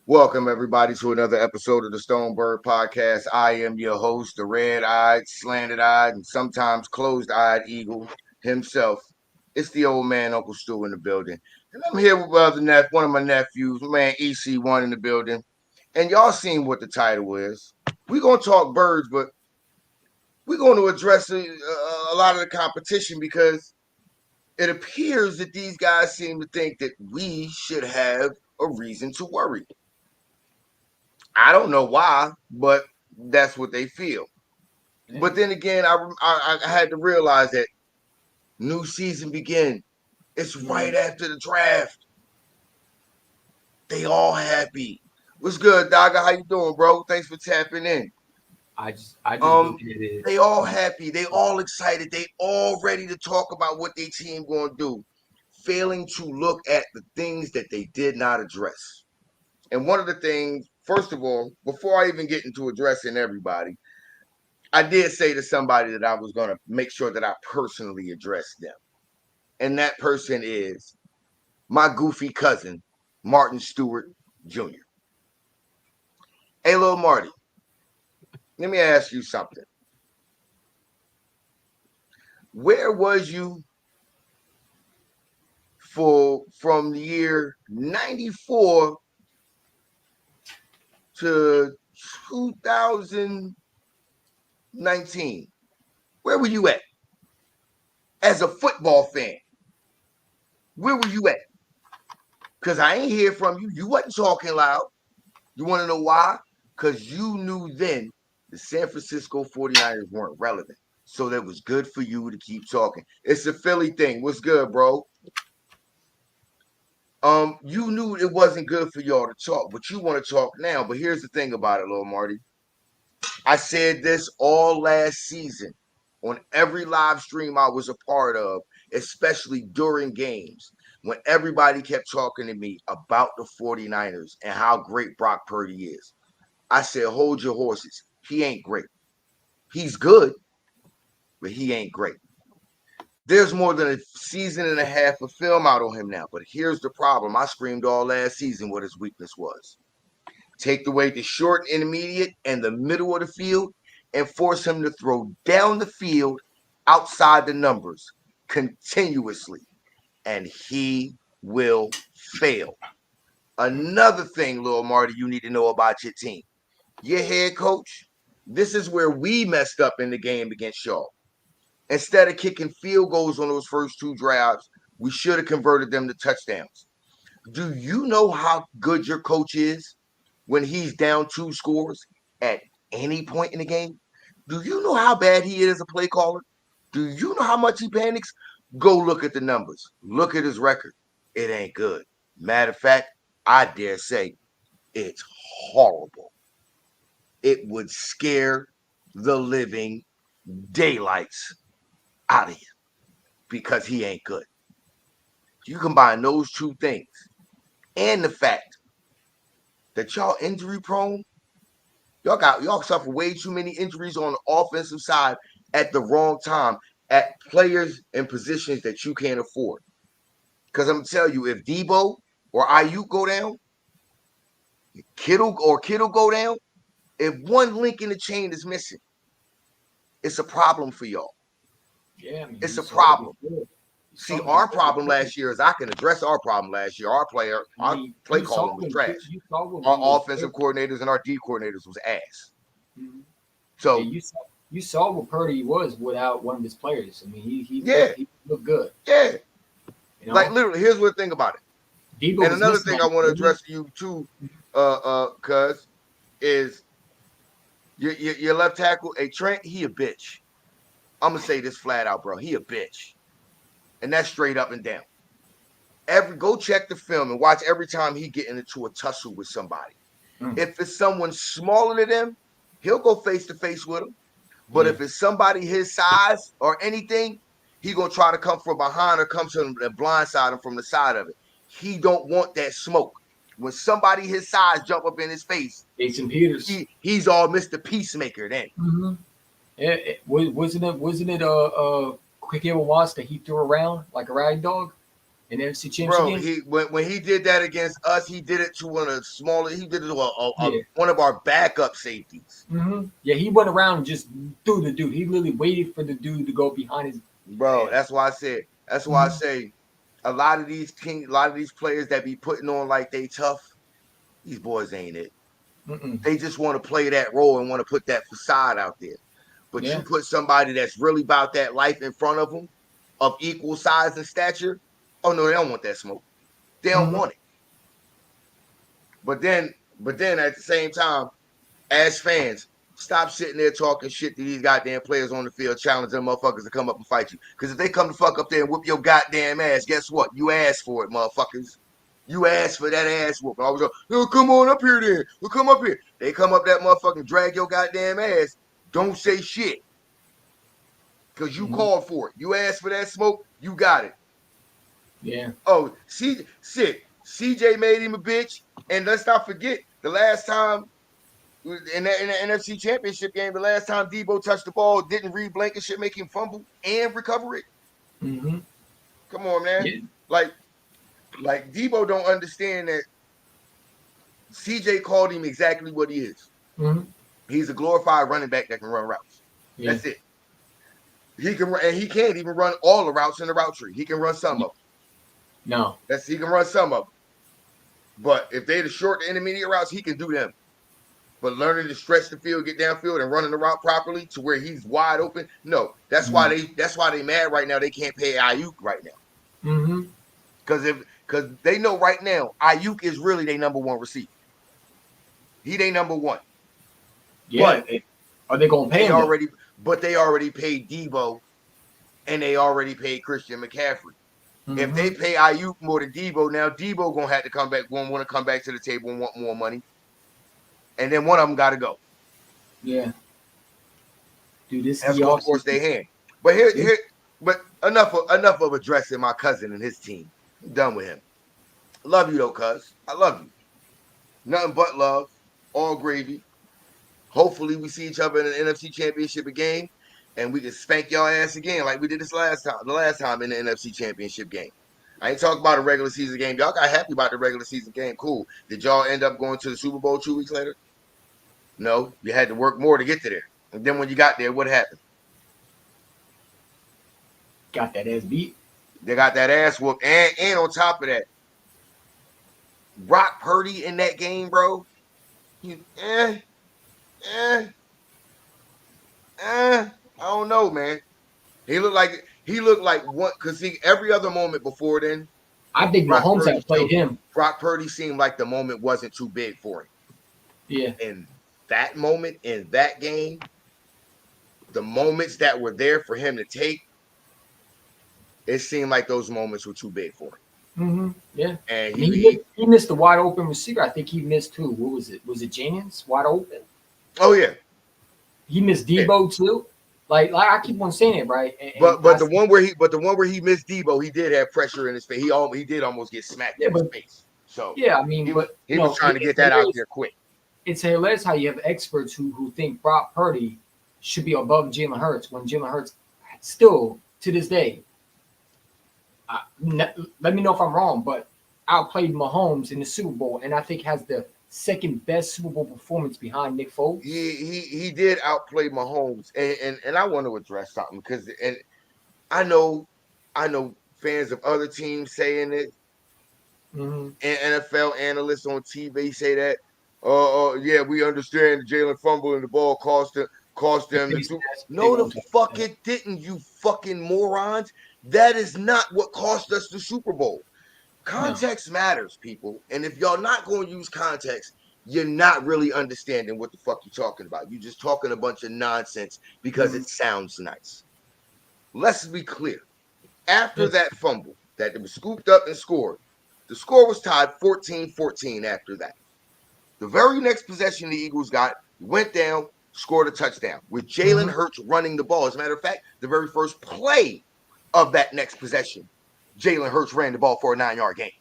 Welcome, everybody, to another episode of the Stonebird Podcast. I am your host, the red-eyed, slanted-eyed, and sometimes closed-eyed eagle himself. It's the old man, Uncle Stu, in the building. And I'm here with one of my nephews, my man EC1 in the building. And y'all seen what the title is. We're going to talk birds, but we're going to address a lot of the competition because it appears that these guys seem to think that we should have a reason to worry. I don't know why, but that's what they feel. Yeah. But then again, I had to realize that new season begin. It's right after the draft. They all happy. What's good, Dogger? How you doing, bro? Thanks for tapping in. I just look at it. They all happy. They all excited. They all ready to talk about what their team gonna do. Failing to look at the things that they did not address. And one of the things, first of all, before I even get into addressing everybody, I did say to somebody that I was going to make sure that I personally address them. And that person is my goofy cousin, Martin Stewart Jr. Hey, little Marty, let me ask you something. Where was you from the year 94 to 2019? Where were you at? As a football fan, where were you at? Because I ain't hear from you. You wasn't talking loud. You want to know why? Because you knew then the San Francisco 49ers weren't relevant. So that was good for you to keep talking. It's a Philly thing. What's good, bro? You knew it wasn't good for y'all to talk, but you want to talk now. But here's the thing about it, little Marty. I said this all last season on every live stream I was a part of, especially during games, when everybody kept talking to me about the 49ers and how great Brock Purdy is. I said, hold your horses. He ain't great. He's good, but he ain't great. There's more than a season and a half of film out on him now. But here's the problem. I screamed all last season what his weakness was. Take away the short, intermediate, and the middle of the field and force him to throw down the field outside the numbers continuously. And he will fail. Another thing, little Marty, you need to know about your team. Your head coach, this is where we messed up in the game against y'all. Instead of kicking field goals on those first two drives, we should have converted them to touchdowns. Do you know how good your coach is when he's down two scores at any point in the game? Do you know how bad he is as a play caller? Do you know how much he panics? Go look at the numbers. Look at his record. It ain't good. Matter of fact, I dare say it's horrible. It would scare the living daylights out of him because he ain't good. You combine those two things and the fact that y'all injury prone, y'all suffer way too many injuries on the offensive side at the wrong time at players and positions that you can't afford. Because I'm gonna tell you, if Debo or IU go down, Kittle go down, if one link in the chain is missing, it's a problem for y'all. Yeah, I mean, It's you a saw it problem. before. You See, saw it our before. problem last year is I can address our problem last year. I Our mean, play calling was trash. you saw when Our we was offensive there. coordinators and our D coordinators was ass. Mhm. And So you saw what Purdy was without one of his players. I mean, yeah, he looked good. yeah. You Like know, literally, here's what the thing about it. Debo And was another missing thing that I want to one, wasn't address to you too, cuz is your left tackle, a Trent, he a bitch. I'm gonna say this flat out, bro. He a bitch. And that's straight up and down. Go check the film and watch every time he get into a tussle with somebody. he? If it's someone smaller than him, he'll go face to face with him. But Yeah, if it's somebody his size or anything, he gonna try to come from behind or come to him and blindside him from the side of it. He don't want that smoke. When somebody his size jump up in his face, Jason Peters. he's all Mr. Peacemaker then. Mm-hmm. Wasn't it Quick Watts that he threw around like a rag dog? in the NFC Championship Bro, game. he when he did that against us, he did it to one of the smaller. He did it to Yeah. one of our backup safeties. Yeah, he went around and just threw the dude. He literally waited for the dude to go behind his Bro, man. that's why I said. That's why I say a lot of these players that be putting on like they tough. These boys ain't it. Mm-mm. They just want to play that role and want to put that facade out there. But you Yeah. put somebody that's really about that life in front of them, of equal size and stature. Oh no, they don't want that smoke. They don't Mm-hmm. want it. But then at the same time, as fans, stop sitting there talking shit to these goddamn players on the field, challenging motherfuckers to come up and fight you. Because if they come to fuck up there and whoop your goddamn ass, guess what? You asked for it, motherfuckers. You asked for that ass whoop. I was like, oh, come on up here then. Well, come up here. They come up that motherfucking drag your goddamn ass. Don't say shit. Because you Mm-hmm. called for it. You asked for that smoke, you got it. Yeah. Oh, CJ made him a bitch. And let's not forget the last time in the NFC Championship game, the last time Debo touched the ball, didn't Reed Blankenship make him fumble and recover it? Mm-hmm. Come on, man. Yeah. Like Debo don't understand that CJ called him exactly what he is. Mm-hmm. He's a glorified running back that can run routes. Yeah. That's it. He can run, and he can't even run all the routes in the route tree. He can run some of them. No. He can run some of them. But if they're the short to intermediate routes, he can do them. But learning to stretch the field, get downfield, and running the route properly to where he's wide open, no. That's why they mad right now. They can't pay Ayuk right now. Mm-hmm. Because they know right now Ayuk is really their number one receiver. He they number one. Yeah. But Are they gonna pay him? they already paid Debo and they already paid Christian McCaffrey. Mm-hmm. If they pay Ayuk more than Debo, now Debo gonna have to come back, gonna want to come back to the table and want more money. And then one of them gotta go. Yeah. Dude, this That's is gonna force their hand. But but enough of addressing my cousin and his team. I'm done with him. Love you though, cuz. I love you. Nothing but love. All gravy. Hopefully we see each other in the NFC Championship game and we can spank y'all ass again like we did the last time in the NFC Championship game. I ain't talking about a regular season game. Y'all got happy about the regular season game. Cool. Did y'all end up going to the Super Bowl 2 weeks later? No. You had to work more to get to there. And then when you got there, what happened? got that ass beat. They got that ass whooped. And on top of that, Brock Purdy in that game, bro. I don't know, man. He looked like one because every other moment before then, I think Mahomes had played him. Brock Purdy seemed like the moment wasn't too big for him. Yeah. In that moment, in that game, the moments that were there for him to take, it seemed like those moments were too big for him. Mm-hmm. Yeah. And he missed the wide open receiver. I think he missed too. What was it? Was it Jennings wide open? Oh yeah. He missed Debo too. Like I keep on saying it, right? But the one where he missed Debo, he did have pressure in his face. He did almost get smacked in his face. So yeah, I mean, he was trying to get that out there quick. It's hilarious how you have experts who think Brock Purdy should be above Jalen Hurts when Jalen Hurts still to this day. Let me know if I'm wrong, but outplayed Mahomes in the Super Bowl, and I think has the second best Super Bowl performance behind Nick Foles. He did outplay Mahomes, and I want to address something because I know fans of other teams saying it, and NFL analysts on TV say that. Yeah, we understand Jalen fumbling the ball cost them the No, the fuck it didn't, you fucking morons. That is not what cost us the Super Bowl. Context matters, people. And if y'all not going to use context, you're not really understanding what the fuck you're talking about. You're just talking a bunch of nonsense because it sounds nice. Let's be clear. After that fumble, that it was scooped up and scored, the score was tied 14-14 after that. The very next possession the Eagles got, went down, scored a touchdown with Jalen Hurts running the ball. As a matter of fact, the very first play of that next possession, Jalen Hurts ran the ball for a 9-yard gain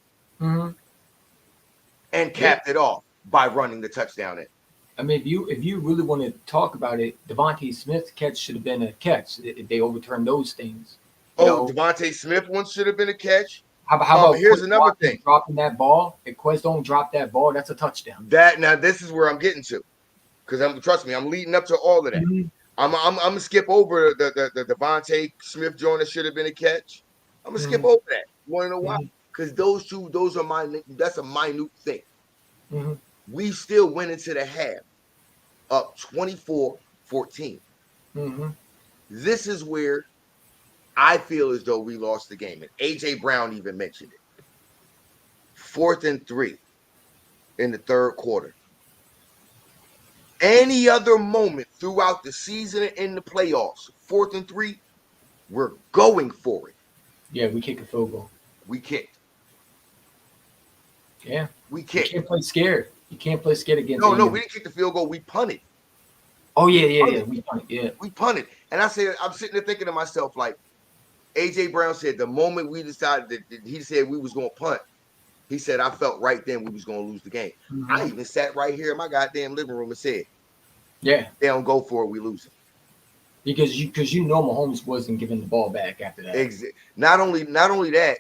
and capped it off by running the touchdown in. I mean, if you really want to talk about it, Devontae Smith's catch should have been a catch. They overturned those things. Devontae Smith one should have been a catch. How about Here's Quez another Watkins thing. dropping that ball? If Quez don't drop that ball, that's a touchdown. That now this is where I'm getting to, because trust me, I'm leading up to all of that. Mhm. I'm gonna skip over the Devontae Smith joint that should have been a catch. I'm gonna skip Mhm. over that. You want to know why? Mhm. Because those are that's a minute thing. Mhm. We still went into the half up 24-14. Mhm. This is where I feel as though we lost the game. And AJ Brown even mentioned it. 4th and 3 in the third quarter. Any other moment throughout the season and in the playoffs, 4th and 3, we're going for it. Yeah, we kick a field goal. We kicked. Yeah, We you kicked. can't play scared. You can't play scared against No, any. we didn't kick the field goal. We punted. Oh We yeah, yeah, yeah. punted. We done it. Yeah. We punted. And I said, I'm sitting there thinking to myself, like, AJ Brown said, the moment we decided that he said we was going to punt, he said, I felt right then we was going to lose the game. I Mhm. even sat right here in my goddamn living room and said, Yeah, they don't go for it, we lose it. because you know Mahomes wasn't giving the ball back after that. Not only that,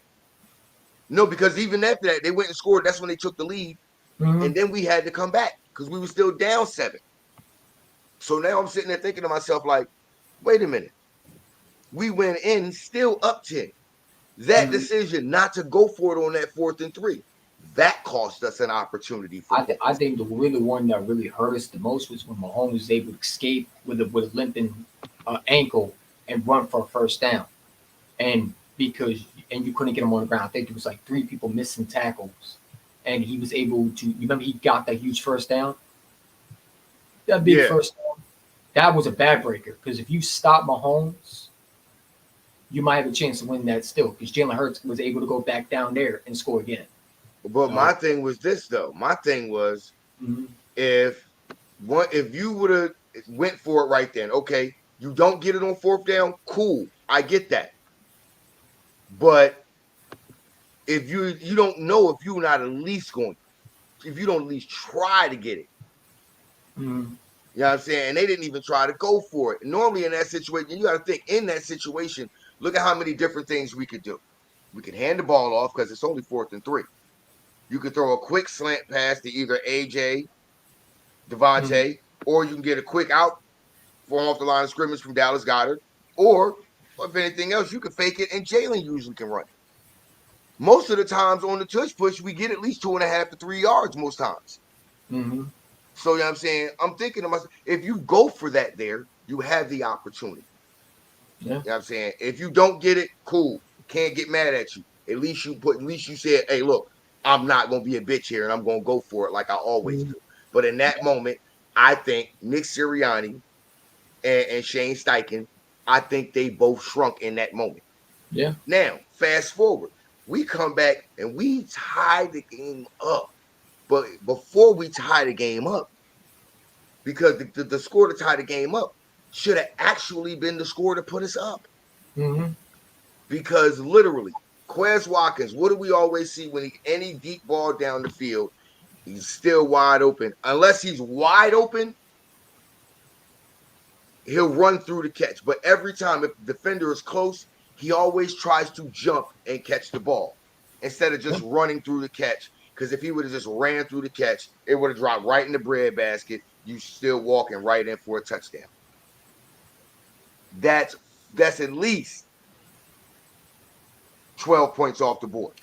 no, because even after that, they went and scored. That's when they took the lead. Mhm. And then we had to come back because we were still down 7. So now I'm sitting there thinking to myself, like, wait a minute. We went in still up 10. That Mhm. decision not to go for it on that 4th and 3, that cost us an opportunity for I points. think the really one that really hurt us the most was when Mahomes was able to escape with a limping ankle and run for a first down, and you couldn't get him on the ground. I think it was like 3 people missing tackles, and he was able to. You remember he got that huge first down, that big Yeah. first down. That was a bad breaker because if you stop Mahomes, you might have a chance to win that still because Jalen Hurts was able to go back down there and score again. But So, my thing was this though. My thing was mhm. if if you would have went for it right then, okay, you don't get it on 4th down, cool. I get that. But if you don't know if you're not at least going, if you don't at least try to get it. Mhm. You know what I'm saying? And they didn't even try to go for it. Normally in that situation, you got to think in that situation, look at how many different things we could do. We could hand the ball off because it's only 4th and 3. You could throw a quick slant pass to either AJ, Mhm. Devontae, or you can get a quick out from off the line of scrimmage from Dallas Goedert. Or if anything else, you can fake it and Jalen usually can run it. Most of the times on the tush push, we get at least 2.5 to 3 yards most times. Mhm. So, you know what I'm saying? I'm thinking to myself, if you go for that there, you have the opportunity. Yeah. You know what I'm saying? If you don't get it, cool. Can't get mad at you. At least you said, hey, look, I'm not gonna be a bitch here and I'm gonna go for it like I always Mhm. do. But in that moment, I think Nick Sirianni and Shane Steichen, I think they both shrunk in that moment. Yeah. Now, fast forward, we come back and we tie the game up. But before we tie the game up, because the score to tie the game up should have actually been the score to put us up. Mhm. Because literally, Quez Watkins, what do we always see when any deep ball down the field? He's still wide open. Unless he's wide open, he'll run through the catch. But every time if the defender is close, he always tries to jump and catch the ball instead of just Yeah. running through the catch. Because if he would have just ran through the catch, it would have dropped right in the breadbasket. You still walking right in for a touchdown. That's that's at least 12 points off the board,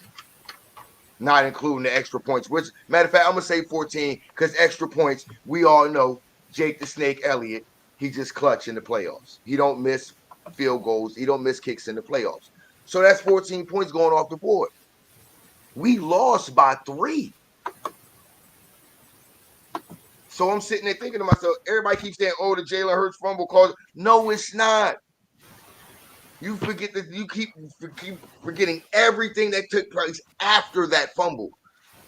not including the extra points. Which, matter of fact, I'm gonna say 14 because extra points. We all know Jake the Snake Elliott. He just clutch in the playoffs. He don't miss field goals. He don't miss kicks in the playoffs. So that's 14 points going off the board. We lost by 3. So I'm sitting there thinking to myself, everybody keeps saying, "Oh, the Jalen Hurts fumble cause." No, it's not. You forget that you keep forgetting everything that took place after that fumble.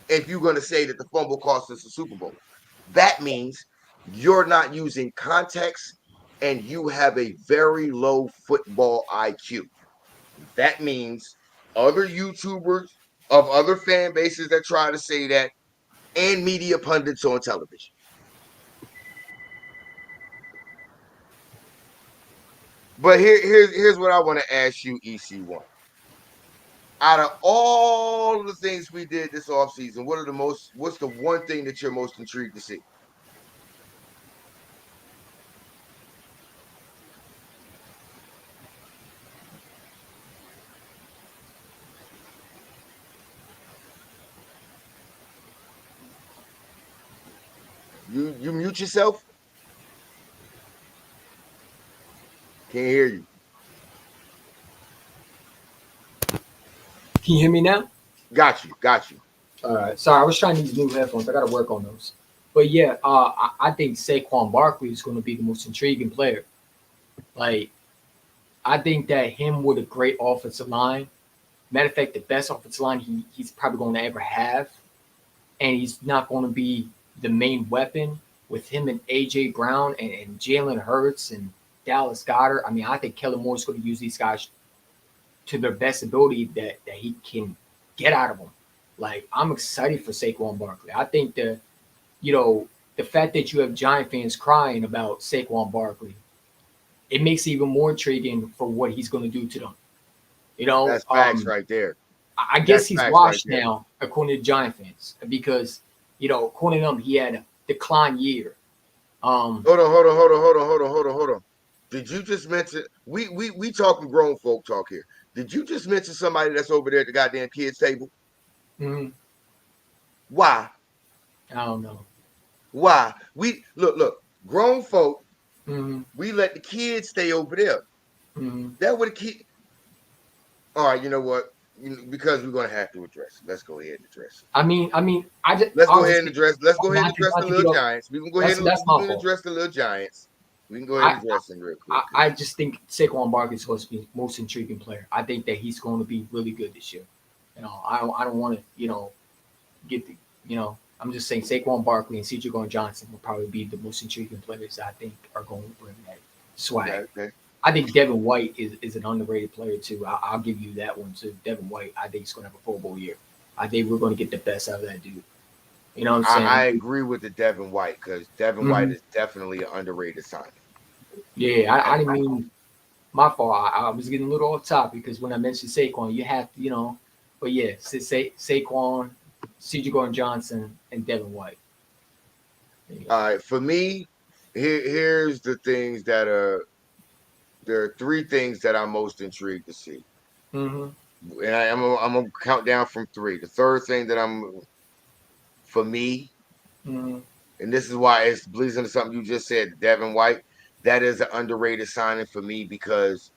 If you're going to say that the fumble cost us the Super Bowl, that means you're not using context and you have a very low football IQ. That means other YouTubers of other fan bases that try to say that and media pundits on television. But here's what I want to ask you, EC1. Out of all the things we did this offseason, what's the one thing that you're most intrigued to see? You mute yourself? Can't hear you. Can you hear me now? Got you. Got you. All right. Sorry, I was trying these new headphones. I got to work on those. But yeah, I think Saquon Barkley is going to be the most intriguing player. Like, I think that him with a great offensive line, matter of fact, the best offensive line he's probably going to ever have, and he's not going to be the main weapon with him and A.J. Brown and Jalen Hurts and Dallas Goedert. I mean, I think Kellen Moore is going to use these guys to their best ability that he can get out of them. Like, I'm excited for Saquon Barkley. I think the fact that you have Giant fans crying about Saquon Barkley, it makes it even more intriguing for what he's going to do to them. You know, That's facts right there. I guess That's he's facts washed right there. now, according to Giant fans, because according to them, he had a decline year. Hold on. Did you just mention we talking grown folk talk here? Did you just mention somebody that's over there at the goddamn kids table? mhm, Why? I don't know. Why? We look, grown folk, hmm we let the kids stay over there. hmm That would keep. All right, you know what? Because we're gonna have to address it. Let's go ahead and address it. I just Let's go ahead and obviously address. Let's go ahead and address not the to get little off. giants. We can go ahead and That's we my can fault. address the little giants. We can go ahead I, and address them real quick. I just think Saquon Barkley is supposed to be the most intriguing player. I think that he's going to be really good this year. I don't want to get the I'm just saying Saquon Barkley and C.J. Gardner Johnson will probably be the most intriguing players I think are going to bring that swag. Okay. I think Devin White is an underrated player too. I'll give you that one too. Devin White, I think he's going to have a Pro Bowl year. I think we're going to get the best out of that dude. You know what I'm I saying? agree with the Devin White because Devin White Mhm. is definitely an underrated signing. Yeah, I didn't mean my fault. I was getting a little off topic because when I mentioned Saquon, you have to. But yeah, Saquon, C.J. Gordon Johnson, and Devin White. Yeah. All right, for me, here's the things that are there are three things that I'm most intrigued to see, Mm-hmm. and I'm gonna count down from three. The third thing that for me, Mm-hmm. and this is why it's bleeds into something you just said, Devin White. That is an underrated signing for me because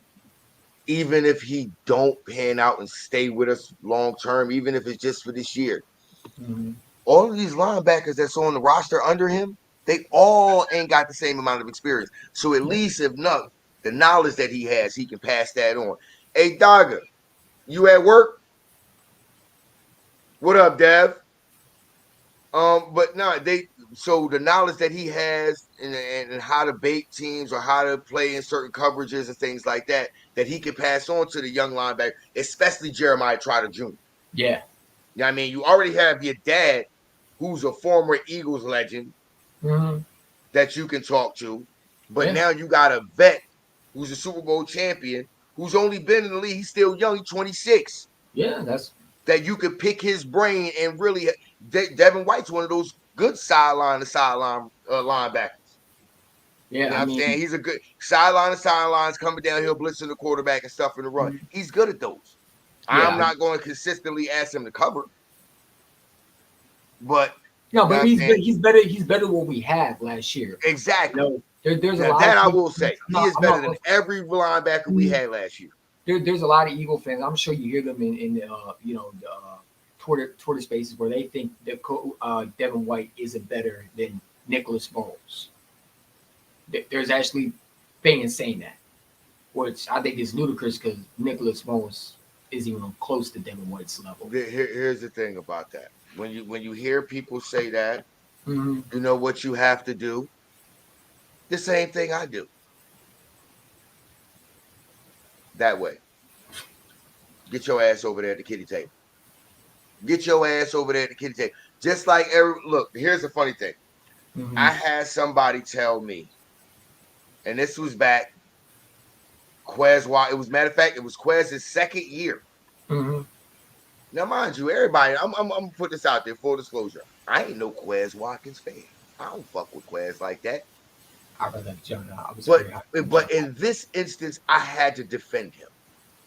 even if he don't pan out and stay with us long term, even if it's just for this year, Mm-hmm. all of these linebackers that's on the roster under him, they all ain't got the same amount of experience. So at Yeah. least if not, the knowledge that he has, he can pass that on. Hey Dogger, you at work? What up, Dev? But no, they so the knowledge that he has and how to bait teams or how to play in certain coverages and things like that, that he can pass on to the young linebacker, especially Jeremiah Trotter Jr. Yeah. You know what I mean? You already have your dad, who's a former Eagles legend, Mm-hmm. that you can talk to. But Yeah. now you got a vet who's a Super Bowl champion, who's only been in the league. He's still young. He's 26. Yeah. That's That you could pick his brain and really. Devin White's one of those good sideline to sideline linebackers. You yeah. know I what I'm mean, saying? He's a good sideline to sidelines coming downhill, blitzing the quarterback and stuff in the run. mhm. He's good at those. I'm Yeah. not going to consistently ask him to cover, but No, you know but what I'm he's saying? good. He's better. He's better than what we had last year. Exactly. There's a Now lot that of I Eagle will fans. say, he is I'm better not than gonna- every linebacker we had last year. there's a lot of Eagle fans. I'm sure you hear them in the the Twitter spaces where they think that Devin White isn't better than Nicholas Morrows. There's actually fans saying that, which I think is ludicrous because Nicholas Morrows isn't even close to Devin White's level. Here's the thing about that. When you hear people say that, Mm-hmm. you know what you have to do? The same thing I do. That way. Get your ass over there at the kitty table. Get your ass over there at the kitty table. Just like look, here's the funny thing. Mm-hmm. I had somebody tell me, and this was back Quez. It was matter of fact, it was Quez's second year. Mm-hmm. Now, mind you, everybody, I'm gonna put this out there, full disclosure. I ain't no Quez Watkins fan. I don't fuck with Quez like that. I read that John. I was But very high on John. but in this instance, I had to defend him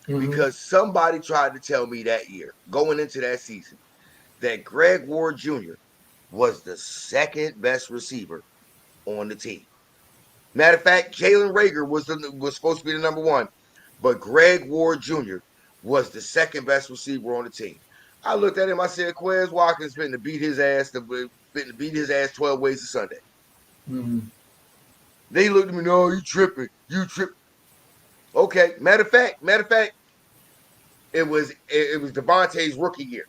Mm-hmm. because somebody tried to tell me that year, going into that season, that Greg Ward Jr. was the second best receiver on the team. Matter of fact, Jalen Rager was supposed to be the number one, but Greg Ward Jr. was the second best receiver on the team. I looked at him. I said, Quez Watkins been to beat his ass. Been to beat his ass 12 ways to Sunday. Mm-hmm. They looked at me. No, you tripping. You tripping. Okay. Matter of fact, it was Devontae's rookie year.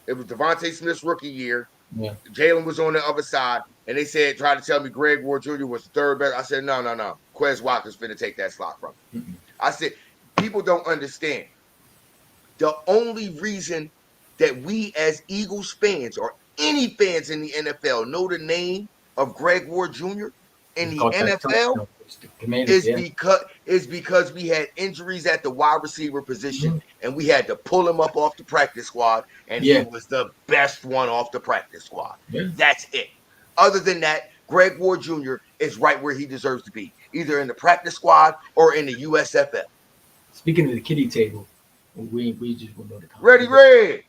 It was Devontae Smith's rookie year. Yeah. Jalen was on the other side, and they said, tried to tell me Greg Ward Jr. was the third best. I said, no. Quez Watkins finna take that slot from me. Mm-hmm. I said, people don't understand. The only reason that we as Eagles fans or any fans in the NFL know the name of Greg Ward Jr. in He the caught that NFL touchdown. The Commanders, yeah. is because we had injuries at the wide receiver position Mm-hmm. and we had to pull him up off the practice squad, and he Yeah. was the best one off the practice squad. Yeah. That's it. Other than that, Greg Ward Jr. is right where he deserves to be, either in the practice squad or in the USFL. Speaking of the kiddie table, we just want to know the Ready, Red.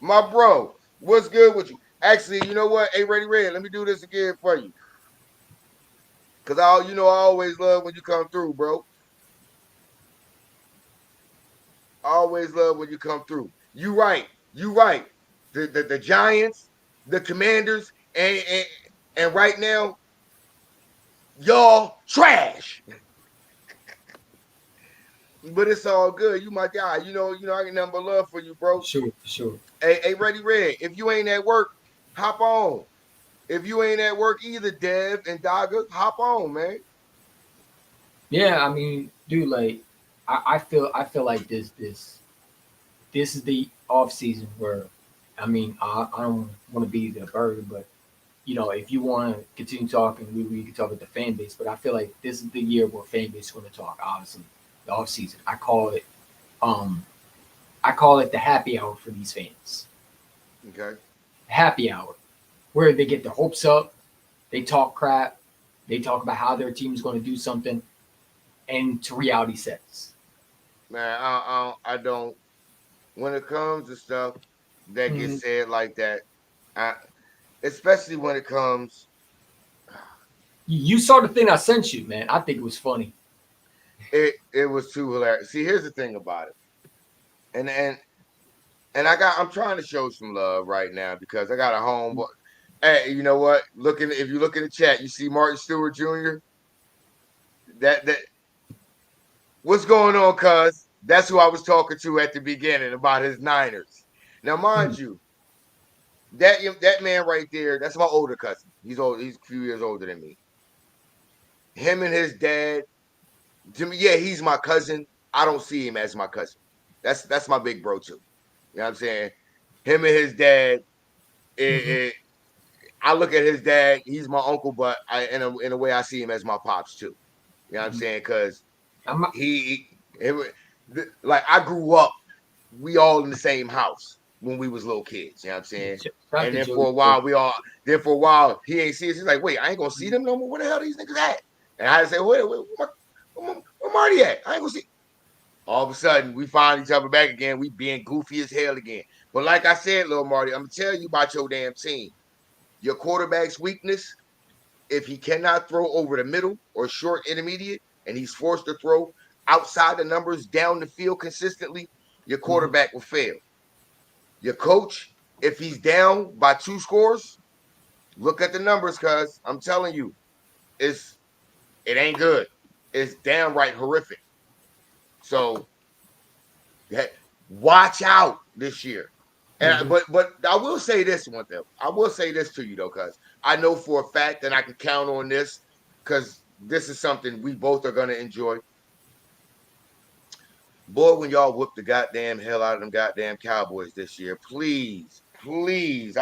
My bro, what's good with you? Actually, you know what? Hey, Ready Red, let me do this again for you. Cause I always love when you come through, bro. I always love when you come through. You right. The Giants, the Commanders, and right now, y'all trash. But it's all good. You my guy. I got nothing but love for you, bro. Sure. Hey, Ready Red, if you ain't at work, hop on. If you ain't at work either, Dev and Dogger, hop on, man. Yeah, I mean, dude, like, I feel like this is the off season where, I mean, I don't want to be the burden, but if you want to continue talking, we can talk with the fan base. But I feel like this is the year where fan base is going to talk. Obviously, the off season. I call it the happy hour for these fans. Okay. Happy hour, where they get their hopes up, they talk crap, they talk about how their team is going to do something, and to reality sets. Man, I don't. When it comes to stuff that Mm-hmm. gets said like that, especially when it comes, You saw the thing I sent you, man. I think it was funny. it was too hilarious. See, here's the thing about it, and I'm trying to show some love right now because I got a homeboy. Hey, you know what? If you look in the chat, you see Martin Stewart Jr. That what's going on, cuz? That's who I was talking to at the beginning about his Niners. Now, mind you, that man right there, that's my older cousin. He's old. He's a few years older than me. Him and his dad, to me, yeah, he's my cousin. I don't see him as my cousin. That's my big bro too. You know what I'm saying? Him and his dad. I look at his dad. He's my uncle, but in a way, I see him as my pops too. You know what I'm saying? Because like I grew up, we all in the same house when we was little kids. You know what I'm saying? And then for a while, he ain't see us. He's like, wait, I ain't gonna see them no more. Where the hell these niggas at? And I say, where Marty at? I ain't gonna see. All of a sudden, we find each other back again. We being goofy as hell again. But like I said, little Marty, I'm gonna tell you about your damn team. Your quarterback's weakness, if he cannot throw over the middle or short intermediate, and he's forced to throw outside the numbers down the field consistently, your quarterback will fail. Your coach, if he's down by 2 scores, look at the numbers, cuz I'm telling you, it ain't good. It's downright horrific. So watch out this year. And but I will say this one though. I will say this to you though, cuz I know for a fact that I can count on this, because this is something we both are gonna enjoy. Boy, when y'all whoop the goddamn hell out of them goddamn Cowboys this year, please, please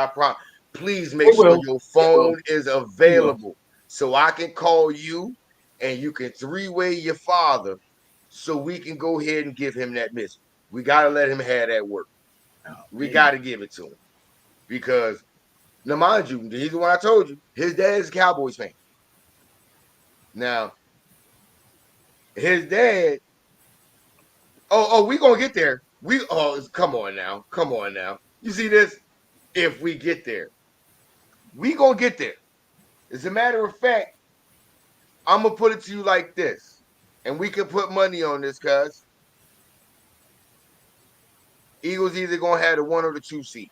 make sure your phone is available so I can call you and you can 3-way your father so we can go ahead and give him that miss. We gotta let him have that work. Oh, We man. gotta give it to him because now, mind you, he's the one I told you. His dad is a Cowboys fan. Now, his dad. We gonna get there. Come on now, come on now. You see this? If we get there, we gonna get there. As a matter of fact, I'm gonna put it to you like this, and we can put money on this, cuz Eagles either gonna have the 1 or the 2 seed.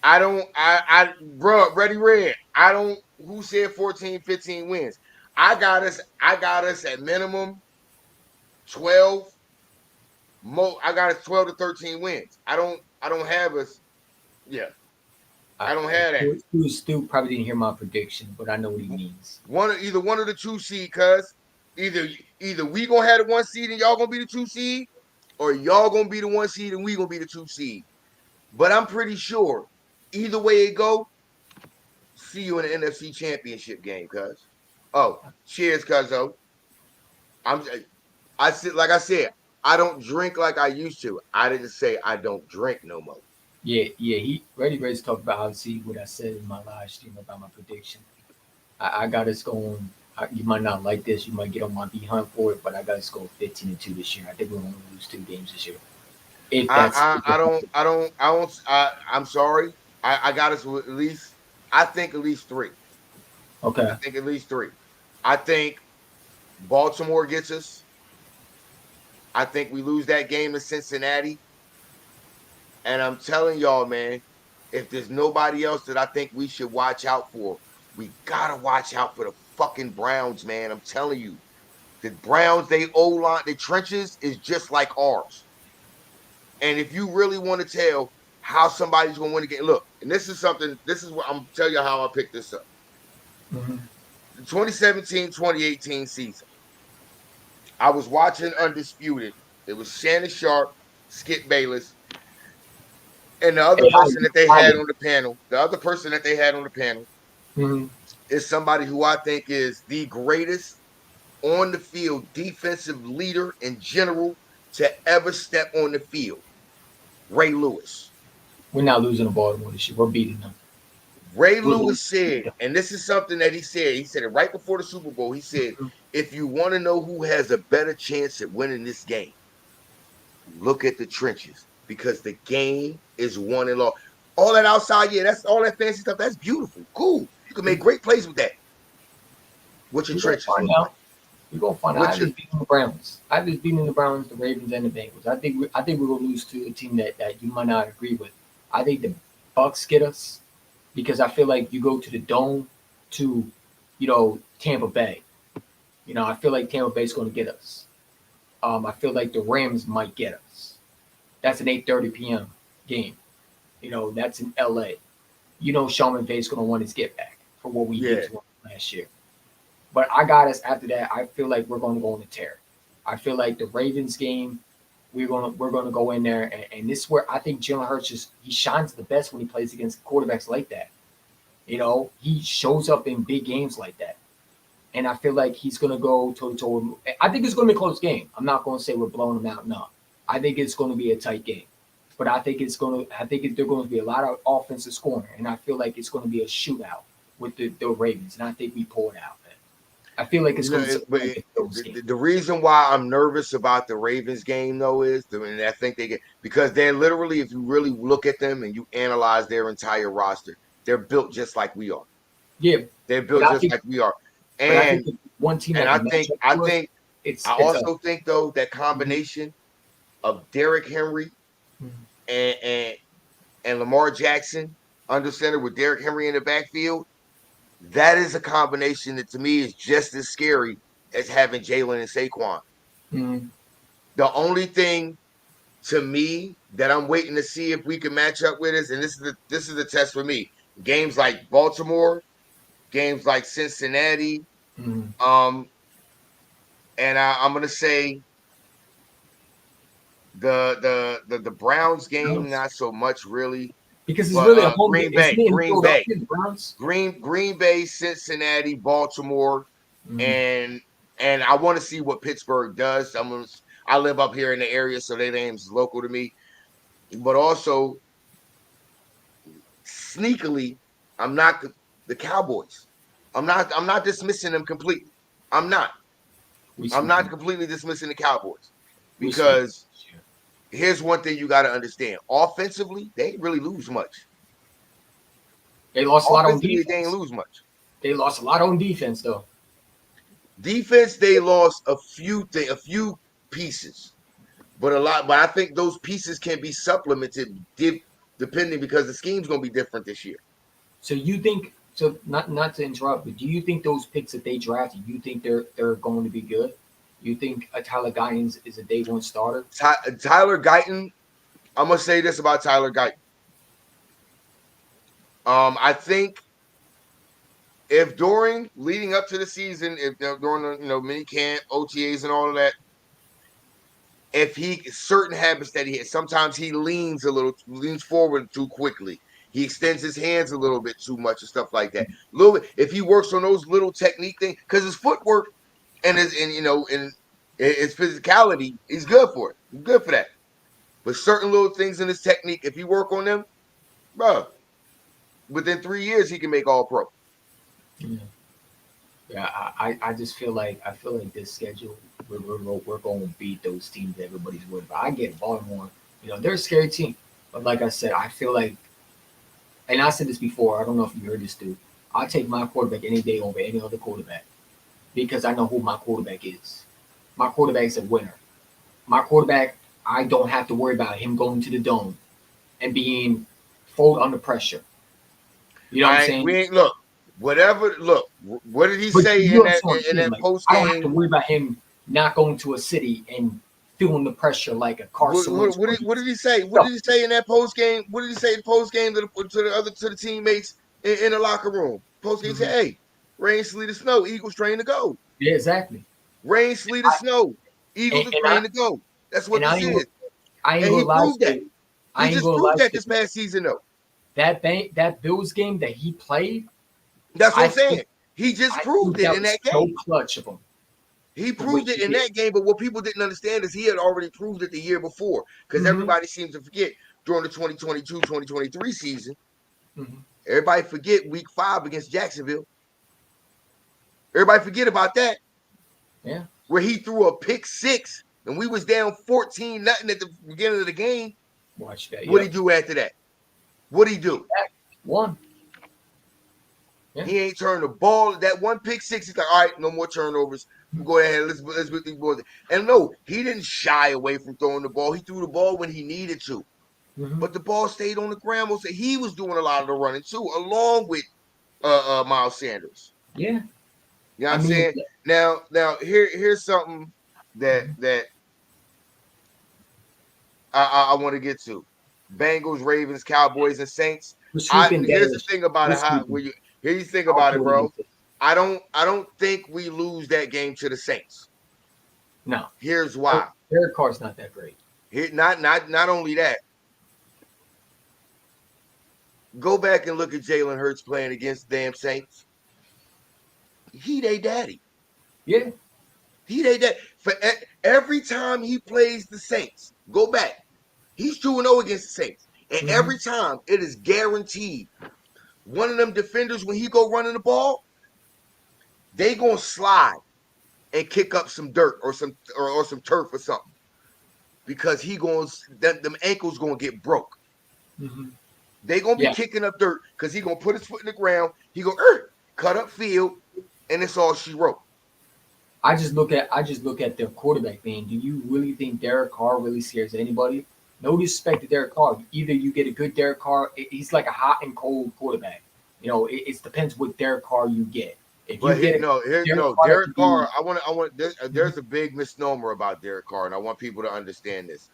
Bro, Ready Red. I don't. Who said 14, 15 wins? I got us at minimum 12. I got us 12 to 13 wins. I don't have us. Yeah, I don't have that. Stu probably didn't hear my prediction, but I know what he means. Either 1 or the 2 seed, cuz either we gonna have the 1 seed and y'all gonna be the 2 seed, or y'all gonna be the 1 seed and we gonna be the 2 seed. But I'm pretty sure either way it go, see you in the NFC Championship game, cuz. Oh, cheers, cuzzo. I'm I said, like I said, I don't drink like I used to. I didn't say I don't drink no more. Yeah. He Ready Ray's talked about obviously what I said in my live stream about my prediction. I got us going. You might not like this. You might get on my behind for it, but I got us go 15-2 this year. I think we're going to lose 2 games this year. If that's I'm sorry. I got us with at least. I think at least 3. okay. I think at least 3. I think Baltimore gets us. I think we lose that game to Cincinnati. And I'm telling y'all, man, if there's nobody else that I think we should watch out for, we gotta watch out for the fucking Browns, man. I'm telling you. The Browns, they O-line, the trenches is just like ours. And if you really want to tell how somebody's gonna win a game, look, and this is what I'm telling you how I picked this up. Mm-hmm. The 2017-2018 season. I was watching Undisputed. It was Shannon Sharp, Skip Bayless, and the other person that they had on the panel. The other person that they had on the panel is somebody who I think is the greatest on the field defensive leader in general to ever step on the field. Ray Lewis. We're not losing to Baltimore this year. We're beating them. Ray Lewis said, and this is something that he said it right before the Super Bowl. He said, if you want to know who has a better chance at winning this game, look at the trenches because the game is won and lost. All that outside, that's all that fancy stuff. That's beautiful. Cool. You can make great plays with that. What your trenches look like. We're gonna find out. I just beating the Browns. I just beating the Browns, the Ravens, and the Bengals. I think we're gonna lose to a team that you might not agree with. I think the Bucks get us because I feel like you go to the Dome to, Tampa Bay. I feel like Tampa Bay's gonna get us. I feel like the Rams might get us. That's an 8:30 p.m. game. That's in LA. Sean McVay's gonna want his get back for what we did to him last year. But I got us after that. I feel like we're going to go on a tear. I feel like the Ravens game, we're going to go in there, and this is where I think Jalen Hurts he shines the best when he plays against quarterbacks like that. He shows up in big games like that, and I feel like he's going to go toe to toe. I think it's going to be a close game. I'm not going to say we're blowing them out. No, I think it's going to be a tight game, but I think they're going to be a lot of offensive scoring, and I feel like it's going to be a shootout with the Ravens, and I think we pull it out. I feel like it's going to be the reason why I'm nervous about the Ravens game though is, and I think because they're literally, if you really look at them and you analyze their entire roster, they're built just like we are. Yeah, they're built just like we are. And one team, and I also think though that combination of Derrick Henry and Lamar Jackson under center with Derrick Henry in the backfield. That is a combination that to me is just as scary as having Jalen and Saquon. Mm-hmm. The only thing to me that I'm waiting to see if we can match up with is, and this is the test for me, games like Baltimore, games like Cincinnati, and I'm gonna say the Browns game, not so much really. Because it's really a home Green Bay, Cincinnati, Baltimore, and And I want to see what Pittsburgh does. I live up here in the area, so their name's local to me. But also, sneakily, I'm not the Cowboys. I'm not dismissing them completely. I'm not. We I'm sweep not them. completely dismissing the Cowboys We sweep them because this year. here's one thing you got to understand. Offensively, they ain't really lose much. They lost a lot on Offensively, they ain't defense. lose much. They lost a lot on defense, though. Defense, they lost a few pieces, but a lot. But I think those pieces can be supplemented depending because the scheme's gonna be different this year. So you think so? Not to interrupt, but do you think those picks that they drafted, you think they're going to be good? You think Tyler Guidance is a day one starter? Tyler Guyton, I'm gonna say this about Tyler Guyton. I think if during leading up to the season, if during the mini camp, OTAs, and all of that, if he certain habits that he has, sometimes he leans forward too quickly. He extends his hands a little bit too much and stuff like that. A little bit, if he works on those little technique things, because his footwork and his physicality, he's good for it. He's good for that. But certain little things in his technique, if he work on them, bro, within 3 years he can make all pro. Yeah, yeah. I just feel like this schedule we're going to beat those teams that everybody's worried about. I get Baltimore. They're a scary team, but like I said, I feel like, and I said this before. I don't know if you heard this, dude. I take my quarterback any day over any other quarterback because I know who my quarterback is. My quarterback is a winner. My quarterback, I don't have to worry about him going to the dome and being fold under pressure. You know what I'm We saying? ain't look. Whatever. Look. What did he But say you in that understand what I'm in saying? that Like, post I don't have to game? worry about him not going to a city and feeling the pressure like a Carson Wentz. What did he say? What did he say in that post game? What did he say in post game to the teammates in the locker room? Post game, he said, "Hey, rain, sleet, or snow, Eagles train to go. Yeah, exactly. Rain, sleet, or snow, Eagles are And train to go." That's what this is, I ain't and gonna he lie proved to that. you. I He ain't just gonna proved lie that to this you. past season, though. That Bills game that he played, That's what I I'm saying. think He just I proved think it that in was that so game. clutch of him He for what proved it he in did. that game, but what people didn't understand is he had already proved it the year before. Because Mm-hmm. everybody seems to forget during the 2022-2023 season, Mm-hmm. everybody forget week 5 against Jacksonville. Everybody forget about that, Yeah. where he threw a pick six and we was down 14-0 at the beginning of the game. Watch that. What'd he Yep. do after that? What'd he do? One. Yeah. He ain't turned the ball. That one pick six, he's like, all right, no more turnovers. We go ahead, let's get these boys. And no, he didn't shy away from throwing the ball. He threw the ball when he needed to. Mm-hmm. But the ball stayed on the ground. So he was doing a lot of the running too, along with Miles Sanders. Yeah. You know what I I'm mean, saying? Now here's something that mhm. I want to get to. Bengals, Ravens, Cowboys, and Saints. We're sweeping Here's the Dallas. thing about We're it. sweeping. Here's the thing I don't about care it, what bro. anybody says. I don't think we lose that game to the Saints. No. Here's why. Derek Carr's not that great. Here, not only that. Go back and look at Jalen Hurts playing against the damn Saints. He they daddy. Yeah. He they daddy. For every time he plays the Saints, go back. He's 2-0 against the Saints. And Mm-hmm. every time it is guaranteed. One of them defenders, when he go running the ball, they gonna slide and kick up some dirt or some turf or something. Because he going them ankles gonna get broke. Mm-hmm. They gonna be Yeah. kicking up dirt because he gonna put his foot in the ground. He go cut up field, and it's all she wrote. I just look at their quarterback, man. Do you really think Derek Carr really scares anybody? No disrespect to Derek Carr. Either you get a good Derek Carr, he's like a hot and cold quarterback. It depends what Derek Carr you get. If you But get a Derek Carr that Derek can Carr. be, There's a big misnomer about Derek Carr, and I want people to understand this.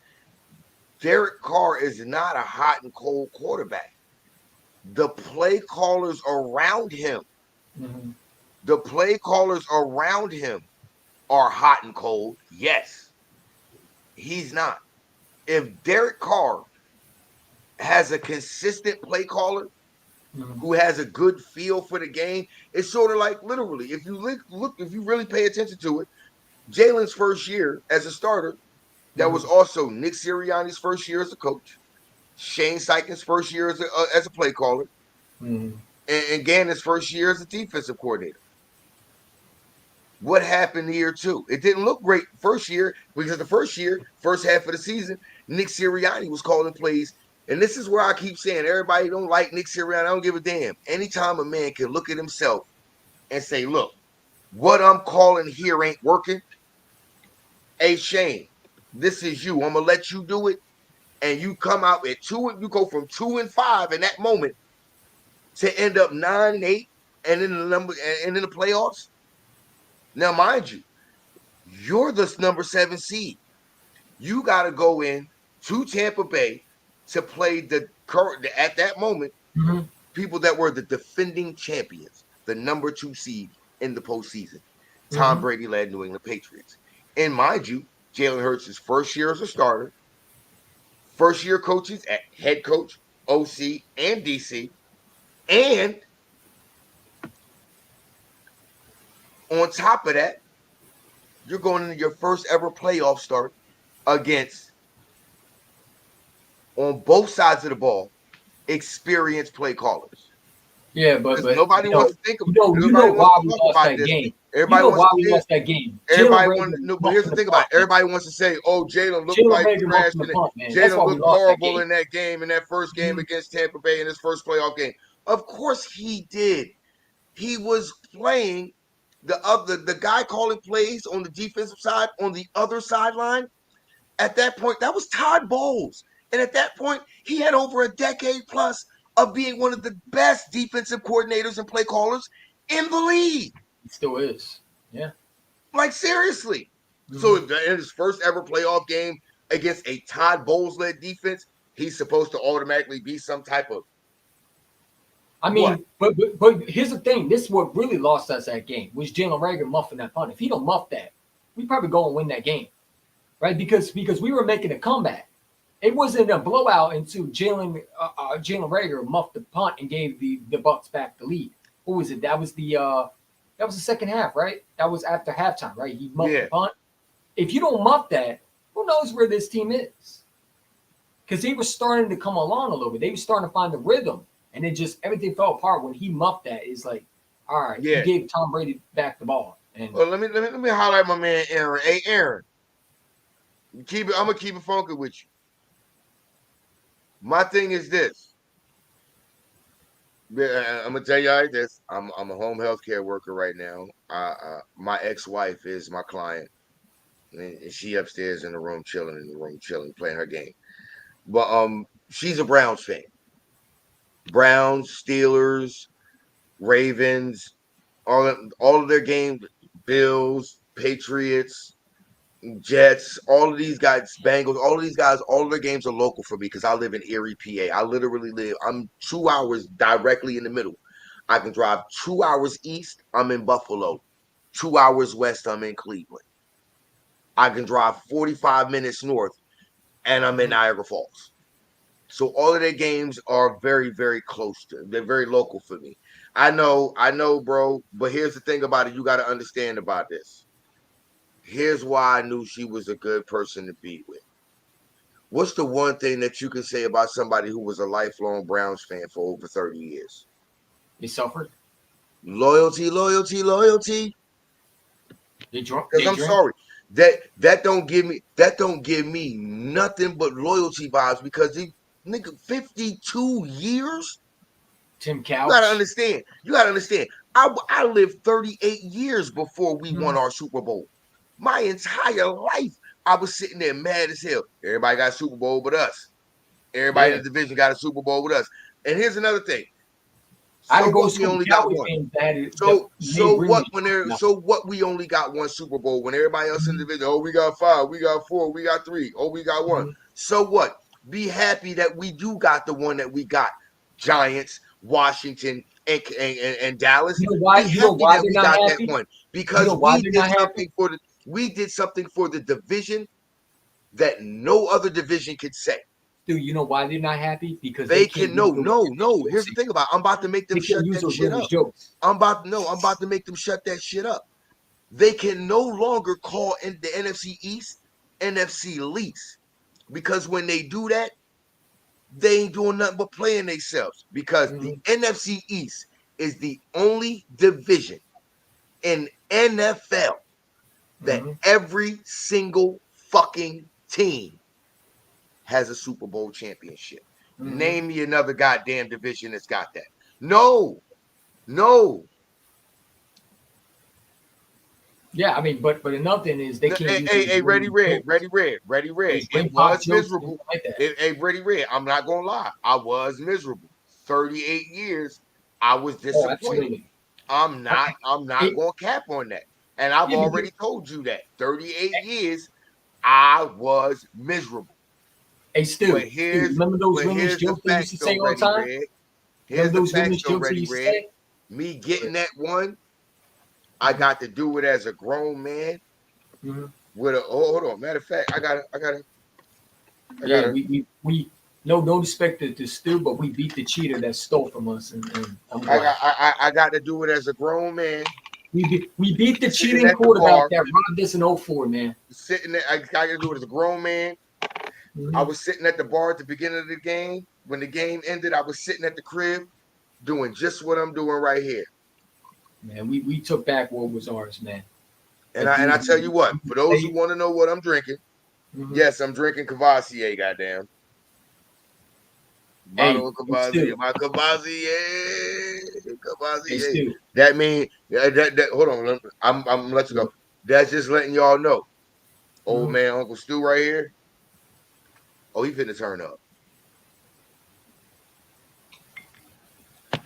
Derek Carr is not a hot and cold quarterback. The play callers around him, Mhm. the play callers around him are hot and cold. Yes, he's not. If Derek Carr has a consistent play caller, Mhm. who has a good feel for the game. It's sort of like literally, if you look, if you really pay attention to it, Jalen's first year as a starter, that was Mhm. also Nick Sirianni's first year as a coach, Shane Steichen's first year as a play caller, Mhm. and Gannon's first year as a defensive coordinator. What happened year two? It didn't look great first year because the first year, first half of the season, Nick Sirianni was calling plays. And this is where I keep saying everybody don't like Nick Sirianni. I don't give a damn. Anytime a man can look at himself and say, look, what I'm calling here ain't working. Hey, Shane, this is you. I'm gonna let you do it. And you come out at you go from 2-5 in that moment to end up 9-8 and in the playoffs. Now, mind you, you're the number 7 seed. You got to go in to Tampa Bay to play the current at that moment Mhm. people that were the defending champions, the number 2 seed in the postseason. Tom Mhm. Brady led New England Patriots. And mind you, Jalen Hurts' first year as a starter, first year coaches at head coach, OC, and DC. And on top of that, you're going into your first ever playoff start against, on both sides of the ball, experienced play callers. Yeah, Because nobody wants to think of, you know nobody wants why to we talk lost about that this. game. You Everybody know wants why to we say lost that game. Jalen everybody Rager wants no, but here's muffed the the thing about punt, it. man. Everybody wants to say, oh, Jalen looked Jalen like Rager trash muffed the today. punt, man. That's why Jalen we looked lost that horrible game. in that game, in that first game Mhm. against Tampa Bay in his first playoff game. Of course he did. He was playing the guy calling plays on the defensive side on the other sideline. At that point, that was Todd Bowles. And at that point, he had over a decade plus of being one of the best defensive coordinators and play callers in the league. It still is. Yeah. Like, seriously. So Mhm. in his first ever playoff game against a Todd Bowles led defense, he's supposed to automatically be some type of I what? mean, but here's the thing. This is what really lost us that game was Jalen Rager muffing that punt. If he don't muff that, we probably go and win that game, right? Because we were making a comeback. It wasn't a blowout until Jalen Rager muffed the punt and gave the Bucks back the lead. What was it? That was the second half, right? That was after halftime, right? He muffed the Yeah. punt. If you don't muff that, who knows where this team is? Because they were starting to come along a little bit. They were starting to find the rhythm, and it just everything fell apart when he muffed that. It's like, all right, he Yeah. gave Tom Brady back the ball, and Well, let me highlight my man Aaron. Hey, Aaron, keep it. I'm gonna keep it funky with you. My thing is this. I'm gonna tell you like this. I'm a home health care worker right now. My ex-wife is my client, and she upstairs in the room chilling, playing her game. But she's a Browns fan. Browns, Steelers, Ravens, all of their games, Bills, Patriots, Jets, all of these guys, Bengals, all of these guys, all of their games are local for me because I live in Erie, PA. I literally live, I'm 2 hours directly in the middle. I can drive 2 hours east, I'm in Buffalo. 2 hours west, I'm in Cleveland. I can drive 45 minutes north and I'm in Mhm. Niagara Falls. So all of their games are very, very close to. They're very local for me. I know, bro. But here's the thing about it. You got to understand about this. Here's why I knew she was a good person to be with. What's the one thing that you can say about somebody who was a lifelong Browns fan for over 30 years? they suffered. Loyalty, loyalty, loyalty. They drunk. Because They I'm drink. sorry, that don't give me nothing but loyalty vibes. Because he, nigga, 52 years. Tim You gotta Couch. understand. You gotta understand. I lived 38 years before we won Mhm. our Super Bowl. My entire life, I was sitting there mad as hell. Everybody got a Super Bowl but us. Everybody in Yeah, the division got a Super Bowl with us. And here's another thing. I had So to go to what? We school with only got Cowboy one. fans that had that So made what? Green Bay. So what? We only got one Super Bowl when everybody else in the Mhm. division. Oh, we got five. We got four. We got three. Oh, we got one. Mhm. So what? Be happy that we do got the one that we got. Giants, Washington, and Dallas. You know why? Be You know happy why that they're we not got that happy? one You know because why they're not happy? we did something for the division that no other division could say. Dude, you know why they're not happy? Because They can't can use no. Here's the thing about it. I'm about to make them They shut can't use that those shit women's up. jokes. I'm about to make them shut that shit up. They can no longer call in the NFC East NFC least. Because when they do that, they ain't doing nothing but playing themselves. Because the Mhm, NFC East is the only division in NFL that mhm, every single fucking team has a Super Bowl championship. mhm. Name me another goddamn division that's got that. No, no. Yeah, I mean, but another thing is they can't use those Hey, Ready women's Red, jokes, Ready Red. those It ring pop was jokes, and miserable. stuff like that. Hey, Ready Red. I'm not gonna lie. I was miserable. 38 years. I was Oh, disappointed. absolutely. I, I'm not it, gonna cap on that. And I've yeah, already told you that. 38 years, I was miserable. hey, But Stu, remember those women's here's the jokes they used facts to though, say all the Ready time? Red. Here's Remember the those facts women's though, jokes they Ready used to Red. say? Me getting But, that one, I mhm, got to do it as a grown man mhm. with a hold on. Matter of fact, I Yeah, gotta we no disrespect to Stu, but we beat the cheater that stole from us, and I'm glad. I got to do it as a grown man We beat the sitting cheating at the quarterback bar, that robbed us in '04, man. sitting there. I got to do it as a grown man. I Mhm. was sitting at the bar at the beginning of the game. When the game ended, I was sitting at the crib doing just what I'm doing right here. Man, we took back what was ours, man. A And I dude tell you what, who for could those who play. want to know what I'm drinking, Mhm. yes, I'm drinking Cavassier. Goddamn, Hey, bottle of hey, Cavassier, Stu, my Cavassier, hey, Cavassier. Stu. That mean that hold on, I'm let you go. That's just letting y'all know. Old Mhm. man Uncle Stu right here. Oh, he finna turn up.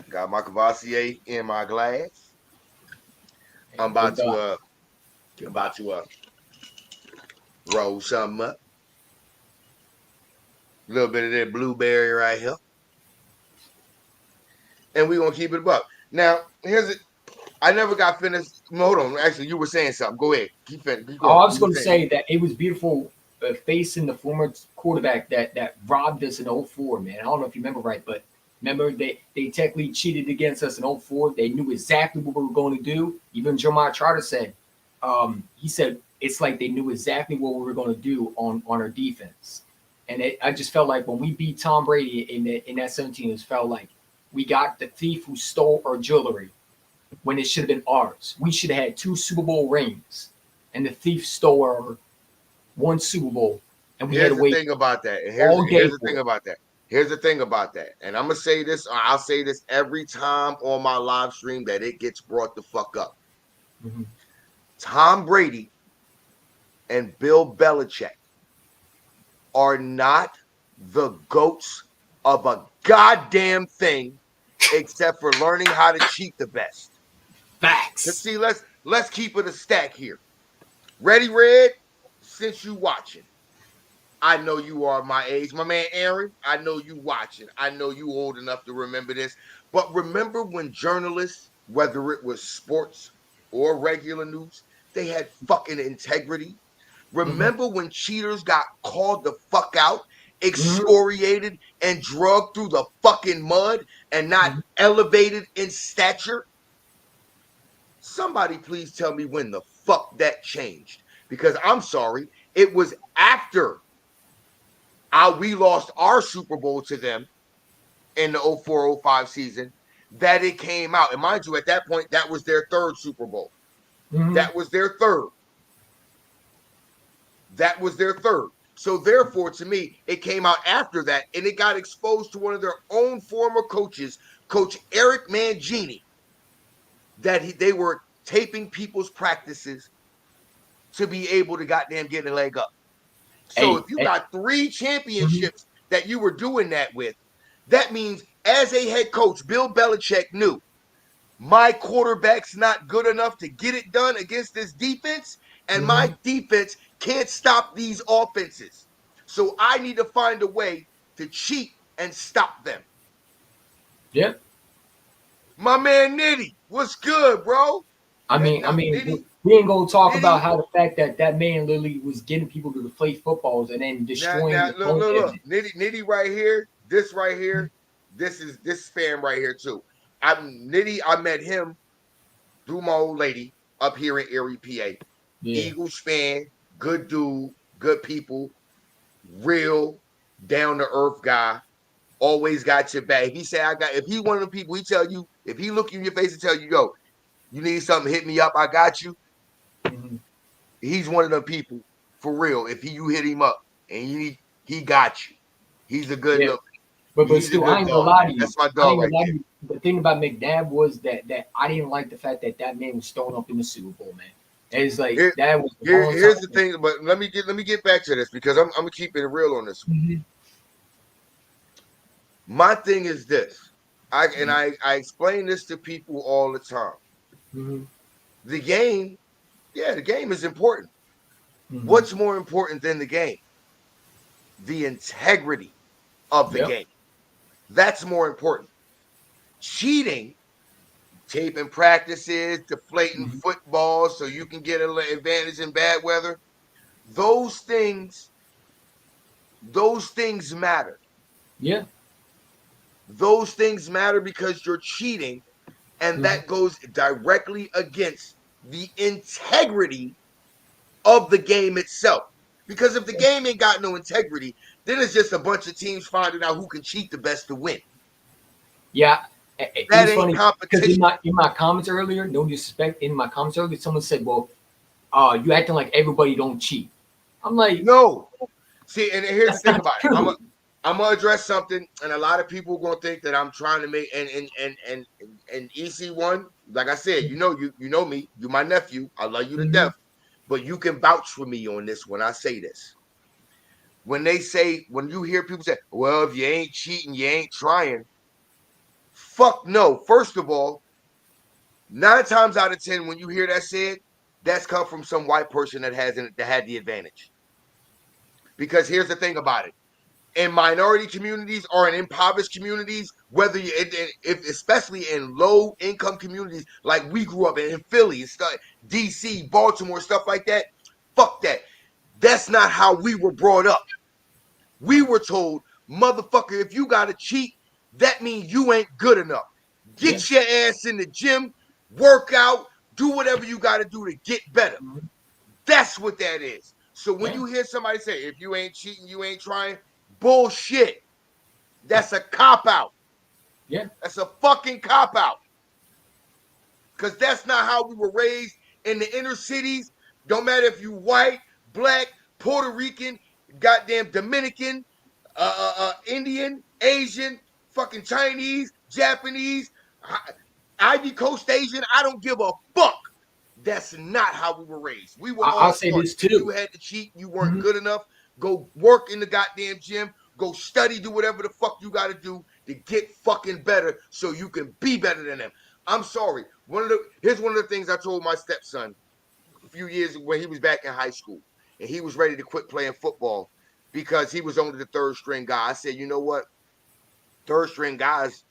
Got my Cavassier in my glass. Hey, I'm about to goodbye, I'm goodbye. about to roll something up. A little bit of that blueberry right here. And we're gonna keep it up. Now, here's it. I never got finished. Hold on. Actually, you were saying something. Go ahead. Keep Oh, going. I was You were going to saying say that it was beautiful facing the former quarterback that robbed us in '04, man. I don't know if you remember right, but remember they technically cheated against us in '04. They knew exactly what we were going to do. Even Jeremiah Trotter said, he said it's like they knew exactly what we were going to do on our defense. And I just felt like when we beat Tom Brady in that 17, it felt like we got the thief who stole our jewelry when it should have been ours. We should have had 2 Super Bowl rings, and the thief stole our 1 Super Bowl, and we had to here's the wait thing about that. And all here's day the for thing it. about that. Here's the thing about that. And I'm gonna say this. I'll say this every time on my live stream that it gets brought the fuck up. Mhm. Tom Brady and Bill Belichick are not the goats of a goddamn thing except for learning how to cheat the best. Let's Facts. see, let's keep it a stack here. Ready, Red? Since you watching, I know you are my age. My man Aaron, I know you watching. I know you old enough to remember this. But remember when journalists, whether it was sports or regular news, they had fucking integrity. Hmm. Remember when cheaters got called the fuck out, Hmm. excoriated, and drugged through the fucking mud and not Hmm. elevated in stature? Somebody please tell me when the fuck that changed. Because I'm sorry, it was after we lost our Super Bowl to them in the 04-05 season that it came out. And mind you, at that point, that was their third Super Bowl. Hmm. That was their third. That was their third. So therefore, to me, it came out after that, and it got exposed to one of their own former coaches, Coach Eric Mangini, that they were taping people's practices to be able to goddamn get a leg up. So Hey, if you hey, got 3 mhm. championships that you were doing that with, that means as a head coach, Bill Belichick knew my quarterback's not good enough to get it done against this defense, and Mhm. my defense can't stop these offenses. So I need to find a way to cheat and stop them. Yeah. My man Nitty, what's good, bro? I Now, mean, I now mean, Nitty, We ain't gonna talk Nitty, about how the fact that that man literally was getting people to deflate footballs and then destroying now the look, phone look, look. evidence. Nitty right here. This right here. This fan right here too. Nitty. I met him through my old lady up here in Erie, PA. Yeah. Eagles fan, good dude, good people, real down to earth guy. Always got your back. If he say I got, if he one of the people, he tell you, if he look you in your face and tell you, yo, you need something, hit me up, I got you. Mm-hmm. He's one of the people for real. If you hit him up and he got you. He's a good Yeah. look. But He's a still, I good ain't gonna dog, lie man. to you. That's my I dog ain't right gonna lie to there. you. The thing about McNabb was that I didn't like the fact that that man was thrown up in the Super Bowl, man. It's like Here, that was a long time. here's the thing, but let me get back to this because I'm gonna keep it real on this one. Mm-hmm. My thing is this. I explain this to people all the time. Mm-hmm. The game, yeah, the game is important. Mm-hmm. What's more important than the game? The integrity of the Yep. game. That's more important. Cheating, taping practices, deflating Mm-hmm. footballs so you can get an advantage in bad weather. Those things, those things matter. Yeah. Those things matter because you're cheating, and Mm-hmm. that goes directly against the integrity of the game itself. Because if the game ain't got no integrity, then it's just a bunch of teams finding out who can cheat the best to win. Yeah. It That was ain't funny because competition. in my comments earlier, no disrespect, in my comments earlier, someone said, "Well, you acting like everybody don't cheat." I'm like, No. See, and here's the that's thing not about it. true. I'm gonna address something, and a lot of people are gonna think that I'm trying to make and EC1. Like I said, you know me. You my nephew. I love you to Mm-hmm. death, but you can vouch for me on this when I say this. When you hear people say, "Well, if you ain't cheating, you ain't trying." Fuck no. First of all, 9 times out of 10, when you hear that said, that's come from some white person that had the advantage. Because here's the thing about it: in minority communities or in impoverished communities, whether you, if especially in low income communities like we grew up in Philly and stuff, DC, Baltimore, stuff like that. Fuck that. That's not how we were brought up. We were told, motherfucker, if you gotta cheat, that means you ain't good enough. Yeah. Get your ass in the gym, work out, do whatever you gotta do to get better. Mm-hmm. That's what that is. So when Yeah. you hear somebody say, if you ain't cheating, you ain't trying, bullshit. That's a cop out. Yeah. That's a fucking cop out. Because that's not how we were raised in the inner cities. Don't matter if you white, black, Puerto Rican, goddamn Dominican, Indian, Asian, fucking Chinese, Japanese, Ivy Coast Asian. I don't give a fuck. That's not how we were raised. We were I'll all say taught this if you too. had to cheat, you weren't Mm-hmm. good enough. Go work in the goddamn gym. Go study, do whatever the fuck you got to do to get fucking better so you can be better than them. I'm sorry. Here's one of the things I told my stepson a few years when he was back in high school and he was ready to quit playing football because he was only the third string guy. I said, you know what? Third string guys,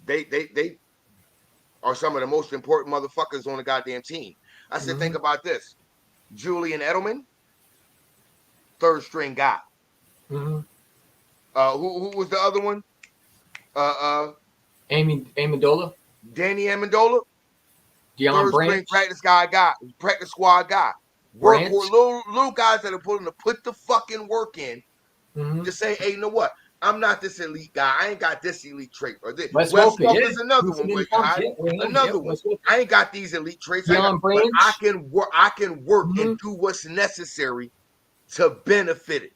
they are some of the most important motherfuckers on the goddamn team. I said, Mm-hmm. think about this. Julian Edelman, third string guy. Mm-hmm. Who was the other one? Uh, uh, Amendola, Danny Amendola, Deion third string Branch, practice squad guy. Branch. Little guys that are willing to put the fucking work in Mm-hmm. to say, hey, you know what? I'm not this elite guy. I ain't got this elite trait. Or this. Wes Wes Welker, Welker's yeah. another Who's one. in the Where comments? Yeah, we're him. Yeah, another one. Wes Welker. I ain't got these elite traits. Deion But I Branch. can work. I can work Mm-hmm. and do what's necessary to benefit it.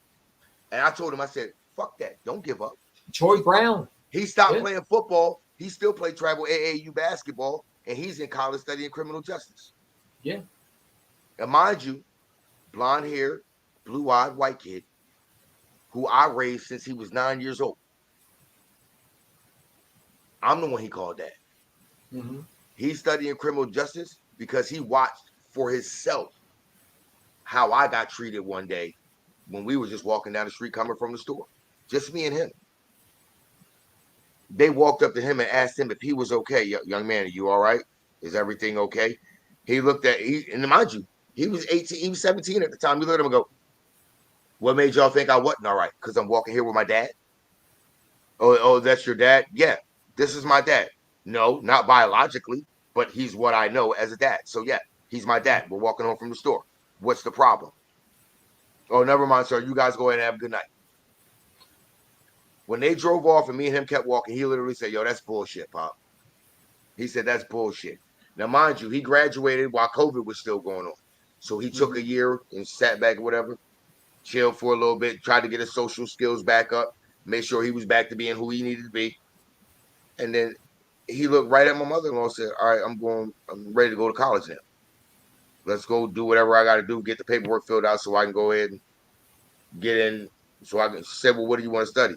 And I told him, I said, fuck that. Don't give up. Troy Brown. He stopped Yeah. playing football. He still played travel AAU basketball, and he's in college studying criminal justice. Yeah. And mind you, blonde hair, blue-eyed white kid who I raised since he was 9 years old. I'm the one he called dad. Mm-hmm. He's studying criminal justice because he watched for himself how I got treated one day when we were just walking down the street coming from the store. Just me and him. They walked up to him and asked him if he was okay. Young man, are you all right? Is everything okay? He looked at and mind you, he was 18, he was 17 at the time. He looked at him and go, "What made y'all think I wasn't all right? Because I'm walking here with my dad? Oh, that's your dad? Yeah, this is my dad. No, not biologically, but he's what I know as a dad. So yeah, he's my dad. We're walking home from the store. What's the problem? Oh, never mind, sir. You guys go ahead and have a good night." When they drove off and me and him kept walking, he literally said, "Yo, that's bullshit, Pop." He said, "That's bullshit." Now, mind you, he graduated while COVID was still going on. So he took a year and sat back or whatever, chilled for a little bit, tried to get his social skills back up, made sure he was back to being who he needed to be. And then he looked right at my mother-in-law and said, "All right, I'm ready to go to college now. Let's go do whatever I got to do, get the paperwork filled out so I can go ahead and get in." So I said, "Well, what do you want to study?"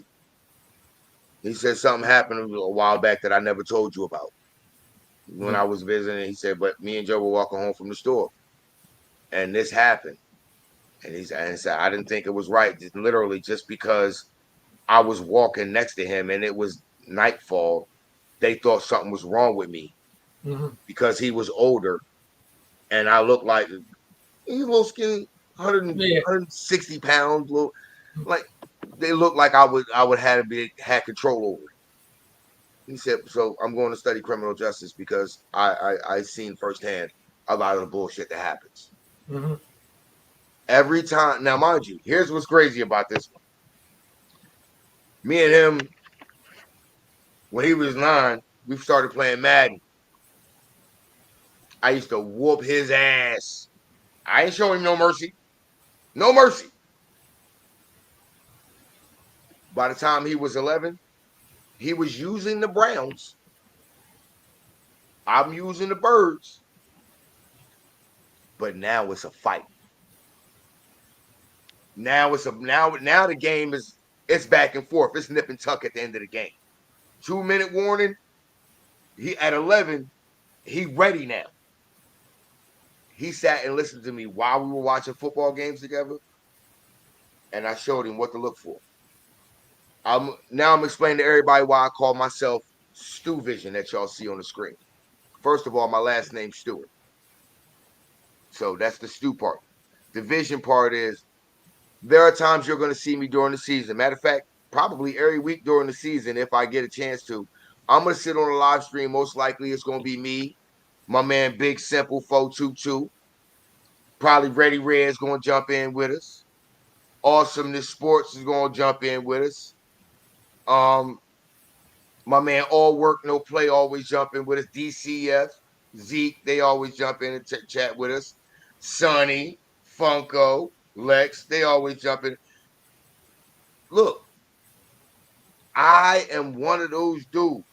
He said something happened a while back that I never told you about. When I was visiting, he said, "But me and Joe were walking home from the store, and this happened." And he said, "I didn't think it was right, just literally just because I was walking next to him and it was nightfall. They thought something was wrong with me because he was older and I looked like he's a little skinny, 100, Yeah. 160 pounds, little like they looked like I would have had control over it." He said, "So I'm going to study criminal justice because I seen firsthand a lot of the bullshit that happens." Every time, now mind you, here's what's crazy about this one. Me and him, when he was 9, we started playing Madden. I used to whoop his ass. I ain't showing him no mercy. No mercy. By the time he was 11, he was using the Browns. I'm using the Birds. But now it's a fight. Now now the game is it's back and forth. It's nip and tuck at the end of the game. 2-minute warning. He at 11, he ready now. He sat and listened to me while we were watching football games together, and I showed him what to look for. I'm explaining to everybody why I call myself Stu Vision that y'all see on the screen. First of all, my last name's Stewart. So that's the Stu part. The vision part is there are times you're going to see me during the season. Matter of fact, probably every week during the season, if I get a chance to, I'm going to sit on a live stream. Most likely it's going to be me, my man Big Simple 422. Probably Ready Red's going to jump in with us. Awesomeness Sports is going to jump in with us. My man All Work No Play always jump in with us. DCF, Zeke, they always jump in and chat with us. Sonny, Funko, Lex, they always jump in. Look, I am one of those dudes.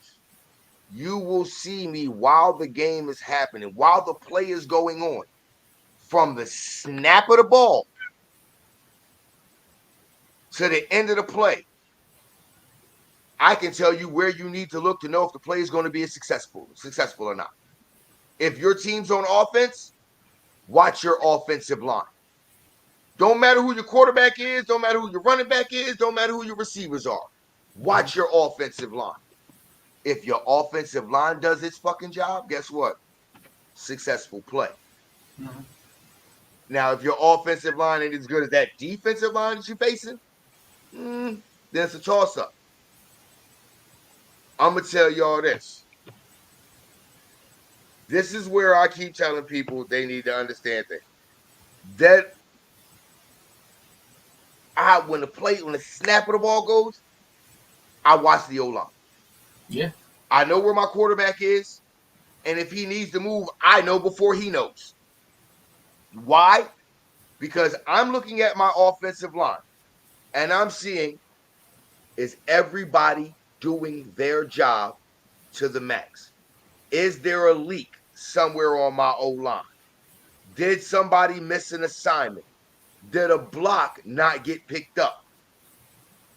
You will see me while the game is happening, while the play is going on, from the snap of the ball to the end of the play. I can tell you where you need to look to know if the play is going to be successful or not. If your team's on offense, watch your offensive line. Don't matter who your quarterback is, don't matter who your running back is, don't matter who your receivers are. Watch your offensive line. If your offensive line does its fucking job, guess what? Successful play. Now, if your offensive line ain't as good as that defensive line that you're facing, then it's a toss-up. I'm going to tell y'all this. This is where I keep telling people they need to understand things. That when the snap of the ball goes, I watch the O-line. Yeah. I know where my quarterback is, and if he needs to move, I know before he knows. Why? Because I'm looking at my offensive line, and I'm seeing, is everybody doing their job to the max? Is there a leak somewhere on my O-line? Did somebody miss an assignment? Did a block not get picked up?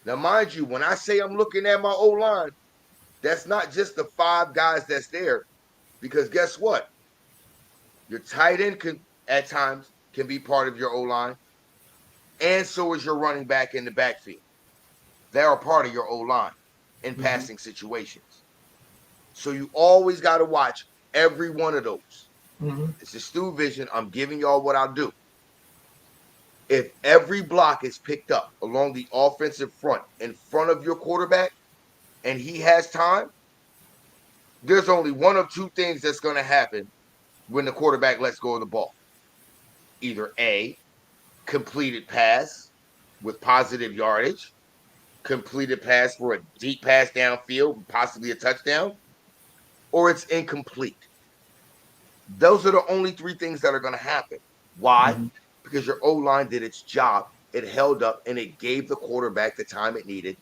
Now, mind you, when I say I'm looking at my O-line, that's not just the 5 guys that's there, because guess what? Your tight end at times can be part of your O-line, and so is your running back in the backfield. They're a part of your O-line in passing situations. So you always got to watch every one of those. Mm-hmm. This is Stu Vision. I'm giving y'all what I'll do. If every block is picked up along the offensive front in front of your quarterback and he has time, there's only one of two things that's going to happen when the quarterback lets go of the ball. Either A, completed pass with positive yardage, completed pass for a deep pass downfield, possibly a touchdown, or it's incomplete. Those are the only three things that are going to happen. Why? Mm-hmm. Because your O line did its job. It held up and it gave the quarterback the time it needed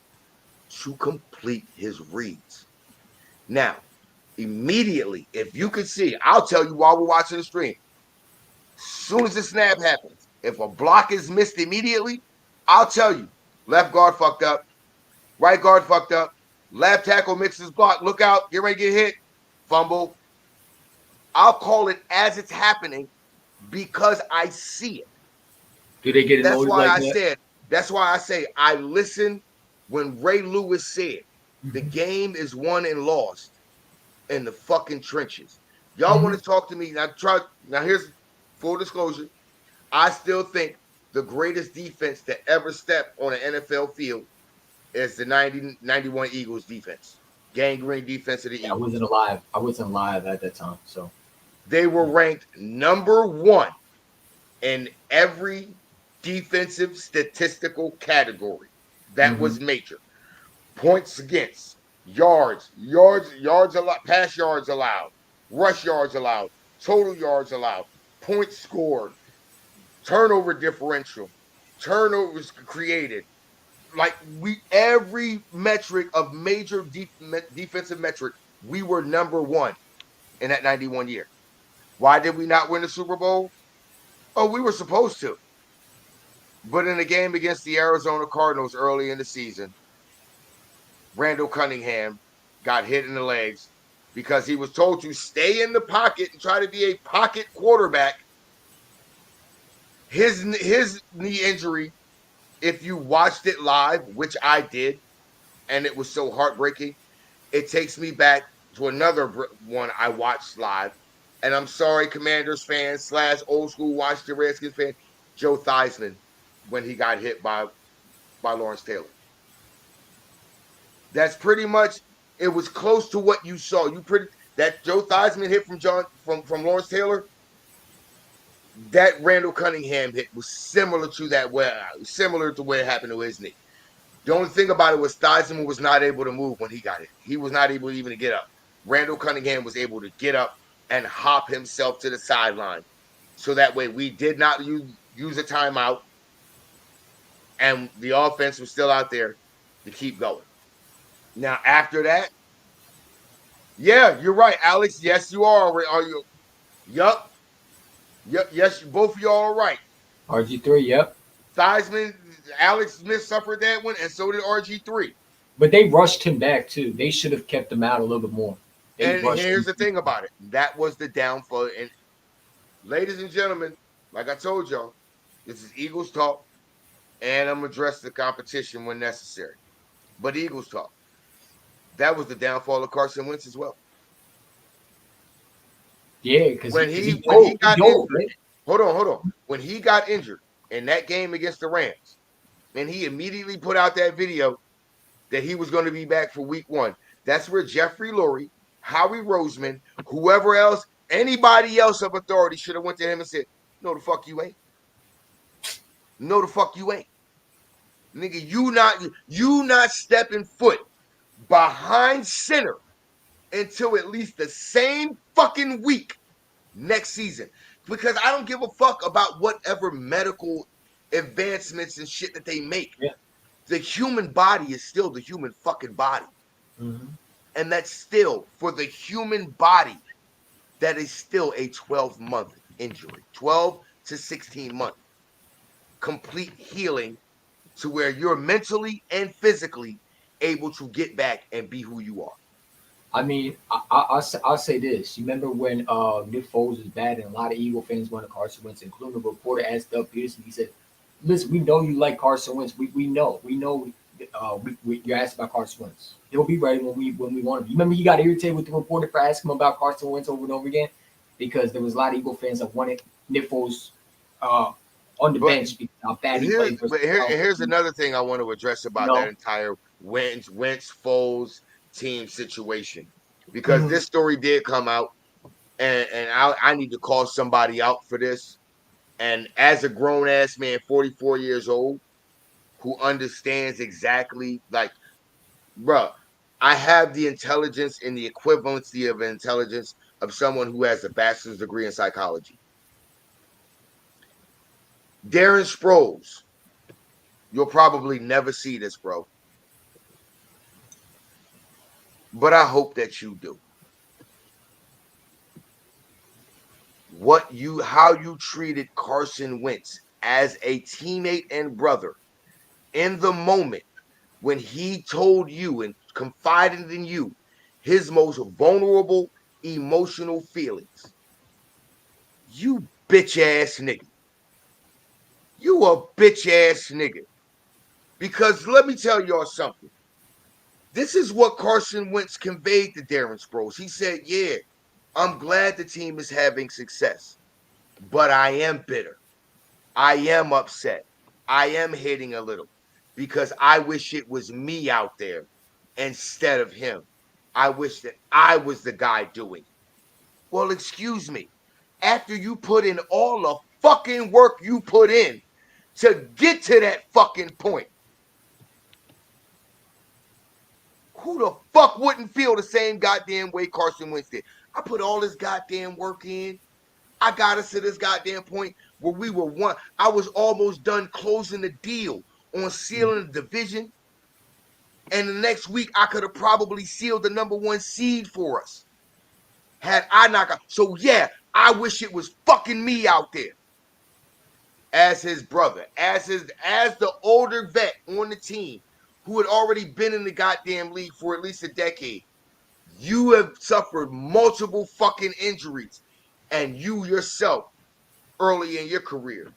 to complete his reads. Now, immediately, if you can see, I'll tell you while we're watching the stream, as soon as the snap happens, if a block is missed immediately, I'll tell you, left guard fucked up, right guard fucked up, left tackle mixes block, look out, get ready to get hit, fumble. I'll call it as it's happening because I see it. Do they get That's annoyed why like I that? said, that's why I say I listen when Ray Lewis said the Mm-hmm. game is won and lost in the fucking trenches. Y'all want Mm-hmm. to talk to me? Now here's full disclosure. I still think the greatest defense to ever step on an NFL field is the 91 Eagles defense. Gangrene defense of the Yeah, I Eagles. wasn't alive. I wasn't alive at that time. So They were ranked number one in every defensive statistical category that mm-hmm. was major. Points against, yards allowed, pass yards allowed, rush yards allowed, total yards allowed, points scored, turnover differential, turnovers created. Like every metric of major defensive metric, we were number one in that 91 year. Why did we not win the Super Bowl? Oh, we were supposed to. But in a game against the Arizona Cardinals early in the season, Randall Cunningham got hit in the legs because he was told to stay in the pocket and try to be a pocket quarterback. His knee injury, if you watched it live, which I did, and it was so heartbreaking, it takes me back to another one I watched live. And I'm sorry, Commanders fans / old school Washington Redskins fan, Joe Theismann, when he got hit by Lawrence Taylor. That's pretty much, it was close to what you saw. That Joe Theismann hit from Lawrence Taylor, that Randall Cunningham hit was similar to that, similar to where it happened to his knee. The only thing about it was Theismann was not able to move when he got hit. He was not able even to get up. Randall Cunningham was able to get up and hop himself to the sideline. So that way we did not use a timeout and the offense was still out there to keep going. Now, after that, yeah, you're right, Alex. Yes, you are. Are you? Yup. Yep. Yes, both of y'all are right. RG3, yep. Theismann, Alex Smith suffered that one, and so did RG3. But they rushed him back too. They should have kept him out a little bit more. They And rushed here's him. the thing about it. That was the downfall. And ladies and gentlemen, like I told y'all, this is Eagles talk, and I'm address the competition when necessary. But Eagles talk. That was the downfall of Carson Wentz as well. Yeah, because When he he he got dove, injured, right? hold on. When he got injured in that game against the Rams, and he immediately put out that video that he was going to be back for week one. That's where Jeffrey Lurie, Howie Roseman, whoever else, anybody else of authority should have went to him and said, "No, the fuck you ain't. No, the fuck you ain't, nigga. You not stepping foot behind center until at least the same fucking week next season, because I don't give a fuck about whatever medical advancements and shit that they make. Yeah. The human body is still the human fucking body. Mm-hmm. And that's still, for the human body, that is still a 12-month injury, 12 to 16 month complete healing to where you're mentally and physically able to get back and be who you are. I mean, I'll say this. You remember when Nick Foles was bad and a lot of Eagle fans wanted Carson Wentz, including a reporter asked Doug Peterson. He said, "Listen, we know you like Carson Wentz. We know. You're asked about Carson Wentz. He'll be ready when we want him." You remember he got irritated with the reporter for asking him about Carson Wentz over and over again. because there was a lot of Eagle fans that wanted Nick Foles on the bench because how bad he played. Here's another thing I want to address about that entire Wentz Foles team situation, because this story did come out, and I need to call somebody out for this. And as a grown ass man, 44 years old, who understands exactly, like, bruh, I have the intelligence and the equivalency of intelligence of someone who has a bachelor's degree in psychology. Darren Sproles, you'll probably never see this, bro. But I hope that you do. How you treated Carson Wentz as a teammate and brother in the moment when he told you and confided in you his most vulnerable emotional feelings. You bitch ass nigga. You a bitch ass nigga. Because let me tell y'all something. This is what Carson Wentz conveyed to Darren Sproles. He said, yeah, I'm glad the team is having success, but I am bitter. I am upset. I am hating a little because I wish it was me out there instead of him. I wish that I was the guy doing it. Well, excuse me. After you put in all the fucking work you put in to get to that fucking point, who the fuck wouldn't feel the same goddamn way Carson Wentz did? I put all this goddamn work in. I got us to this goddamn point where we were one. I was almost done closing the deal on sealing the division. And the next week, I could have probably sealed the number 1 seed for us. Had I not got. So, yeah, I wish it was fucking me out there. As his brother, as the older vet on the team who had already been in the goddamn league for at least a decade. You have suffered multiple fucking injuries. And you yourself, early in your career,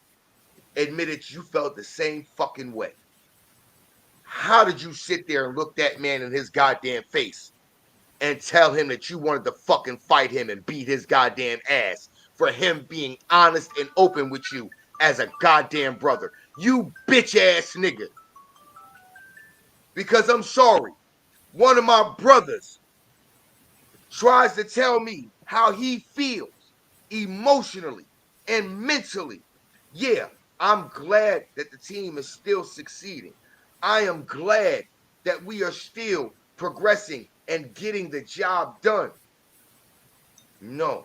admitted you felt the same fucking way. How did you sit there and look that man in his goddamn face and tell him that you wanted to fucking fight him and beat his goddamn ass for him being honest and open with you as a goddamn brother? You bitch ass nigga. Because I'm sorry, one of my brothers tries to tell me how he feels emotionally and mentally. Yeah, I'm glad that the team is still succeeding. I am glad that we are still progressing and getting the job done. No,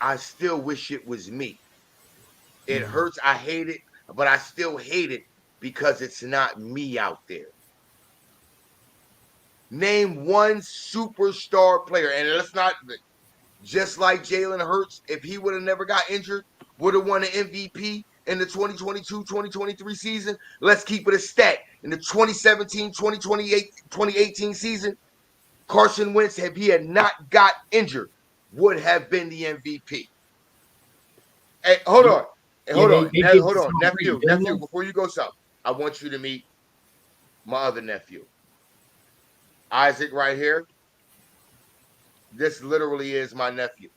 I still wish it was me. It hurts. I hate it, but I still hate it because it's not me out there. Name one superstar player, and let's not, just like Jalen Hurts, if he would have never got injured, would have won an MVP in the 2022-2023 season. Let's keep it a stat. In the 2017-2018 season, Carson Wentz, if he had not got injured, would have been the MVP. Hey, hold on. Hey, hold on. Hold on. Nephew, before you go south, I want you to meet my other nephew. Isaac right here. This literally is my nephew.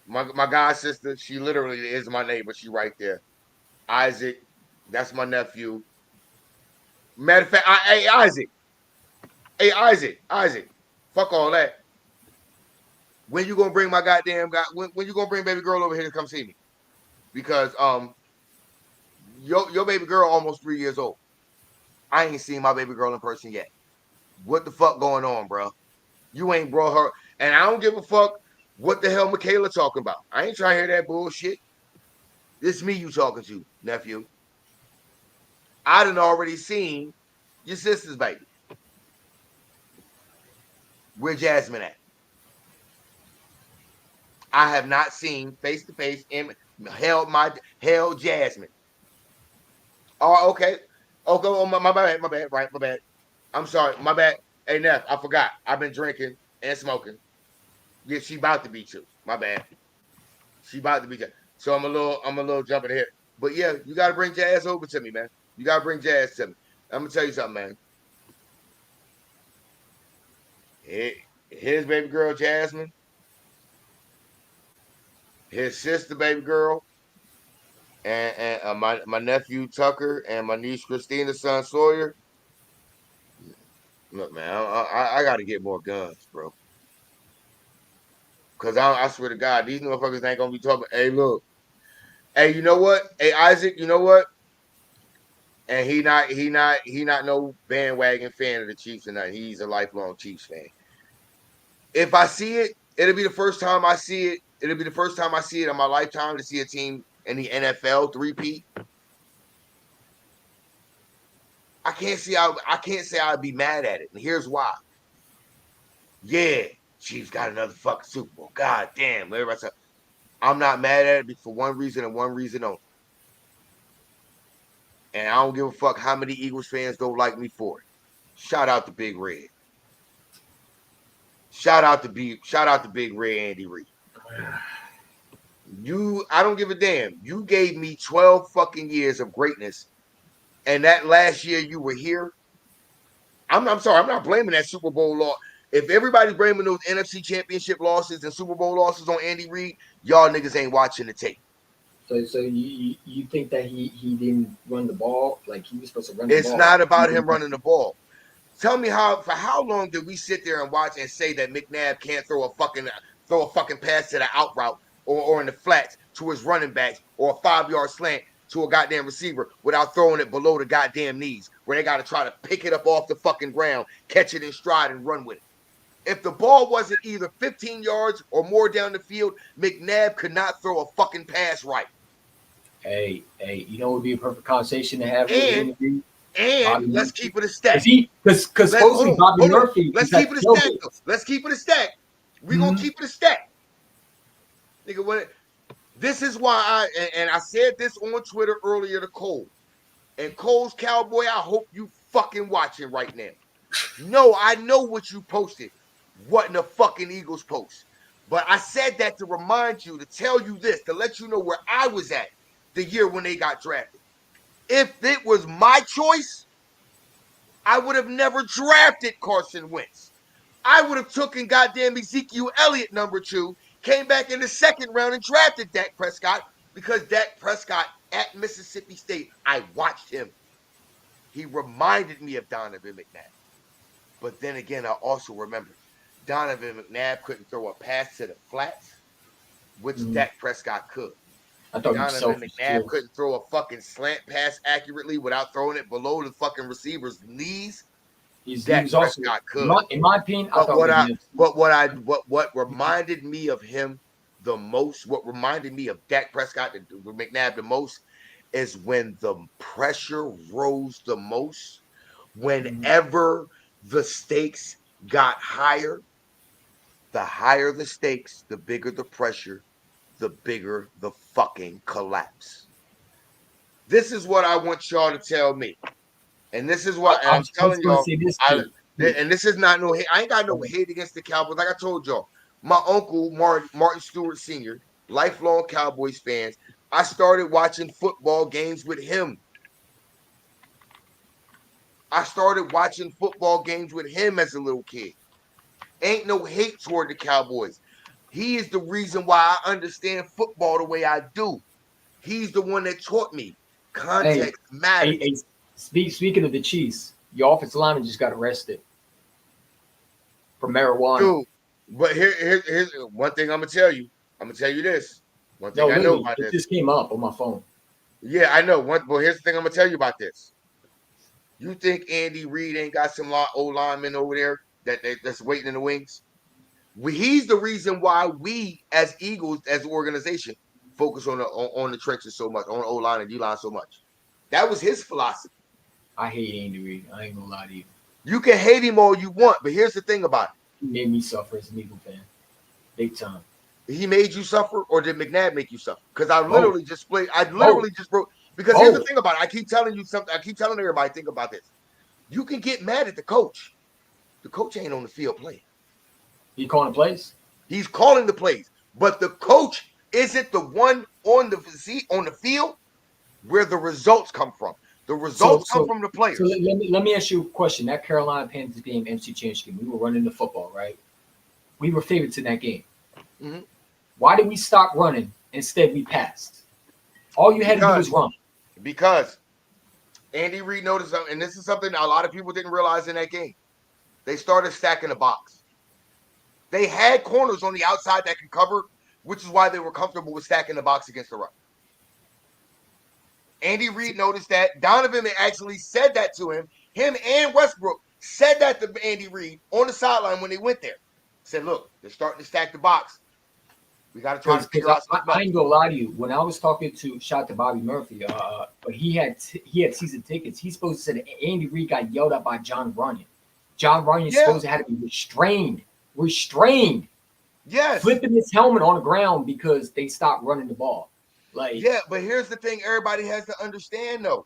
My god sister, she literally is my neighbor. She right there. Isaac, that's my nephew. Matter of fact, hey Isaac. Hey Isaac. Fuck all that. When you gonna bring my goddamn guy? When you gonna bring baby girl over here to come see me? Because your baby girl almost 3 years old. I ain't seen my baby girl in person yet. What the fuck going on, bro? You ain't brought her, and I don't give a fuck what the hell Michaela talking about. I ain't trying to hear that bullshit. It's me you talking to, nephew. I done already seen your sister's baby. Where Jasmine at? I have not seen face to face and held Jasmine. Oh, okay. Oh, my bad. Right, my bad. I'm sorry, my bad. Hey, Neff, I forgot. I've been drinking and smoking. Yeah, she about to be too. My bad. She about to be. So I'm a little jumping ahead. But yeah, you gotta bring Jazz over to me, man. You gotta bring Jazz to me. I'm gonna tell you something, man. his baby girl Jasmine, his sister baby girl, and my nephew Tucker and my niece Christina's son Sawyer. Look, man, I got to get more guns, bro. Cause I swear to God, these motherfuckers ain't gonna be talking. Hey, look, hey, you know what? Hey, Isaac, you know what? And he not no bandwagon fan of the Chiefs or nothing. He's a lifelong Chiefs fan. If I see it, it'll be the first time I see it. It'll be the first time I see it in my lifetime to see a team in the NFL three-peat. I can't say I'd be mad at it. And here's why. Yeah, Chiefs got another fucking Super Bowl. God damn. Everybody said, I'm not mad at it for one reason and one reason only. And I don't give a fuck how many Eagles fans don't like me for it. Shout out to Big Red. Shout out to Big Red Andy Reid. I don't give a damn. You gave me 12 fucking years of greatness. And that last year you were here. I'm sorry, I'm not blaming that Super Bowl loss. If everybody's blaming those NFC Championship losses and Super Bowl losses on Andy Reid, y'all niggas ain't watching the tape. So you think that he didn't run the ball like he was supposed to run the ball? It's not about him running the ball. Tell me for how long did we sit there and watch and say that McNabb can't throw a fucking pass to the out route or in the flats to his running backs or a 5-yard slant to a goddamn receiver without throwing it below the goddamn knees where they got to try to pick it up off the fucking ground, catch it in stride and run with it. If the ball wasn't either 15 yards or more down the field, McNabb could not throw a fucking pass right. Hey, you know what would be a perfect conversation to have with Andy? And let's keep it a stack. Because supposedly Bobby Murphy. Let's keep it a stack. Let's keep it a stack. We're gonna keep it a stack. Nigga, this is why I said this on Twitter earlier to Cole. And Cole's Cowboy, I hope you fucking watching right now. No, I know what you posted. Wasn't a fucking Eagles post. But I said that to remind you, to tell you this, to let you know where I was at the year when they got drafted. If it was my choice, I would have never drafted Carson Wentz. I would have taken goddamn Ezekiel Elliott #2, came back in the second round and drafted Dak Prescott because Dak Prescott at Mississippi State, I watched him. He reminded me of Donovan McNabb. But then again, I also remember Donovan McNabb couldn't throw a pass to the flats, which Dak Prescott could. I thought Donovan McNabb couldn't throw a fucking slant pass accurately without throwing it below the fucking receiver's knees. Dak Prescott could. In my opinion, what reminded me of him the most, what reminded me of Dak Prescott and McNabb the most, is when the pressure rose the most, whenever the stakes got higher. The higher the stakes, the bigger the pressure, the bigger the fucking collapse. This is what I want y'all to tell me. And this is what I'm telling y'all. And this is not no hate. I ain't got no hate against the Cowboys. Like I told y'all, my uncle, Martin Stewart Sr., lifelong Cowboys fans, I started watching football games with him. as a little kid. Ain't no hate toward the Cowboys. He is the reason why I understand football the way I do. He's the one that taught me context matters. Speaking of the Chiefs, your offensive lineman just got arrested for marijuana. Dude, but here's one thing I'm gonna tell you. I'm gonna tell you this. One thing I know about this. It just came up on my phone. Yeah, I know. But here's the thing I'm gonna tell you about this. You think Andy Reid ain't got some old linemen over there that's waiting in the wings? He's the reason why we, as Eagles, as an organization, focus on the trenches so much, on O-line and D-line so much. That was his philosophy. I hate Andy Reid. I ain't gonna lie to you. You can hate him all you want, but here's the thing about it. He made me suffer as an Eagle fan. Big time. He made you suffer, or did McNabb make you suffer? Because I literally just broke. Because here's the thing about it. I keep telling you something. I keep telling everybody, think about this. You can get mad at the coach. The coach ain't on the field playing. He calling plays? He's calling the plays. But the coach isn't the one on the field where the results come from. The results come from the players. So let me ask you a question. That Carolina Panthers game, MC Championship game, we were running the football, right? we were favorites in that game. Mhm. Why did we stop running? Instead, we passed. All you had to do was run. Because Andy Reid noticed something, and this is something a lot of people didn't realize in that game. They started stacking the box. They had corners on the outside that could cover, which is why they were comfortable with stacking the box against the run. Andy Reid noticed that. Donovan actually said that to him. Him and Westbrook said that to Andy Reid on the sideline when they went there. Said, look, they're starting to stack the box. We got to try to figure out something I else. ain't gonna lie to you. When I was talking to shout to Bobby Murphy, but he had season tickets. He's supposed to say that Andy Reid got yelled at by John Runyon. John Runyon supposed to have to be restrained, Yes, flipping his helmet on the ground because they stopped running the ball. Like, yeah, but here's the thing: everybody has to understand, though.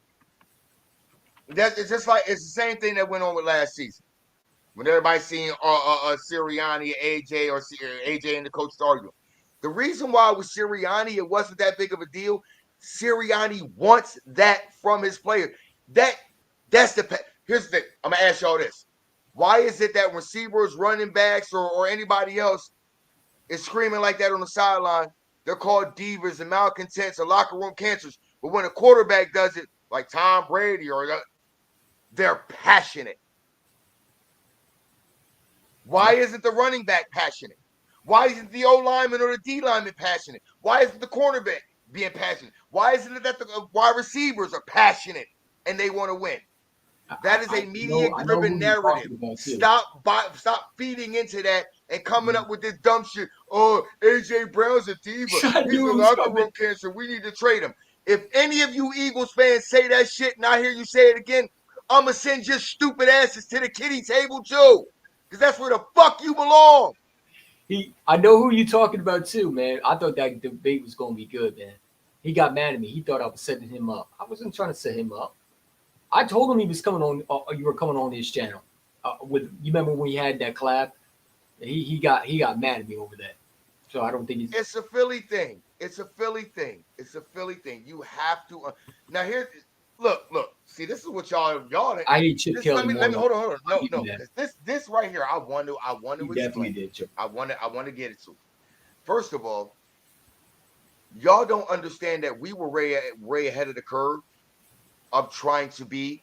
That it's just like it's the same thing that went on with last season when everybody seen Sirianni, AJ, or AJ and the coach arguing. The reason why with Sirianni it wasn't that big of a deal. Sirianni wants that from his players. That's the here's the thing. I'm gonna ask y'all this: why is it that receivers, running backs, or anybody else is screaming like that on the sideline? They're called divas and malcontents and locker room cancers. But when a quarterback does it, like Tom Brady, they're passionate. Why isn't the running back passionate? Why isn't the O lineman or the D lineman passionate? Why isn't the cornerback being passionate? Why isn't it that the wide receivers are passionate and they want to win? That is a media-driven narrative. Stop feeding into that and coming up with this dumb shit. Oh, AJ Brown's a diva. He's a locker room cancer. We need to trade him. If any of you Eagles fans say that shit and I hear you say it again, I'm going to send your stupid asses to the kiddie table too. Because that's where the fuck you belong. I know who you're talking about too, man. I thought that debate was going to be good, man. He got mad at me. He thought I was setting him up. I wasn't trying to set him up. I told him he was coming on. You were coming on his channel. You remember when we had that collab? He got mad at me over that. So I don't think it's a Philly thing. It's a Philly thing. It's a Philly thing. You have to now here. Look. See, this is what y'all. I hate Chip Kelly. Let me hold on. No. This right here. I want to explain. Definitely did, Chip. I want to get it to. First of all, y'all don't understand that we were way ahead of the curve of trying to be.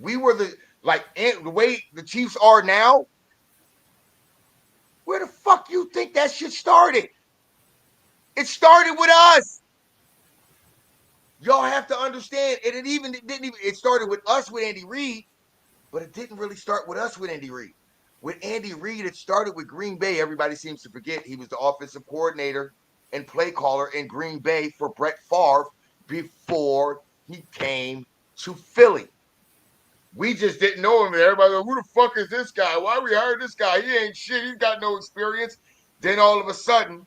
We were the way the Chiefs are now. Where the fuck you think that shit started? It started with us. Y'all have to understand. It started with us with Andy Reid, but it didn't really start with us with Andy Reid. With Andy Reid, it started with Green Bay. Everybody seems to forget he was the offensive coordinator and play caller in Green Bay for Brett Favre before he came to Philly. We just didn't know him. Everybody go, who the fuck is this guy? Why we hired this guy? He ain't shit. He's got no experience. Then all of a sudden,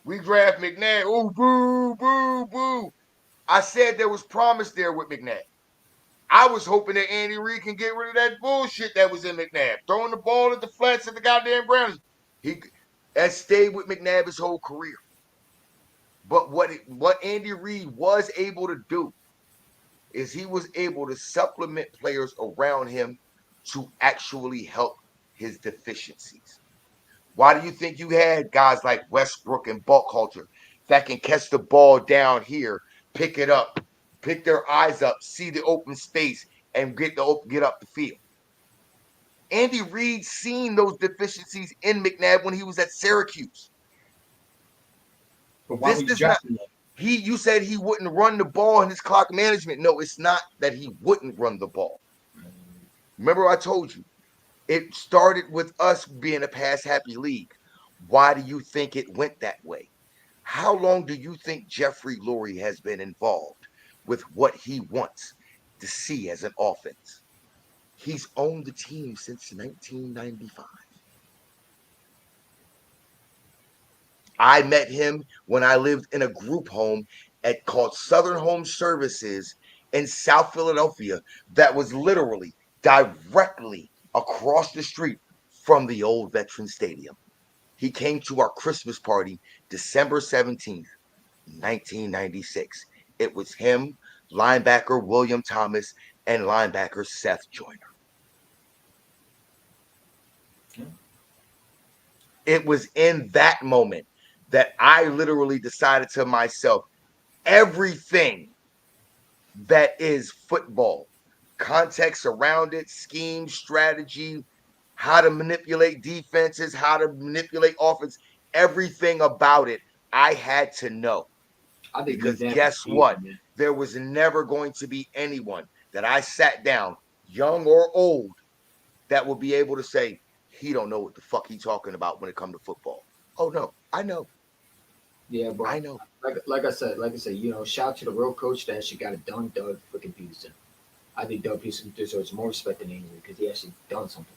we draft McNabb. Oh, boo, boo, boo. I said there was promise there with McNabb. I was hoping that Andy Reid can get rid of that bullshit that was in McNabb. Throwing the ball at the flats at the goddamn Browns. That stayed with McNabb his whole career. But what Andy Reid was able to do is he was able to supplement players around him to actually help his deficiencies. Why do you think you had guys like Westbrook and Buckhalter that can catch the ball down here, pick it up, pick their eyes up, see the open space, and get up the field? Andy Reid seen those deficiencies in McNabb when he was at Syracuse. But why were you drafting him? You said he wouldn't run the ball in his clock management. No, it's not that he wouldn't run the ball. Remember I told you, it started with us being a pass-happy league. Why do you think it went that way? How long do you think Jeffrey Lurie has been involved with what he wants to see as an offense? He's owned the team since 1995. I met him when I lived in a group home called Southern Home Services in South Philadelphia that was literally directly across the street from the old Veterans Stadium. He came to our Christmas party December 17th, 1996. It was him, linebacker William Thomas, and linebacker Seth Joyner. It was in that moment that I literally decided to myself, everything that is football, context around it, scheme, strategy, how to manipulate defenses, how to manipulate offense, everything about it, I had to know. I think leave Because that for guess Steve, what? man. There was never going to be anyone that I sat down, young or old, that would be able to say, he don't know what the fuck he talking about when it comes to football. Oh no, I know. Yeah, I but know. like I said, shout out to the real coach that actually got it done, Doug freaking Peterson. I think Doug Peterson deserves more respect than Avery because he actually done something.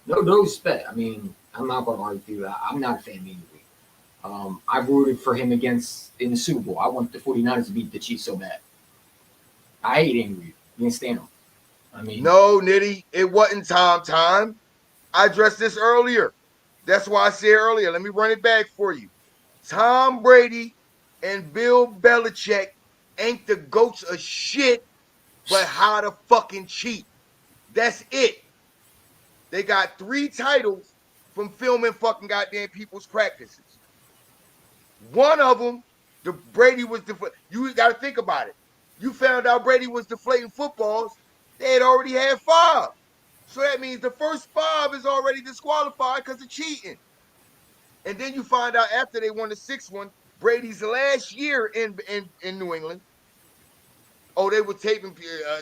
No respect. I mean, I'm not gonna argue. I'm not a fan of Avery. I rooted for him against in the Super Bowl. I want the 49ers to beat the Chiefs so bad. I hate Avery. You can't stand him. I mean, No, Nitty, it wasn't time. I addressed this earlier. That's why I said earlier. Let me run it back for you. Tom Brady and Bill Belichick ain't the goats of shit, but how to fucking cheat. That's it. They got 3 titles from filming fucking goddamn people's practices. One of them, the Brady was you got to think about it. You found out Brady was deflating footballs. They had already had 5. So that means the first 5 is already disqualified because of cheating. And then you find out after they won the 6th one, Brady's last year in New England. Oh, they were taping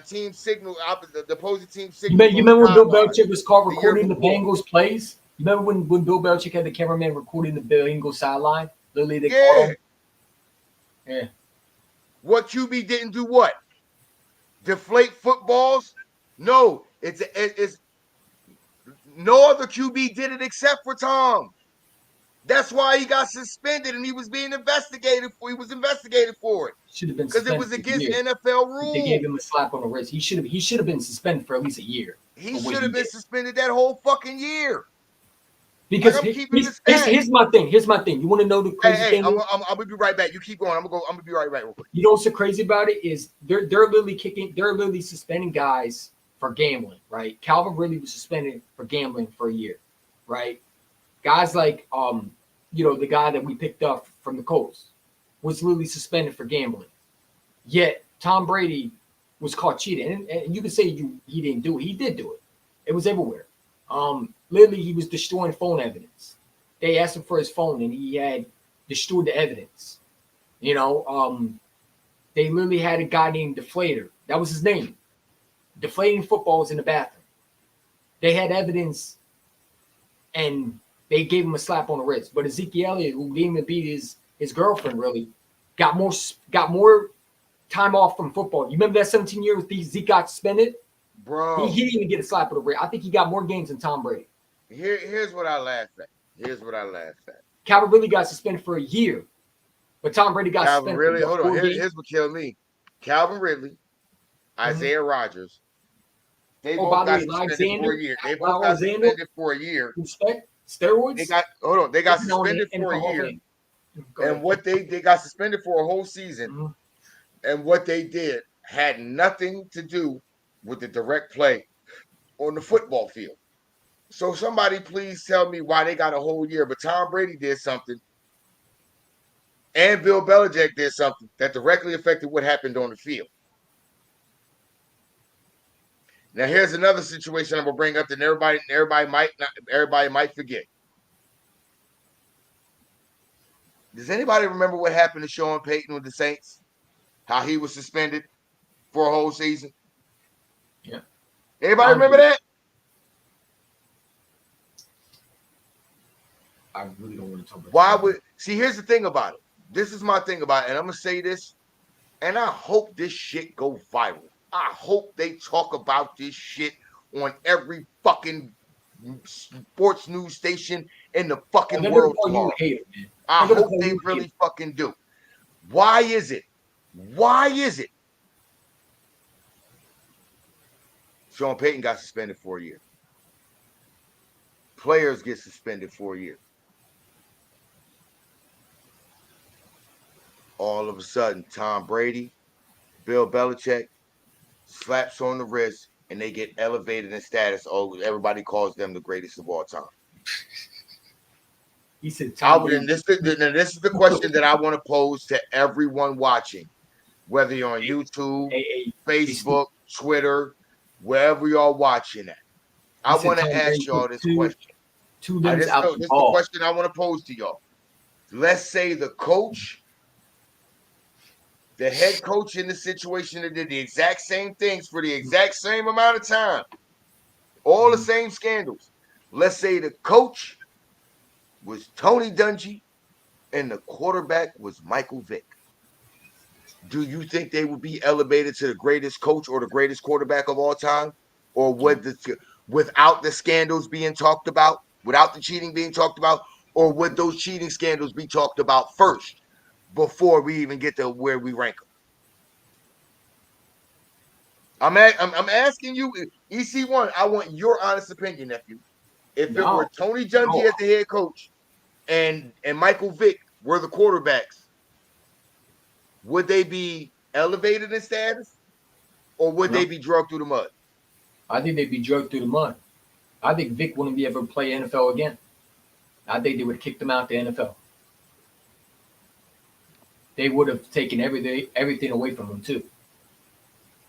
team signal, the opposing team signals you on the remember when Bill sideline Belichick was caught the year recording the before. Bengals plays? You remember when Bill Belichick had the cameraman recording the Bengals sideline? Literally, they caught Yeah. him. Yeah. What QB didn't do what? Deflate footballs? No, it's no other QB did it except for Tom. That's why he got suspended and he was being investigated for. He was investigated for it Should have been because it suspended was for a against year. NFL They gave rules. him a slap on the wrist. He should have been suspended for at least a year He for what should he have been did. suspended that whole fucking year. Like Because I'm keeping the stats. here's my thing. Here's my thing. You want to know the Hey, crazy hey, thing I'm, is? I'm, I'm gonna be right back. You keep going. I'm gonna be right back real quick. You know what's so crazy about it is they're literally kicking. They're literally suspending guys for gambling. Right? Calvin Ridley was suspended for gambling for a year. Right? Guys like the guy that we picked up from the Colts was literally suspended for gambling. Yet Tom Brady was caught cheating, and you can say he didn't do it. He did do it. It was everywhere. Literally, he was destroying phone evidence. They asked him for his phone, and he had destroyed the evidence. You know, they literally had a guy named Deflator. That was his name. Deflating footballs in the bathroom. They had evidence, and they gave him a slap on the wrist. But Ezekiel Elliott, who didn't even beat his girlfriend, really got more time off from football. You remember that 17 years Zeke got suspended? He Bro, didn't even get a slap on the wrist. I think he got more games than Tom Brady. here's what I laugh at. Here's what I laugh at. Calvin Ridley got suspended for a year, but Tom Brady got Calvin suspended for Ridley, what, hold on. 4 games? Here's what killed me. Calvin Ridley, Mm-hmm. Isaiah Rodgers. They Oh, both by the got way, suspended for Alexander, a year. They both got Alexander, suspended for a year. respect, They steroids. got hold on. They got Now in the suspended for a NFL Hall of year, Fame. Go and ahead. what they got suspended for a whole season, Mm-hmm. and what they did had nothing to do with the direct play on the football field. So somebody please tell me why they got a whole year, but Tom Brady did something and Bill Belichick did something that directly affected what happened on the field. Now here's another situation I'm gonna bring up that everybody might forget. Does anybody remember what happened to Sean Payton with the Saints? How he was suspended for a whole season? Yeah. Anybody I remember really, that? I really don't want to talk about Why Tom would Brady. see? Here's the thing about it. This is my thing about it, and I'm gonna say this, and I hope this shit go viral. I hope they talk about this shit on every fucking sports news station in the Oh, fucking they're gonna world call you tomorrow. a hater, man. I They're gonna hope call they you a hater. really fucking do. Why is it? Why is it? Sean Payton got suspended for a year. Players get suspended for a year. All of a sudden, Tom Brady, Bill Belichick slaps on the wrist, and they get elevated in status. Oh, everybody calls them the greatest of all time. He said I Tom would, Brady. and this is the question that I want to pose to everyone watching, whether you're on YouTube, Steve, Facebook, Twitter, wherever y'all watching at. he I said want Tom to ask Brady y'all put this two question. limbs out the This is the ball. question I want to pose to y'all. Let's say the coach, the head coach in the situation that did the exact same things for the exact same amount of time, all the same scandals. Let's say the coach was Tony Dungy and the quarterback was Michael Vick. Do you think they would be elevated to the greatest coach or the greatest quarterback of all time? Or would without the scandals being talked about, without the cheating being talked about, or would those cheating scandals be talked about first before we even get to where we rank them? I'm asking you, EC1. I want your honest opinion, nephew. If it were No, Tony Dungy no, as the head coach and Michael Vick were the quarterbacks, would they be elevated in status or would they no. be drugged through the mud? I think they'd be drugged through the mud. I think Vic wouldn't be able to play NFL again. I think they would have kicked him out the NFL. They would have taken everything away from him too.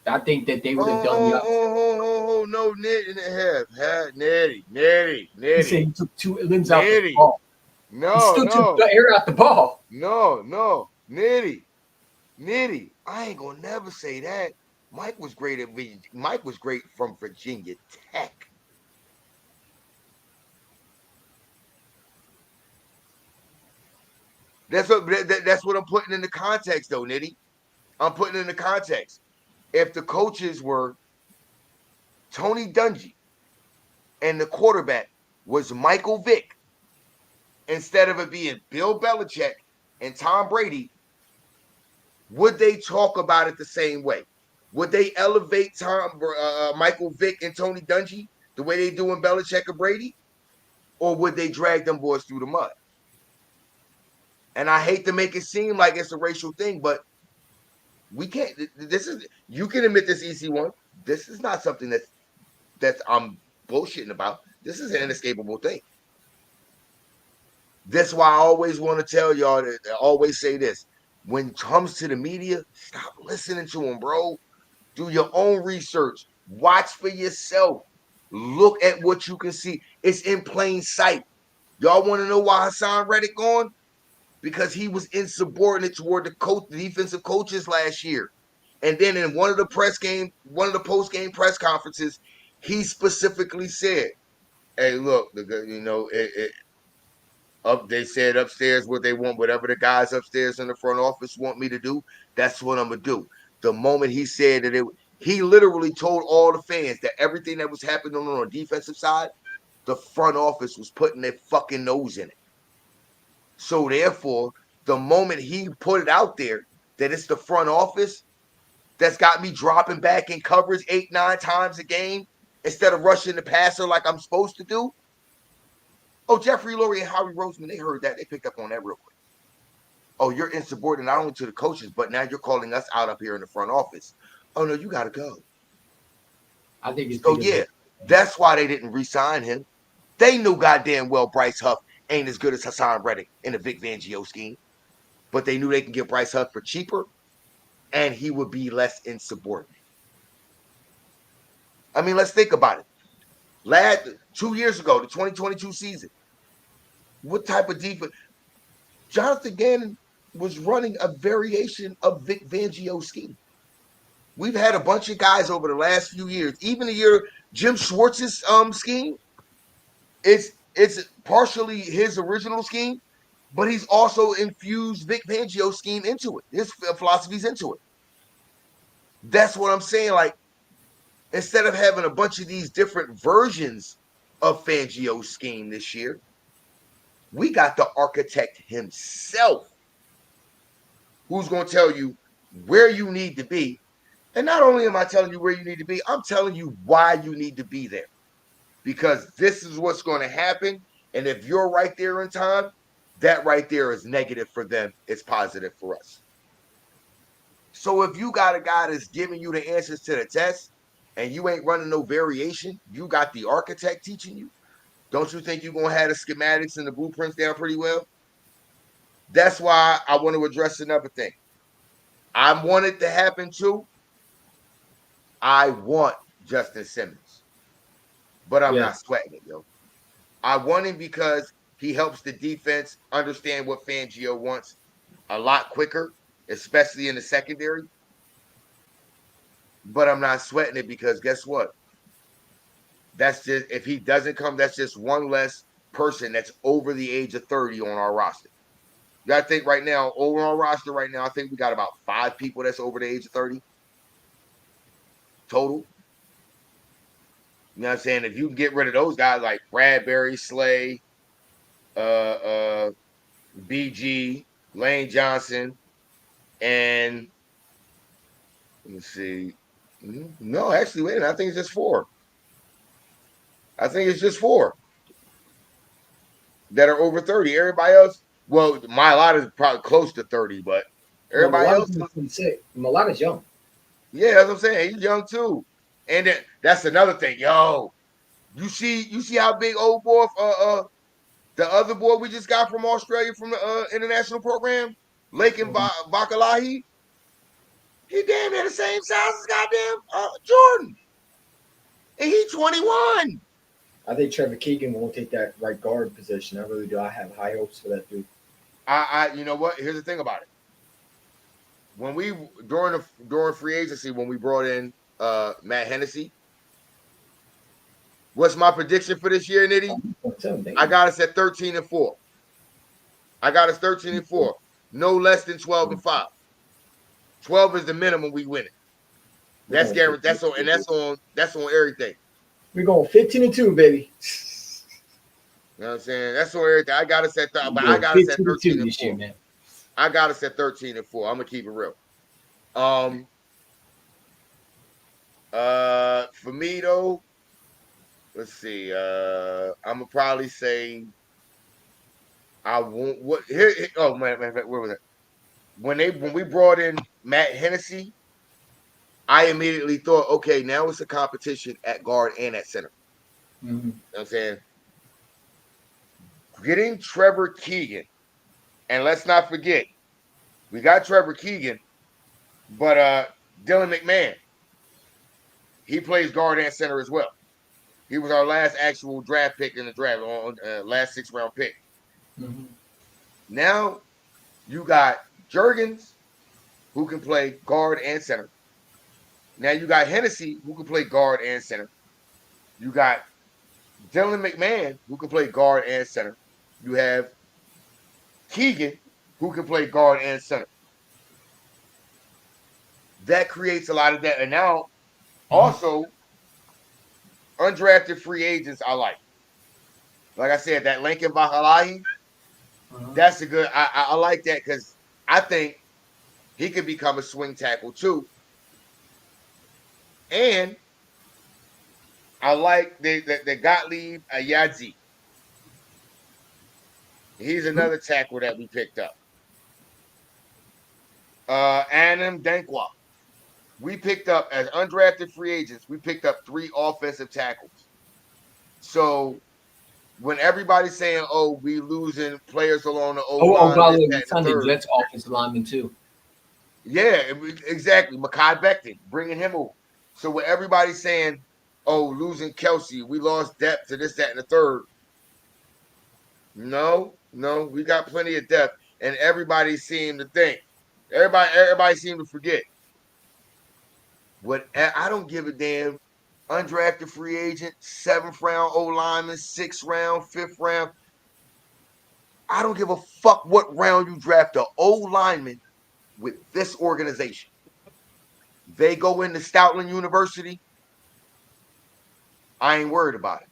I think that they would have done the opposite. No, Nettie, He said he took two limbs out the Nitty. ball. He No, still took no, the air out the ball. no, Nitty. I ain't gonna never say that. Mike was great from Virginia Tech. That's what I'm putting in the context, though, Nitty. I'm putting in the context. If the coaches were Tony Dungy and the quarterback was Michael Vick, instead of it being Bill Belichick and Tom Brady, would they talk about it the same way? Would they elevate Michael Vick and Tony Dungy the way they do in Belichick or Brady, or would they drag them boys through the mud? And I hate to make it seem like it's a racial thing, but we can't. This is you can admit this, EC1. This is not something that's I'm bullshitting about. This is an inescapable thing. That's why I always want to tell y'all that I always say this. When it comes to the media, stop listening to them, bro. Do your own research. Watch for yourself. Look at what you can see. It's in plain sight. Y'all want to know why Hassan Reddick gone? Because he was insubordinate toward the defensive coaches last year. And then in one of the post game press conferences, he specifically said, "Hey, look, they said upstairs what they want, whatever the guys upstairs in the front office want me to do, that's what I'm gonna do." The moment he said that he literally told all the fans that everything that was happening on the defensive side, the front office was putting their fucking nose in it. So therefore, the moment he put it out there that it's the front office that's got me dropping back in coverage 8-9 times a game instead of rushing the passer like I'm supposed to do. Oh, Jeffrey Lurie and Howie Roseman, they heard that. They picked up on that real quick. Oh, you're insubordinate not only to the coaches, but now you're calling us out up here in the front office. Oh, no, you got to go. I think it's So, because yeah, that's why they didn't re-sign him. They knew goddamn well Bryce Huff ain't as good as Hassan Reddick in a Vic Fangio scheme, but they knew they can get Bryce Huff for cheaper and he would be less insubordinate. I mean, let's think about it. 2 years ago, the 2022 season, what type of defense? Jonathan Gannon was running a variation of Vic Fangio's scheme. We've had a bunch of guys over the last few years, even the year Jim Schwartz's scheme. It's partially his original scheme, but he's also infused Vic Fangio's scheme into it, his philosophies into it. That's what I'm saying. Like, instead of having a bunch of these different versions of Fangio's scheme this year, we got the architect himself who's going to tell you where you need to be. And not only am I telling you where you need to be, I'm telling you why you need to be there. Because this is what's going to happen. And if you're right there in time, that right there is negative for them. It's positive for us. So if you got a guy that's giving you the answers to the test and you ain't running no variation, you got the architect teaching you. Don't you think you're gonna have the schematics and the blueprints down pretty well? That's why I want to address another thing. I want it to happen too. I want Justin Simmons, but I'm Yeah, not sweating it, yo. I want him because he helps the defense understand what Fangio wants a lot quicker, especially in the secondary. But I'm not sweating it because guess what? That's just if he doesn't come, that's just one less person that's over the age of 30 on our roster. You gotta think right now, overall roster right now, I think we got about 5 people that's over the age of 30 total. You know what I'm saying? If you can get rid of those guys like Bradbury, Slay, uh BG, Lane Johnson, and let me see. No, actually, wait a minute. I think it's just 4. I think it's just 4 that are over 30. Everybody else, well, my lot is probably close to 30, but well, everybody else, Malata's 26. Malata's young. yeah, that's what I'm saying. He's young too. And then, that's another thing. Yo, you see how big old boy the other boy we just got from Australia from the international program, Lake and Mhm. Bakalahi, he damn near the same size as goddamn Jordan. And he 21. I think Trevor Keegan won't take that right guard position. I really do. I have high hopes for that dude. You know what? Here's the thing about it. When we during free agency, when we brought in Matt Hennessy, what's my prediction for this year, Nitty? I got us at 13-4. I got us 13-4. No less than 12-5. 12 is the minimum we win it. We're That's going guaranteed. 15 That's on, and that's on everything. We're going 15-2, baby. You know what I'm saying? That's on everything. I got us at, but We're I going got us at 15-2 13 and this year, 4. man. I got us at 13-4. I'm gonna keep it real. For me though, let's see. I'm gonna probably say I won't. What here? Oh man, where was it? When we brought in Matt Hennessy, I immediately thought, okay, now it's a competition at guard and at center. Mm-hmm. You know what I'm saying? Getting Trevor Keegan, and let's not forget, we got Trevor Keegan, but Dylan McMahon, he plays guard and center as well. He was our last actual draft pick in the draft, on last 6th-round pick. Mm-hmm. Now you got Jurgens, who can play guard and center. Now you got Hennessy, who can play guard and center. You got Dylan McMahon, who can play guard and center. You have Keegan, who can play guard and center. That creates a lot of that. And now, Mm-hmm. also, undrafted free agents I like. Like I said, that Lincoln Bahalahi, Uh-huh. that's a good. I like that because I think he could become a swing tackle too. And I like the Gottlieb Ayadzi. He's another tackle that we picked up. Anam Dankwa. We picked up as undrafted free agents. We picked up 3 offensive tackles. So when everybody's saying, "Oh, we losing players along the O Oh, line, by this, the way, that, we and the signed the third," Jets offensive lineman too. yeah, exactly. Mekhi Becton, bringing him over. So when everybody's saying, "Oh, losing Kelsey, we lost depth to this, that, and the third," no, we got plenty of depth, and everybody seemed to think. Everybody seemed to forget. What I don't give a damn. Undrafted free agent, 7th-round O lineman, 6th-round, 5th-round. I don't give a fuck what round you draft a O lineman with this organization. They go into Stoutland University. I ain't worried about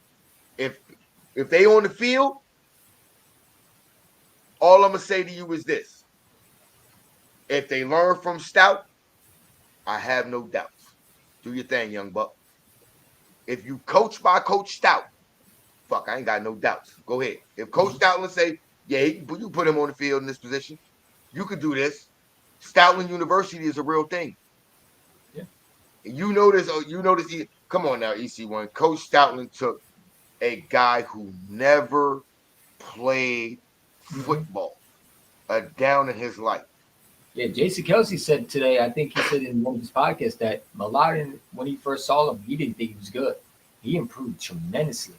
it. If they on the field, all I'm gonna say to you is this: if they learn from Stout, I have no doubts. Do your thing, young buck. If you coach by Coach Stout, fuck, I ain't got no doubts. Go ahead. If Coach Stoutland say, yeah, you put him on the field in this position, you could do this. Stoutland University is a real thing. Yeah. You notice. Come on now, EC1. Coach Stoutland took a guy who never played Mhm. football a down in his life. Yeah, Jason Kelsey said today, I think he said in one of his podcasts that Maladen, when he first saw him, he didn't think he was good. He improved tremendously.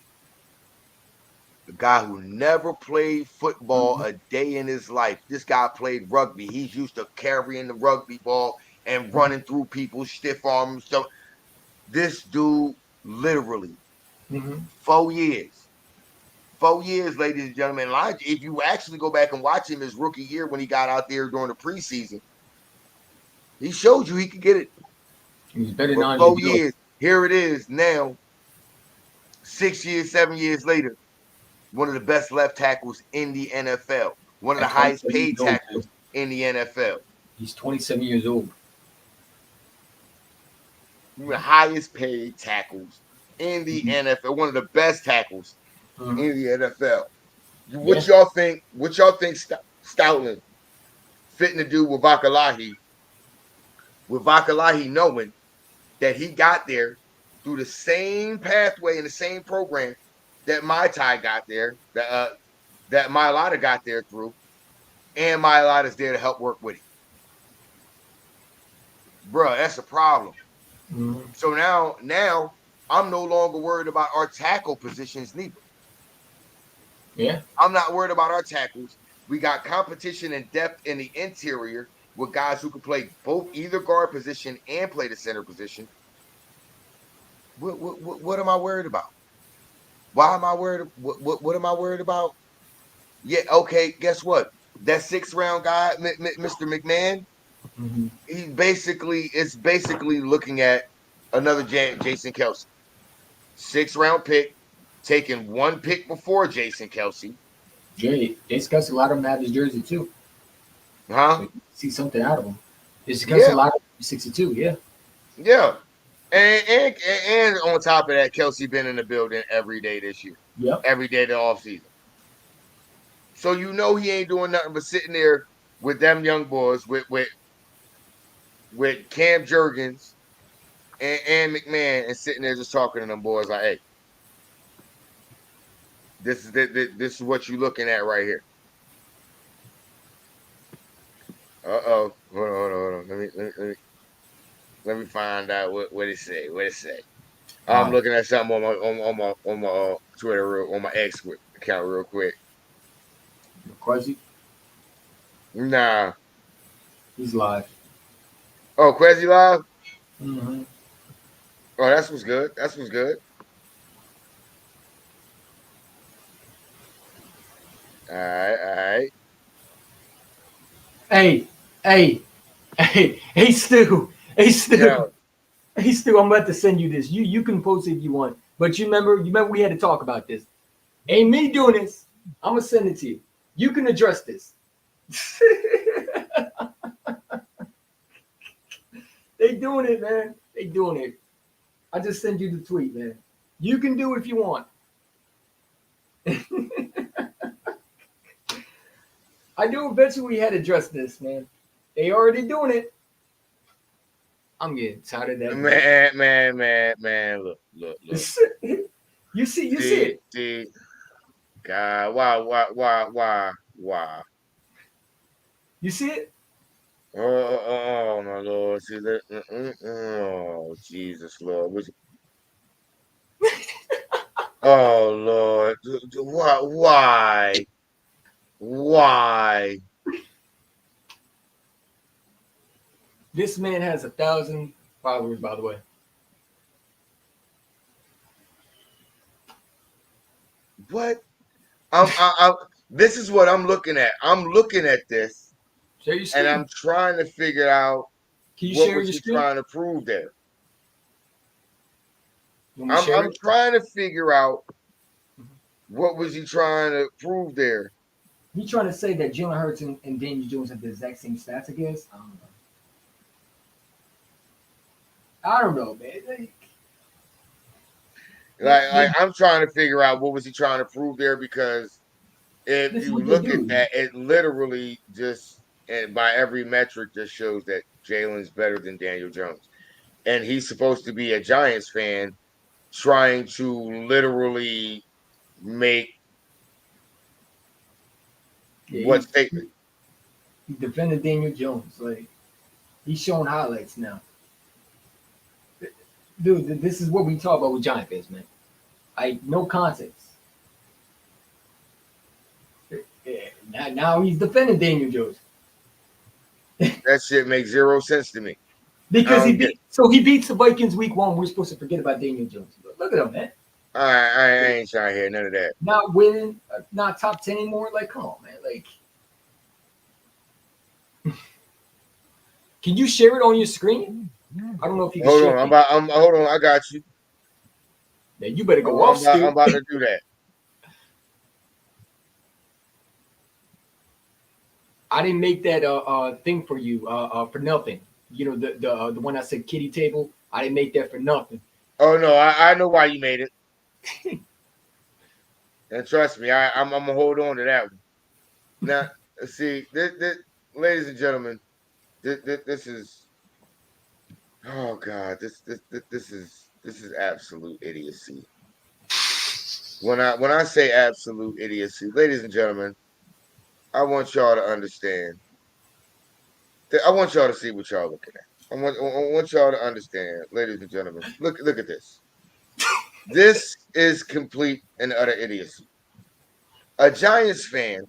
A guy who never played football Mhm. a day in his life. This guy played rugby. He's used to carrying the rugby ball and running through people, stiff arm stuff. This dude literally Mhm. 4 years. 4 years, ladies and gentlemen. If you actually go back and watch him his rookie year when he got out there during the preseason, he showed you he could get it. He was better than But Andre four Dillard. years, here it is now, 6 years, 7 years later, one of the best left tackles in the NFL, one of the At highest 27 years paid old, too. tackles in the NFL, He's 27 years old. one of the highest paid tackles in the Mhm. NFL, one of the best tackles Mhm. in the NFL. Yeah. What y'all think? What y'all think Stoutland fitting to do with Vakalahi knowing that he got there through the same pathway and the same program that Mai Tai got there, that Mailata got there through, and Mailata's there to help work with him. Bruh, that's a problem. Mhm. So now I'm no longer worried about our tackle positions neither. Yeah. I'm not worried about our tackles. We got competition and depth in the interior with guys who can play both either guard position and play the center position. What am I worried about? Why am I worried? What am I worried about? Yeah, okay. Guess what? That 6th round guy, Mr. McMahon, Mhm. it's basically looking at another Jason Kelsey, 6th round pick, taking one pick before Jason Kelsey, Jay, Jason Kelsey, a lot of them have his jersey, too. So huh? you see something out of him. Jason Kelsey, a Yeah, lot of 62, yeah. yeah. And on top of that, Kelsey been in the building every day this year, Yep. every day of the offseason. So he ain't doing nothing but sitting there with them young boys, with Cam Jurgens and McMahon, and sitting there just talking to them boys like, "Hey, this is what you looking at right here." Hold on. Let me find out what it say. What it say. All I'm right. looking at something on my Twitter on my X account real quick. McCarthy, Nah. he's live. Oh, Quezzy Live. Mm-hmm. Oh, that's what's good. That's what's good. All right, all right. Hey, hey, hey, Stu. Hey, Stu. Yo, Hey, Stu, I'm about to send you this. You can post it if you want. But you remember we had to talk about this. Ain't me doing this. I'm gonna send it to you. You can address this. They doing it, man. They doing it. I just send you the tweet, man. You can do it if you want. I knew eventually we had to address this, man. They already doing it. I'm getting tired of that voice. man. Look. You see See, it. see. God, why? You see it. Oh, my Lord. See that? Oh, Jesus, Lord. Oh, Lord. Why? Why? This man has 1,000 followers, by the way. What? This is what I'm looking at. I'm looking at this Share your and screen. I'm trying to figure out Can you what share was your he screen? trying to prove there. You want me to I'm share I'm it? trying to figure out what was he trying to prove there. He trying to say that Jalen Hurts and Daniel Jones have the exact same stats against. I don't know, man. Like I'm trying to figure out what was he trying to prove there because if This is you what they look at do. that, it literally just and by every metric just shows that Jalen's better than Daniel Jones. And he's supposed to be a Giants fan trying to literally make Yeah, what statement? he defended Daniel Jones. Like he's showing highlights now. Dude, this is what we talk about with Giant fans, man. Like no context. Yeah, now he's defending Daniel Jones That shit makes zero sense to me. I because don't get. he beats the Vikings week one. We're supposed to forget about Daniel Jones. But look at him, man. I ain't trying to hear none of that. Not winning, not top 10 anymore. Like, come on, man. Like, can you share it on your screen? I don't know if you can Hold share on, it. hold on. I got you. Man, you better go off, Stu. I'm about to do that. I didn't make that thing for you for nothing. You know the one I said kitty table. I didn't make that for nothing. Oh no, I know why you made it. And trust me, I'm gonna hold on to that one. Now, see, ladies and gentlemen, this is, oh God, this is absolute idiocy. When I say absolute idiocy, ladies and gentlemen, I want y'all to understand. I want y'all to see what y'all looking at. I want y'all to understand, ladies and gentlemen. Look at this. This is complete and utter idiocy. A Giants fan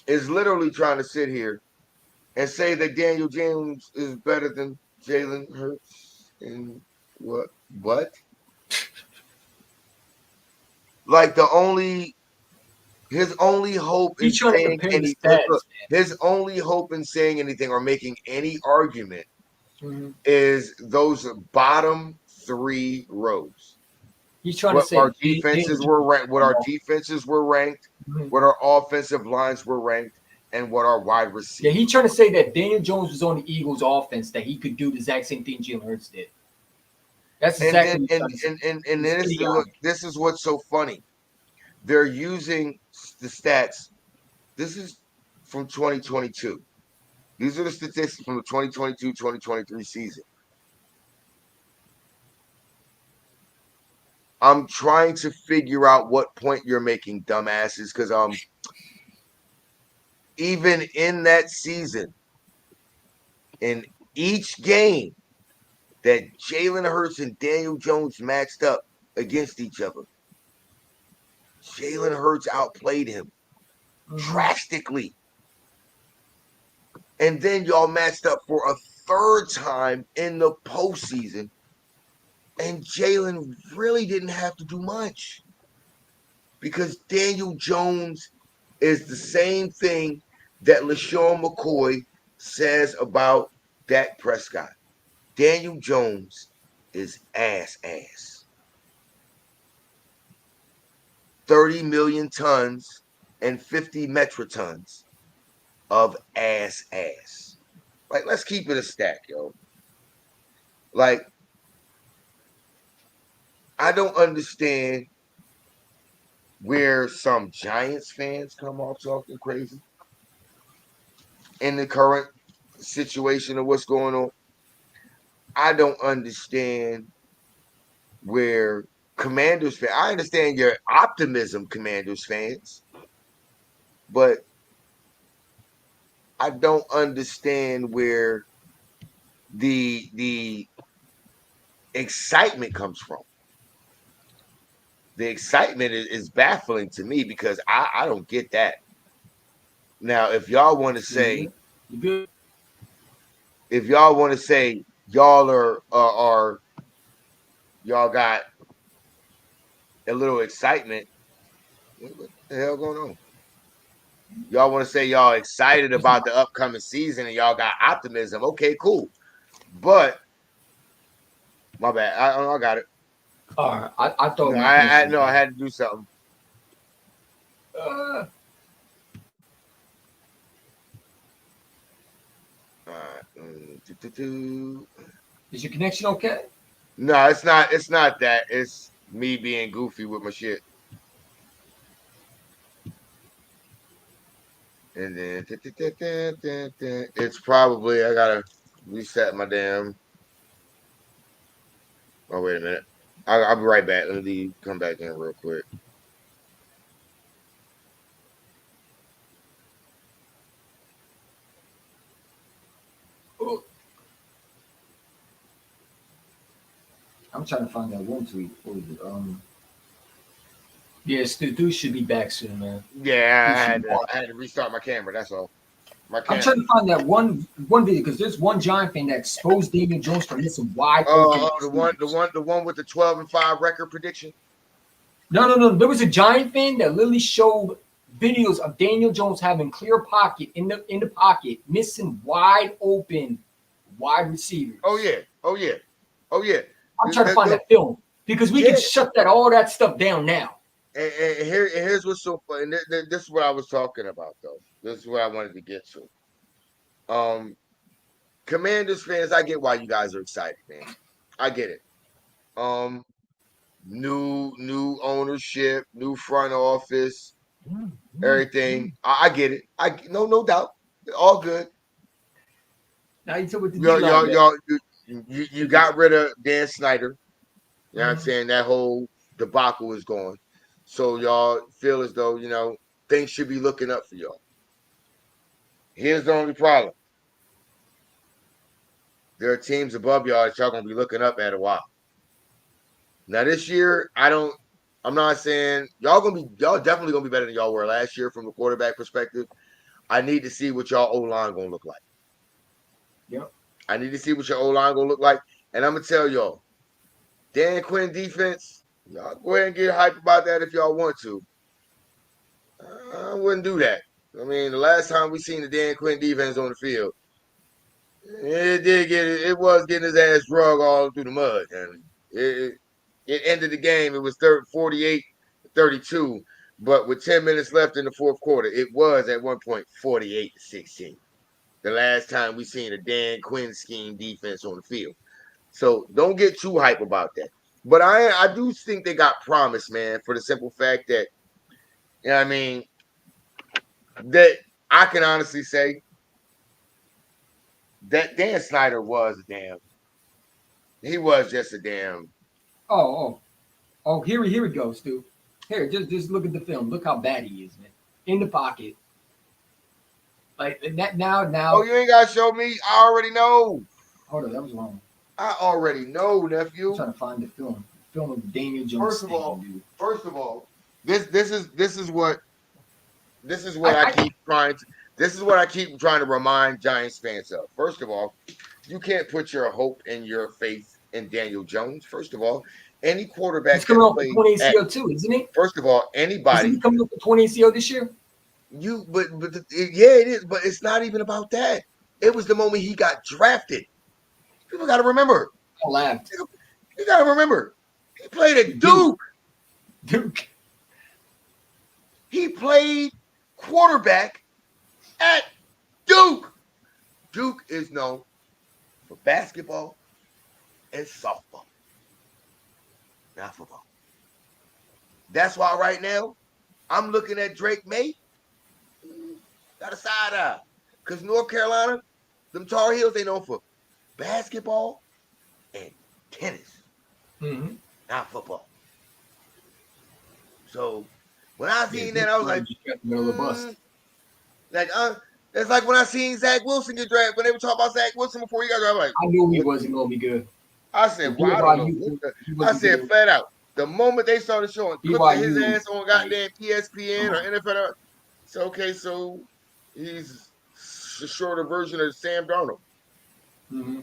is literally trying to sit here and say that Daniel Jones is better than Jalen Hurts and what? Like his only hope in He's trying to saying compare the any stats, his only hope in saying anything or making any argument man. is those bottom three rows. He's trying to What say our that Daniel defenses were Jones. ranked, what our defenses were ranked, Mhm. what our offensive lines were ranked, and what our wide Yeah, receivers. he's trying to say that Daniel Jones was on the Eagles' offense, that he could do the exact same thing Jalen Hurts did. That's And exactly then what he's trying to say. and It's idiotic. this is what's so funny. They're using the stats. This is from 2022. These are the statistics from the 2022-2023 season. I'm trying to figure out what point you're making, dumbasses, because even in that season, in each game that Jalen Hurts and Daniel Jones matched up against each other, Jalen Hurts outplayed him drastically. And then y'all matched up for a third time in the postseason, and Jalen really didn't have to do much because Daniel Jones is the same thing that LaShawn McCoy says about Dak Prescott. Daniel Jones is ass. 30 million tons and 50 metric tons of ass. Like, let's keep it a stack, yo. Like, I don't understand where some Giants fans come off talking crazy in the current situation of what's going on. I don't understand where Commanders fans. I understand your optimism, Commanders fans, but I don't understand where the excitement comes from. The excitement is baffling to me because I don't get that. Now, if y'all want to say, You good? y'all are y'all got a little excitement, what the hell going on? Y'all want to say y'all excited about the upcoming season and y'all got optimism. Okay, cool. But my bad. I got it. All right, I thought No, my connection. I had to do something. Uh, All right. is your connection okay? No, it's not. It's not that. It's me being goofy with my shit. And then it's probably I gotta reset my damn. Oh wait a minute. I'll be right back. Let me come back in real quick. I'm trying to find that one tweet. What was it? Yes, the dude should be back soon, man. Yeah, Dude should be back. I had to restart my camera. That's all. My I'm camera. trying to find that one video because there's one Giant fan that exposed Damian Jones for missing wide open. The one with the 12-5 record prediction. No. There was a Giant fan that literally showed videos of Daniel Jones having clear pocket in the pocket, missing wide open wide receivers. Oh yeah. I'm trying to find that film because we can shut all that stuff down now. And here's what's so funny. This is what I was talking about, though. This is what I wanted to get to. Commanders fans, I get why you guys are excited, man. I get it. New ownership, new front office, everything. I get it. No doubt. All good. Now you talk about You got rid of Dan Snyder. You know what I'm saying? That whole debacle is gone. So y'all feel as though, things should be looking up for y'all. Here's the only problem. There are teams above y'all that y'all gonna be looking up at a while. Now this year, I'm not saying y'all definitely gonna be better than y'all were last year from the quarterback perspective. I need to see what y'all O-line gonna look like. Yep. I need to see what your O-line gonna look like. And I'm gonna tell y'all, Dan Quinn defense, y'all go ahead and get hyped about that if y'all want to. I wouldn't do that. I mean, the last time we seen the Dan Quinn defense on the field, it was getting his ass drug all through the mud. And it ended the game. It was 48-32. But with 10 minutes left in the fourth quarter, it was at one point 48-16. The last time we seen a Dan Quinn scheme defense on the field. So don't get too hype about that. But I do think they got promise, man, for the simple fact that, that I can honestly say that Dan Snyder he was just a damn. Oh, here we go, Stu. Here, just look at the film. Look how bad he is, man. In the pocket. Like that now. Oh, you ain't gotta show me. I already know. Hold on, that was wrong. I already know, nephew. I'm trying to find the film. Film of Daniel Jones. First of all, this is what I keep trying to remind Giants fans of. First of all, you can't put your hope and your faith in Daniel Jones. First of all, any quarterback he's coming off the 20 ACL too, isn't he? First of all, anybody. Isn't he coming off the 20 ACL this year? It is, but it's not even about that. It was the moment he got drafted. People got to remember. I laughed. You got to remember. He played at Duke. He played quarterback at Duke. Duke is known for basketball and softball, not football. That's why right now I'm looking at Drake May. Got a side eye. Because North Carolina, them Tar Heels, they known for basketball and tennis, not football. So when I seen that, I was like, it's like when I seen Zach Wilson get drafted. When they were talking about Zach Wilson before he got drafted, I was like, I knew he wasn't gonna be good. I said, I said flat out. The moment they started showing his ass on goddamn ESPN or NFL, it's okay. So he's a shorter version of Sam Darnold. Mm-hmm.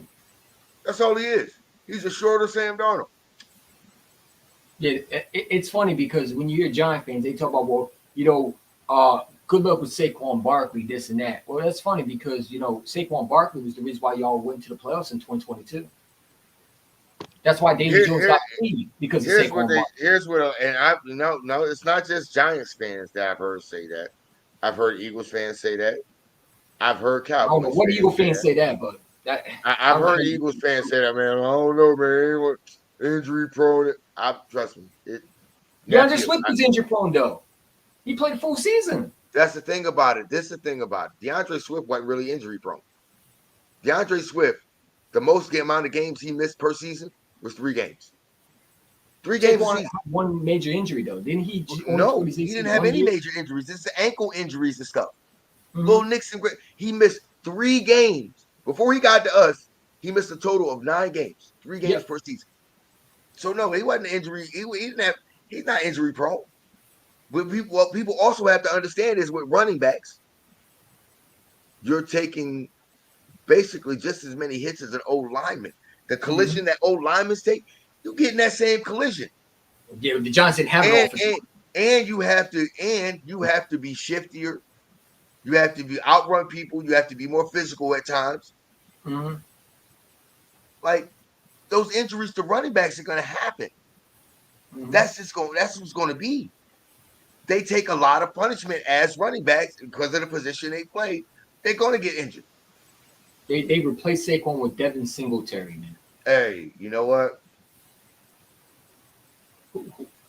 That's all he is. He's a shorter Sam Darnold. Yeah, it's funny because when you hear Giant fans, they talk about, good luck with Saquon Barkley, this and that. Well, that's funny because, Saquon Barkley was the reason why y'all went to the playoffs in 2022. That's why Daniel Jones got paid because of Saquon Barkley. No, it's not just Giants fans that I've heard say that. I've heard Eagles fans say that. I've heard Cowboys. I don't know what Eagle fans say that, but I've heard Eagles fans say that, man. I don't know, man. Injury prone. Trust me. DeAndre Swift was injury prone though. He played a full season. That's the thing about it. This is the thing about it. DeAndre Swift wasn't really injury prone. DeAndre Swift, the most amount of games he missed per season was 3 games. 3 games. One major injury though, didn't he? No, he didn't have any major injuries. It's the ankle injuries and stuff. Little Nixon, he missed 3 games before he got to us. He missed a total of 9 games, 3 games per season. So no, he wasn't injury. He didn't have. He's not injury prone. But people, what people also have to understand is with running backs, you're taking basically just as many hits as an old lineman. The Mhm. collision that old linemen take, you get in that same collision. Yeah, the Giants didn't have an And offensive. you have to be shiftier. You have to be outrun people. You have to be more physical at times. Mhm. Like those injuries to running backs are going to happen. Mhm. That's what's going to be. They take a lot of punishment as running backs because of the position they play. They're going to get injured. They replaced Saquon with Devin Singletary, man. Hey, you know what?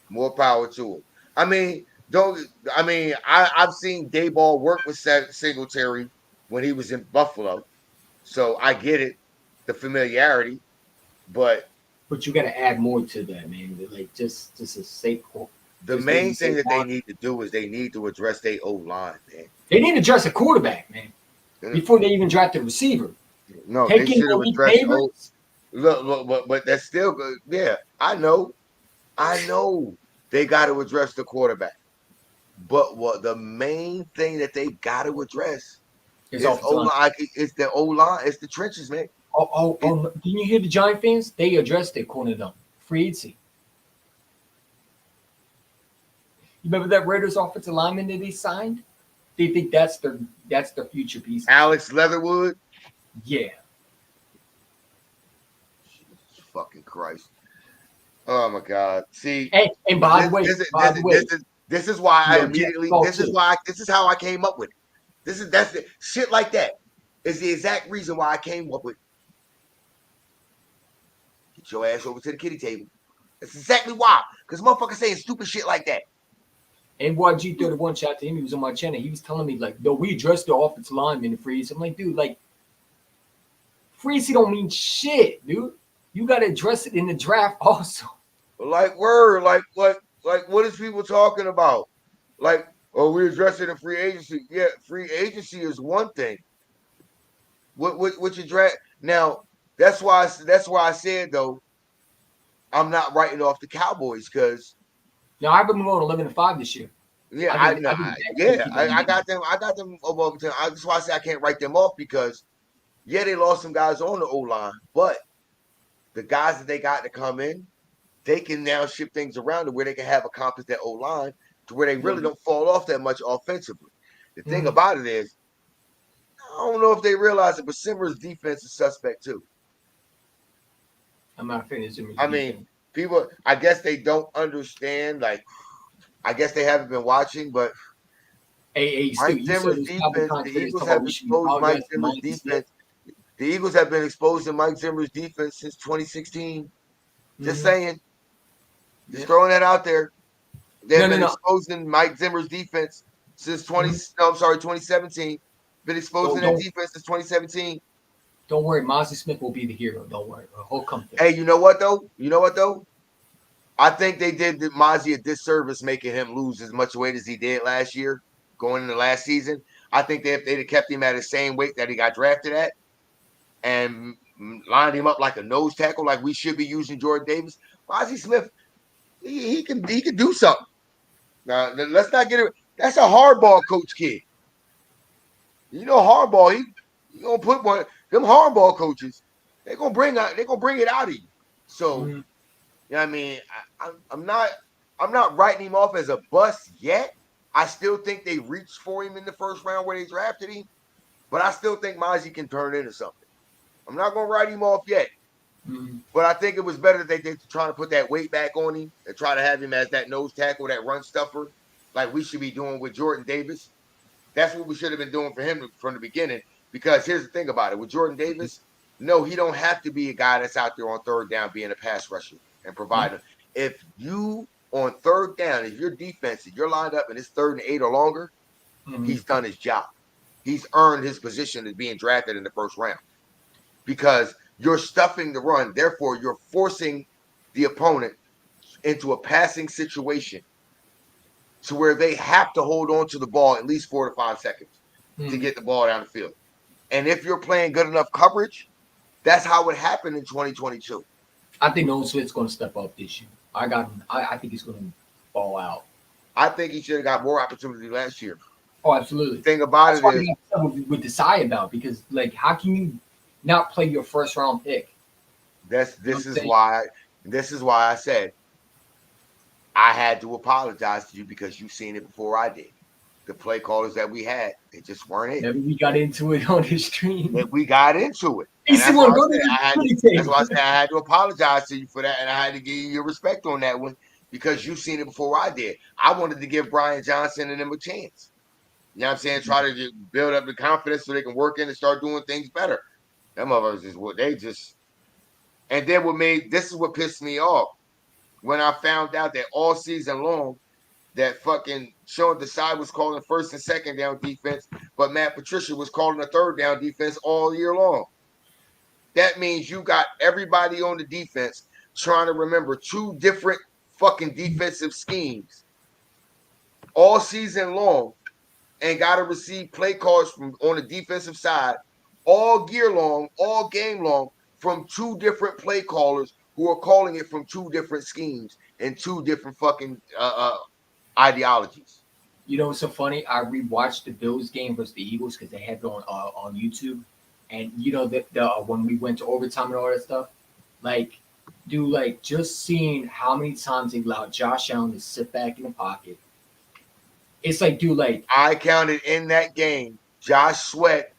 More power to him. I mean, don't. I mean, I've seen Dayball work with Singletary when he was in Buffalo, so I get it, the familiarity. But But you got to add more to that, man. Like just a Saquon, the just maybe main thing that they Saquon. need to do is they need to address their O line, They need to address a quarterback, man, man. before they even draft a receiver. No, they Taking should have Malik addressed O. Davis. Look, but that's still good. Yeah, I know they got to address the quarterback. But what the main thing that they got to address His is offensive O line. line. It's the O line. It's the trenches, man. It, No. Didn't you hear the Giant fans? They addressed their corner down. Free agency. You remember that Raiders offensive lineman that they signed? They think that's their future piece. Alex Leatherwood. Yeah. Jesus fucking Christ. Oh my God. See, And by the way, this is why I you're a Jet immediately. dog This is too. why. This is how I came up with it. That's the shit like that is the exact reason why I came up with. Get your ass over to the kitty table. That's exactly why. Because motherfuckers saying stupid shit like that. NYG31 shot to him. He was on my channel. He was telling me like, no, we addressed the offensive lineman in free agency. I'm like, dude, like free agency don't mean shit, dude. You got to address it in the draft also. Like word, like what is people talking about? Like, oh, we address it in free agency. Yeah, free agency is one thing. What you draft now? That's why I said though I'm not writing off the Cowboys because Now I've been going 11-5 this year. yeah, I I think know. I think that's going to keep on I getting. got them. I got them above 10. That's why I say I can't write them off because yeah, they lost some guys on the O line, but the guys that they got to come in, they can now shift things around to where they can have a competent O line to where they really Mhm. don't fall off that much offensively. The thing Mhm. about it is, I don't know if they realize it, but Simmer's defense is suspect too. I'm not finished in I mean, defense. people, I guess they don't understand. Like, I guess they haven't been watching, but Hey, Stu, Mike you saw Zimmer's those Cowboy defense, the commentators Eagles talking about have we should be exposed Mike apologizing to Zimmer's Mikey Smith. defense. The Eagles have been exposed to Mike Zimmer's defense since 2016. Just Mm-hmm. saying, just Yeah. throwing that out there. They've been No. exposing Mike Zimmer's defense since Mm-hmm. 2017. Been exposing Don't that don't defense since 2017. don't worry. Mozzie Smith will be the hero. Don't worry. He'll come through. Hey, you know what though? You know what though? I think they did Mozzie a disservice making him lose as much weight as he did last year, going into last season. I think if they'd have kept him at the same weight that he got drafted at and lined him up like a nose tackle, like we should be using Jordan Davis, Mozzie Smith, he can do something. Now let's not get it. That's a hardball coach kid. You know Harbaugh, he gonna put one. Them hardball coaches, they're gonna bring it out of you. So Mm-hmm. you know what I mean, I'm not writing him off as a bust yet. I still think they reached for him in the first round where they drafted him, but I still think Mozzie can turn into something. I'm not gonna write him off yet, Mm-hmm. but I think it was better that they trying to put that weight back on him and try to have him as that nose tackle, that run stuffer, like we should be doing with Jordan Davis. That's what we should have been doing for him from the beginning. Because here's the thing about it: with Jordan Davis, no, he don't have to be a guy that's out there on third down being a pass rusher and Yeah. providing. If you on third down, if your defense, if you're lined up and it's 3rd and 8 or longer, Mm-hmm. he's done his job. He's earned his position as being drafted in the first round because you're stuffing the run. Therefore, you're forcing the opponent into a passing situation to where they have to hold on to the ball at least 4 to 5 seconds to Mm-hmm. get the ball down the field. And if you're playing good enough coverage, that's how it happened in 2022. I think Nolan Swift's going to step up this year. I got him. I think he's going to ball out. I think he should have got more opportunity last year. Oh, absolutely. Thing about That's it why is, we got trouble with Desai about because, like, how can you not play your first round pick? that's You know what this I'm is saying? why this is why I said I had to apologize to you because you've seen it before I did. The play callers that we had, they just weren't it. Maybe we got into it on the stream. That we got into it, He and said, that's "Well, why I go to said the I had. To, committee that's table." why I said I had to apologize to you for that, and I had to give you your respect on that one because you've seen it before I did. I wanted to give Brian Johnson and them a chance. You know what I'm saying? Try to build up the confidence so they can work in and start doing things better. Them others is what they just. And then what made this is what pissed me off when I found out that all season long that fucking Sean Desai was calling first and second down defense, but Matt Patricia was calling a third down defense all year long. That means you got everybody on the defense trying to remember two different fucking defensive schemes all season long and got to receive play calls from on the defensive side all year long, all game long from two different play callers who are calling it from two different schemes and two different fucking ideologies. You know what's so funny? I rewatched the Bills game versus the Eagles because they had it on YouTube, and you know the when we went to overtime and all that stuff, like, dude, like just seeing how many times they allowed Josh Allen to sit back in the pocket. It's like, dude, like, I counted in that game Josh Sweat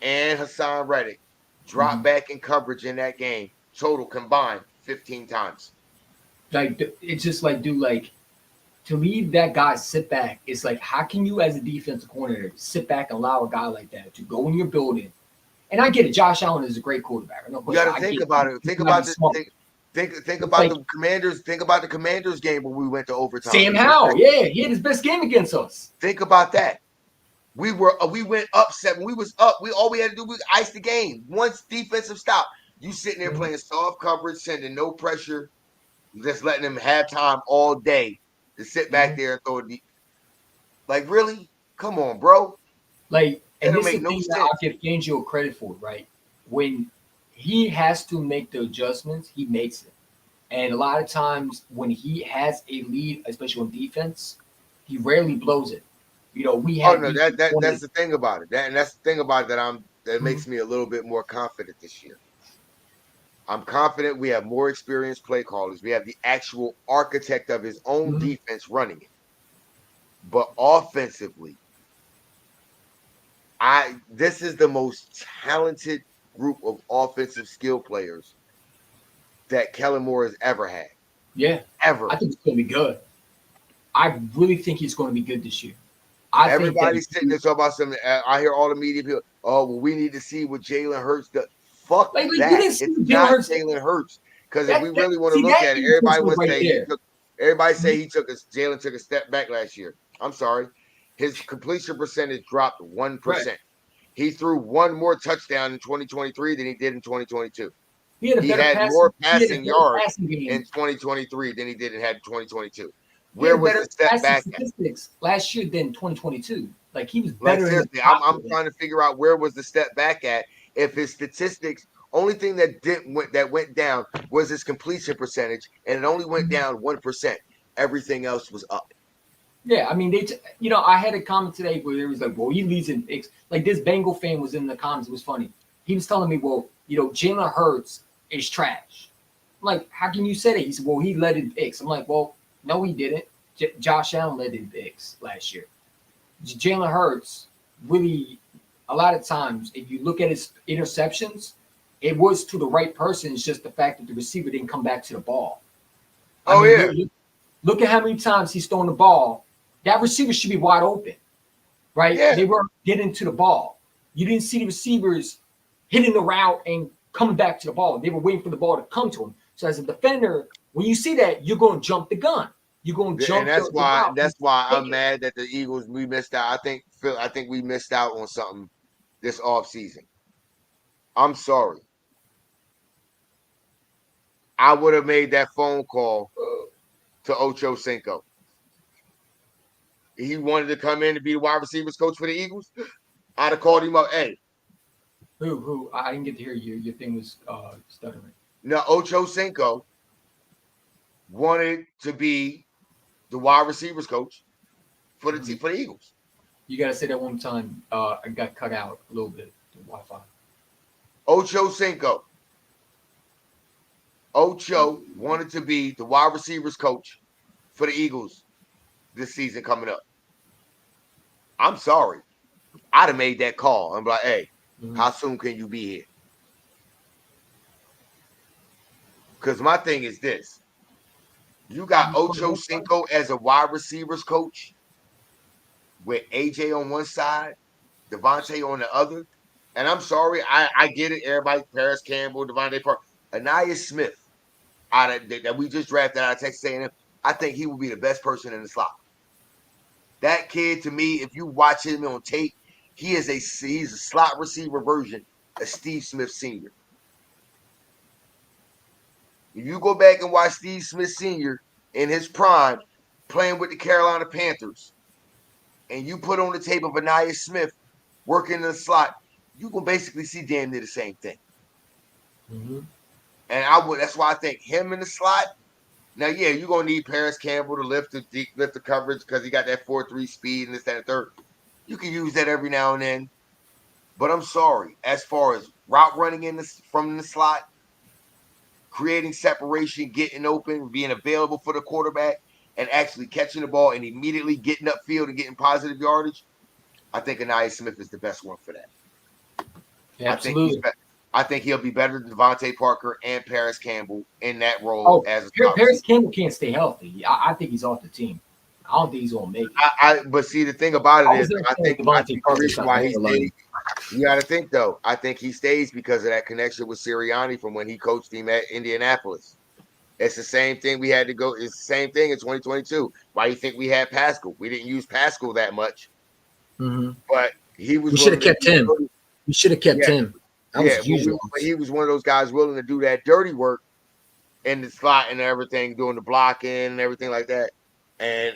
and Hassan Reddick dropped mhm, back in coverage in that game, total combined 15 times. it's just like, dude, like to leave that guy sit back. It's like, how can you as a defensive coordinator sit back and allow a guy like that to go in your building? And I get it. Josh Allen is a great quarterback. No You question. got to I think get about it. it. He's Think gotta be about the smart. think It's about like the Commanders. Think about the Commanders game when we went to overtime. Sam Howell, yeah, he had his best game against us. Think about that. We went up 7. We was up. We all we had to do was ice the game. Once defensive stop. You sitting there Mhm. playing soft coverage, sending no pressure, just letting them have time all day to sit back Mhm. there and throw it. Like really? Come on, bro. Like, That and don't this make is the no thing that I'll sense. give Fangio credit for, right? When he has to make the adjustments, he makes it. And a lot of times when he has a lead, especially on defense, he rarely blows it. You know, we Oh had no, we that's wanted. the thing about it. And that's the thing about it that Mhm. makes me a little bit more confident this year. I'm confident we have more experienced play callers. We have the actual architect of his own Mhm. defense running it. But offensively, I this is the most talented group of offensive skill players that Kellen Moore has ever had. Yeah, I Ever. think it's going to be good. I really think he's going to be good this year. I think that Everybody's sitting there talking about something. I hear all the media people, oh, well, we need to see what Jalen Hurts does. Fuck like we that. didn't see It's Jalen not Hurts. Jalen Hurts. Because if we That really want to see look that at it, everybody irritates me want to right say there. he took a Jalen took a step back last year. I'm sorry. His completion percentage dropped Right. 1%. He threw one more touchdown in 2023 than he did in 2022. He had a He better had passing. more He had a passing better yards passing in game. 2023 than he did in 2022. He had Where a was better the step passing back at? statistics last year than 2022. Like he was Like better in the seriously, I'm pocket. trying to figure out where was the step back at. If his statistics, only thing that went down was his completion percentage, and it only went down 1%. Everything else was up. Yeah, I mean you know, I had a comment today where it was like, well, he leads in picks. Like this Bengal fan was in the comments. It was funny. He was telling me, well, you know, Jalen Hurts is trash. I'm like, how can you say that? He said, well, he led in picks. I'm like, well, no, he didn't. Josh Allen led in picks last year. Jalen Hurts really, a lot of times, if you look at his interceptions, it was to the right person. It's just the fact that the receiver didn't come back to the ball. I Oh mean, yeah, look at how many times he's thrown the ball. That receiver should be wide open, right? yeah. They weren't getting to the ball. You didn't see the receivers hitting the route and coming back to the ball. They were waiting for the ball to come to him. So as a defender, when you see that, you're going to jump the gun. You're going to And jump the route and that's why take I'm it. mad that the Eagles we missed out. I think we missed out on something this off season. I'm sorry. I would have made that phone call to Ocho Cinco. He wanted to come in to be the wide receivers coach for the Eagles. I'd have called him up. Hey, Who? I didn't get to hear you. Your thing was stuttering. Now, Ocho Cinco wanted to be the wide receivers coach for Mhm. for the Eagles. You gotta say that one time. I got cut out a little bit. The Wi-Fi. Ocho Cinco. Ocho wanted to be the wide receivers coach for the Eagles this season coming up. I'm sorry. I'd have made that call. I'm like, hey, Mhm. how soon can you be here? Because my thing is this. You got Ocho Cinco as a wide receivers coach with AJ on one side, Devontae on the other. And I'm sorry, I get it. Everybody, Paris Campbell, Devontae Park, Anaya Smith, out of that we just drafted out of Texas A&M. I think he will be the best person in the slot. That kid, to me, if you watch him on tape, he's a slot receiver version of Steve Smith Sr. If you go back and watch Steve Smith Sr. in his prime playing with the Carolina Panthers, and you put on the tape of Anaya Smith working in the slot, you can basically see damn near the same thing. Mm-hmm. And that's why I think him in the slot. Now, yeah, you're gonna need Paris Campbell to lift the coverage because he got that 4-3 speed and this, that, and third. You can use that every now and then. But I'm sorry, as far as route running from the slot, creating separation, getting open, being available for the quarterback, and actually catching the ball and immediately getting upfield and getting positive yardage, I think Anaya Smith is the best one for that. Yeah, I think he's absolutely. I think he'll be better than Devontae Parker and Paris Campbell in that role Oh, as a slot Paris receiver. Campbell can't stay healthy. I think he's off the team. I don't think he's gonna make it. But see the thing about I it is was there I saying think Devontae the Parker's reason not why he there. Like, stayed, you gotta think though, I think he stays because of that connection with Sirianni from when he coached him at Indianapolis. It's the same thing we had to go. It's the same thing in 2022. Why do you think we had Pascal? We didn't use Pascal that much, mm-hmm. but he was We should have willing to kept do him. dirty, We should have kept yeah, him. That was yeah. a huge But loss. he was one of those guys willing to do that dirty work in the slot and everything, doing the blocking and everything like that. And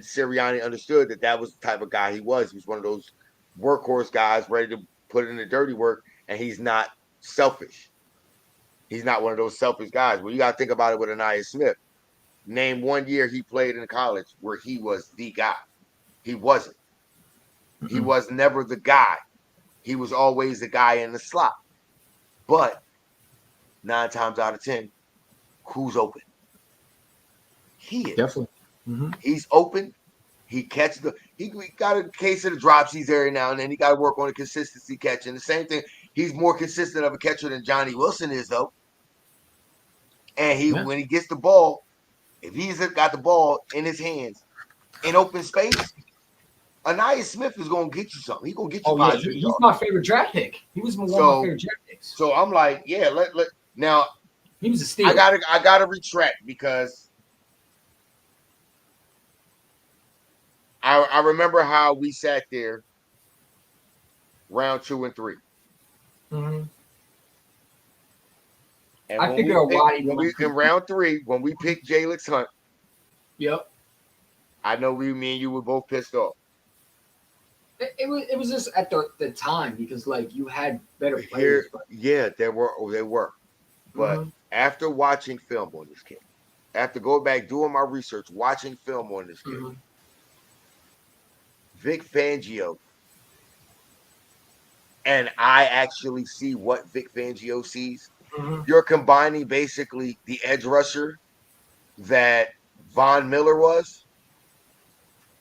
Sirianni understood that was the type of guy he was. He was one of those workhorse guys ready to put in the dirty work, and he's not selfish. He's not one of those selfish guys. Well, you got to think about it with Anaya Smith. Name 1 year he played in college where he was the guy. He wasn't. He Mm-mm. was never the guy. He was always the guy in the slot. But 9 times out of 10, who's open? He is. Definitely. Mm-hmm. He's open. He catches he got a case of the dropsies every now and then. He got to work on the consistency catching. The same thing. He's more consistent of a catcher than Johnny Wilson is, though. And Yeah. when he gets the ball, if he's got the ball in his hands in open space, Anaya Smith is gonna get you something. He's gonna get you Oh yeah, 5 6 he's yards. my favorite draft pick. He was one of my So favorite draft picks. so I'm like, yeah, let now He was a steal. I gotta retract because I remember how we sat there round 2 and 3. Mm-hmm. And I figure a wide in round 3, when we picked Jalix Hunt, Yep. I know me and you were both pissed off. It was just at the time because like you had better Here, players. But, yeah, they were. But Mhm. after watching film on this kid, after going back doing my research, watching film on this kid, Mhm. Vic Fangio, and I actually see what Vic Fangio sees. Mhm. You're combining basically the edge rusher that Von Miller was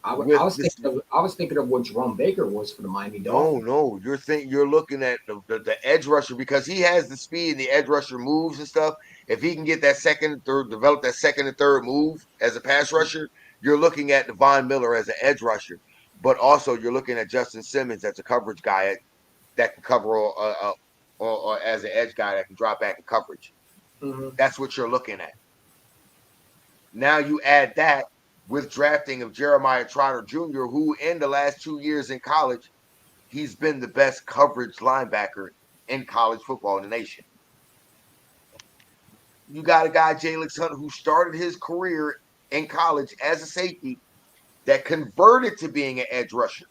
I with was this. thinking of what Jerome Baker was for the Miami Dolphins. No, you're looking at the edge rusher because he has the speed and the edge rusher moves and stuff. If he can get that second, third, develop that second and third move as a pass rusher, you're looking at Devon Miller as an edge rusher. But also you're looking at Justin Simmons as a coverage guy that can cover or as an edge guy that can drop back in coverage. Mm-hmm. That's what you're looking at. Now you add that with drafting of Jeremiah Trotter Jr., who in the last 2 years in college, he's been the best coverage linebacker in college football in the nation. You got a guy, Jalix Hunt, who started his career in college as a safety that converted to being an edge rusher.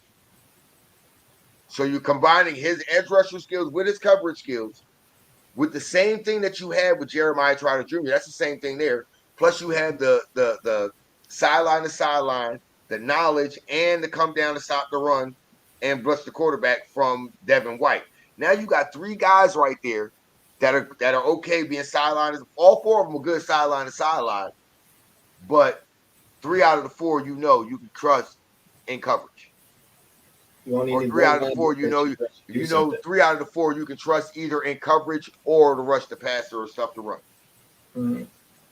So you're combining his edge rusher skills with his coverage skills. with the same thing that you had with Jeremiah Trotter Jr. That's the same thing there. Plus, you had the sideline to sideline, the knowledge, and the come down to stop the run and blitz the quarterback from Devin White. Now you got three guys right there that are okay being sidelined. All four of them are good sideline to sideline, but 3 out of the 4 you can trust in coverage. You only Or need 3 out one of the guy 4 to do something. 3 out of the 4 you can trust either in coverage or to rush the passer or stuff to run. Mm-hmm.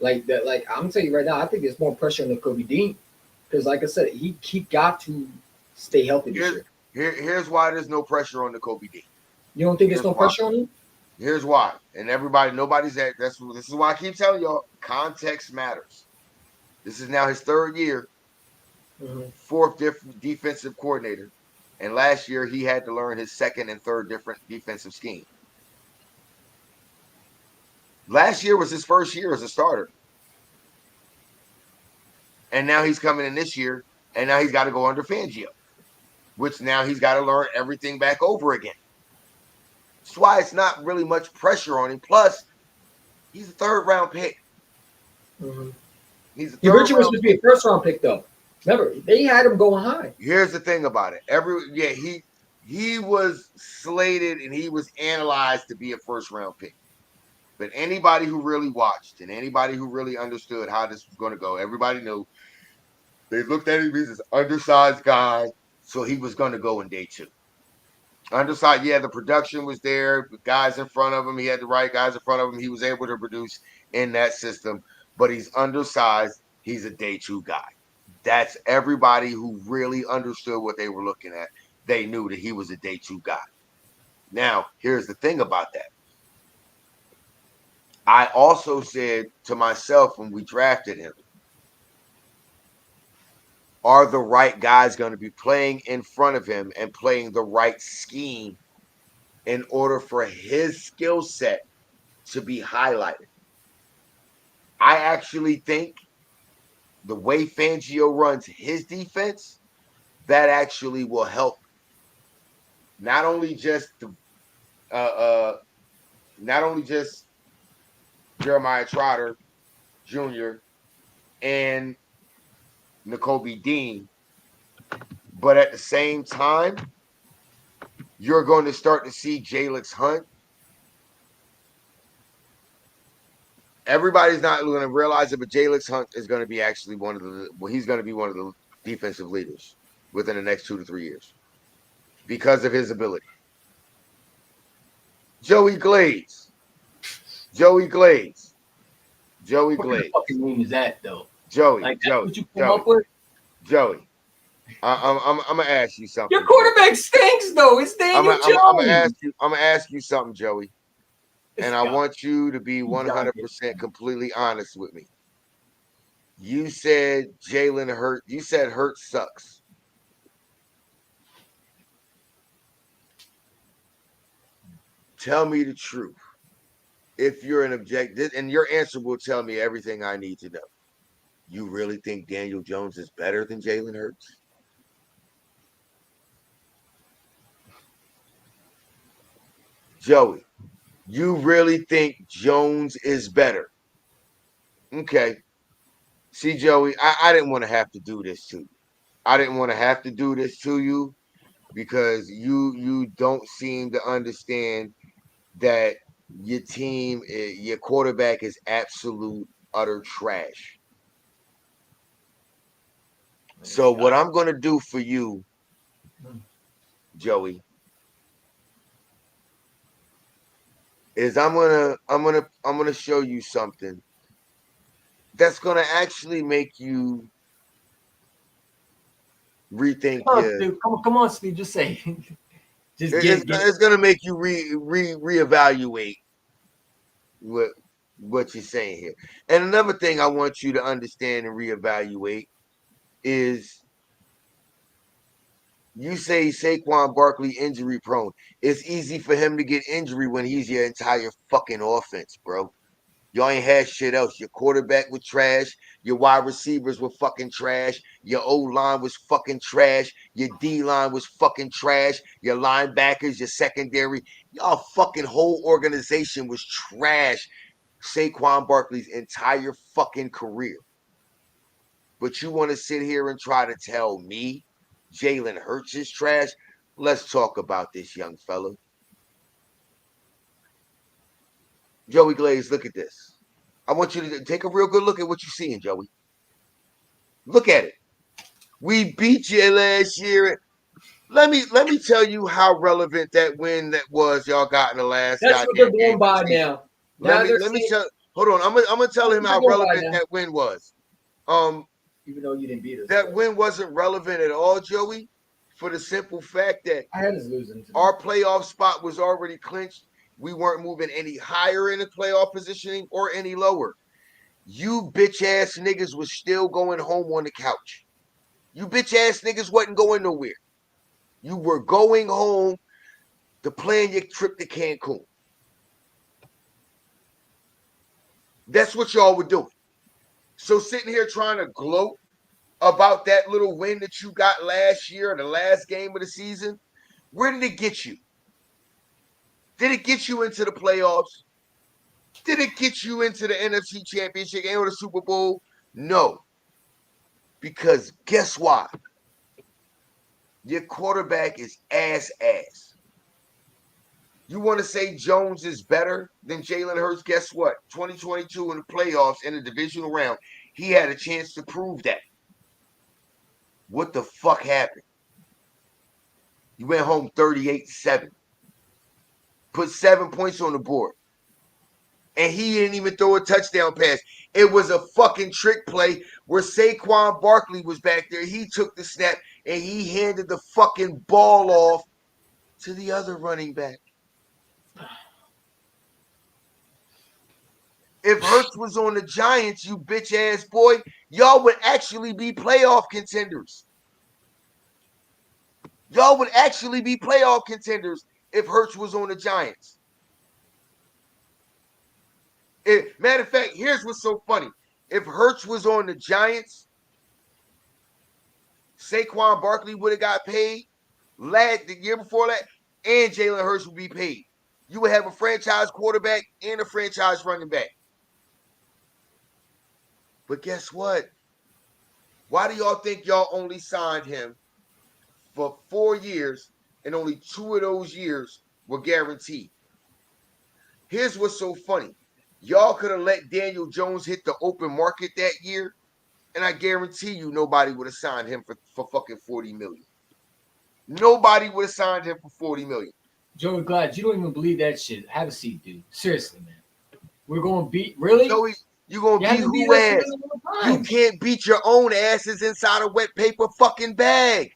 Like that, like I'm gonna tell you right now, I think there's more pressure on the Kobe Dean because, like I said, he got to stay healthy this year. Here's why there's no pressure on the Kobe Dean. You don't think there's no pressure on him? Here's why, and nobody's at. This is why I keep telling y'all, context matters. This is now his 3rd year, 4th defensive coordinator, and last year he had to learn his 2nd and 3rd different defensive scheme. Last year was his 1st year as a starter. And now he's coming in this year, and now he's got to go under Fangio, which now he's got to learn everything back over again. That's why it's not really much pressure on him. Plus, he's a 3rd round pick. Mm-hmm. He's a 3rd He originally was round supposed to be a 1st round pick, though. Remember, they had him going high. Here's the thing about it. He was slated and he was analyzed to be a 1st round pick. But anybody who really watched and anybody who really understood how this was going to go, everybody knew. They looked at him as this undersized guy, so he was going to go in day 2. Undersized, the production was there, the guys in front of him. He had the right guys in front of him. He was able to produce in that system, but he's undersized. He's a day 2 guy. That's everybody who really understood what they were looking at. They knew that he was a day 2 guy. Now, here's the thing about that. I also said to myself when we drafted him, are the right guys going to be playing in front of him and playing the right scheme in order for his skill set to be highlighted? I actually think the way Fangio runs his defense, that actually will help not only just Jeremiah Trotter Jr. and Nakobe Dean, but at the same time, you're going to start to see Jalix Hunt. Everybody's not going to realize it, but Jalix Hunt is going to be actually he's going to be one of the defensive leaders within the next 2 to 3 years because of his ability. Joey Glaze. What kind of fucking name is that, though? Joey. Like, that's what you come up with? Joey. I'm gonna ask you something. Your quarterback stinks, though. It's Daniel Jones. I'm gonna ask you something, Joey. And I want you to be 100% completely honest with me. You said Jalen Hurts. You said Hurts sucks. Tell me the truth. If you're an objective, and your answer will tell me everything I need to know. You really think Daniel Jones is better than Jalen Hurts? Joey, you really think Jones is better? Okay. See, Joey, I didn't want to have to do this to you. I didn't want to have to do this to you because you don't seem to understand that your team, your quarterback is absolute utter trash. So what I'm going to do for you, Joey, is I'm gonna show you something that's gonna actually make you rethink Come on, Steve. Just say it. It's gonna make you reevaluate what you're saying here. And another thing I want you to understand and reevaluate is you say Saquon Barkley injury prone. It's easy for him to get injury when he's your entire fucking offense, bro. Y'all ain't had shit else. Your quarterback was trash. Your wide receivers were fucking trash. Your O-line was fucking trash. Your D-line was fucking trash. Your linebackers, your secondary, y'all fucking whole organization was trash. Saquon Barkley's entire fucking career. But you want to sit here and try to tell me Jalen Hurts is trash? Let's talk about this, young fella. Joey Glaze, look at this. I want you to take a real good look at what you're seeing, Joey. Look at it. We beat you last year. Let me tell you how relevant that win that was y'all got in the last That's what they're goddamn going game. by now. Let me tell. Hold on. I'm gonna tell him how relevant that win was. Even though you didn't beat us, that win wasn't relevant at all, Joey, for the simple fact that I had us losing. our playoff spot was already clinched. We weren't moving any higher in the playoff positioning or any lower. You bitch ass niggas was still going home on the couch. You bitch ass niggas wasn't going nowhere. You were going home to plan your trip to Cancun. That's what y'all were doing. So sitting here trying to gloat about that little win that you got last year, the last game of the season, where did it get you? Did it get you into the playoffs? Did it get you into the NFC Championship game or the Super Bowl? No. Because guess why? Your quarterback is ass. You want to say Jones is better than Jalen Hurts? Guess what? 2022 in the playoffs in the divisional round, he had a chance to prove that. What the fuck happened? You went home 38-7. Put 7 points on the board. And he didn't even throw a touchdown pass. It was a fucking trick play where Saquon Barkley was back there. He took the snap and he handed the fucking ball off to the other running back. If Hurts was on the Giants, you bitch ass boy, y'all would actually be playoff contenders. Y'all would actually be playoff contenders if Hurts was on the Giants. Matter of fact, here's what's so funny. If Hurts was on the Giants, Saquon Barkley would have got paid the year before that, and Jalen Hurts would be paid. You would have a franchise quarterback and a franchise running back. But guess what? Why do y'all think y'all only signed him for 4 years and only 2 of those years were guaranteed? Here's what's so funny. Y'all could have let Daniel Jones hit the open market that year, and I guarantee you nobody would have signed him for fucking $40 million. Nobody would have signed him for $40 million. Joey Glad, you don't even believe that shit. Have a seat, dude. Seriously, man. We're going to beat, really? Joey, you going to beat who ass? You can't beat your own asses inside a wet paper fucking bag.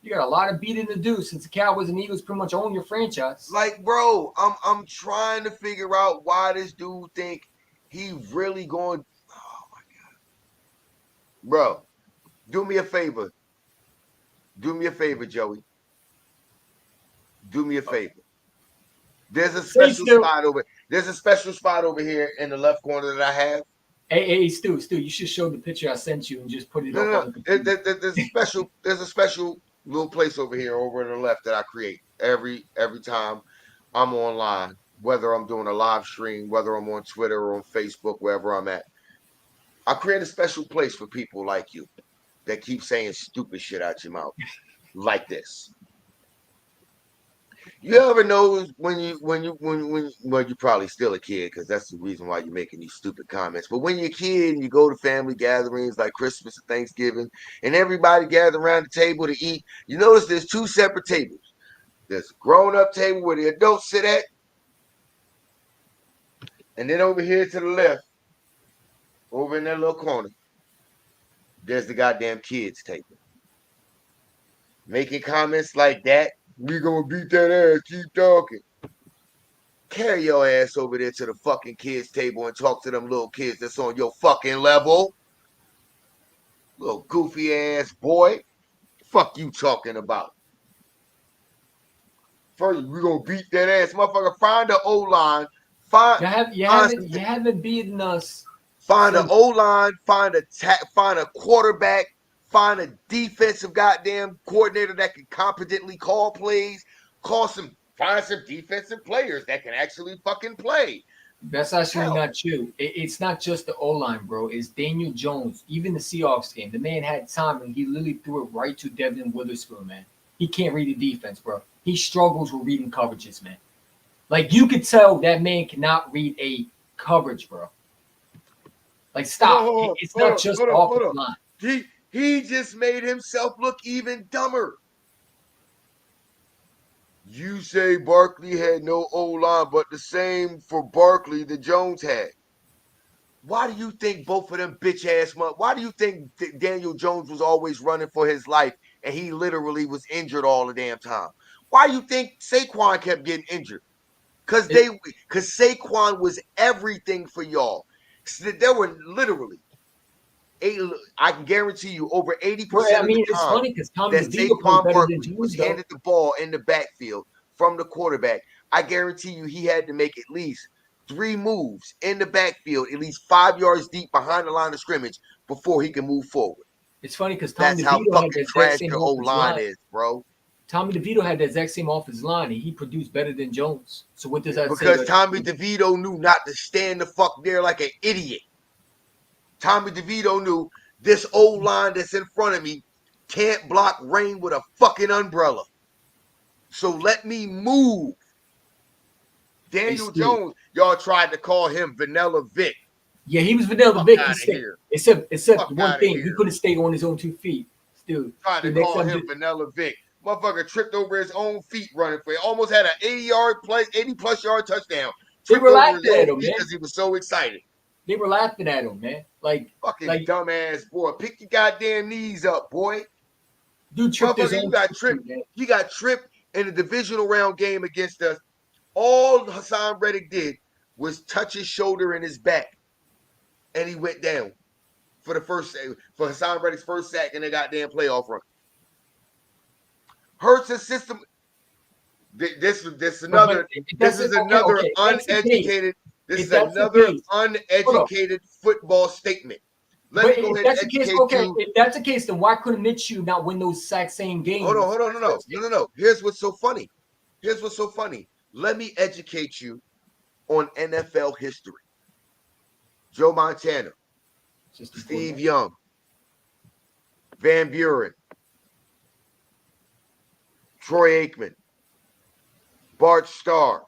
You got a lot of beating to do since the Cowboys and Eagles pretty much own your franchise. Like, bro, I'm trying to figure out why this dude think he really going. Oh my god, bro, do me a favor. Do me a favor, Joey. Do me a favor. There's a special spot over. There's a special spot over here in the left corner that I have. Hey, Stu, you should show the picture I sent you and just put it up. No. There's a special little place over here over on the left that I create every time I'm online, whether I'm doing a live stream, whether I'm on Twitter or on Facebook, wherever I'm at. I create a special place for people like you that keep saying stupid shit out your mouth like this. You ever know when you probably still a kid, because that's the reason why you're making these stupid comments. But when you're a kid and you go to family gatherings like Christmas and Thanksgiving, and everybody gather around the table to eat, you notice there's 2 separate tables. There's a grown-up table where the adults sit at, and then over here to the left, over in that little corner, there's the goddamn kids table. Making comments like that, we gonna beat that ass, keep talking. Carry your ass over there to the fucking kids table and talk to them little kids that's on your fucking level. Little goofy ass boy. Fuck you talking about? First, we gonna beat that ass. Motherfucker, find the O-line, Find You haven't beaten us. find an since- O-line, find a quarterback, find a defensive goddamn coordinator that can competently call plays, find some defensive players that can actually fucking play. That's actually Hell. not true. It's not just the O line, bro. It's Daniel Jones. Even the Seahawks game, the man had time and he literally threw it right to Devin Witherspoon, man. He can't read the defense, bro. He struggles with reading coverages, man. Like you could tell that man cannot read a coverage, bro. Like stop. Hold on, It's hold not on, just hold the on, hold offensive on. line. He just made himself look even dumber. You say Barkley had no O-line, but the same for Barkley that Jones had. Why do you think both of them bitch ass why do you think Daniel Jones was always running for his life and he literally was injured all the damn time? Why do you think Saquon kept getting injured? Because Saquon was everything for y'all. So there were literally I can guarantee you over 80% Bro, I of mean, the it's time funny because Tommy that DeVito played Saquon better than Barkley was Jones, though. handed the ball in the backfield from the quarterback, I guarantee you he had to make at least 3 moves in the backfield, at least 5 yards deep behind the line of scrimmage before he can move forward. It's funny because Tommy That's how DeVito had fucking the exact trash same your offensive O-line line. is, bro. Tommy DeVito had the exact same offensive line, and he produced better than Jones. So what does that say? Because Tommy DeVito knew not to stand the fuck there like an idiot. Tommy DeVito knew this O-line that's in front of me can't block rain with a fucking umbrella. So let me move. Daniel Jones, y'all tried to call him Vanilla Vic. Yeah, he was Vanilla Fuck Vic. outta He here. except Fuck one outta thing, here. he couldn't stay on his own 2 feet. Still, Tried to call him Vanilla Vic. Motherfucker tripped over his own feet running for it. Almost had an 80 plus yard touchdown. They Tripped were over laughing his own at him, feet man. because he was so excited. They were laughing at him, man. Like Fucking dumbass boy. Pick your goddamn knees up, boy. dude tripped his Motherfucker, own you got feet, tripped. man. He got tripped in the divisional round game against us. All Hassan Reddick did was touch his shoulder and his back, and he went down for Hassan Reddick's first sack in the goddamn playoff run. Hurts' system. This is another uneducated. This is another uneducated football statement. Let me go ahead and educate you. If that's the case, then why couldn't Minshew not win those same games? Hold on, no. Here's what's so funny. Let me educate you on NFL history. Joe Montana, Steve Young, Van Buren, Troy Aikman, Bart Starr.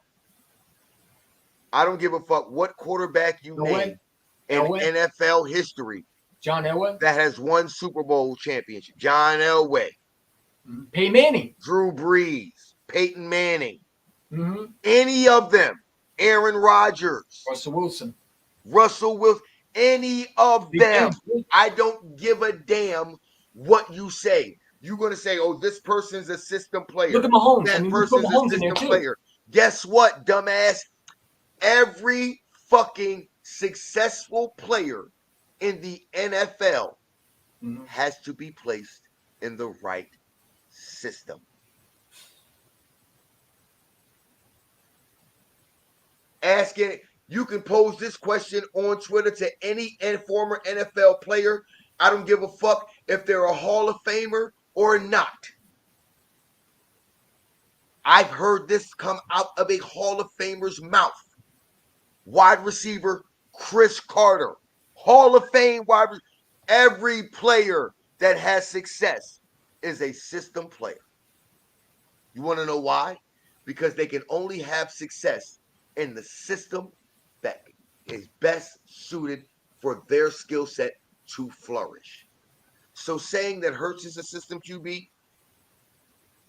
I don't give a fuck what quarterback you name in NFL history. John Elway that has won Super Bowl championship. John Elway, Peyton Manning, Drew Brees, Peyton Manning, mm-hmm. Any of them, Aaron Rodgers, Russell Wilson, any of them. I don't give a damn what you say. You're gonna say, "Oh, this person's a system player." Look at Mahomes. That person's a system player. Guess what, dumbass? Every fucking successful player in the NFL has to be placed in the right system. You can pose this question on Twitter to any former NFL player. I don't give a fuck if they're a Hall of Famer or not. I've heard this come out of a Hall of Famer's mouth. Wide receiver Chris Carter. Hall of Fame wide receiver. Every player that has success is a system player. You want to know why? Because they can only have success in the system that is best suited for their skill set to flourish. So saying that Hurts is a system QB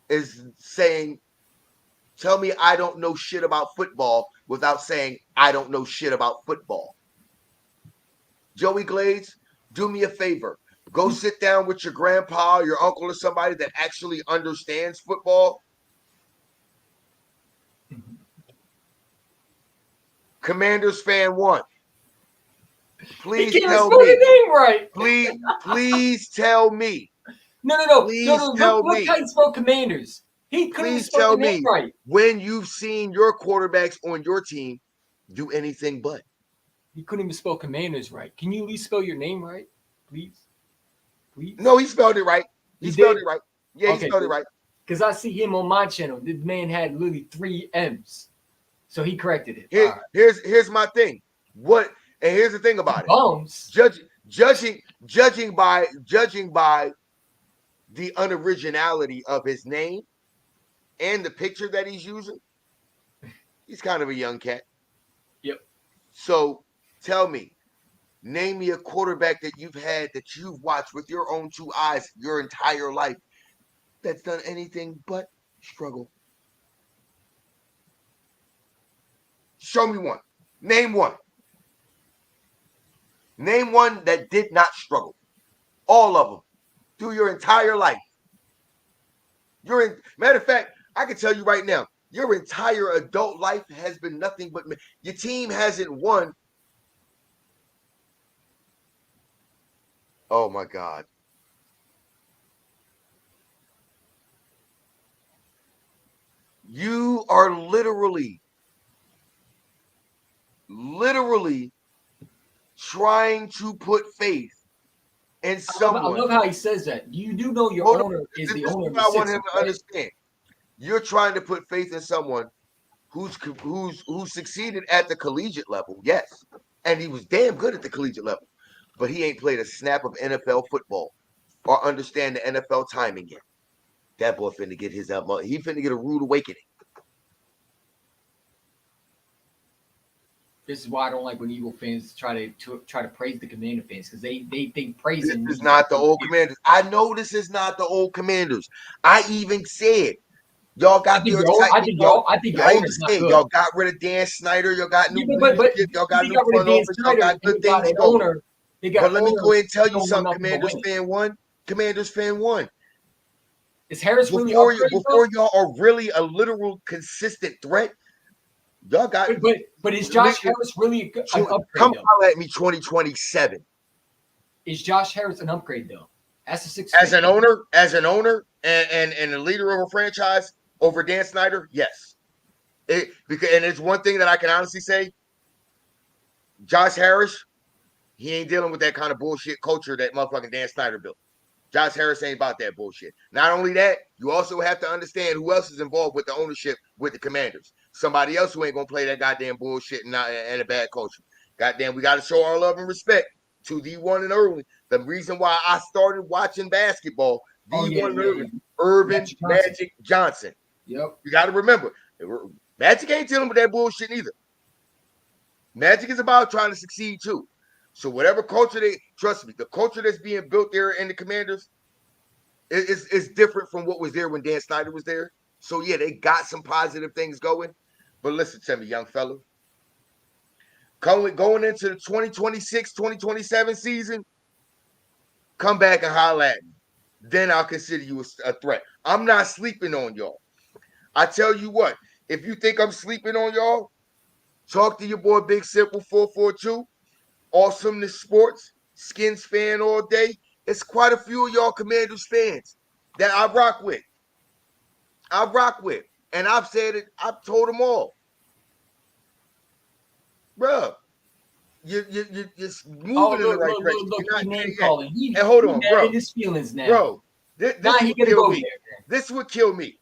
is saying, tell me I don't know shit about football without saying I don't know shit about football. Joey Glades, do me a favor. Go sit down with your grandpa, or your uncle, or somebody that actually understands football. Commanders fan 1. Please tell me. Right. Please tell me. No. Look how he spelled Commanders. He couldn't spell the name right. When you've seen your quarterbacks on your team Do anything but. He couldn't even spell Commanders right. Can you at least spell your name right, please? Please. No, he spelled it right. He He spelled did? it right. Yeah, he Okay, spelled it good. right. Because I see him on my channel. The man had literally 3 M's. So he corrected it. Here, All right. here's my thing. And here's the thing about it. Bums. Judging by the unoriginality of his name and the picture that he's using, he's kind of a young cat. Yep. So tell me, name me a quarterback that you've watched with your own 2 eyes your entire life that's done anything but struggle. Show me one. Name one. Name one that did not struggle. All of them. Through your entire life. Matter of fact, I can tell you right now, your entire adult life has been nothing but your team hasn't won. Oh my God. You are literally trying to put faith in someone. I love how he says that. You do know your owner is the owner of the I want him Sixers, to understand. You're trying to put faith in someone who's succeeded at the collegiate level, yes, and he was damn good at the collegiate level, but he ain't played a snap of NFL football or understand the NFL timing yet. That boy finna get he finna get a rude awakening. This is why I don't like when Eagle fans try to praise the Commander fans, because they think praising This is not the old Commanders. I know this is not the old Commanders. I even said y'all got I think your owner's not good. Y'all got rid of Dan Snyder. Y'all got new leadership. Y'all got new front office. Y'all got good things going. But let me go ahead and tell you something, Commanders fan one. Commanders fan one. Is Harris really before y'all are really a literal consistent threat? Y'all got. But is Josh Harris really an upgrade? Come holler at me 2027. Is Josh Harris an upgrade though? As an owner, and a leader of a franchise over Dan Snyder, yes. And it's one thing that I can honestly say. Josh Harris, he ain't dealing with that kind of bullshit culture that motherfucking Dan Snyder built. Josh Harris ain't about that bullshit. Not only that, you also have to understand who else is involved with the ownership with the Commanders. Somebody else who ain't gonna play that goddamn bullshit and a bad culture. Goddamn, we got to show our love and respect to the one and only. The reason why I started watching basketball, Irvin Magic Johnson. Yep. You got to remember, Magic ain't dealing with that bullshit either. Magic is about trying to succeed too. So whatever culture trust me, the culture that's being built there in the Commanders is different from what was there when Dan Snyder was there. So yeah, they got some positive things going. But listen to me, young fella. Going into the 2026, 2027 season, come back and holler at me. Then I'll consider you a threat. I'm not sleeping on y'all. I tell you what, if you think I'm sleeping on y'all, talk to your boy Big Simple 442. Awesomeness Sports, Skins fan all day. It's quite a few of y'all Commanders fans that I rock with. And I've said it, I've told them all. Bruh, you're moving in the right direction. Look, name calling. And hold on, bro. His feelings now. Bro, this he gonna go there. This would kill me.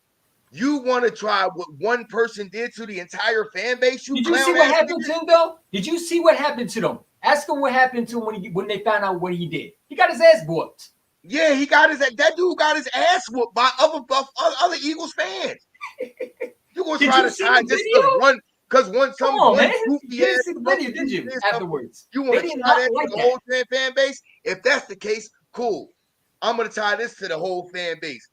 You want to try what one person did to the entire fan base? Did you see what happened to him, though? Did you see what happened to them? Ask him what happened to him when they found out what he did. He got his ass whooped. Yeah, that dude got his ass whooped by other Eagles fans. You gonna try to tie this to one because some goofy ass video, did you? Afterwards, you want to tie that to the whole fan base? If that's the case, cool. I'm gonna tie this to the whole fan base.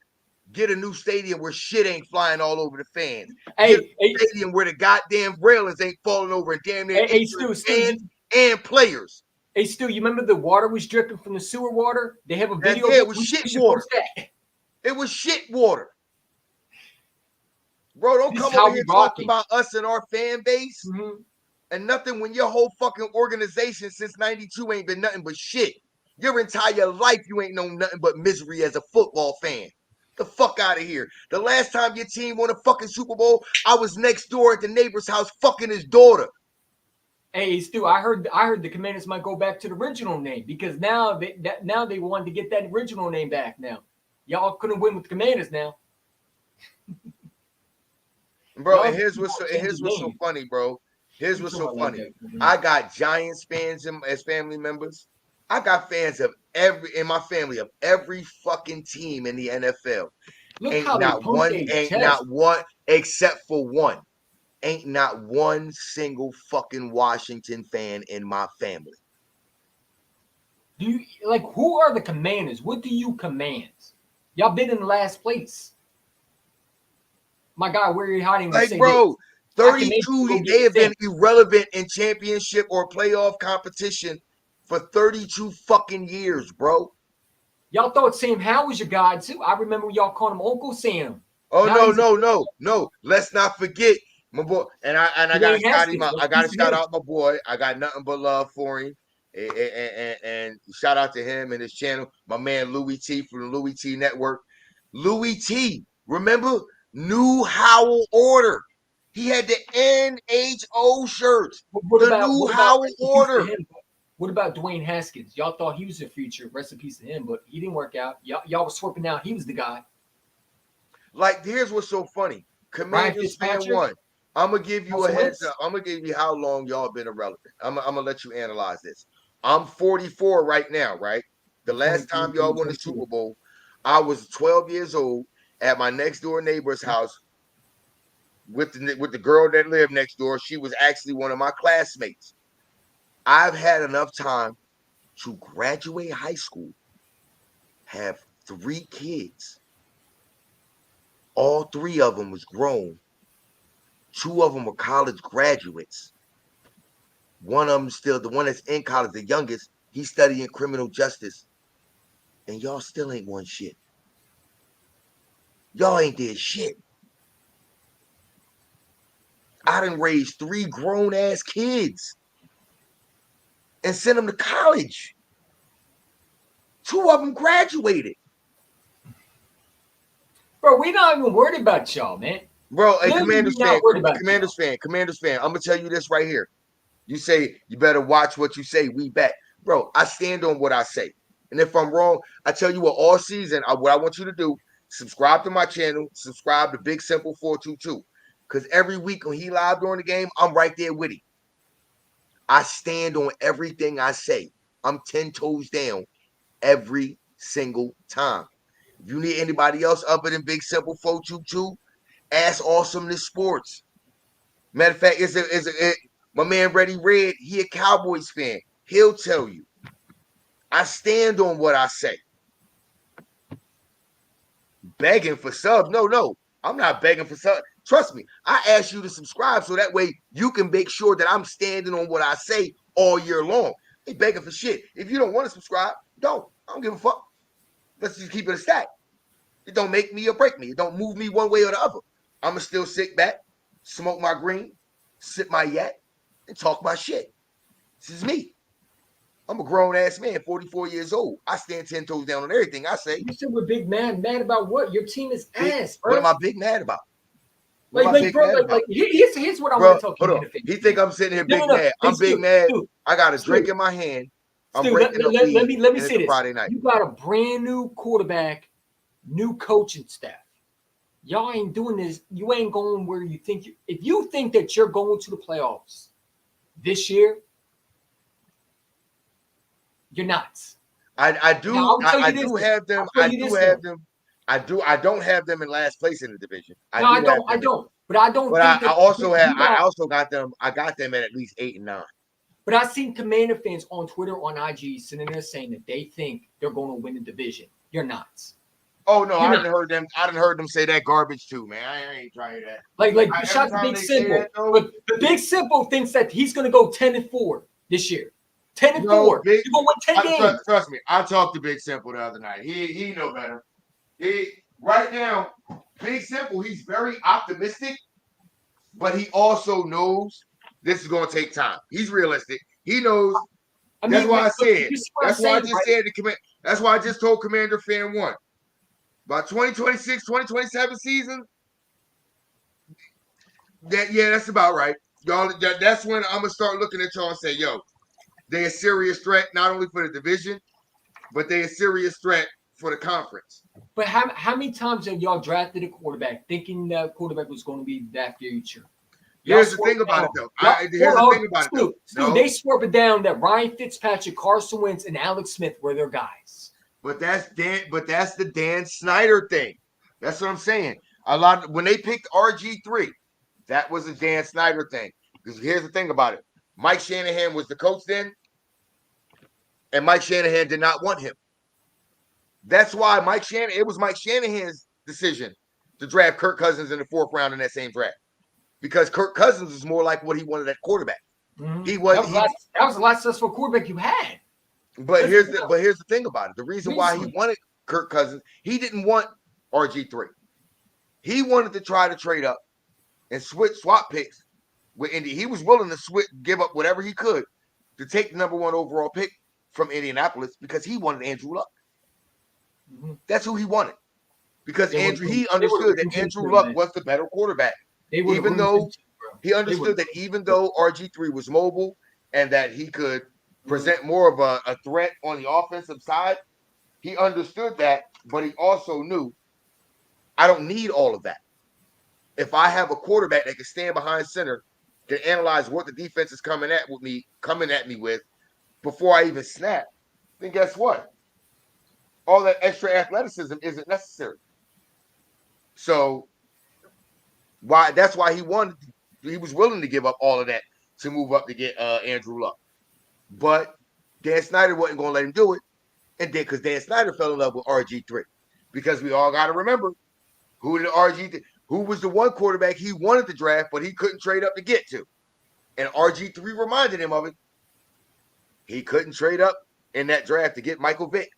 Get a new stadium where shit ain't flying all over the fans. Get a stadium where the goddamn railings ain't falling over and damn near fans and players. Hey, Stu, you remember the water was dripping from the sewer water? They have a video. Yeah, it was shit water. It was shit water. Bro, don't come over here talking about us and our fan base and nothing when your whole fucking organization since 92 ain't been nothing but shit. Your entire life you ain't known nothing but misery as a football fan. The fuck out of here. The last time your team won a fucking Super Bowl, I was next door at the neighbor's house fucking his daughter. Hey, Stu, I heard the Commanders might go back to the original name because now they wanted to get that original name back. Now, y'all couldn't win with the Commanders now. Bro, Y'all and here's what's so funny, bro. Here's what's so funny. I got Giants fans as family members. I got fans of in my family of every fucking team in the NFL. Look Ain't how they not pumped one, their ain't chest. not one, except for one. Ain't not one single fucking Washington fan in my family. Do you like who are the Commanders? What do you command? Y'all been in the last place. My God, where are you hiding? Like, bro, 32, they have been insane. irrelevant in championship or playoff competition for 32 fucking years, bro. Y'all thought Sam Howell was your guy too. I remember y'all called him Uncle Sam. Oh Now no. Let's not forget my boy. And I gotta Dwayne shout him Haskins, out. I gotta shout out my boy. I got nothing but love for him. And shout out to him and his channel, my man Louis T from the Louis T Network. Louis T, remember New Howell Order? He had the NHO shirt. What The about New what about Howell Order. him? What about Dwayne Haskins? Y'all thought he was the future. Rest in peace to him, but he didn't work out. Y'all was swapping out. He was the guy. Like, here's what's so funny. Commanders fan Fitzpatrick? one. I'm gonna give you a Carson heads Wentz? up. I'm gonna give you how long y'all been irrelevant. I'm gonna let you analyze this. I'm 44 right now, right? The last time y'all won the Super Bowl, I was 12 years old at my next door neighbor's house with the girl that lived next door. She was actually one of my classmates. I've had enough time to graduate high school, have 3 kids. All 3 of them was grown. 2 of them were college graduates. One of them still, the one that's in college, the youngest, he's studying criminal justice. And y'all still ain't won shit. Y'all ain't did shit. I done raised 3 grown ass kids and sent them to college. 2 of them graduated. Bro, we not even worried about y'all, man. Bro, a Commanders fan. I'm gonna tell you this right here. You say you better watch what you say. We back, bro. I stand on what I say, and if I'm wrong, I tell you what. All season, what I want you to do: subscribe to my channel, subscribe to Big Simple 422, because every week when he live during the game, I'm right there with him. I stand on everything I say. I'm 10 toes down every single time. If you need anybody else other than Big Simple 422, ask Awesomeness Sports. Matter of fact, my man Reddy Red, he a Cowboys fan. He'll tell you. I stand on what I say. Begging for subs. No. I'm not begging for subs. Trust me. I ask you to subscribe so that way you can make sure that I'm standing on what I say all year long. I ain't begging for shit. If you don't want to subscribe, don't. I don't give a fuck. Let's just keep it a stack. It don't make me or break me. It don't move me one way or the other. I'ma still sit back, smoke my green, sip my yak, and talk my shit. This is me. I'm a grown ass man, 44 years old. I stand 10 toes down on everything I say. You said we're big mad about what? Your team is ass, bro. What am I big mad about? Here's what I want to tell you. He think I'm sitting here big mad. I'm big mad. I got a drink in my hand. I'm breaking up weed. Let me say this. Friday night. You got a brand new quarterback, new coaching staff. Y'all ain't doing this. You ain't going where you think you. If you think that you're going to the playoffs this year, you're nuts. I do have them. I don't have them in last place in the division. I don't. But I don't. But I also got them. I got them at least 8 and 9. But I've seen Commander fans on Twitter, on IG, sitting there saying that they think they're going to win the division. You're nuts. Oh no, I didn't heard them. I didn't heard them say that garbage too, man. I ain't trying that. Like shout to Big Simple. But the Big Simple thinks that he's going to go 10-4 this year. 10-4. You're going to win 10 games. Trust me. I talked to Big Simple the other night. He know better. Right now, Big Simple, he's very optimistic, but he also knows this is going to take time. He's realistic. He knows. That's why I said. That's why I just said the command. That's why I just told Commander Fan 1. By 2026, 2027 season, that's about right. y'all. That's when I'm gonna start looking at y'all and say, yo, they a serious threat not only for the division, but they a serious threat for the conference. But how many times have y'all drafted a quarterback thinking that quarterback was going to be that future? Here's the thing about it, though. Here's the thing about it, though. Stu, they swore it down that Ryan Fitzpatrick, Carson Wentz, and Alex Smith were their guys. But that's the Dan Snyder thing. That's what I'm saying. When they picked RG3, that was a Dan Snyder thing. Because here's the thing about it. Mike Shanahan was the coach then, and Mike Shanahan did not want him. That's why it was Mike Shanahan's decision to draft Kirk Cousins in the 4th round in that same draft. Because Kirk Cousins is more like what he wanted at quarterback. Mm-hmm. That was the last successful quarterback you had. But here's the thing about it. The reason why he wanted Kirk Cousins, he didn't want RG3. He wanted to try to trade up and swap picks with Indy. He was willing to give up whatever he could to take the number 1 overall pick from Indianapolis because he wanted Andrew Luck. Mm-hmm. That's who he wanted. Because he understood that Andrew Luck was the better quarterback. Even though he understood that even though RG3 was mobile and that he could present more of a threat on the offensive side, he understood that, but he also knew I don't need all of that. If I have a quarterback that can stand behind center, can analyze what the defense is coming at me with before I even snap, then guess what? All that extra athleticism isn't necessary. So that's why he was willing to give up all of that to move up to get Andrew Luck. But Dan Snyder wasn't going to let him do it. And then because Dan Snyder fell in love with RG3. Because we all got to remember who was the one quarterback he wanted to draft, but he couldn't trade up to get to. And RG3 reminded him of it. He couldn't trade up in that draft to get Michael Vick.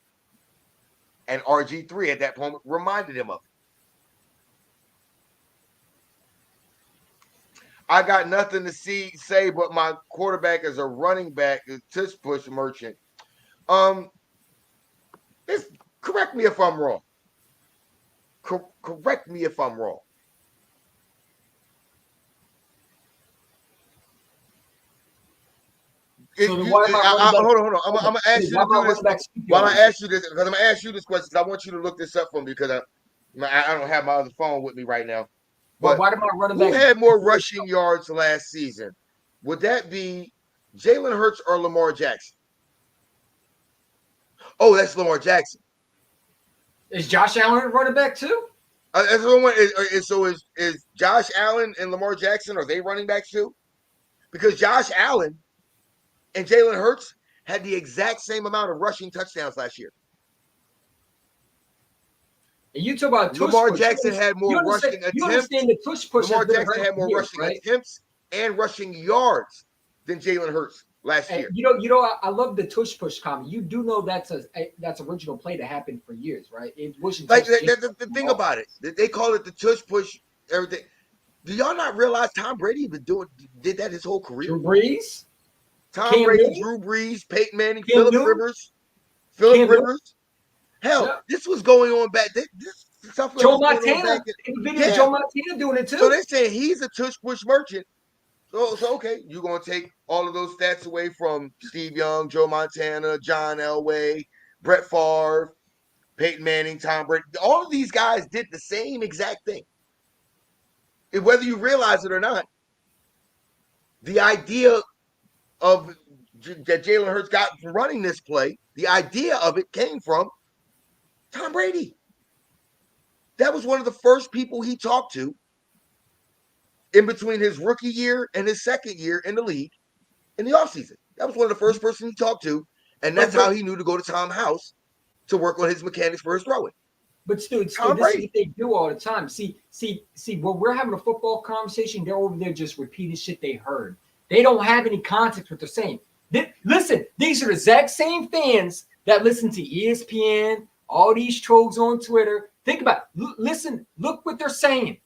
And RG3 at that moment reminded him of it. I got nothing to say, but my quarterback is a running back, a tush push merchant. Correct me if I'm wrong. Correct me if I'm wrong. Hold on. I'm gonna ask you to do this. While I ask you this, because I'm gonna ask you this question, because I want you to look this up for me, because I don't have my other phone with me right now. But why did my running back? Who had more rushing yards last season? Would that be Jalen Hurts or Lamar Jackson? Oh, that's Lamar Jackson. Is Josh Allen running back too? So is Josh Allen and Lamar Jackson, are they running backs too? Because Josh Allen and Jalen Hurts had the exact same amount of rushing touchdowns last year. And you talk about Lamar Jackson had more rushing attempts. You understand the tush push? Lamar Jackson had more rushing attempts and rushing yards than Jalen Hurts last year. I love the tush push comment. You do know that's original play that happened for years, right? It wasn't like the thing about it. They call it the tush push. Everything. Do y'all not realize Tom Brady did that his whole career? Drew Brees, Tom Brady, Drew Brees, Peyton Manning, Phillip Rivers. Hell, this was going on back then. This stuff Joe Montana. Joe Montana doing it too. So they're saying he's a tush push merchant. So okay, you're gonna take all of those stats away from Steve Young, Joe Montana, John Elway, Brett Favre, Peyton Manning, Tom Brady. All of these guys did the same exact thing. And whether you realize it or not, the idea of that Jalen Hurts got from running this play, the idea of it came from Tom Brady. That was one of the first people he talked to in between his rookie year and his second year in the league in the offseason. That was one of the first person he talked to, and that's how he knew to go to Tom House to work on his mechanics for his throwing. But Stu, this is what they do all the time. See, when we're having a football conversation, they're over there just repeating shit they heard. They don't have any context what they're saying. Listen, these are the exact same fans that listen to ESPN, all these trolls on Twitter. Think about it. Listen, look what they're saying.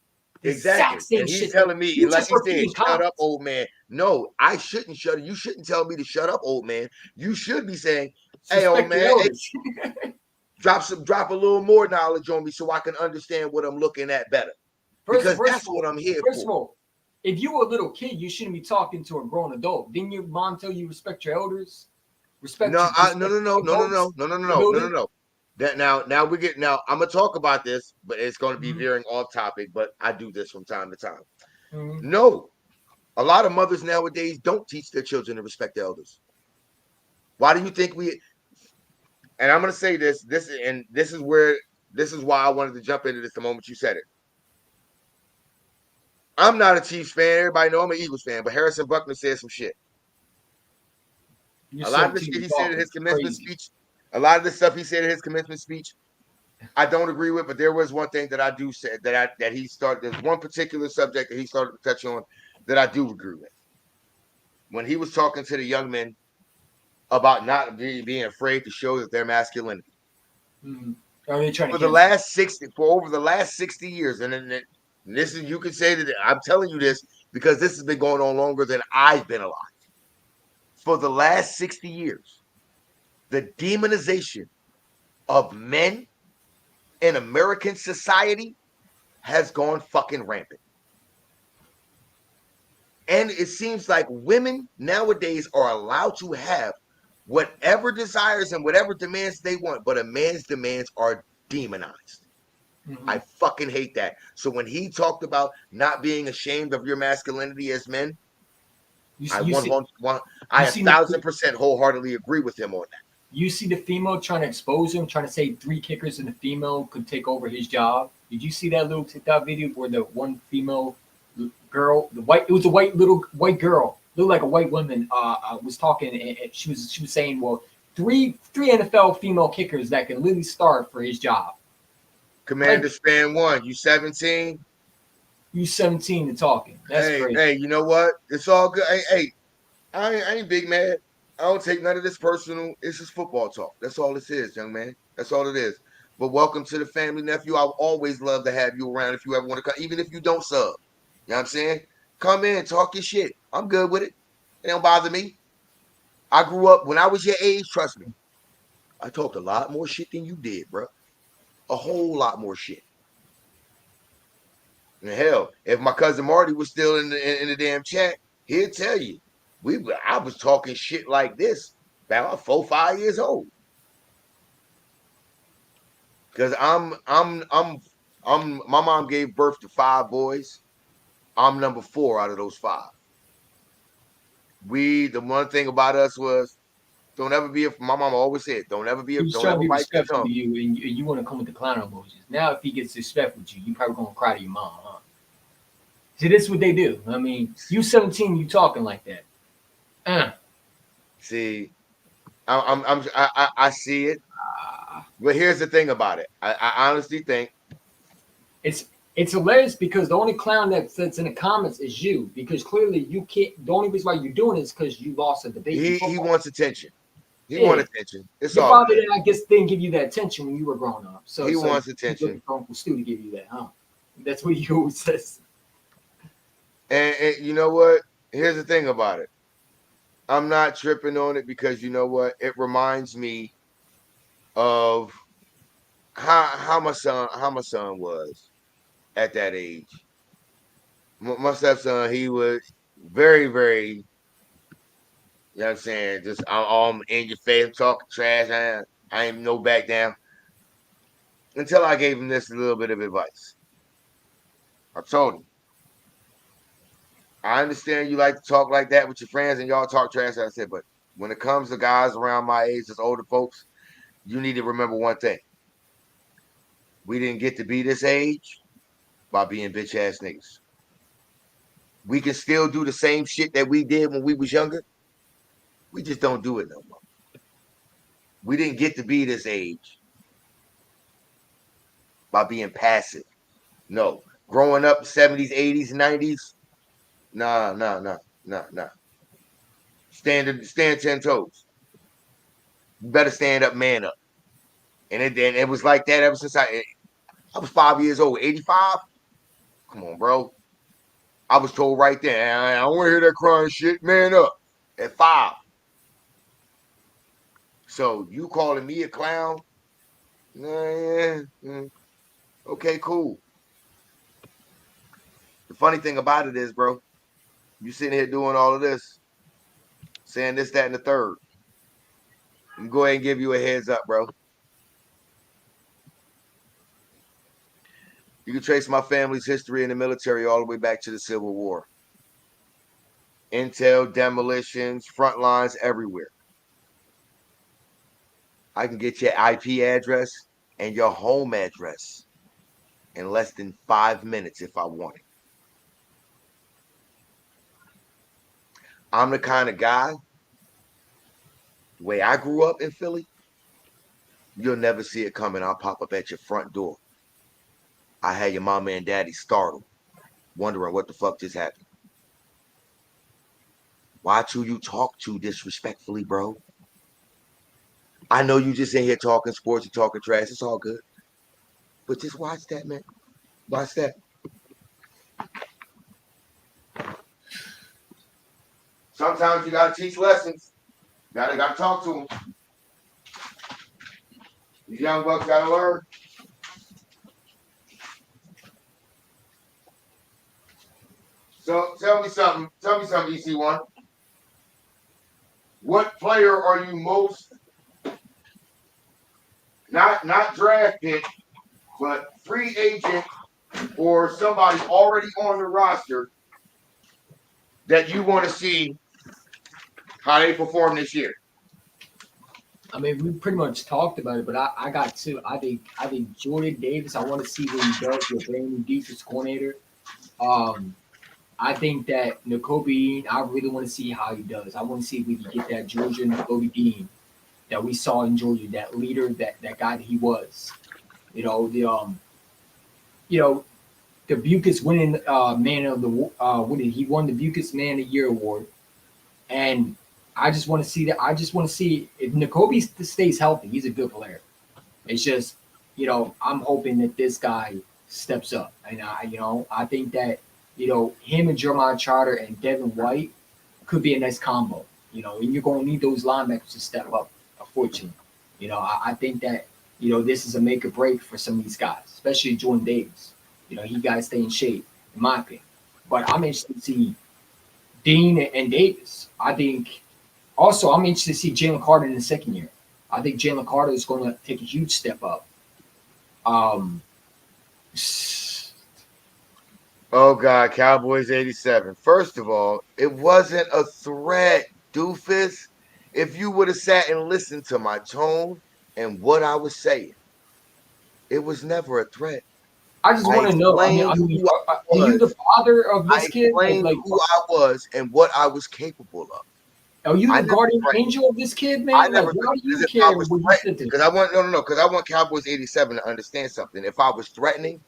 Exactly. And he's telling me, like he said, shut up, old man. No, I shouldn't shut up. You shouldn't tell me to shut up, old man. You should be saying, hey, old man, drop a little more knowledge on me so I can understand what I'm looking at better. Because that's what I'm here for. First of all, if you were a little kid, you shouldn't be talking to a grown adult. Didn't your mom tell you respect your elders? Respect No, respect no, no, no, no, no, adults no, no, no, in the no, no, no, building? no. That now we get now. I'm gonna talk about this, but it's gonna be Mhm. veering off topic. But I do this from time to time. Mhm. No, a lot of mothers nowadays don't teach their children to respect the elders. Why do you think we? And I'm gonna say this. This is where this is why I wanted to jump into this the moment you said it. I'm not a Chiefs fan. Everybody know I'm an Eagles fan, but Harrison Buckner said some shit. You're A lot of the 17 shit and he said in talking. his It's commencement crazy. speech, a lot of the stuff he said in his commencement speech, I don't agree with. But there was one thing that I do say that he started. There's one particular subject that he started to touch on that I do agree with. When he was talking to the young men about not being afraid to show that their masculinity. Mhm. Are they trying to For the cancel? last 60, for over the last 60 years, and this is you can say that I'm telling you this because this has been going on longer than I've been alive. For the last 60 years, the demonization of men in American society has gone fucking rampant. And it seems like women nowadays are allowed to have whatever desires and whatever demands they want, but a man's demands are demonized. I Mhm. fucking hate that. So when he talked about not being ashamed of your masculinity as men, You, I you see I you a seen the 1000% wholeheartedly agree with him on that. you see the female trying to expose him, trying to say three kickers and the female could take over his job. Did you see that little TikTok video where the one female girl, it was a little white girl, looked like a white woman, was talking and she was saying, well, three NFL female kickers that can literally start for his job. Commander Like Span 1, you 17? you 17 and talking. That's crazy. Hey, you know what? It's all good. Hey, I ain't big mad. I don't take none of this personal. It's just football talk. That's all this is, young man. That's all it is. But welcome to the family, nephew. I always love to have you around if you ever want to come, even if you don't sub. You know what I'm saying? Come in, talk your shit. I'm good with it. It don't bother me. I grew up when I was your age, trust me. I talked a lot more shit than you did, bro. A whole lot more shit. And hell, if my cousin Marty was still in the damn chat, he'd tell you. I was talking shit like this about 4, 5 years old. Because I'm my mom gave birth to 5 boys. I'm number 4 out of those 5. The one thing about us was don't ever be my mom always said, He was don't trying to ever be bite your respectful to tongue. you, and you want to come with the clown emojis. Now, if he gets disrespectful with you, you probably gonna cry to your mom, huh? See, this is what they do. I mean, you 17, you talking like that. Uh, See, I see it. But here's the thing about it. I honestly think it's it's hilarious because the only clown that's in the comments is you because clearly you can't. The only reason why you're doing it is because you lost a debate in he football. wants attention. He Yeah, wants attention. It's your all father, good. I guess, didn't give you that attention when you were growing up. So He you wants keep looking attention. for Uncle Stu to give you that, huh? That's what he always says. And you know what? Here's the thing about it. I'm not tripping on it because you know what? It reminds me of how my son was at that age. My stepson, he was very, very, you know what I'm saying, just I'm in your face, talking trash. I ain't no back down. Until I gave him this little bit of advice. I told him, I understand you like to talk like that with your friends and y'all talk trash. I said, but when it comes to guys around my age, as older folks, you need to remember one thing. We didn't get to be this age by being bitch ass niggas. We can still do the same shit that we did when we was younger. We just don't do it no more. We didn't get to be this age by being passive. No. Growing up 70s, 80s, 90s, nah. Stand 10 toes. You better stand up, man up. And it was like that ever since I was 5 years old. 85? Come on, bro. I was told right there, I don't want to hear that crying shit. Man up at 5. So you calling me a clown? Nah, okay, cool. The funny thing about it is, bro, You sitting here doing all of this, saying this, that, and the third. I'm go ahead and give you a heads up, bro. You can trace my family's history in the military all the way back to the Civil War. Intel, demolitions, front lines everywhere. I can get your IP address and your home address in less than 5 minutes if I want it. I'm the kind of guy, the way I grew up in Philly, you'll never see it coming. I'll pop up at your front door. I had your mama and daddy startled, wondering what the fuck just happened. Watch who you talk to disrespectfully, bro. I know you just in here talking sports and talking trash. It's all good. But just watch that, man. Watch that. Sometimes you gotta teach lessons. Gotta talk to them. These young bucks gotta learn. So tell me something. Tell me something, EC1. What player are you most not drafted, but free agent or somebody already on the roster that you want to see how they perform this year? I mean, we pretty much talked about it, but I got two. I think Jordan Davis. I want to see what he does with a brand new defense coordinator. I think that Nakobe Dean, I really want to see how he does. I want to see if we can get that Georgia Nakobe Dean that we saw in Georgia, that leader, that guy that he was. You know, the Bukis winning man of the he won the Bukis Man of the Year award, and I just want to see that. I just want to see if Nakobe stays healthy. He's a good player. It's just, I'm hoping that this guy steps up, and I think that him and Jeremiah Charter and Devin White could be a nice combo. And you're going to need those linebackers to step up. Unfortunately, I think that this is a make or break for some of these guys, especially Jordan Davis. He got to stay in shape, in my opinion. But I'm interested to see Dean and Davis. I think also I'm interested to see Jalen Carter in the second year. I think Jalen Carter is going to take a huge step up. Oh God, Cowboys 87. First of all, it wasn't a threat, doofus. If you would have sat and listened to my tone and what I was saying, it was never a threat. I just I want to know. explained who I Are you the was. father of I this kid? explained who I was and what I was capable of. Are you I the never guardian threatened. angel of this kid, I man? Like, never why do because you if I care was what you threatening, said to him? because I want no, because I want Cowboys 87 to understand something. If I was threatening,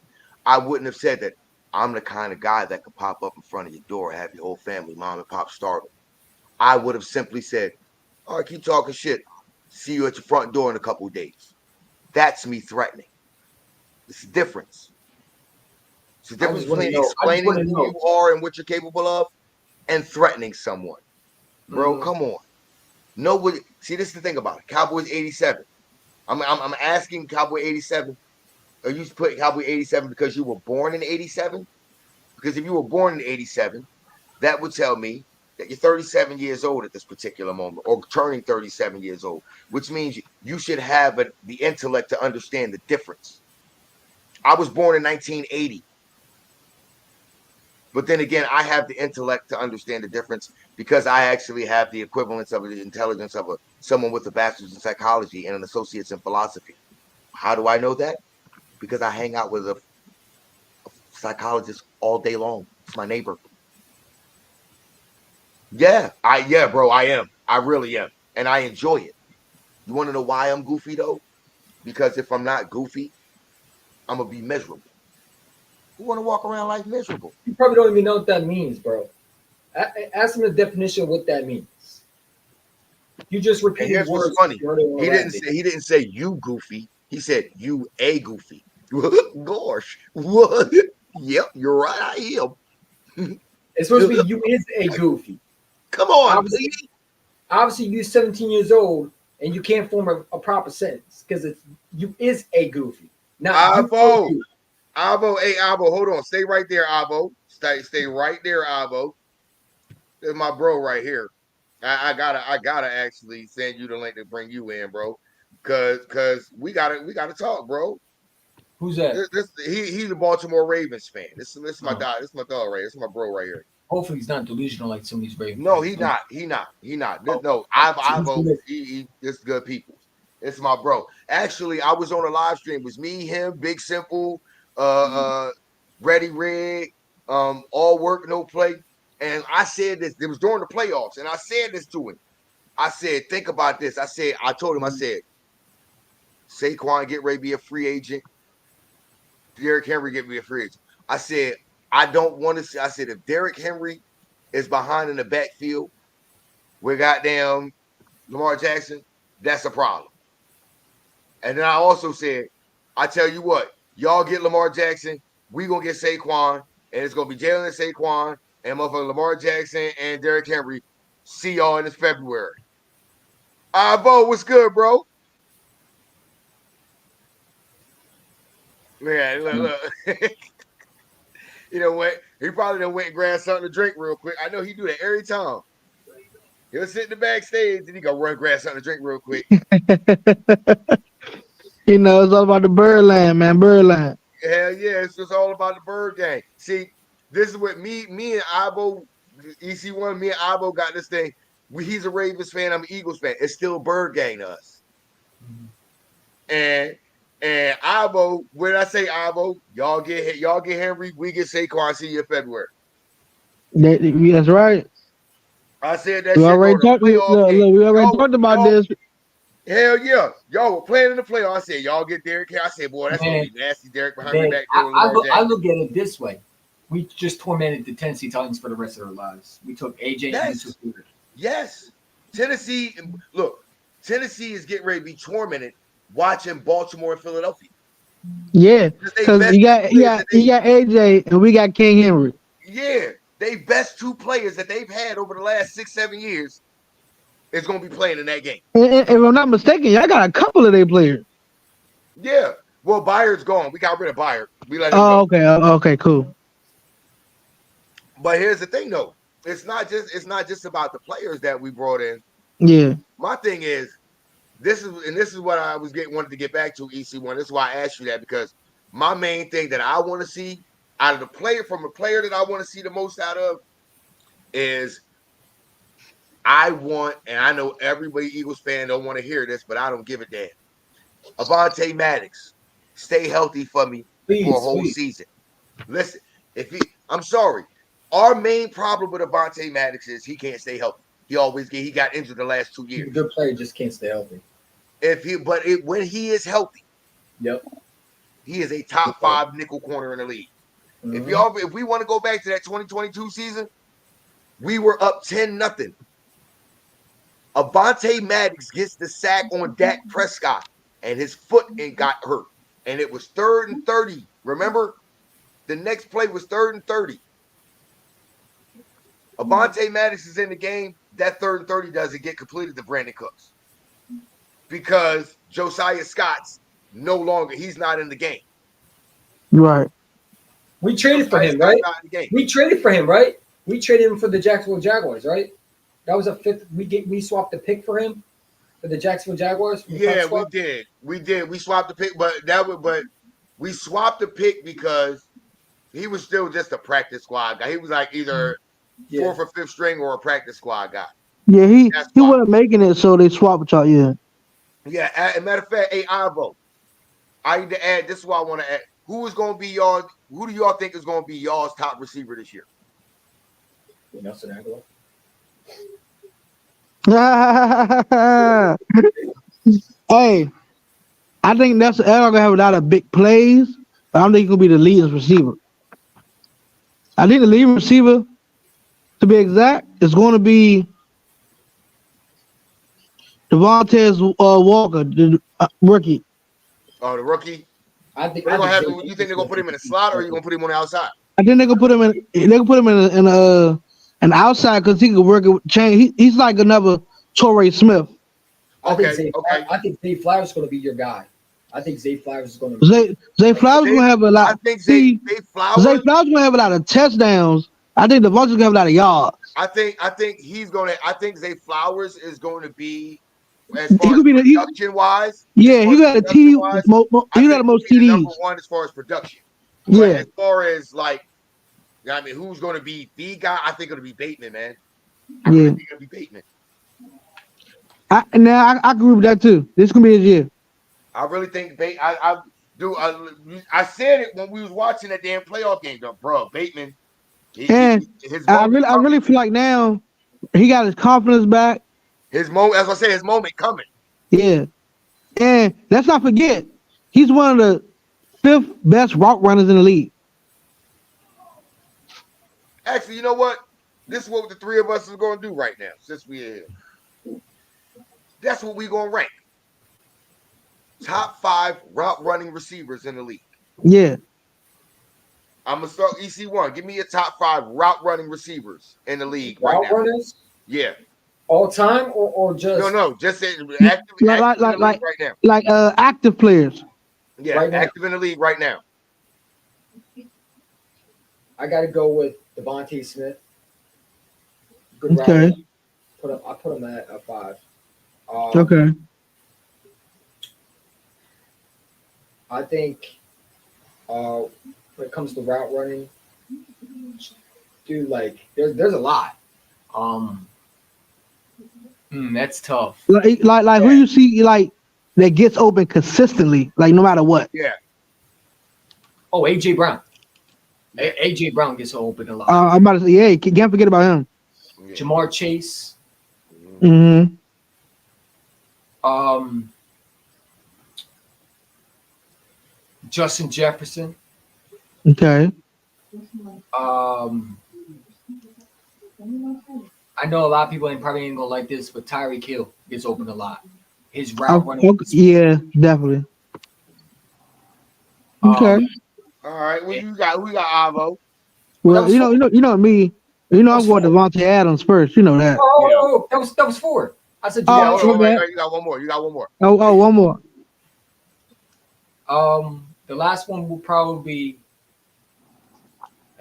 I wouldn't have said that. I'm the kind of guy that could pop up in front of your door and have your whole family, mom and pop, startled. I would have simply said, "All right, keep talking shit. See you at your front door in a couple of days." That's me threatening. It's the difference. It's the I difference just want to between know. I just explaining want to who know. you are and what you're capable of and threatening someone. Bro, Mhm. come on. Know what? See, this is the thing about it. Cowboys 87. I'm asking Cowboy 87. Are you putting Cowboy 87 because you were born in 87? Because if you were born in 87, that would tell me that you're 37 years old at this particular moment, or turning 37 years old, which means you should have the intellect to understand the difference. I was born in 1980. But then again, I have the intellect to understand the difference because I actually have the equivalence of the intelligence of someone with a bachelor's in psychology and an associate's in philosophy. How do I know that? Because I hang out with a psychologist all day long. It's my neighbor. Yeah, bro, I am. I really am. And I enjoy it. You want to know why I'm goofy though? Because if I'm not goofy, I'm gonna be miserable. Who want to walk around life miserable? You probably don't even know what that means, bro. Ask him the definition of what that means. You just And repeated here's what's words funny. word on rabbit. He didn't say you goofy. He said you a goofy. Gosh. What? Yep, you're right. I am. It's supposed to be you is a goofy. Come on, Obviously, baby. obviously you're 17 years old and you can't form a proper sentence because it's you is a goofy, not you a Avo. goofy. Avo, hey Avo, hold on. Stay right there, Avo. Stay right there, Avo. This is my bro right here. I gotta actually send you the link to bring you in, bro. Cause we gotta talk, bro. Who's that? He's a Baltimore Ravens fan. This is my Oh. dog. This is my dog right here. This is my bro right here. Hopefully he's not delusional like some of these Ravens. No, fans. he not. He not. He not. Oh. No, this good people. It's my bro. Actually, I was on a live stream. It was me, him, Big Simple, Ready Red, all work, no play. And I said this. It was during the playoffs, and I said this to him. I said, think about this. I told him, I said, Saquon get ready to be a free agent. Derrick Henry get me a free agent. I said, I don't want to see. I said, if Derrick Henry is behind in the backfield with goddamn Lamar Jackson, that's a problem. And then I also said, I tell you what, y'all get Lamar Jackson, we gonna get Saquon, and it's gonna be Jalen and Saquon and motherfucker Lamar Jackson and Derrick Henry. See y'all in this February. Bo, what's good, bro? Yeah, look. You know what? He probably done went and grabbed something to drink real quick. I know he do that every time. He'll sit in the backstage and he go run grab something to drink real quick. You know, it's all about the Birdland, man. Birdland. Hell yeah, it's just all about the bird gang. See, this is what me and Ibo, EC1, me and Ibo got this thing. He's a Ravens fan, I'm an Eagles fan. It's still bird gang to us. And Ibo, when I say Ibo, y'all get Henry, we get Saquon. See you in February. That's right. I said that. We shit already during talked. the Look, playoff game. we already talked about this. Hell yeah, y'all were playing in the playoff. I said y'all get Derrick Henry. I said, boy, that's gonna be nasty. Derrick behind the back door. I look at it this way: we just tormented the Tennessee Titans for the rest of their lives. We took AJ and his receiver. Yes, Tennessee. Look, Tennessee is getting ready to be tormented watching Baltimore and Philadelphia. Yeah, because you got AJ and we got King Henry. Yeah, they best two players that they've had over the last 6-7 years is going to be playing in that game. And if I'm not mistaken, y'all got a couple of their players. Yeah, well, Byard's gone. We got rid of Byard. We let him go. Okay, okay, cool. But here's the thing, though. It's not just about the players that we brought in. Yeah. My thing is, this is what I wanted to get back to, EC1. This is why I asked you that, because my main thing that I want to see out of the player, from a player that I want to see the most out of, is I want, and I know everybody Eagles fan don't want to hear this, but I don't give a damn. Avonte Maddox, stay healthy for me for a whole season. Listen, I'm sorry. Our main problem with Avonte Maddox is he can't stay healthy. He got injured the last 2 years. A good player just can't stay healthy. When he is healthy, yep, he is a top 5 nickel corner in the league. Mm-hmm. If we want to go back to that 2022 season, we were up 10-0. Avonte Maddox gets the sack on Dak Prescott, and his foot got hurt, and it was 3rd and 30. Remember, the next play was 3rd and 30. Avonte Maddox is in the game. That 3rd and 30 doesn't get completed to Brandon Cooks because Josiah Scott's he's not in the game. Right. We traded for him, right? We traded for him, right? We traded him for the Jacksonville Jaguars, right? That was a 5th. We swapped the pick for him for the Jacksonville Jaguars. Yeah, we did. We swapped the pick, but we swapped the pick because he was still just a practice squad guy. He was like either 4th or 5th string or a practice squad guy. Yeah, he wasn't making it, so they swapped with y'all. Yeah. Yeah. As a matter of fact, Ivo, I need to add. This is what I want to add. Who do y'all think is going to be y'all's top receiver this year? Nelson Aguilar. Hey, I think Nelson Aguilar gonna have a lot of big plays, but I don't think he's gonna be the leading receiver. I think the leading receiver, to be exact, is going to be Devontae Walker, the rookie. Oh, the rookie. I think. You think they're gonna put him in a slot, or are you gonna put him on the outside? I think they're gonna put him in. They can put him in an outside because he can work it with chain. He's like another Torrey Smith. I think Zay Flowers is going to be your guy. I think Zay Flowers is going to. Zay Flowers going to have a lot. I think Zay Flowers going to have a lot of touchdowns. I think Devontae's going to have a lot of yards. I think he's gonna. I think Zay Flowers is going to be as He far as could be the production wise. yeah. He got a TD. I He got think the most he'll be the TDs. number one as far as production. But Yeah. as far as like, I mean, who's going to be the guy? I think it'll be Bateman, man. I really Yeah. think it'll be Bateman. I agree with that too. This gonna be his year. I really think I do. I said it when we was watching that damn playoff game, though, bro. Bateman, And his I moment coming. really feel like now he got his confidence back. His moment, as I say, his moment coming. Yeah. And let's not forget, he's one of the 5th best route runners in the league. Actually, you know what? This is what the three of us is going to do right now, since we're here. That's what we're going to rank. Top 5 route running receivers in the league. Yeah. I'm going to start EC1. Give me your top 5 route running receivers in the league right Route now. runners Yeah. all time or just No, just active Like in the league right now. Like active players. Yeah, right now. active in the league right now. I got to go with Devontae Smith. Good route Okay. runner. I put him at a 5. Okay. I think when it comes to route running, dude, like there's a lot. That's tough. Like who you see like that gets open consistently, like no matter what. Yeah. Oh, AJ Brown. AJ Brown gets open a lot. I'm about to say, yeah, can't forget about him. Yeah. Jamar Chase. Mm-hmm. Justin Jefferson. Okay. I know a lot of people probably ain't gonna like this, but Tyreek Hill gets open a lot. His route running. Okay. Yeah, definitely. Okay. All right. Well, you got Avo. Well, you know me. You know I'm going Devontae Adams first. You know that. Oh, that was 4. I said Oh, Jamar Chase. You got one more. You got one more. Oh, one more. The last one will probably be.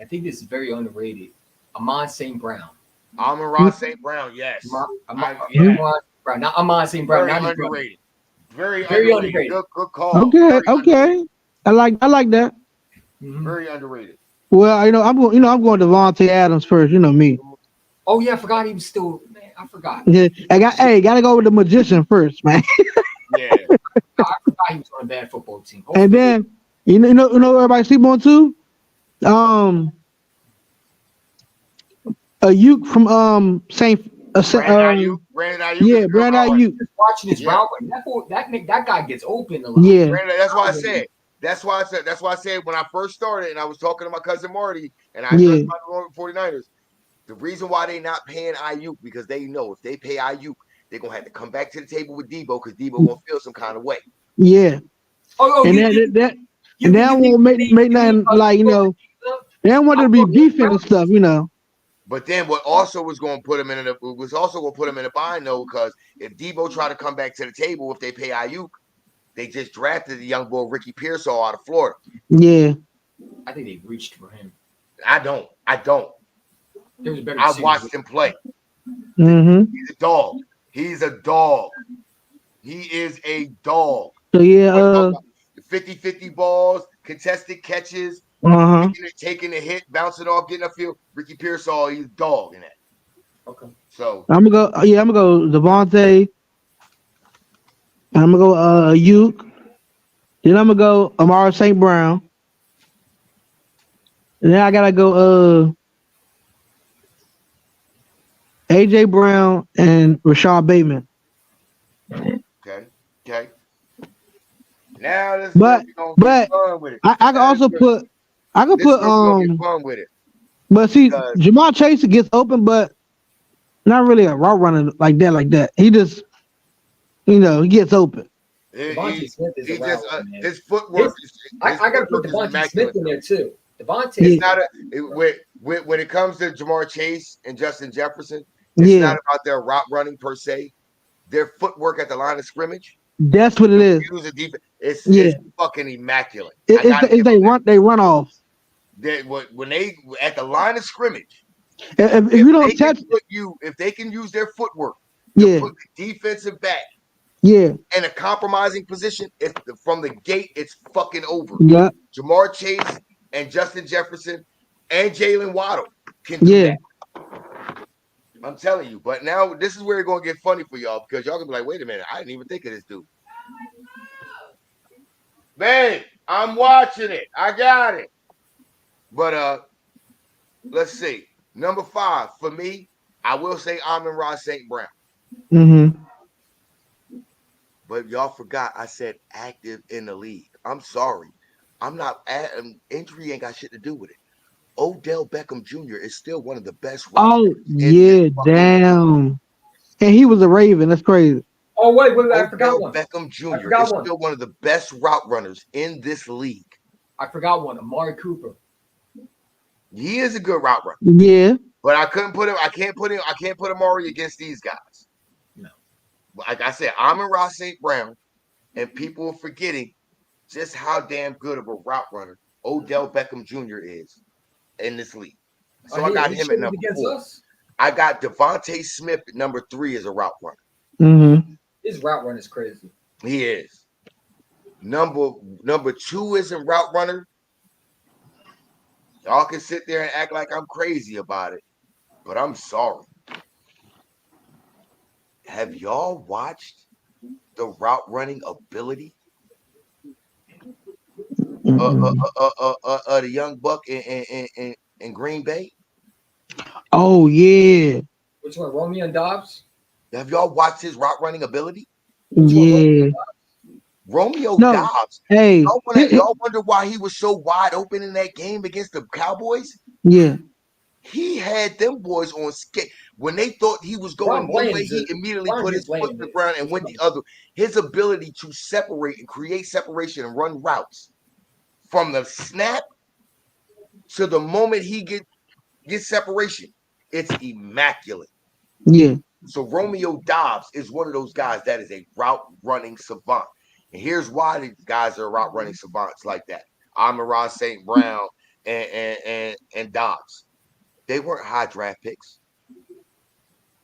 I think this is very underrated. Amon St. Brown. Amon St. Brown, yes. Amon Brown, not Amon St. Brown. Very Not underrated. Very Very underrated. underrated. Good call. Okay, Very okay. underrated. I like that. Mm-hmm. Very underrated. Well, I'm going Devontae Adams first. You know me. Oh yeah, I forgot he was still. Man, I forgot. Yeah, gotta go with the magician first, man. Yeah. I forgot he was on a bad football team. Oh, And then you know everybody sleep on too. Ayuk from Saint. Brandon Ayuk. Yeah, Brandon Ayuk. just watching his route, that guy gets open a lot. Yeah, Brandon, that's why I said. That's why I said when I first started and I was talking to my cousin Marty and I Yeah. heard about the 49ers. The reason why they not paying Ayuk because they know if they pay Ayuk, they're gonna have to come back to the table with Debo because Debo gonna feel some kind of way. yeah. And that won't make nothing like they don't want to be beefing and stuff, But then what also was going to put him in a bind though, because if Debo try to come back to the table, if they pay Ayuk, they just drafted the young boy Ricky Pearsall out of Florida. Yeah. I think they reached for him. I don't. There was a better. I watched him play. Mm-hmm. He's a dog. He is a dog. So yeah. 50-50 balls, contested catches, taking a hit, bouncing off, getting a field. Ricky Pearsall, he's a dog in that. Okay. So I'm gonna go Devontae. I'm gonna go Ayuk. Then I'm gonna go Amara St. Brown. And then I gotta go AJ Brown and Rashad Bateman. okay. Now this But fun with it. I can also put fun with it. but see Jamar Chase gets open, but not really a route runner like that. He just he gets open. Devontae Smith is He a route just runner, man. his footwork. I got to put is Devontae immaculate. Smith in there too. Devontae. It's not when it comes to Jamar Chase and Justin Jefferson. It's not about their route running per se. Their footwork at the line of scrimmage. That's what it is. It's fucking immaculate. They run off. When they at the line of scrimmage, If you don't touch, if they can use their footwork yeah, put the defensive back yeah, in a compromising position, from the gate, it's fucking over. yeah, Jamar Chase and Justin Jefferson and Jalen Waddle can do yeah. that. I'm telling you. But now this is where it's gonna get funny for y'all because y'all gonna be like, wait a minute, I didn't even think of this dude. Man, I'm watching it. I got it. But let's see. Number 5 for me, I will say Amon-Ra St. Brown. Mm-hmm. But y'all forgot I said active in the league. I'm sorry. I'm not injury ain't got shit to do with it. Odell Beckham Jr. is still one of the best Oh route yeah, damn. And he was a Raven. That's crazy. Oh wait, I forgot Odell one. Beckham Jr. forgot is one. still one of the best route runners in this league. I forgot one. Amari Cooper. He is a good route runner. Yeah. But I couldn't put him. I can't put Amari against these guys. No. Like I said, Amon-Ra St. Brown, and people are forgetting just how damn good of a route runner Odell Beckham Jr. is in this league. So I got him at number 4. I got Devontae Smith at number 3 as a route runner. Mm-hmm. His route run is crazy. He is. Number 2 is a route runner. Y'all can sit there and act like I'm crazy about it, but I'm sorry. Have y'all watched the route running ability the young buck in Green Bay? Oh yeah. Which one, Romeo and Dobbs? Have y'all watched his route running ability? Yeah. Romeo No. Dobbs. Hey. Y'all wonder why he was so wide open in that game against the Cowboys? Yeah. He had them boys on skate. When they thought he was going one way, he immediately put his foot in the ground and went the other. His ability to separate and create separation and run routes from the snap to the moment he gets separation, it's immaculate. Yeah. So Romeo Dobbs is one of those guys that is a route running savant. And here's why these guys are route running savants like that. Amon-Ra St. Brown and Dobbs. They weren't high draft picks.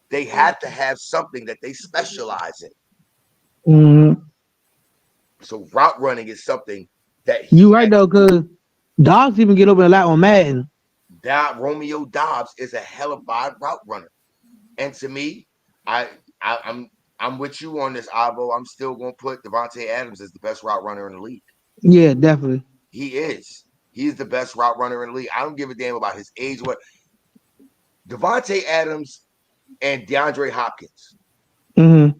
They had to have something that they specialize in. Mm-hmm. So route running is something that you right though, because Dobbs even get open a lot on Madden. Romeo Dobbs is a hell of a route runner. And to me, I'm with you on this, Avo. I'm still gonna put Davante Adams as the best route runner in the league. Yeah, definitely. He is. He's the best route runner in the league. I don't give a damn about his age. What Davante Adams and DeAndre Hopkins. Mm-hmm.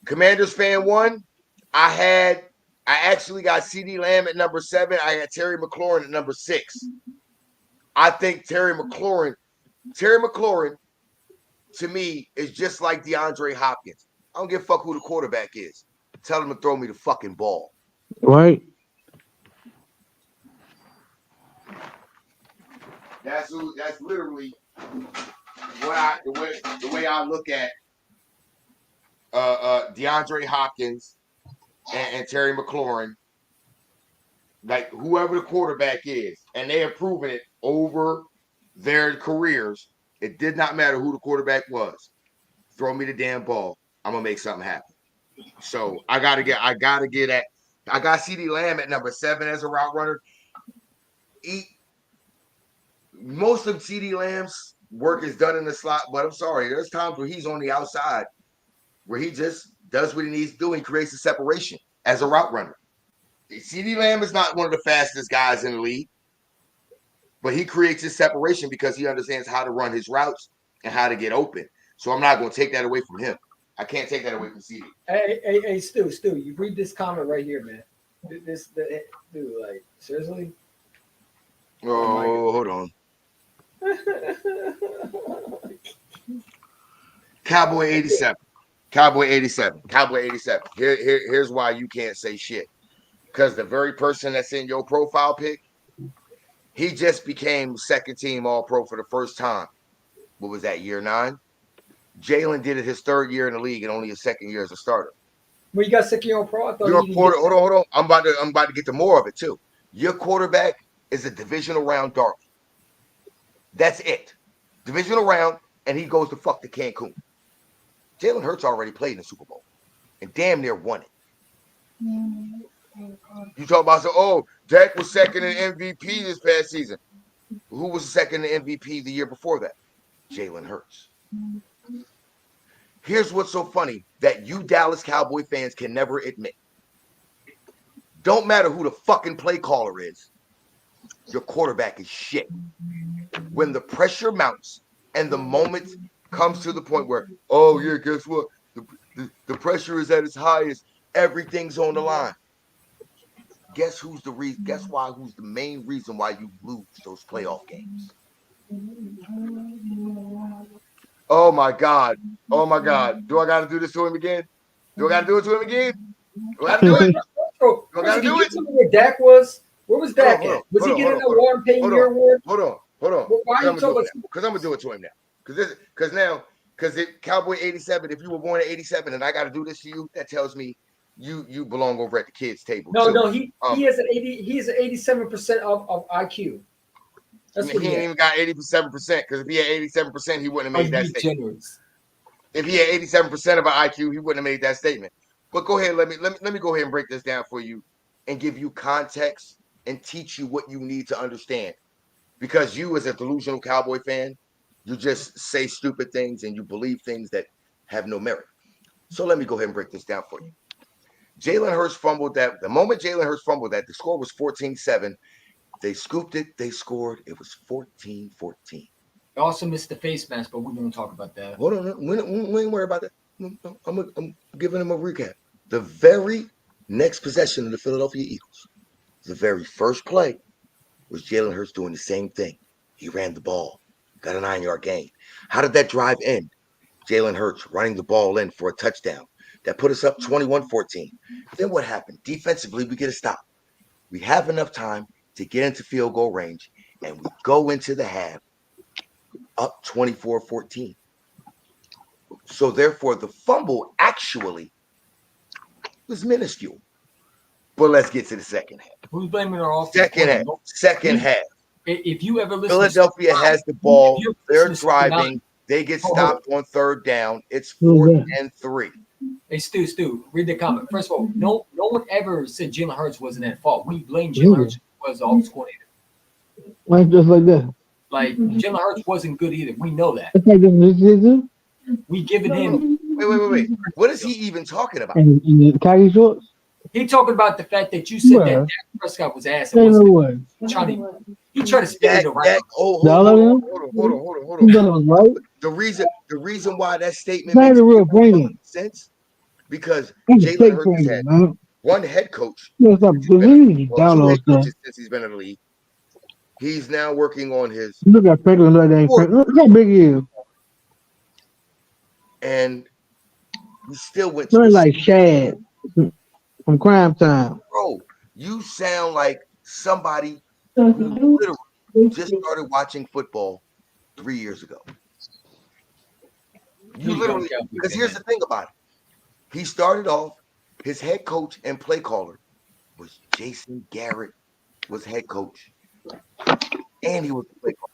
Commanders fan 1. I actually got CeeDee Lamb at number 7. I had Terry McLaurin at number 6. I think Terry McLaurin, to me, is just like DeAndre Hopkins. I don't give a fuck who the quarterback is. Tell him to throw me the fucking ball. Right. That's literally the way I look at DeAndre Hopkins and Terry McLaurin. Like whoever the quarterback is, and they have proven it over their careers. It did not matter who the quarterback was. Throw me the damn ball. I'm gonna make something happen. So I got CeeDee Lamb at number 7 as a route runner. Most of CeeDee Lamb's work is done in the slot, but I'm sorry, there's times where he's on the outside where he just does what he needs to do and creates a separation as a route runner. CeeDee Lamb is not one of the fastest guys in the league, but he creates his separation because he understands how to run his routes and how to get open. So I'm not going to take that away from him. I can't take that away from CeeDee. Hey, Stu, you read this comment right here, man. Dude, like, seriously? Oh, hold on. Cowboy 87. Here's why you can't say shit. Because the very person that's in your profile pic, he just became second team All-Pro for the first time. What was that, year 9? Jalen did it his 3rd year in the league and only his 2nd year as a starter. When you got second year All-Pro, I thought hold on. I'm about to get to more of it too. Your quarterback is a divisional round darling. That's it. divisional round, and he goes to fuck the Cancun. Jalen Hurts already played in the Super Bowl and damn near won it. You talk about Dak was second in MVP this past season. Who was second in MVP the year before that? Jalen Hurts. Here's what's so funny that you Dallas Cowboy fans can never admit. Don't matter who the fucking play caller is, your quarterback is shit. When the pressure mounts and the moment comes to the point where, oh yeah, guess what? The pressure is at its highest. Everything's on the line. Guess who's the reason? Guess why? Who's the main reason why you lose those playoff games? Oh my God! Oh my God! Do I got to do this to him again? Do I got to do it to him again? Do I got to do it? Bro, I gotta can do you it. tell me where Dak was? Where was Dak Hold on, at? Was he hold on, getting a hold on, Warren Payton hold Year on. Award? Hold on. Why are you talking? Because I'm gonna do it to him now. Because Cowboy 87. If you were born in 87 and I got to do this to you, that tells me you belong over at the kids' table. No, too. no, he has an 80. He has an 87% of IQ. That's what he ain't even got 87%. Because if he had 87%, he wouldn't have made that statement. Generous. If he had 87% of an IQ, he wouldn't have made that statement. But go ahead, let me go ahead and break this down for you and give you context and teach you what you need to understand. Because you, as a delusional Cowboy fan, you just say stupid things and you believe things that have no merit. So let me go ahead and break this down for you. Jalen Hurts fumbled that. The moment Jalen Hurts fumbled that, the score was 14-7. They scooped it. They scored. It was 14-14. They also missed the face mask, but we're going to talk about that. Hold on. We ain't worry about that. I'm giving him a recap. The very next possession of the Philadelphia Eagles, the very first play, was Jalen Hurts doing the same thing. He ran the ball, got a 9-yard gain. How did that drive end? Jalen Hurts running the ball in for a touchdown. That put us up 21-14. Then what happened? Defensively, we get a stop. We have enough time to get into field goal range, and we go into the half up 24-14. So therefore, the fumble actually was minuscule. But let's get to the second half. Who's blaming our offense? Second half. If you ever listen, Philadelphia has the ball. They're driving. They get stopped on third down. It's 4th and 3. Hey, Stu, read the comment. First of all, no one ever said Jalen Hurts wasn't at fault. We blame Jalen Hurts was the offensive coordinator. Like just like that. Like Jalen Hurts wasn't good either. We know that. It's like this. We given him. Wait. What is he even talking about? And the khaki shorts. He talking about the fact that you said that Dak Prescott was ass. Ain't no way. He tried to spin it around. Hold on. That was right. The reason why that statement Not makes a real brain. sense because That's a Jalen fake Hurts brain, had man. one head coach. You stop Two download head stuff. coaches since he's been in the league. He's now working on his Look at Franklin like that. Look how big he is. and he still went Look to like Shad from Crime Time. bro. You sound like somebody who literally just started watching football 3 years ago. You literally, because here's the thing about it. He started off, his head coach and play caller was Jason Garrett, was head coach. And he was the play caller.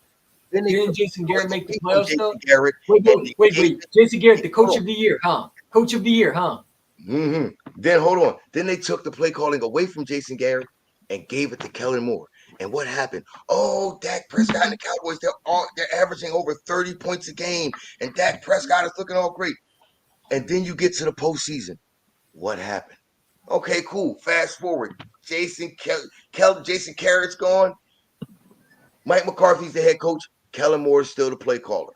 Then Didn't Jason Garrett make the playoffs though? Garrett, Wait. Jason Garrett, the coach of the year, huh? Coach of the year, huh? Mm-hmm. Then hold on. Then they took the play calling away from Jason Garrett and gave it to Kellen Moore. And what happened? Oh, Dak Prescott and the Cowboys, they're averaging over 30 points a game. And Dak Prescott is looking all great. And then you get to the postseason. What happened? Okay, cool. Fast forward. Jason Garrett's gone. Mike McCarthy's the head coach. Kellen Moore is still the play caller.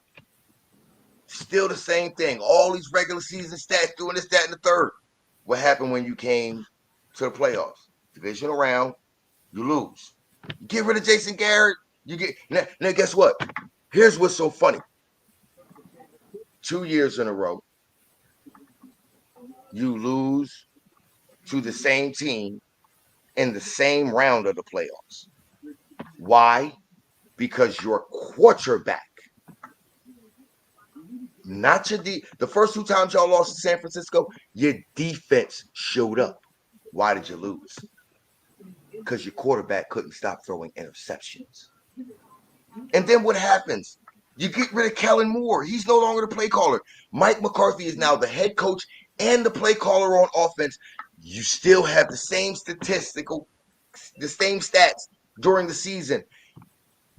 Still the same thing. All these regular season stats, doing this, that, and the third. What happened when you came to the playoffs? Divisional round, you lose. You get rid of Jason Garrett, you get now guess what? Here's what's so funny. 2 years in a row, you lose to the same team in the same round of the playoffs. Why? Because your quarterback, not your the first 2 times y'all lost to San Francisco, your defense showed up. Why did you lose? Because your quarterback couldn't stop throwing interceptions. And then what happens? You get rid of Kellen Moore. He's no longer the play caller. Mike McCarthy is now the head coach and the play caller on offense. You still have the same stats during the season.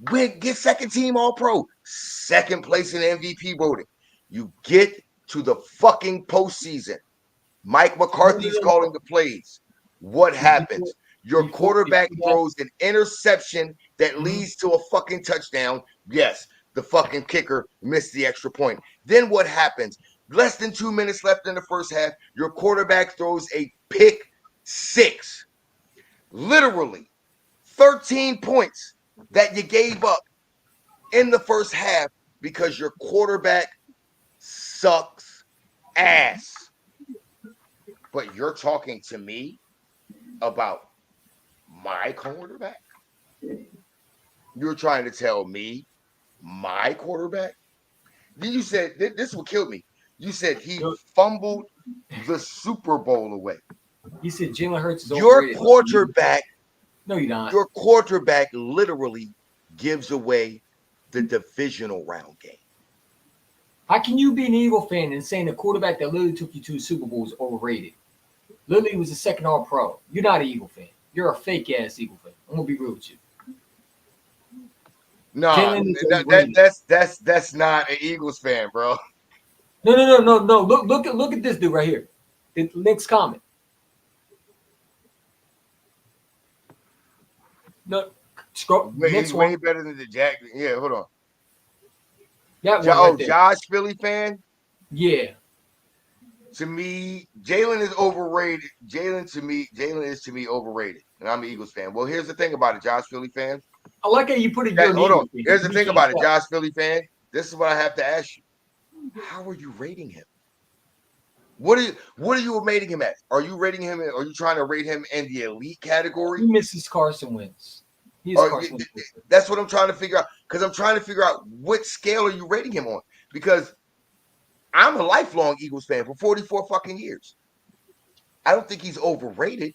Get second team All Pro, second place in MVP voting. You get to the fucking postseason. Mike McCarthy's calling the plays. What happens? Your quarterback throws an interception that leads to a fucking touchdown. Yes, the fucking kicker missed the extra point. Then what happens? Less than 2 minutes left in the first half. Your quarterback throws a pick six. Literally 13 points that you gave up in the first half because your quarterback sucks ass. But you're talking to me about my quarterback? You're trying to tell me my quarterback? Then you said, this will kill me. You said he fumbled the Super Bowl away. You said Jalen Hurts is Your overrated. quarterback, No, you're not. your quarterback literally gives away the divisional round game. How can you be an Eagle fan and saying the quarterback that literally took you to the Super Bowl is overrated? Literally was a second All Pro. You're not an Eagle fan. You're a fake ass Eagle fan. I'm gonna be real with you. No, Jalen is overrated. that's not an Eagles fan, bro. No. Look at this dude right here. The next comment. No, scroll. He's Next way one. better than the Jack. Yeah, hold on. That one right there. Josh Philly fan. Yeah. To me, Jalen is overrated. Jalen is to me overrated, and I'm an Eagles fan. Well, here's the thing about it, Josh Philly fan. I like how you put it. Hold on. Here's the thing about it, Josh Philly fan. This is what I have to ask you. How are you rating him? What are you rating him at? Are you rating him? Are you trying to rate him in the elite category? He misses Carson Wentz. Carson Wentz. That's what I'm trying to figure out. Because I'm trying to figure out what scale are you rating him on? Because I'm a lifelong Eagles fan for 44 fucking years. I don't think he's overrated,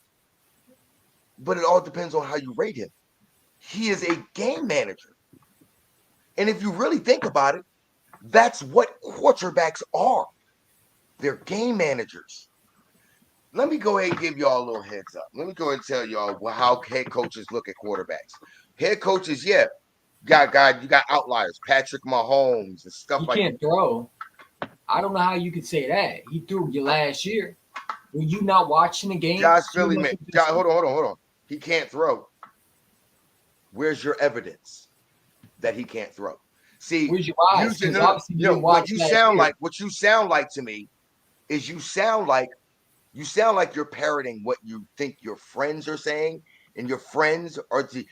but it all depends on how you rate him. He is a game manager. And if you really think about it, that's what quarterbacks are. They're game managers. Let me go ahead and give y'all a little heads up. Let me go ahead and tell y'all how head coaches look at quarterbacks. Head coaches, yeah, you got outliers, Patrick Mahomes and stuff like that. He can't throw. I don't know how you could say that. He threw you last year. Were you not watching the game? Josh Philly, man. Hold on. He can't throw. Where's your evidence that he can't throw? See, where's your eyes? What you sound like to me is you sound like you're parroting what you think your friends are saying, and your friends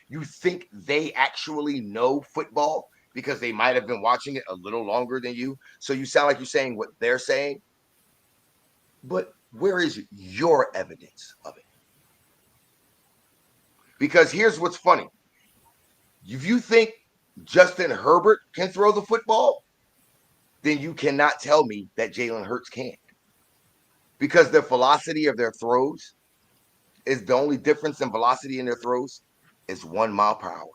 you think they actually know football because they might have been watching it a little longer than you. So you sound like you're saying what they're saying. But where is your evidence of it? Because here's what's funny. If you think Justin Herbert can throw the football, then you cannot tell me that Jalen Hurts can't. Because the velocity of their throws is the only difference in velocity in their throws is 1 mile per hour.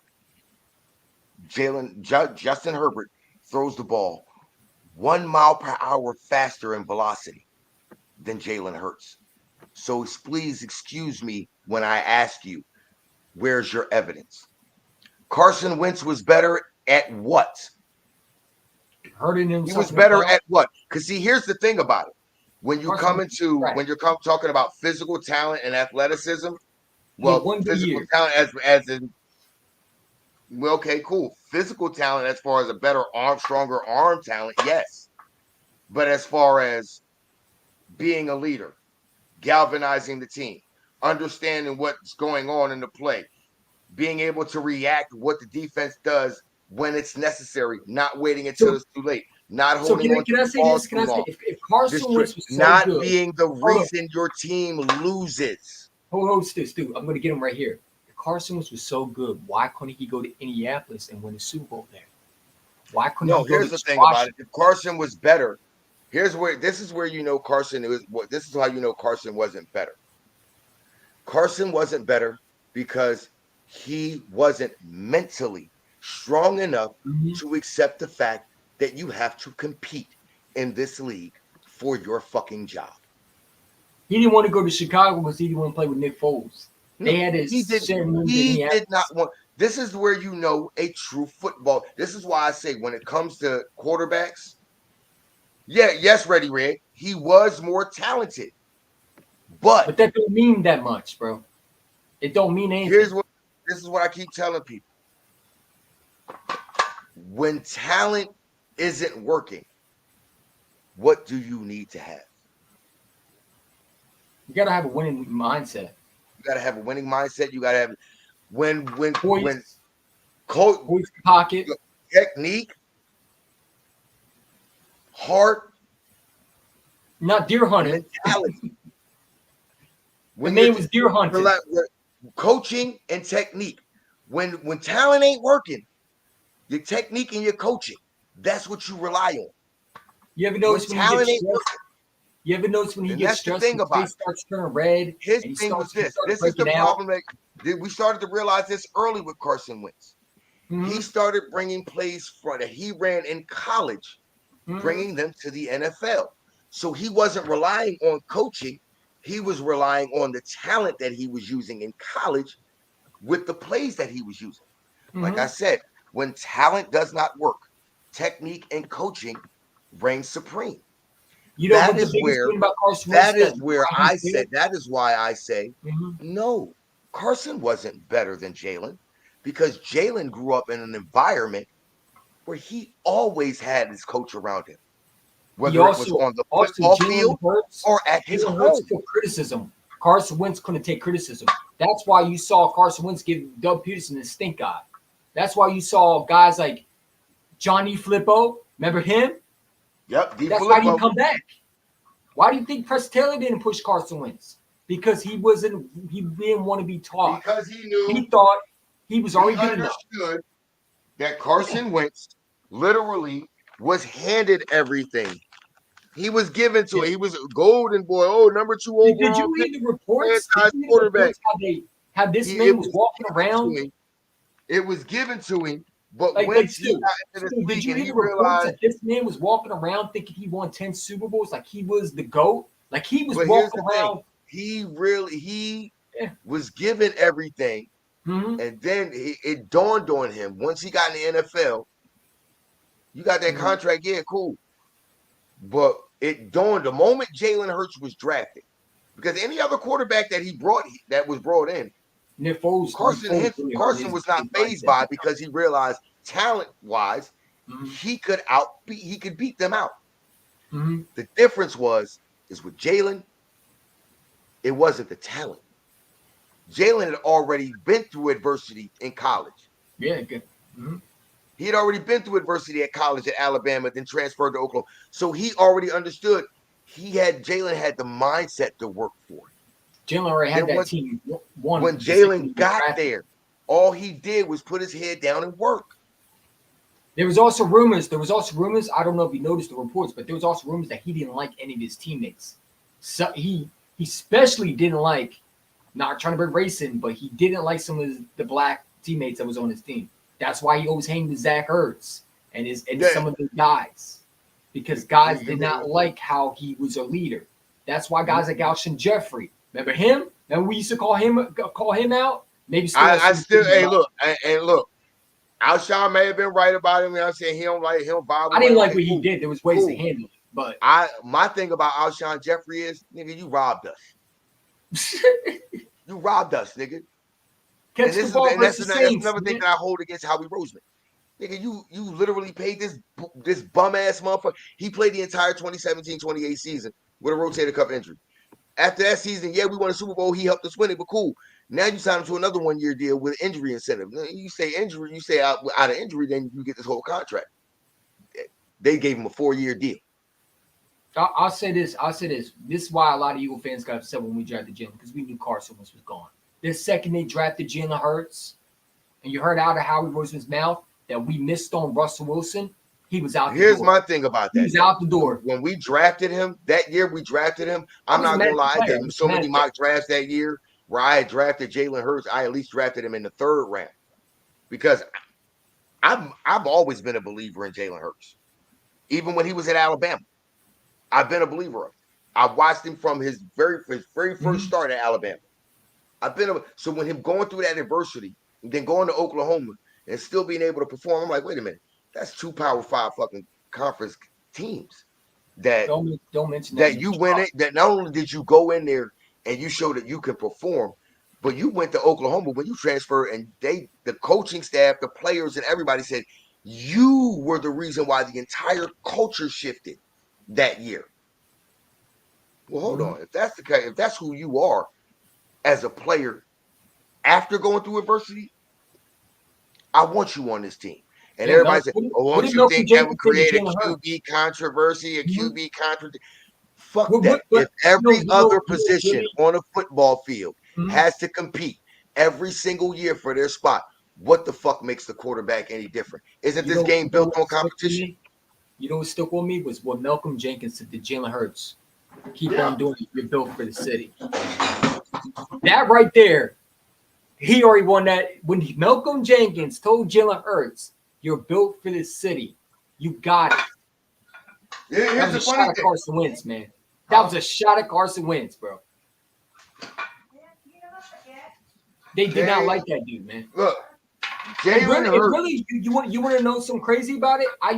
Justin Herbert throws the ball 1 mile per hour faster in velocity than Jalen Hurts. So please excuse me when I ask you, where's your evidence? Carson Wentz was better at what? Hurting him. He was better at what? Because see, here's the thing about it. When you Carson, when you're talking about physical talent and athleticism, physical talent as in okay, cool. Physical talent as far as a better arm, stronger arm talent, yes. But as far as being a leader, galvanizing the team, understanding what's going on in the play, being able to react what the defense does when it's necessary, not waiting until it's too late, not holding on to the ball too long. If Carson Wentz was so not good, being the reason your team loses. Hold, Stu. I'm going to get him right here. If Carson Wentz was so good, why couldn't he go to Indianapolis and win the Super Bowl there? Why couldn't he go here's the thing about it. If Carson was better, this is where you know Carson is. This is how you know Carson wasn't better. Carson wasn't better because he wasn't mentally strong enough Mhm. to accept the fact that you have to compete in this league for your fucking job. He didn't want to go to Chicago because he didn't want to play with Nick Foles. No, They had this he did. certain room that He had. did not want. This is where you know a true football. This is why I say when it comes to quarterbacks, yeah, yes, Ready Red, he was more talented. But But that don't mean that much, bro. It don't mean anything. here's what this is what I keep telling people. When talent isn't working, what do you need to have? You gotta have a winning mindset. You gotta have a winning mindset. You gotta have when Poise, coach poise the pocket. technique, heart, Not deer hunting. mentality. The name was deer hunting. Coaching and technique. When talent ain't working, your technique and your coaching, that's what you rely on. You ever When notice when he talent gets ain't stressed? working, You ever notice when he and gets that's the stressed, thing his about face it. starts turning red, His and he thing was starts, he this. starts This is the breaking out. problem that we started to realize this early with Carson Wentz. Mhm, He started bringing plays that he ran in college, mhm. bringing them to the NFL. So he wasn't relying on coaching. He was relying on the talent that he was using in college with the plays that he was using. Like I said, when talent does not work, technique and coaching reign supreme. You know That what the is biggest where thing about Carson Wentz I said, that is why I say, Mhm. no, Carson wasn't better than Jalen because Jalen grew up in an environment where he always had his coach around him, He whether it was on the football field or at his Jalen Hurts home. took criticism. Carson Wentz couldn't take criticism. That's why you saw Carson Wentz give Doug Peterson the stink eye. That's why you saw guys like Johnny Flippo. Remember him? Yep, D. That's why he didn't Filippo. come back. Why do you think Press Taylor didn't push Carson Wentz? Because he didn't want to be taught. Because he knew He thought he was he already good enough. understood that Carson Wentz literally was handed everything. He was given to it. He was a golden boy. Oh, number 2 Did overall you pick, read the reports? franchise Did you read the quarterback. reports how this It man was was walking given around? to him. It was given to him, but Like once he Stu, got into this did league you and hear he the reports realized, that this man was walking around thinking he won 10 Super Bowls, like he was the GOAT? Like he was but here's walking the thing, around. he Yeah. was given everything, Mhm. and then it dawned on him once he got in the NFL. You got that Mhm. contract, yeah, cool. But it dawned the moment Jalen Hurts was drafted, because any other quarterback that was brought in, Nick Foles really hurt Carson his, was not his phased mindset. by it because he realized talent wise Mhm. he could beat them out. Mhm. The difference is with Jalen, it wasn't the talent. Jalen had already been through adversity in college. Yeah, good. Mhm. He had already been through adversity at college at Alabama, then transferred to Oklahoma. So he already understood. Jalen had the mindset to work for it. Jalen already had Then that team won when the second Jalen he was got drafted. there, all he did was put his head down and work. There was also rumors. I don't know if you noticed the reports, but there was also rumors that he didn't like any of his teammates. So he especially didn't like, not trying to bring race in, but he didn't like some of the black teammates that was on his team. That's why he always hanged with Zach Ertz and some of the guys, because guys did not like how he was a leader. That's why guys like Alshon Jeffrey, remember him? Remember we used to call him out. Maybe still. I still, hey, look, and look. Alshon may have been right about him. You know what I'm saying? He don't vibe. I didn't like what he did. There was ways to handle it, but my thing about Alshon Jeffrey is, nigga, you robbed us. You robbed us, nigga. Catch the ball versus That's Saints, another thing that I hold against Howie Roseman. Nigga, you literally paid this bum ass motherfucker. He played the entire 2017-28 season with a rotator cuff injury. After that season, yeah, we won a Super Bowl. He helped us win it, but cool. Now you sign him to another 1 year deal with injury incentive. You say injury, you say out of injury, then you get this whole contract. They gave him a 4-year deal. I'll say this. This is why a lot of Eagle fans got upset when we drafted Jalen, because we knew Carson Wentz was gone. The second they drafted Jalen Hurts, and you heard out of Howie Roseman's mouth that we missed on Russell Wilson, he was out the door. Here's my thing about that. He was out the door. When we drafted him, that year we drafted him, I'm not going to lie, I did so many mock drafts that year where I had drafted Jalen Hurts. I at least drafted him in the 3rd round because I've always been a believer in Jalen Hurts, even when he was at Alabama. I've been a believer of him. I watched him from his very first start at Alabama. So when him going through that adversity, and then going to Oklahoma and still being able to perform, I'm like, wait a minute, that's 2 Power 5 fucking conference teams that Don't mention that you win it. That not only did you go in there and you show that you can perform, but you went to Oklahoma when you transferred, and the coaching staff, the players, and everybody said you were the reason why the entire culture shifted that year. Well, hold on. If that's the case, if that's who you are as a player after going through adversity, I want you on this team. And everybody said, "Oh, don't you think that would create a QB controversy, a QB controversy?" Fuck that. If every other position on a football field has to compete every single year for their spot, what the fuck makes the quarterback any different? Isn't this game built on competition? You know what stuck with me was what Malcolm Jenkins said to Jalen Hurts. Keep on doing it. You're built for the city. That right there, he already won that. When Malcolm Jenkins told Jalen Hurts, "You're built for the city," you got it. Yeah, that was a shot at Carson Wentz, man. That was a shot at Carson Wentz, bro. They did not like that dude, man. Look, Jalen Hurts. Really, you want to know something crazy about it? I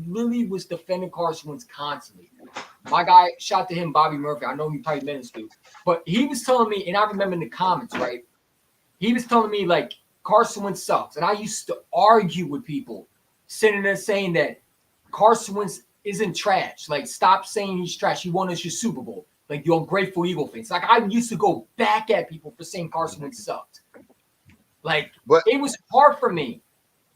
literally was defending Carson Wentz constantly. My guy, shout to him, Bobby Murphy. I know you probably met him, Stu, but he was telling me, and I remember in the comments, right? He was telling me like Carson Wentz sucks, and I used to argue with people, sitting there saying that Carson Wentz isn't trash. Like, stop saying he's trash. He won us your Super Bowl. Like, you ungrateful Eagle fans. Like, I used to go back at people for saying Carson Wentz sucked. Like, it was hard for me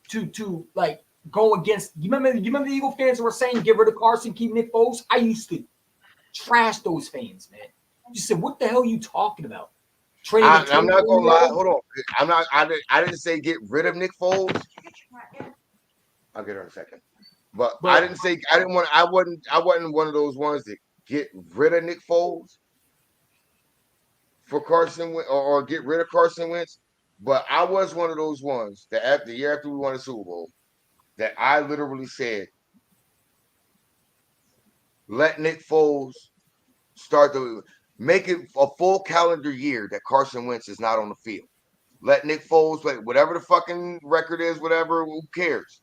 to like go against. You remember the Eagle fans who were saying get rid of Carson, keep Nick Foles? I used to trash those fans, man. You said, what the hell are you talking about? I'm not gonna lie. Hold on. I didn't say get rid of Nick Foles. I'll get her in a second. But I didn't say I wasn't one of those ones that get rid of Nick Foles for Carson or get rid of Carson Wentz. But I was one of those ones that after the year after we won the Super Bowl, that I literally said, let Nick Foles start to make it a full calendar year that Carson Wentz is not on the field. Let Nick Foles play whatever the fucking record is, whatever, who cares?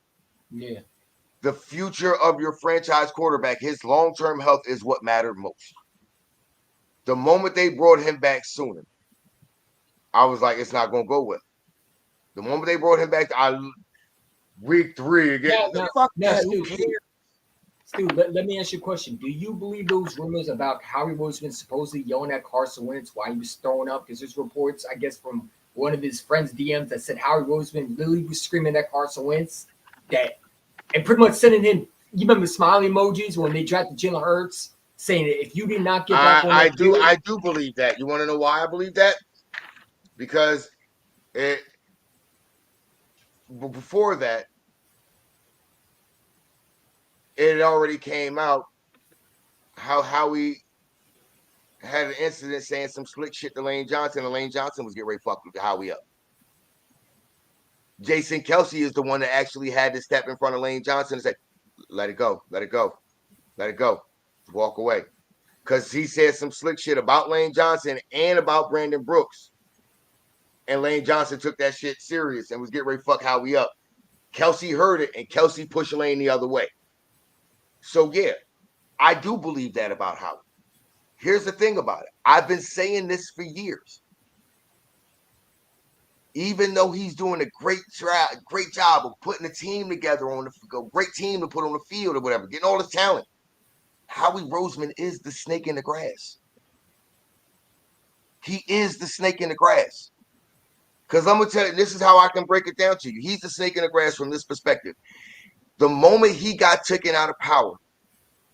Yeah. The future of your franchise quarterback, his long-term health is what mattered most. The moment they brought him back sooner, I was like, it's not going to go well. The moment they brought him back, week 3 again. Stu, let me ask you a question. Do you believe those rumors about Howie Roseman supposedly yelling at Carson Wentz while he was throwing up? Because there's reports, I guess, from one of his friends' DMs that said Howie Roseman literally was screaming at Carson Wentz and pretty much sending him, you remember smiley emojis when they drafted Jalen Hurts, saying that if you did not get back on I do believe that. You want to know why I believe that? Because before that, it already came out how Howie had an incident saying some slick shit to Lane Johnson, and Lane Johnson was getting ready to fuck Howie up. Jason Kelce is the one that actually had to step in front of Lane Johnson and say, let it go, let it go, let it go, walk away. Because he said some slick shit about Lane Johnson and about Brandon Brooks. And Lane Johnson took that shit serious and was getting ready to fuck Howie up. Kelce heard it, and Kelce pushed Lane the other way. So, yeah, I do believe that about Howie. Here's the thing about it. I've been saying this for years. Even though he's doing a great job of putting a team together a great team to put on the field or whatever, getting all this talent, Howie Roseman is the snake in the grass. He is the snake in the grass. Because I'm going to tell you, this is how I can break it down to you. He's the snake in the grass from this perspective. The moment he got taken out of power,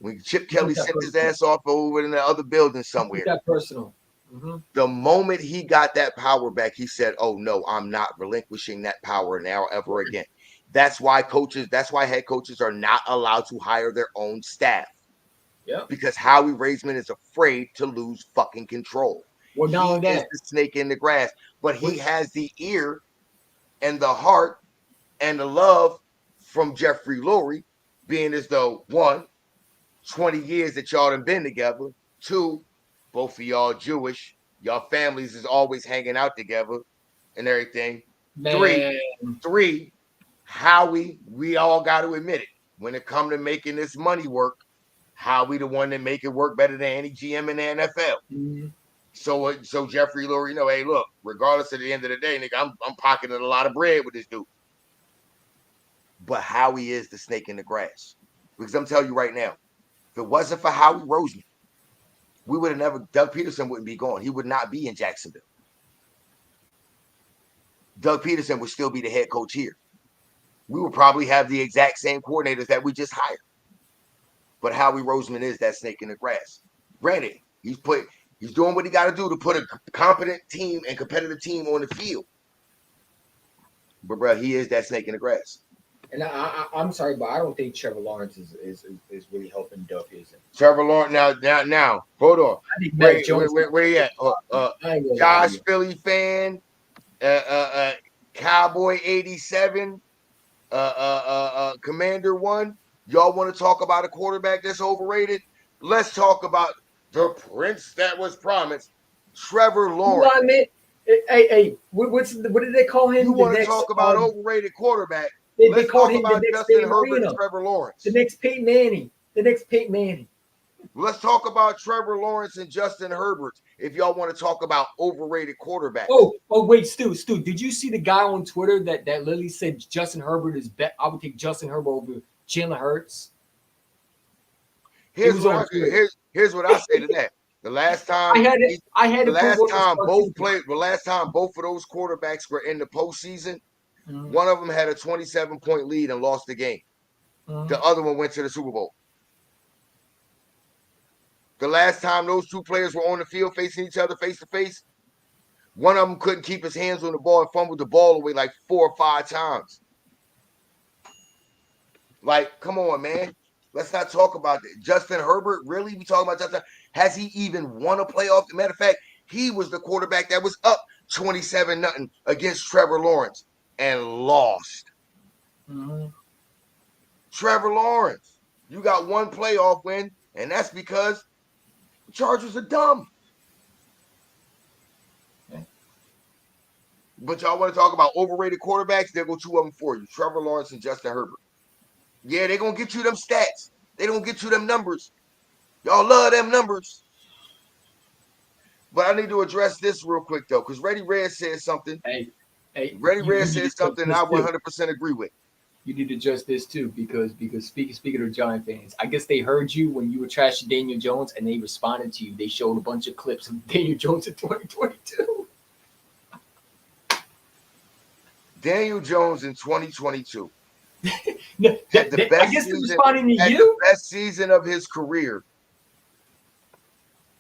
when Chip Kelly sent his ass off over in the other building somewhere. That personal. Mm-hmm. The moment he got that power back, he said, oh, no, I'm not relinquishing that power now ever again. That's why head coaches are not allowed to hire their own staff. Yeah. Because Howie Roseman is afraid to lose fucking control. Well, not only that, is the snake in the grass, but he has the ear and the heart And the love from Jeffrey Lurie being as though, 1, 20 years that y'all done been together. 2, both of y'all Jewish. Y'all families is always hanging out together and everything. Man, 3, Howie, we all got to admit it. When it come to making this money work, Howie the one that make it work better than any GM in the NFL. mhm. So Jeffrey Lurie, hey, look, regardless of the end of the day, nigga, I'm pocketing a lot of bread with this dude. But Howie is the snake in the grass. Because I'm telling you right now, if it wasn't for Howie Roseman, we would have never, Doug Peterson wouldn't be gone. He would not be in Jacksonville. Doug Peterson would still be the head coach here. We would probably have the exact same coordinators that we just hired. But Howie Roseman is that snake in the grass. Granted, he's doing what he got to do to put a competent team and competitive team on the field. But bro, he is that snake in the grass. And I'm sorry, but I don't think Trevor Lawrence is really helping Doug Peterson. Trevor Lawrence, now, hold on. I think Mac Jones. Where you at? I ain't gonna lie Josh to you. Philly fan, Cowboy 87, Commander 1. Y'all want to talk about a quarterback that's overrated? Let's talk about the prince that was promised, Trevor Lawrence. Well, I mean, hey, what did they call him? You want to talk about overrated quarterback? They Let's called talk him the about next Justin Dave Herbert Marino, and Trevor Lawrence. the next Peyton Manning, the next Peyton Manning. Let's talk about Trevor Lawrence and Justin Herbert if y'all want to talk about overrated quarterbacks. Oh, wait, Stu, did you see the guy on Twitter that literally said Justin Herbert is better? I would take Justin Herbert over Jalen Hurts. Here's what I say to that. The last time both of those quarterbacks were in the postseason, one of them had a 27-point lead and lost the game. The other one went to the Super Bowl. The last time those two players were on the field facing each other face to face, one of them couldn't keep his hands on the ball and fumbled the ball away like 4 or 5 times. Like, come on, man. Let's not talk about that. Justin Herbert, really? We talking about Justin? Has he even won a playoff? Matter of fact, he was the quarterback that was up 27-0 against Trevor Lawrence and lost. Mm-hmm. Trevor Lawrence, you got one playoff win, and that's because the Chargers are dumb. Okay. But y'all want to talk about overrated quarterbacks? There go 2 of them for you, Trevor Lawrence and Justin Herbert. Yeah, they're going to get you them stats. They don't get you them numbers. Y'all love them numbers. But I need to address this real quick, though, because Reddy Red said something. Hey, Reddy Red said something I 100% agree with. You need to adjust this, too, because speaking of Giant fans, I guess they heard you when you were trashing Daniel Jones, and they responded to you. They showed a bunch of clips of Daniel Jones in 2022. Daniel Jones in 2022. I guess they're responding to you. The best season of his career.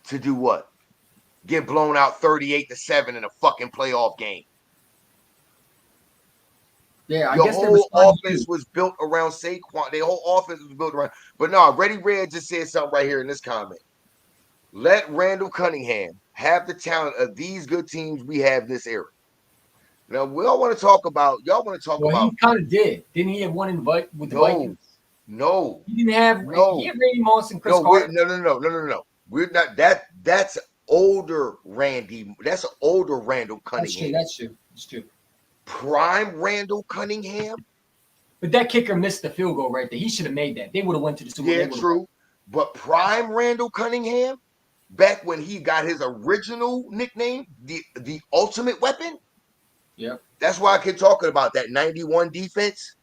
To do what? Get blown out 38-7 in a fucking playoff game. Yeah, Your whole offense was built around Saquon. Their whole offense was built around. But no, Reddy Red just said something right here in this comment. Let Randall Cunningham have the talent of these good teams we have in this era. Now, we all want to talk about. Y'all want to talk about. He kind of did. Didn't he have one with the Vikings? No. He didn't have. No. He had Randy Moss and Chris Carter. No. We're not that. That's older Randy. That's older Randall Cunningham. That's true. Prime Randall Cunningham. But that kicker missed the field goal right there. He should have made that. They would have went to the Super Bowl. Yeah, true. But prime Randall Cunningham, back when he got his original nickname, the Ultimate Weapon. Yep. That's why I keep talking about that 91 defense.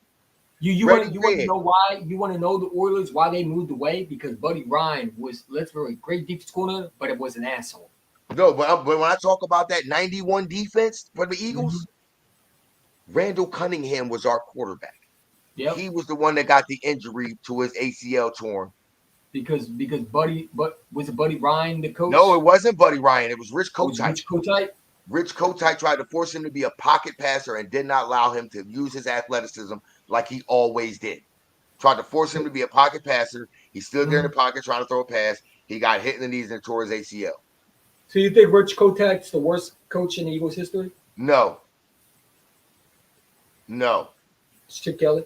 You want to know why? You want to know the Oilers why they moved away? Because Buddy Ryan was literally a great defense corner, but it was an asshole. No, but when I talk about that 91 defense for the Eagles, Randall Cunningham was our quarterback. Yep. He was the one that got the injury to his ACL torn. Because was it Buddy Ryan the coach? No, it wasn't Buddy Ryan. It was Rich Kotite. Rich Kotite tried to force him to be a pocket passer and did not allow him to use his athleticism like he always did. Tried to force him to be a pocket passer. He stood there in the pocket trying to throw a pass. He got hit in the knees and tore his ACL. So you think Rich Kotite's the worst coach in the Eagles history? No. It's Chip Kelly.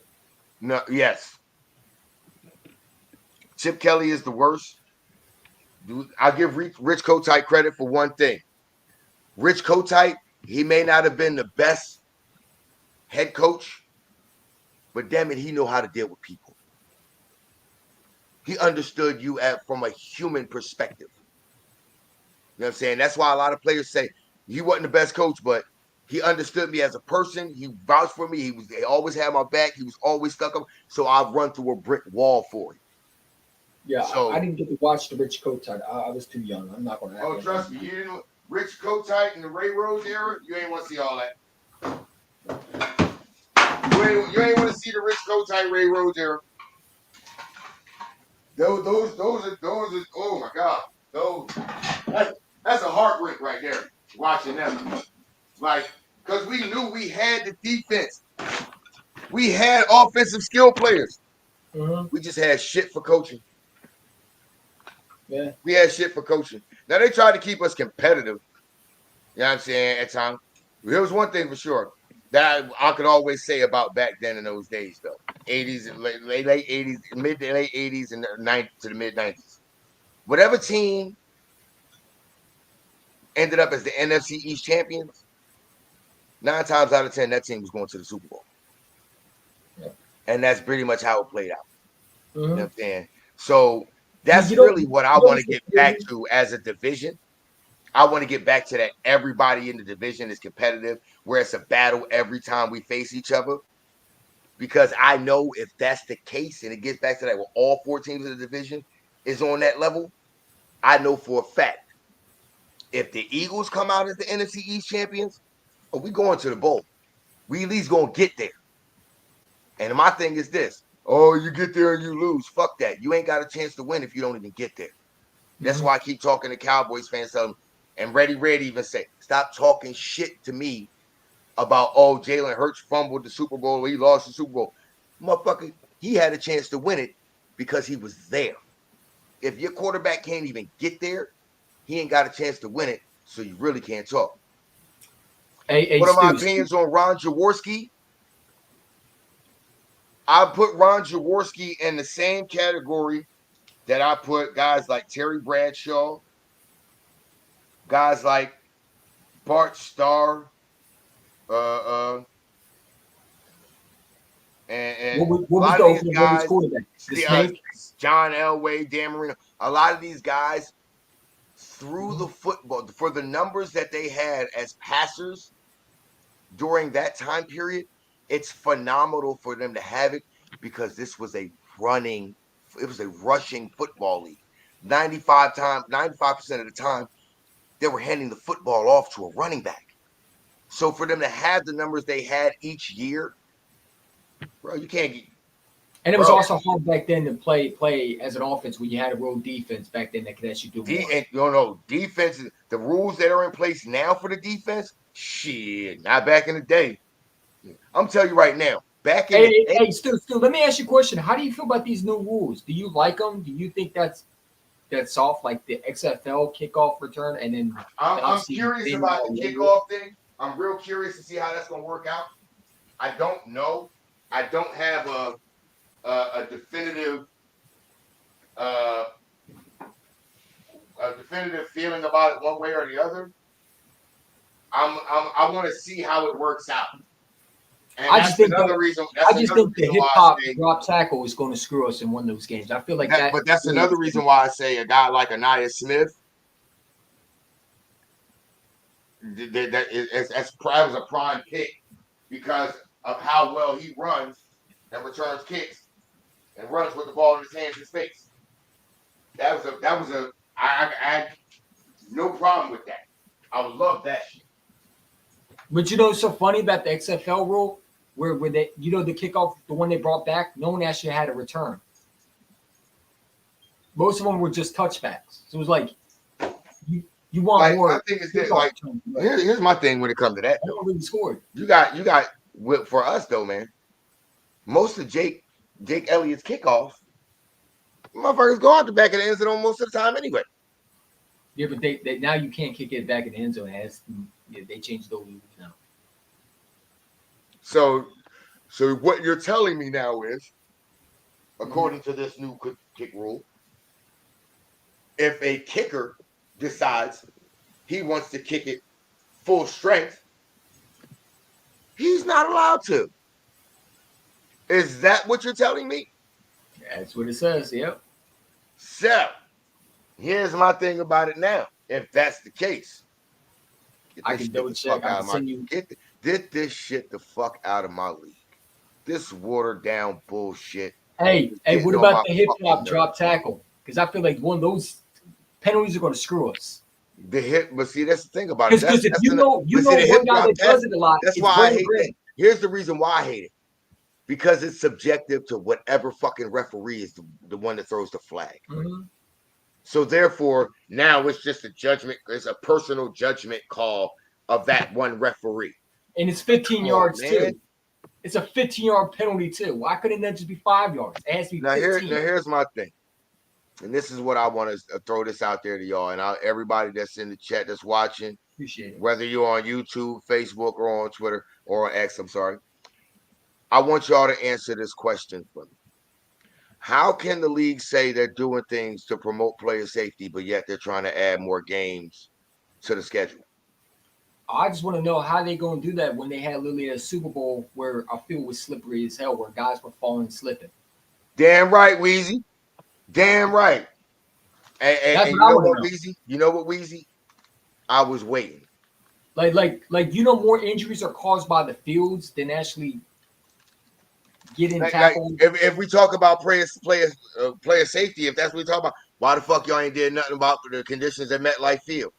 No, yes. Chip Kelly is the worst. I'll give Rich Kotite credit for one thing. Rich Kotite, he may not have been the best head coach, but damn it, he knew how to deal with people. He understood you from a human perspective. You know what I'm saying? That's why a lot of players say he wasn't the best coach, but he understood me as a person. He vouched for me. He always had my back. He was always stuck up. So I've run through a brick wall for him. Yeah, So- I didn't get to watch the Rich Kotite. I was too young. I'm not gonna. Oh, trust me, you didn't. Rich Kotite in the Ray Rose era, you ain't want to see all that. You ain't want to see the Rich Kotite Ray Rose era. Those are. Oh my God, that's a heartbreak right there. Watching them, like, because we knew we had the defense, we had offensive skill players. Mm-hmm. We just had shit for coaching. Yeah. We had shit for coaching. Now they tried to keep us competitive. You know what I'm saying? At times, there was one thing for sure that I could always say about back then in those days, though. 80s and late 80s, mid to late 80s and the 90s to the mid 90s. Whatever team ended up as the NFC East champions, 9 times out of 10, that team was going to the Super Bowl. Yeah. And that's pretty much how it played out. Mm-hmm. You know what I'm saying? So that's You don't- really what I you don't want to get back to as a division. I want to get back to that. Everybody in the division is competitive, where it's a battle every time we face each other. Because I know if that's the case, and it gets back to that, where all 4 teams in the division is on that level, I know for a fact, if the Eagles come out as the NFC East champions, we going to the bowl. We at least gonna get there. And my thing is this: oh, you get there and you lose. Fuck that. You ain't got a chance to win if you don't even get there. That's why I keep talking to Cowboys fans, tell them, and Reddy Red even say, stop talking shit to me about, oh, Jalen Hurts fumbled the Super Bowl, he lost the Super Bowl. Motherfucker, he had a chance to win it because he was there. If your quarterback can't even get there, he ain't got a chance to win it, so you really can't talk. Hey, What are my Stu, opinions on Ron Jaworski? I put Ron Jaworski in the same category that I put guys like Terry Bradshaw, guys like Bart Starr, and What a was lot the of these opening guys, quarterback? The Snake? John Elway, Dan Marino, a lot of these guys threw the football for the numbers that they had as passers during that time period. It's phenomenal for them to have it because this was it was a rushing football league. 95% of the time, they were handing the football off to a running back. So for them to have the numbers they had each year, bro, you can't get. And it was Bro. also hard back then to play as an offense when you had a real defense back then that could actually do more. And defense. The rules that are in place now for the defense, shit, not back in the day. I'm telling you right now, back in the day, Hey, Stu, let me ask you a question. How do you feel about these new rules? Do you like them? Do you think that's soft, like the XFL kickoff return, and then I'm curious about the kickoff thing. I'm real curious to see how that's going to work out. I don't know. I don't have a definitive feeling about it one way or the other. I want to see how it works out. And I just think another reason. I just think the hip hop drop tackle is going to screw us in one of those games. I feel like that. But that's another reason why I say a guy like Anaya Smith. That's probably was a prime pick because of how well he runs and returns kicks and runs with the ball in his hands and face. I had no problem with that. I would love that shit. But you know what's so funny about the XFL rule? Where they, the kickoff, the one they brought back, no one actually had a return. Most of them were just touchbacks. So it was like, you want more. My thing is this, here's my thing when it comes to that. No one really scored. You got for us though, man. Most of Jake Elliott's kickoff, motherfuckers go out the back of the end zone most of the time anyway. Yeah, but they now you can't kick it back in the end zone. They changed the rule now. So So what you're telling me now is, according to this new kick rule, if a kicker decides he wants to kick it full strength, he's not allowed to. Is that what you're telling me? That's what it says. Yep. So, here's my thing about it now. If that's the case, I can double check. I can send you. Get this shit the fuck out of my league. This watered down bullshit. Hey, Getting what on about my the hip fucking hop nerves. drop tackle? Because I feel like one of those penalties are going to screw us. The hit, but see, that's the thing about it. Because if That's you know but see, the hip one guy drop, that does it a lot, that's it's why I Brandon hate Graham. that. Here's the reason why I hate it. Because it's subjective to whatever fucking referee is the one that throws the flag. Mhm. So therefore, now it's just a judgment. It's a personal judgment call of that one referee. And it's 15 Come on, yards man. too. It's a 15-yard penalty too. Why couldn't that just be 5 yards? It has to be Now 15. here's my thing, and this is what I want to throw this out there to y'all and everybody that's in the chat that's watching, Appreciate it. whether you're on YouTube, Facebook, or on Twitter or on X. I'm sorry. I want y'all to answer this question for me. How can the league say they're doing things to promote player safety, but yet they're trying to add more games to the schedule? I just want to know how they going to do that when they had literally a Super Bowl where our field was slippery as hell, where guys were falling and slipping. Damn right, Weezy. Damn right. And you know what, Weezy? You know what, Weezy? I was waiting. Like more injuries are caused by the fields than actually getting tackled. If we talk about player safety, if that's what we talk about, why the fuck y'all ain't did nothing about the conditions at MetLife Field?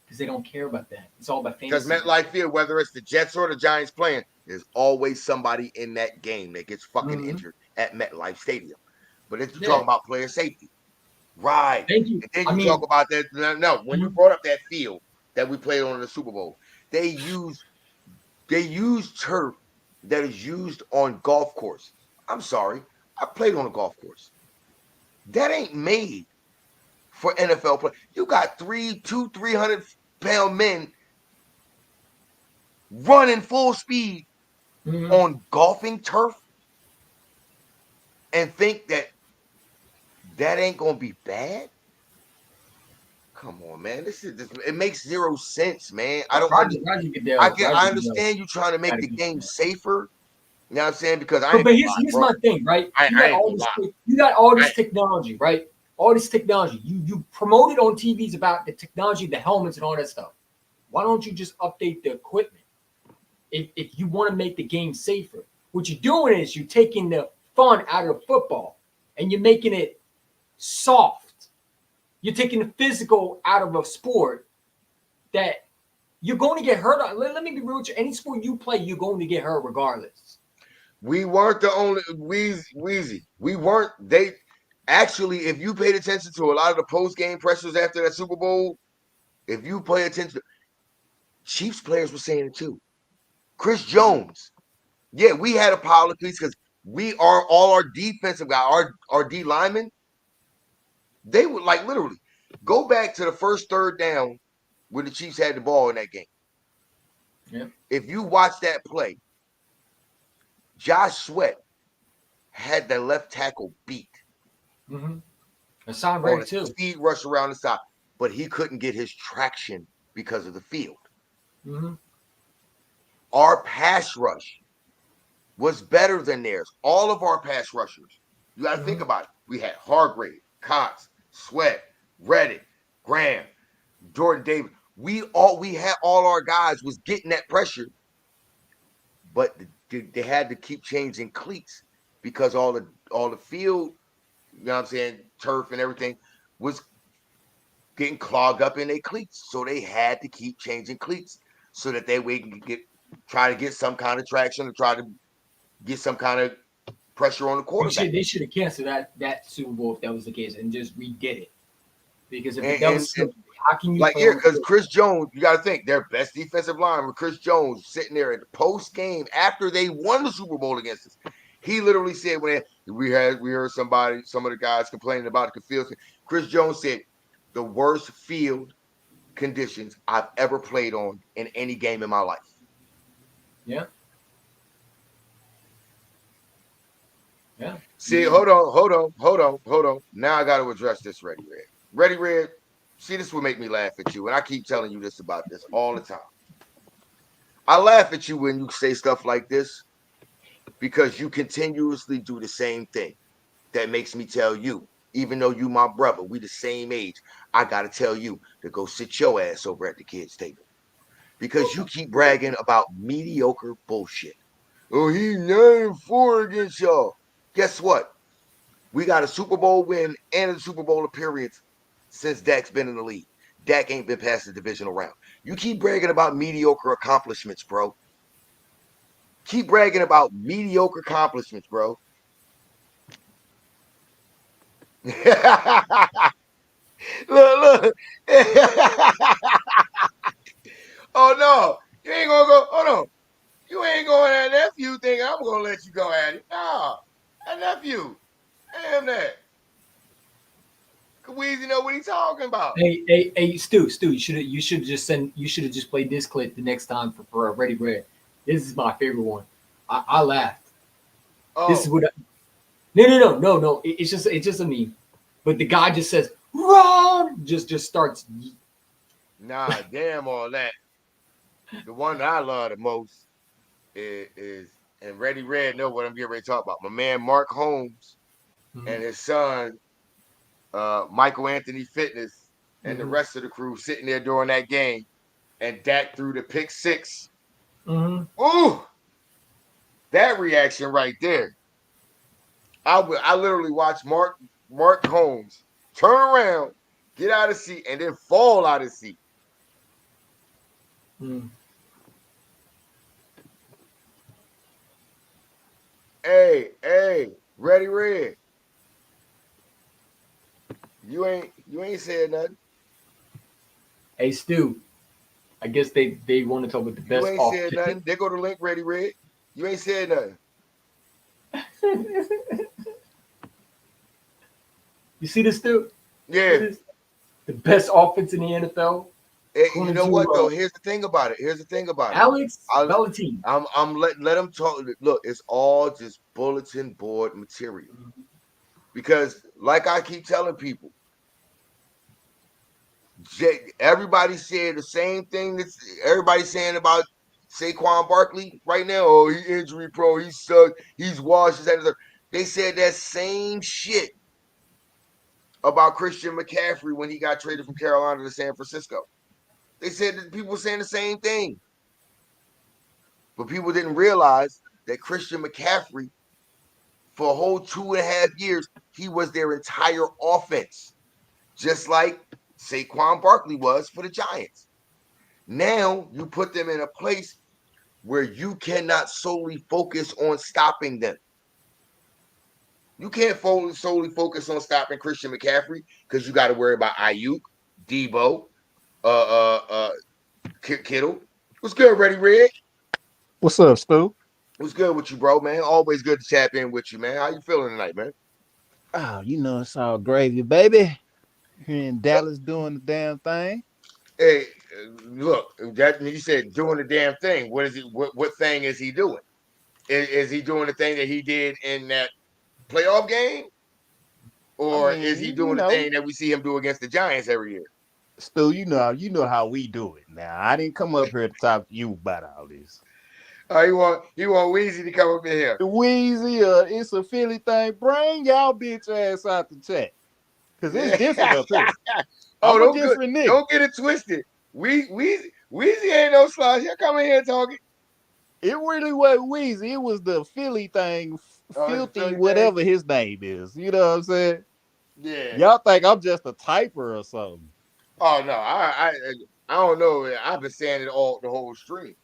Because they don't care about that. It's all about Because fantasy. MetLife Field, whether it's the Jets or the Giants playing, there's always somebody in that game that gets fucking injured at MetLife Stadium. But if you talk about player safety, right? Thank you. And then you talk about that. No, when you brought up that field that we played on in the Super Bowl, they use turf that is used on golf courses. I'm sorry, I played on a golf course. That ain't made for NFL play. You got 300-pound men running full speed on golfing turf and think that ain't gonna be bad. Come on, man. It makes zero sense, man. I don't I understand you trying to make the game safer. You know what I'm saying? Because but here's my thing, right? You got all this technology, right? All this technology. You promoted on TVs about the technology, the helmets, and all that stuff. Why don't you just update the equipment? If you want to make the game safer, what you're doing is you're taking the fun out of football and you're making it soft. You're taking the physical out of a sport that you're going to get hurt on. Let me be real with you. Any sport you play, you're going to get hurt regardless. We weren't the only Weezy. We weren't. They actually, if you paid attention to a lot of the post-game pressures after that Super Bowl, if you pay attention, Chiefs players were saying it too. Chris Jones. Yeah, we had a pile of cleats because we are all our defensive guys, our D linemen. They would like literally go back to the first third down when the Chiefs had the ball in that game. Yeah. If you watch that play, Josh Sweat had the left tackle beat. Hassan Reddick too. Speed rush around the side, but he couldn't get his traction because of the field. Our pass rush was better than theirs. All of our pass rushers. You got to think about it. We had Hargrave, Cox, Sweat, Reddick, Graham, Jordan Davis. We had all our guys was getting that pressure, but they had to keep changing cleats because all the field, you know what I'm saying, turf and everything was getting clogged up in their cleats. So they had to keep changing cleats so that they can try to get some kind of traction and try to get some kind of pressure on the quarterback. They should have canceled that Super Bowl if that was the case and just redid it. Because if that was how can you because Chris Jones, you got to think their best defensive line with Chris Jones sitting there at the post game after they won the Super Bowl against us. He literally said when we heard some of the guys complaining about the field. Chris Jones said the worst field conditions I've ever played on in any game in my life. Yeah. Yeah. See, hold on. Now I got to address this, Ready Red. Ready Red. See, this will make me laugh at you, and I keep telling you this about this all the time. I laugh at you when you say stuff like this because you continuously do the same thing. That makes me tell you, even though you my brother, we the same age, I gotta tell you to go sit your ass over at the kids' table because you keep bragging about mediocre bullshit. Oh, he's 9-4 against y'all. Guess what? We got a Super Bowl win and a Super Bowl appearance since Dak's been in the league. Dak ain't been past the divisional round. You keep bragging about mediocre accomplishments, bro. Keep bragging about mediocre accomplishments, bro. Look. Oh no, you ain't gonna go. Hold on, you ain't going at that nephew thing. I'm gonna let you go at it. Nah, that nephew. Damn that. Weezy know what he's talking about. Hey, Stu, you should have just played this clip the next time for Ready Red. This is my favorite one. I laughed. Oh, This is what. No. It's just a meme. But the guy just says run, just starts. nah, damn all that. The one that I love the most is and Ready Red know what I'm getting ready to talk about. My man Mark Holmes and his son Michael Anthony Fitness and the rest of the crew sitting there during that game, and Dak threw the pick six. Ooh, that reaction right there. I literally watched Mark Holmes turn around, get out of seat, and then fall out of seat. Hey, Ready Red. You ain't said nothing. Hey, Stu. I guess they want to talk about the You best ain't said nothing. They go to link Ready Red. You ain't said nothing. You see this, Stu? Yeah. The best offense in the NFL. You know what though? Here's the thing about it. Alex Bellantine. I'm let them talk. Look, it's all just bulletin board material. Because like I keep telling people, everybody said the same thing that everybody's saying about Saquon Barkley right now. Oh, he's injury prone. He sucked. He's washed. They said that same shit about Christian McCaffrey when he got traded from Carolina to San Francisco. They said that people were saying the same thing. But people didn't realize that Christian McCaffrey, for a whole 2.5 years, he was their entire offense, just like Saquon Barkley was for the Giants. Now you put them in a place where you cannot solely focus on stopping them. You can't solely focus on stopping Christian McCaffrey because you got to worry about Ayuk, Debo, Kittle. What's good, Ready Red? What's up, Stu? What's good with you, bro, man? Always good to tap in with you, man. How you feeling tonight, man? Oh, it's all gravy, baby. Here in Dallas doing the damn thing. Hey, look, that you said doing the damn thing. What is he? What thing is he doing? Is he doing the thing that he did in that playoff game, I or is he mean, doing the thing that we see him do against the Giants every year? Stu, you know how we do it. Now, I didn't come up here to talk to you about all this. He want Weezy to come up in here. The Wheezy, it's a Philly thing. Bring y'all bitch ass out the chat. Because it's different up here. I'm a different nigga. Don't get it twisted. Weezy ain't no slouch. Y'all come in here talking. It really wasn't Wheezy. It was the Philly thing, filthy, Philly whatever his name is. You know what I'm saying? Yeah. Y'all think I'm just a typer or something. Oh no, I don't know. I've been saying it all the whole stream.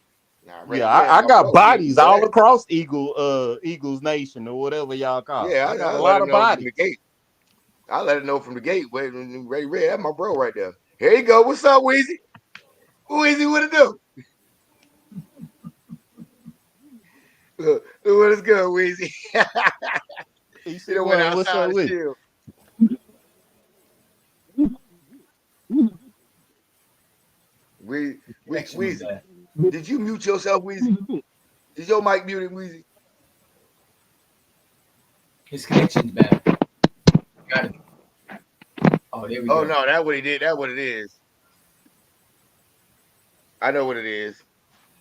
Nah, Yeah, I got bodies all across Eagles Nation or whatever y'all call it. Yeah, I got I a let lot him of know bodies. from the gate. I let him know from the gate. Wait, Ready Red, that's my bro right there. Here you go. What's up, Weezy? Weezy, what it do? What is good, Weezy? You know, went What's outside up the with shield. Weezy, did you mute yourself, Weezy? Is your mic muted, Weezy? His connection's bad. Got it. Oh, there we Oh go. no, that's what he did. That's what it is. I know what it is.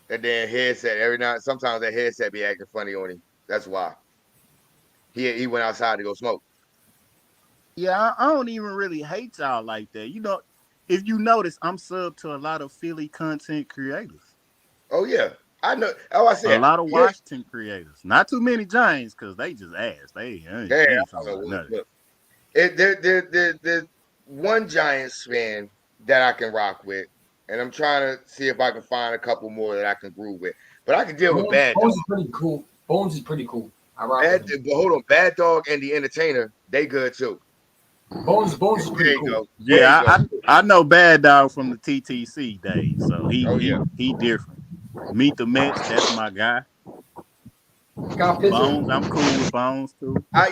That damn headset. Sometimes that headset be acting funny on him. That's why. He went outside to go smoke. Yeah, I don't even really hate y'all like that. You know, if you notice, I'm sub to a lot of Philly content creators. Oh yeah, I know. Oh, I A said lot of yeah. Washington creators. Not too many Giants because they just ass. They Yeah, ain't I talking know. about nothing. Look, there's one Giants fan that I can rock with, and I'm trying to see if I can find a couple more that I can groove with. But I can deal with Bad Dog. Bones is pretty cool. Bones is pretty cool. I rock Bad, with him. but hold on, Bad Dog and the Entertainer, they good too. Bones is There pretty you cool. go. There Yeah, you go. I know Bad Dog from the TTC days, so Oh yeah. he different. Meet the Mets, that's my guy. Got Pizzle. Bones, I'm cool with Bones too. I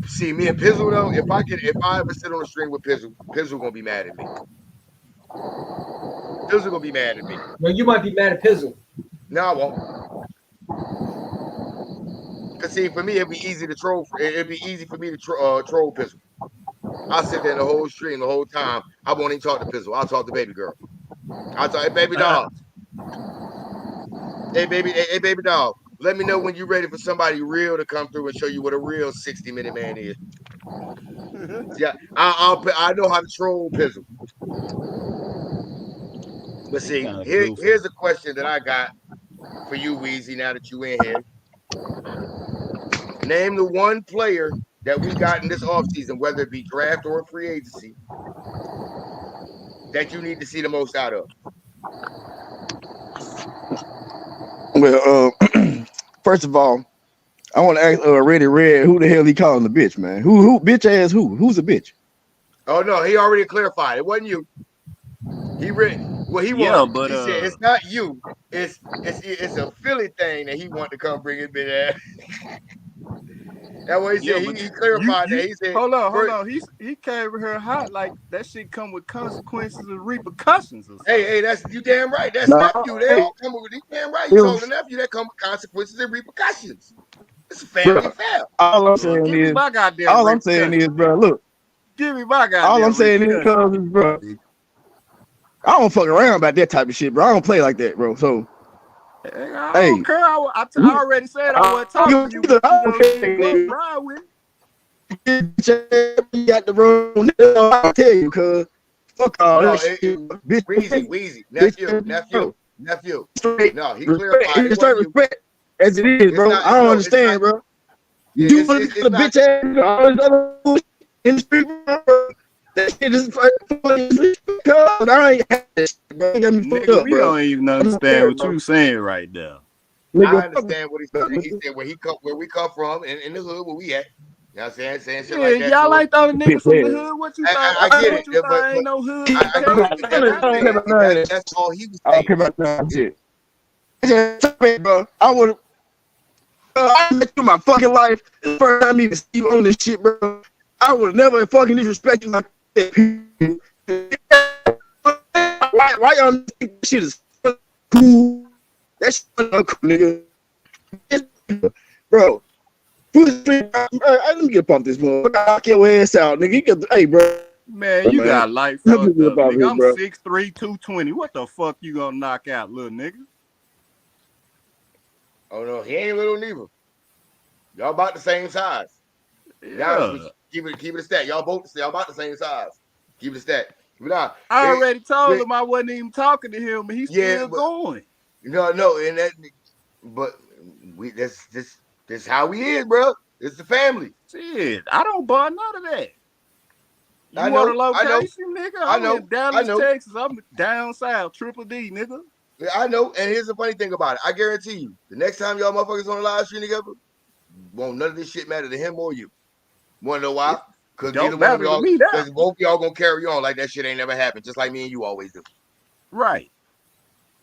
see me and Pizzle though. If I ever sit on a string with Pizzle, Pizzle gonna be mad at me. Pizzle gonna be mad at me. No, you might be mad at Pizzle. No, I won't. Cause see, for me, it'd be easy to troll. It'd be easy for me to troll Pizzle. I'll sit there the whole stream, the whole time. I won't even talk to Pizzle. I'll talk to Baby Girl. I'll talk, hey, Baby Dog. Hey, baby dog. Let me know when you're ready for somebody real to come through and show you what a real 60-minute man is. Yeah, I know how to troll Pizzle. But see, here's a question that I got for you, Weezy, now that you in here. Name the one player that we got in this offseason, whether it be draft or free agency, that you need to see the most out of. Well, first of all, I want to ask Ready Red, who the hell he calling the bitch, man? Who bitch ass who? Who's a bitch? Oh no, he already clarified. It wasn't you. He said it's not you. It's a Philly thing that he wanted to come bring his big ass. That's what he said. He clarified that. He said, hold on. He came here hot like that shit come with consequences and repercussions. Or hey, that's you damn right. That's nephew. They all come with you damn right. You told the nephew that come with consequences and repercussions. It's a family affair. All I'm saying is, bro, look. Give me my goddamn. All I'm saying is, bro, I don't fuck around about that type of shit, bro. I don't play like that, bro. So, I don't care. I already said I wasn't talking to you. I don't care. Ride with You got the room. I'll tell you, cuz. Fuck all that shit. Weezy. Nephew. Straight, no, he clarified. Straight respect as it is, bro. I don't understand, bro. You want to bitch ass all this other bullshit in the street, bro. That shit is funny. Cuz I ain't had this, bro. Nigga, we don't even understand what you saying right now. I understand what he's saying. He said where we come from in the hood, where we at. You know what I'm saying shit like that. Y'all ain't throw the niggas from the hood. What you thought? I get it. But ain't no hood. That's all he was saying. I don't care about that shit. Bro, I would. I met you in my fucking life. It's the first time I even see you on this shit, bro. I would never fucking disrespect you like that. Why y'all think this shit is cool? That shit is cool, nigga. Bro. Let me get up this one. Knock your ass out, nigga. Hey, bro. Man, you got life fucked up, nigga. I'm 6'3", 220. What the fuck you gonna knock out, little nigga? Oh no, he ain't little neither. Y'all about the same size. Yeah. Keep it a stat. Y'all about the same size. Keep it a stat. But I already told him I wasn't even talking to him, and he's still going. No, and that, but this how we is, bro. It's the family. Shit, I don't buy none of that. You want a location, nigga? I'm in Dallas, Texas. I'm down south, Triple D, nigga. I know, and here's the funny thing about it. I guarantee you, the next time y'all motherfuckers on the live stream together, won't none of this shit matter to him or you. Wanna know why? Because neither one of y'all, because both y'all gonna carry on like that shit ain't never happened, just like me and you always do. Right.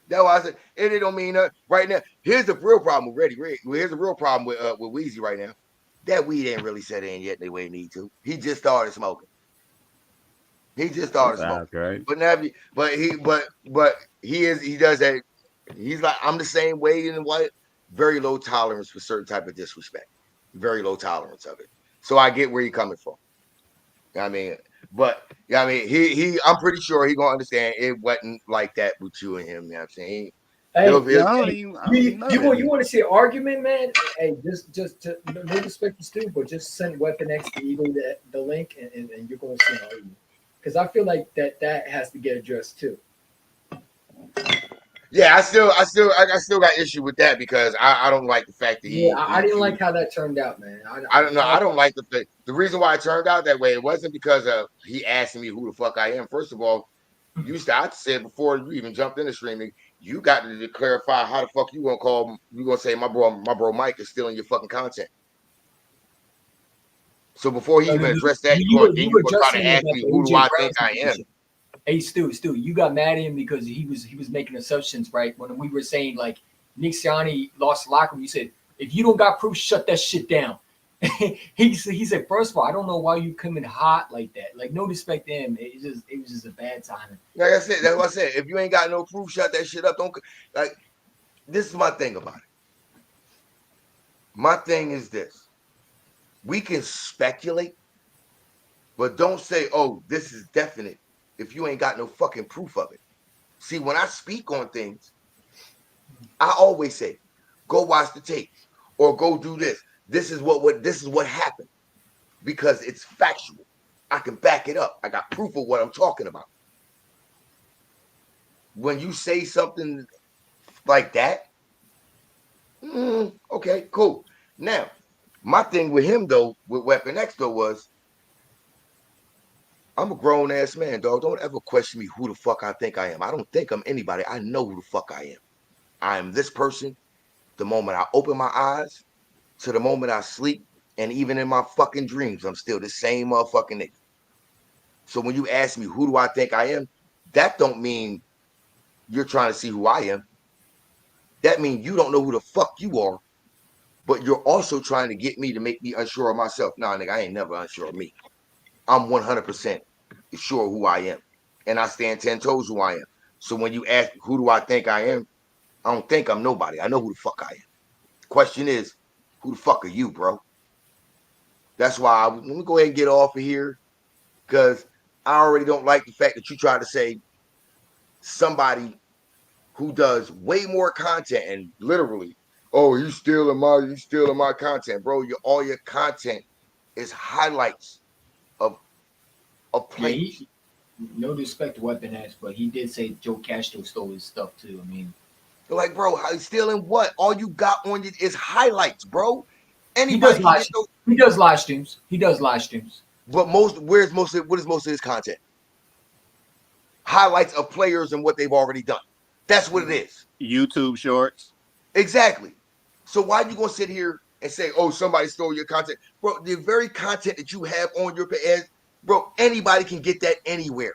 That's why I said it don't mean nothing. Right now, here's the real problem with Ready Red. Here's the real problem with Weezy right now. That weed ain't really set in yet the way it need to. He just started smoking. Right. But now, he does that. He's like, I'm the same way in white, very low tolerance for certain type of disrespect. very low tolerance of it. So I get where you're coming from. I mean, but I mean, I'm pretty sure he gonna understand it wasn't like that with you and him. You know what I'm saying? Hey, you want to see an argument, man? Hey, just no disrespect to Stu, but just send Weapon X to Eagle the link, and you're going to see an argument. Because I feel like that has to get addressed too. Yeah, I still got issue with that because I don't like the fact that I didn't like how that turned out, man. I don't know. I don't like the reason why it turned out that way. It wasn't because of he asked me who the fuck I am. First of all, I said before you even jumped into streaming, you got to clarify how the fuck you gonna say my bro Mike is stealing your fucking content. So before he even addressed that, you were trying to ask me who do I think I am. Hey Stu, you got mad at him because he was making assumptions, right? When we were saying like Nick Sirianni lost the locker room, you said if you don't got proof, shut that shit down. he said, first of all, I don't know why you coming hot like that. Like no respect to him. It was just a bad timing. Like I said, that's what I said. If you ain't got no proof, shut that shit up. Don't like. This is my thing about it. My thing is this: we can speculate, but don't say, "Oh, this is definite." If you ain't got no fucking proof of it. See, when I speak on things, I always say, go watch the tape or go do this. This is what happened because it's factual. I can back it up. I got proof of what I'm talking about. When you say something like that, okay, cool. Now, my thing with him though, with Weapon X though was, I'm a grown ass man, dog. Don't ever question me who the fuck I think I am. I don't think I'm anybody. I know who the fuck I am. I am this person the moment I open my eyes to the moment I sleep, and even in my fucking dreams, I'm still the same motherfucking nigga. So when you ask me who do I think I am, that don't mean you're trying to see who I am. That means you don't know who the fuck you are, but you're also trying to get me to make me unsure of myself. Nah, nigga, I ain't never unsure of me. I'm 100% sure who I am, and I stand 10 toes who I am. So when you ask who do I think I am, I don't think I'm nobody. I know who the fuck I am. The question is, who the fuck are you, bro? That's why let me go ahead and get off of here because I already don't like the fact that you try to say somebody who does way more content and literally, oh, you stealing my content, bro. All your content is highlights of players. Yeah, no disrespect to Weapon X, but he did say Joe Castro stole his stuff too. I mean, like, bro, stealing what? All you got on you is highlights, bro. Anybody he does live streams. He does live streams. But what is most of his content? Highlights of players and what they've already done. That's what it is. YouTube shorts. Exactly. So why are you gonna sit here and say, oh, somebody stole your content? Bro, the very content that you have on your page, bro, anybody can get that anywhere.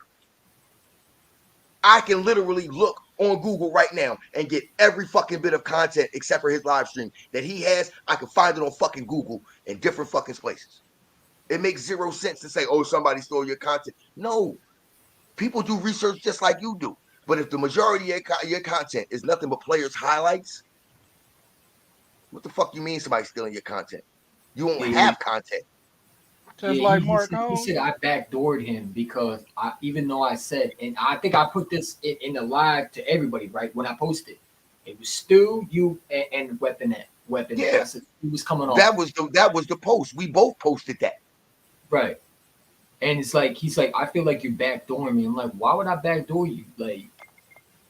I can literally look on Google right now and get every fucking bit of content except for his live stream that he has. I can find it on fucking Google in different fucking places. It makes zero sense to say, oh, somebody stole your content. No. People do research just like you do. But if the majority of your content is nothing but players' highlights, what the fuck you mean somebody stealing your content? You won't have content. Just like Mark Holmes. He said I backdoored him because even though I said, and I think I put this in the live to everybody, right? When I posted, it was Stu, you, and Weapon. Yeah, he was coming on. That was the post. We both posted that. Right. And it's like he's like, I feel like you're backdooring me. I'm like, why would I backdoor you? Like,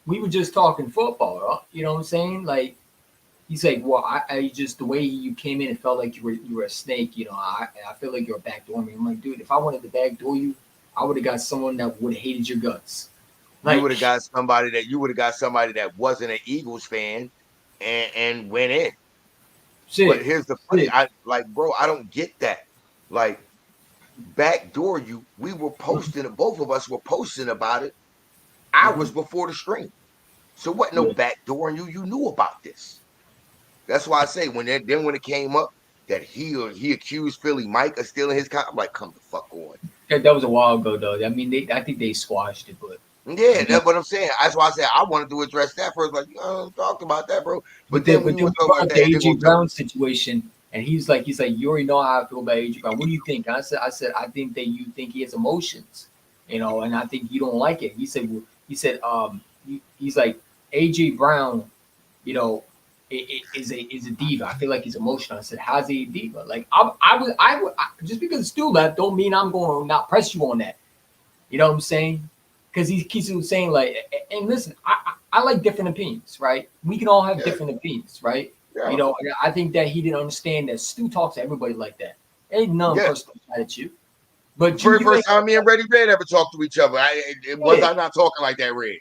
we were just talking football, huh? You know what I'm saying? Like, he's like, well, I just the way you came in, it felt like you were a snake. You know, I feel like you're a backdoor me. I'm like, dude, if I wanted to backdoor you, I would have got someone that would have hated your guts. Like, you would have got somebody that wasn't an Eagles fan and went in. Shit. But here's the funny, bro, I don't get that. Like, backdoor you, we were posting, both of us were posting about it hours before the stream. So what? No backdooring you. You knew about this. That's why I say when it came up that he accused Philly Mike of stealing his content, I'm like, come the fuck on. That was a while ago though. I mean, I think they squashed it, but yeah, that's what I'm saying. That's why I said I wanted to address that first. Like, talked about that, bro. But then we talked about the AJ Brown situation. And he's like, you already know how I feel about AJ Brown. What do you think? And I said, I think that you think he has emotions, and I think you don't like it. He said, he's like, AJ Brown, is a diva. I feel like he's emotional. I said, how's he a diva? Like I would just because Stu left don't mean I'm going to not press you on that. You know what I'm saying? Because he keeps saying like, and listen, I like different opinions, right? We can all have different opinions, right? Yeah. I think that he didn't understand that Stu talks to everybody like that. Ain't none personal attitude. But first time me and Ready Red ever talked to each other, I'm not talking like that, Red.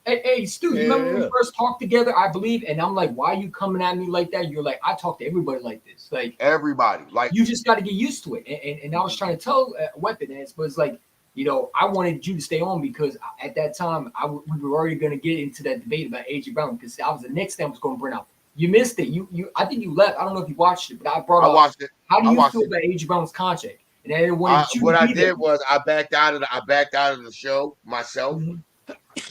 Hey, Stu, you remember when we first talked together, I believe, and I'm like, why are you coming at me like that? You're like, I talk to everybody like this. Like everybody. Like you just got to get used to it. And I was trying to tell Weapon X, but it's like, I wanted you to stay on because at that time we were already going to get into that debate about AJ Brown because that was the next thing I was going to bring up. You missed it. You I think you left. I don't know if you watched it, but I watched it. How do you feel about AJ Brown's contract? And I didn't want you what I did was I backed out of the show myself,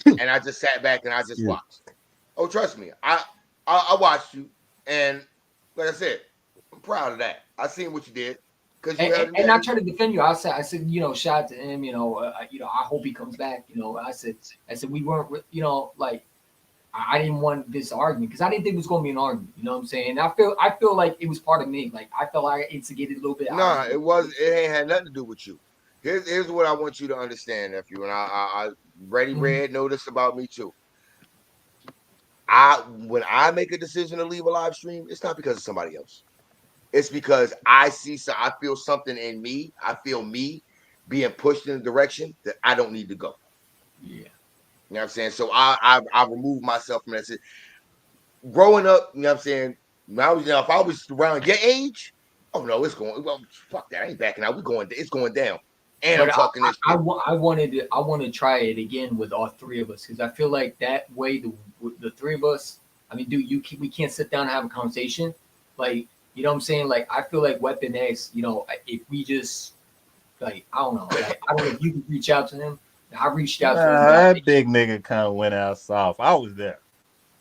and I just sat back and I just watched. Oh, trust me, I watched you, and like I said, I'm proud of that. I seen what you did. And I tried to defend you. I said, shout out to him. I hope he comes back. I said we weren't, like I didn't want this argument because I didn't think it was going to be an argument. You know what I'm saying? I feel like it was part of me. Like I felt like I instigated a little bit. No, it was. It ain't had nothing to do with you. Here's what I want you to understand, nephew. And I Ready Red know this about me too. When I make a decision to leave a live stream, it's not because of somebody else. It's because I feel something in me. I feel me being pushed in a direction that I don't need to go. Yeah. You know what I'm saying? So I remove myself from that. Growing up, you know what I'm saying? If I was around your age, oh no, it's going. Well, fuck that. I ain't backing out. It's going down. And but I'm talking this. I want to try it again with all three of us because I feel like that way the three of us. I mean, dude, we can't sit down and have a conversation. Like, you know what I'm saying? Like, I feel like Weapon X. If we just like, I don't know. Like, I don't know if you could reach out to him. I reached out to him. That big nigga kind of went out soft. I was there.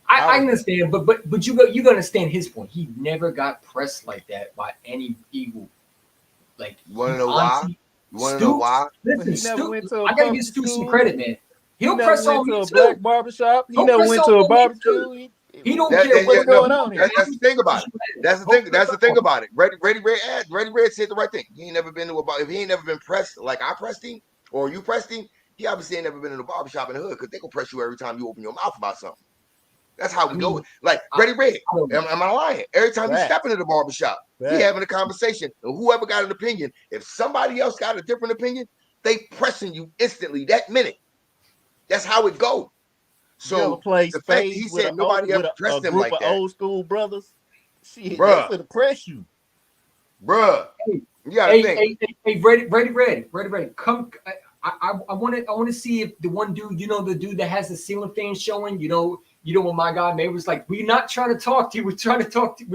I understand, but you understand his point. He never got pressed like that by any eagle. Like, you want to know why? You want to know why? Listen, I gotta give Stu some credit, man. He'll press on me too. Black barbershop. He never went to a barbecue. He don't care what's going on here. That's the thing about it. That's the thing about it. Ready Red said the right thing. He ain't never been to if he ain't never been pressed like I pressed him or you pressed him. He obviously ain't never been in a barbershop in the hood because they gonna press you every time you open your mouth about something. That's how we go. Like Ready Red. Am I lying? Every time you step into the barbershop, he having a conversation. And whoever got an opinion, if somebody else got a different opinion, they pressing you instantly that minute. That's how it goes. So the fact he said nobody ever pressed him like that. Old school brothers, shit, bruh, they finna press you, bruh. You gotta think. Hey, ready. Come. I want to see if the one dude, the dude that has the ceiling fan showing, when my guy May was like, we're not trying to talk to you. We're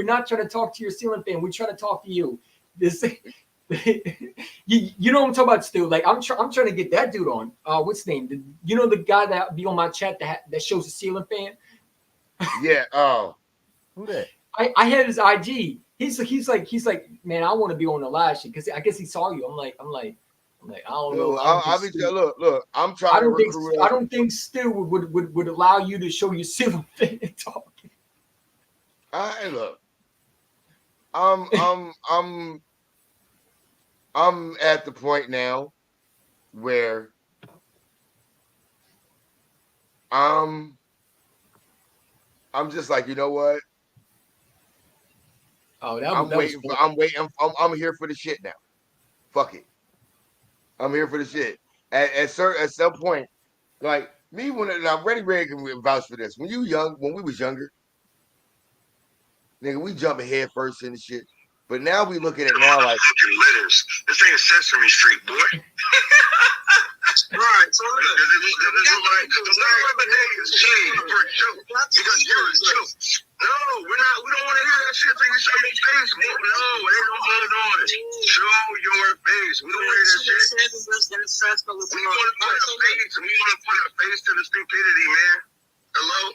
not trying to talk to your ceiling fan. We're trying to talk to you. This, you know what I'm talking about, Stu? Like I'm trying to get that dude on. What's his name? The guy that be on my chat that shows the ceiling fan. Yeah. Oh, who that? I had his IG. He's like, man, I want to be on the live shit because I guess he saw you. I'm like, I don't know. Look. I'm trying to recruit. I don't think Stu would allow you to show your ceiling fan and talking. Look. I'm at the point now where I'm just like, you know what? Oh, I'm waiting. I'm here for the shit now. Fuck it. I'm here for the shit. At some point, like me when Ready Red can vouch for this. When we was younger, nigga, we jumping head first in the shit. But now we look at it now like fucking letters. This ain't Sesame Street, boy. Right. So look, no, we don't want to hear that shit. Think show your face. No, ain't no hold on. Show your face. We don't want to hear that shit. We want to put a face. We want to put a face to the stupidity, man. Hello?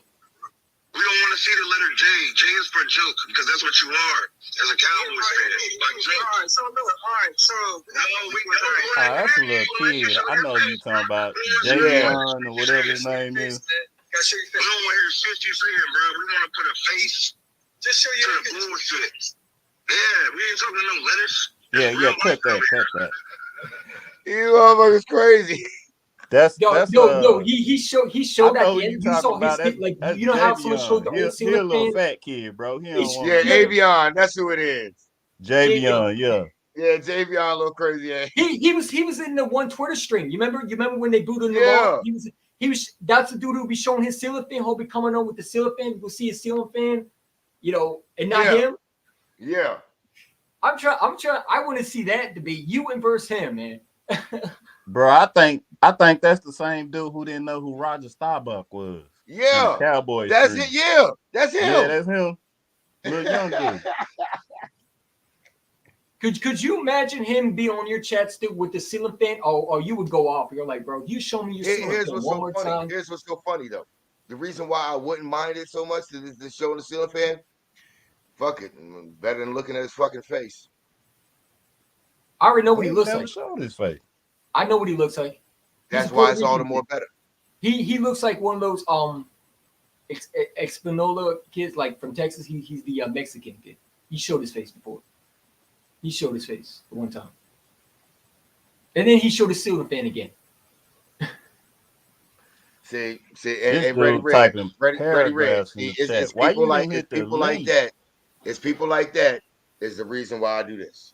We don't want to see the letter J. J is for joke because that's what you are as a Cowboys fan. Like joke. All right, so look, all right, so no, we don't. That's a little kid. I know you talking about Javion or whatever his name is. We don't want to hear shit you saying, bro. We want to put a face. Just show you the bullshit. Yeah, we ain't talking no letters. Yeah, cut that. You motherfuckers crazy. That's he showed at the end. You saw his that, like you know how someone showed the old He a little fat kid, bro. Avion, that's who it is. Javion, yeah. Yeah, Javion, a little crazy. Yeah. He was in the one Twitter stream. You remember when they booed him the ball? He was that's the dude who be showing his ceiling fan. He'll be coming on with the ceiling fan. You'll see his ceiling fan, and not him. Yeah. I'm trying. I want to see that debate. You and versus him, man. Bro, I think that's the same dude who didn't know who Roger Staubach was. Yeah, Cowboys. That's it. Yeah, that's him. Yeah, that's him. Little young dude. Could you imagine him be on your chat still with the ceiling fan? Or you would go off. You're like, bro, you show me your ceiling fan one more time. Here's what's so funny though. The reason why I wouldn't mind it so much to show the ceiling fan, fuck it, better than looking at his fucking face. I already know what he looks like. Showed his face. I know what he looks like. That's why it's all the more better. He looks like one of those Espanola kids, like from Texas. He's the Mexican kid. He showed his face before. He showed his face for one time, and then he showed his ceiling fan again. See, and Ready Red. It's people like that. It's people like that is the reason why I do this.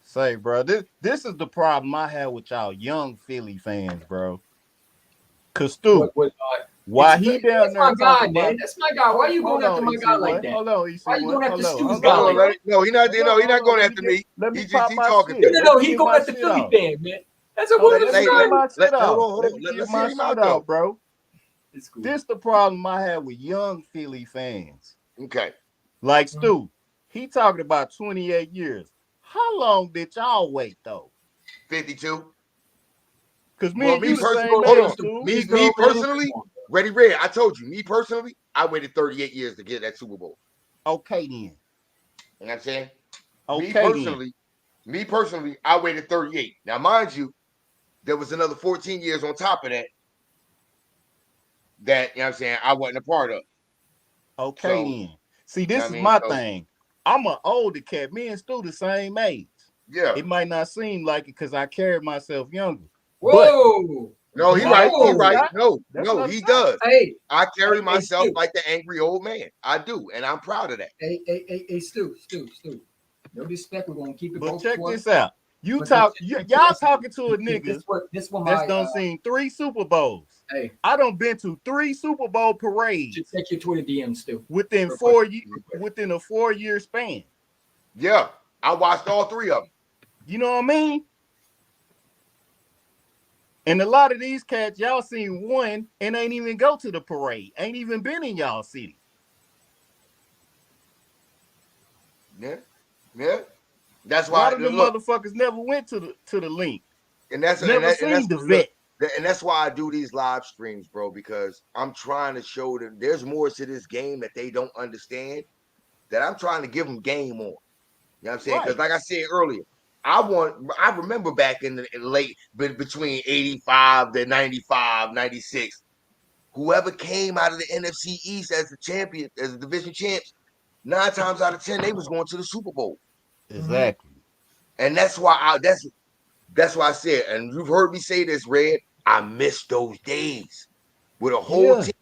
Say, bro, this is the problem I have with y'all young Philly fans, bro. Cause Stu, why he down there? That's my guy, man. That's my guy. Why are you going after my guy like that? Hold on, why are you going after Stu's guy like that? No, he's not going after me. He talking. No, he going after Philly fan, man. That's a woman's shit out. Let my shit out, bro. This the problem I have with young Philly fans. Okay. Like Stu, he talking about 28 years. How long did y'all wait though? 52. Because me personally, Ready Red, I told you, me personally, I waited 38 years to get that Super Bowl. Okay then. You know what I'm saying? Okay. Me personally, I waited 38. Now, mind you, there was another 14 years on top of that, you know what I'm saying, I wasn't a part of. Okay then. See, this is my thing. I'm an older cat. Me and Stu the same age. Yeah. It might not seem like it because I carried myself younger. Whoa. No, he right. No, he does. Hey, I carry myself like the angry old man. I do, and I'm proud of that. Hey, Stu. No disrespect. We're gonna keep it. But check this out. Y'all talking to a nigga that's done seen 3 Super Bowls. Hey, I done been to 3 Super Bowl parades. Just check your Twitter DMs, Stu. Within a 4-year span. Yeah, I watched all 3 of them. You know what I mean? And a lot of these cats, y'all seen one and ain't even go to the parade. Ain't even been in y'all city. Yeah. That's why a lot of the motherfuckers never went to the link. And that's never seen the vet. And that's why I do these live streams, bro, because I'm trying to show them there's more to this game that they don't understand, that I'm trying to give them game on. You know what I'm saying? Because like I said earlier, I remember back in the late, between 85 to 95, 96, whoever came out of the NFC East as the champion, as the division champs, 9 times out of 10, they was going to the Super Bowl. Exactly. And that's why that's why I said, and you've heard me say this, Red, I miss those days with a whole team,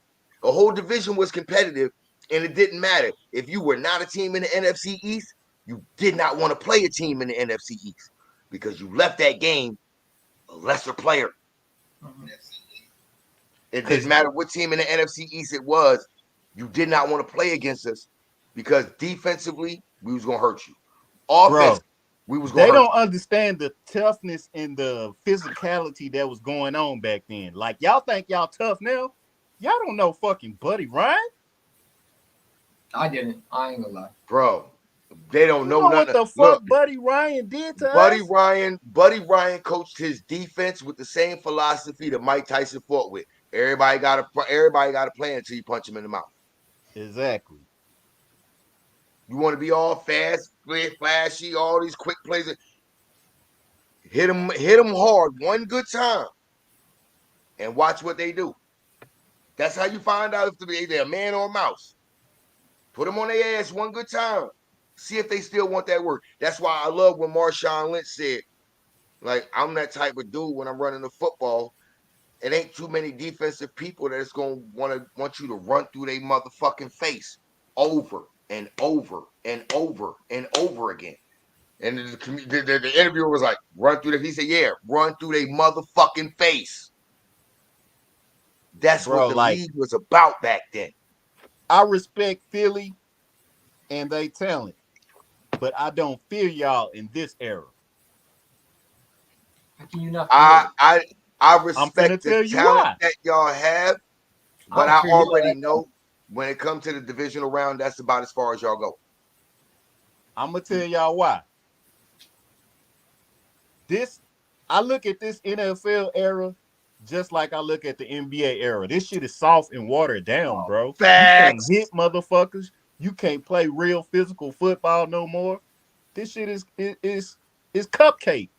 a whole division was competitive, and it didn't matter. If you were not a team in the NFC East, you did not want to play a team in the NFC East because you left that game a lesser player. It didn't matter what team in the NFC East it was, you did not want to play against us because defensively, we was going to hurt you. Offense, we was going to hurt you. They don't understand the toughness and the physicality that was going on back then. Like, y'all think y'all tough now? Y'all don't know fucking Buddy Ryan? I didn't. I ain't gonna lie. Bro, they don't know what the fuck Buddy Ryan did to us? Buddy Ryan coached his defense with the same philosophy that Mike Tyson fought with. Everybody got a plan until you punch him in the mouth. Exactly. You want to be all fast, flashy, all these quick plays. Hit them hard one good time, and watch what they do. That's how you find out if they're a man or a mouse. Put them on their ass one good time. See if they still want that work. That's why I love when Marshawn Lynch said, like, I'm that type of dude when I'm running the football. It ain't too many defensive people that's gonna want you to run through their motherfucking face over and over and over and over again. And the interviewer was like, run through he said, yeah, run through their motherfucking face. That's what the league was about back then. I respect Philly and they talent, but I don't fear y'all in this era. How can you not? I respect the talent that y'all have, but I already know when it comes to the divisional round, that's about as far as y'all go. I'm gonna tell y'all why. I look at this NFL era just like I look at the NBA era. This shit is soft and watered down, bro. Facts. You can't hit motherfuckers. You can't play real physical football no more. This shit is cupcake.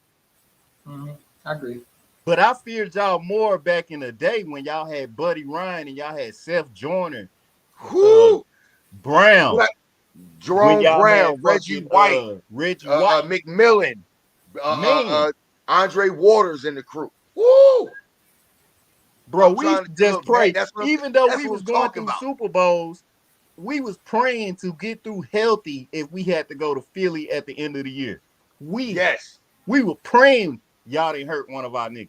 Mm-hmm. I agree. But I feared y'all more back in the day when y'all had Buddy Ryan and y'all had Seth Joyner, Brown, Jerome Brown, Reggie White, McMillan, Andre Waters in the crew. Woo! Bro, we used to just pray. Even though we was going through Super Bowls, we was praying to get through healthy if we had to go to Philly at the end of the year. We were praying y'all didn't hurt one of our niggas.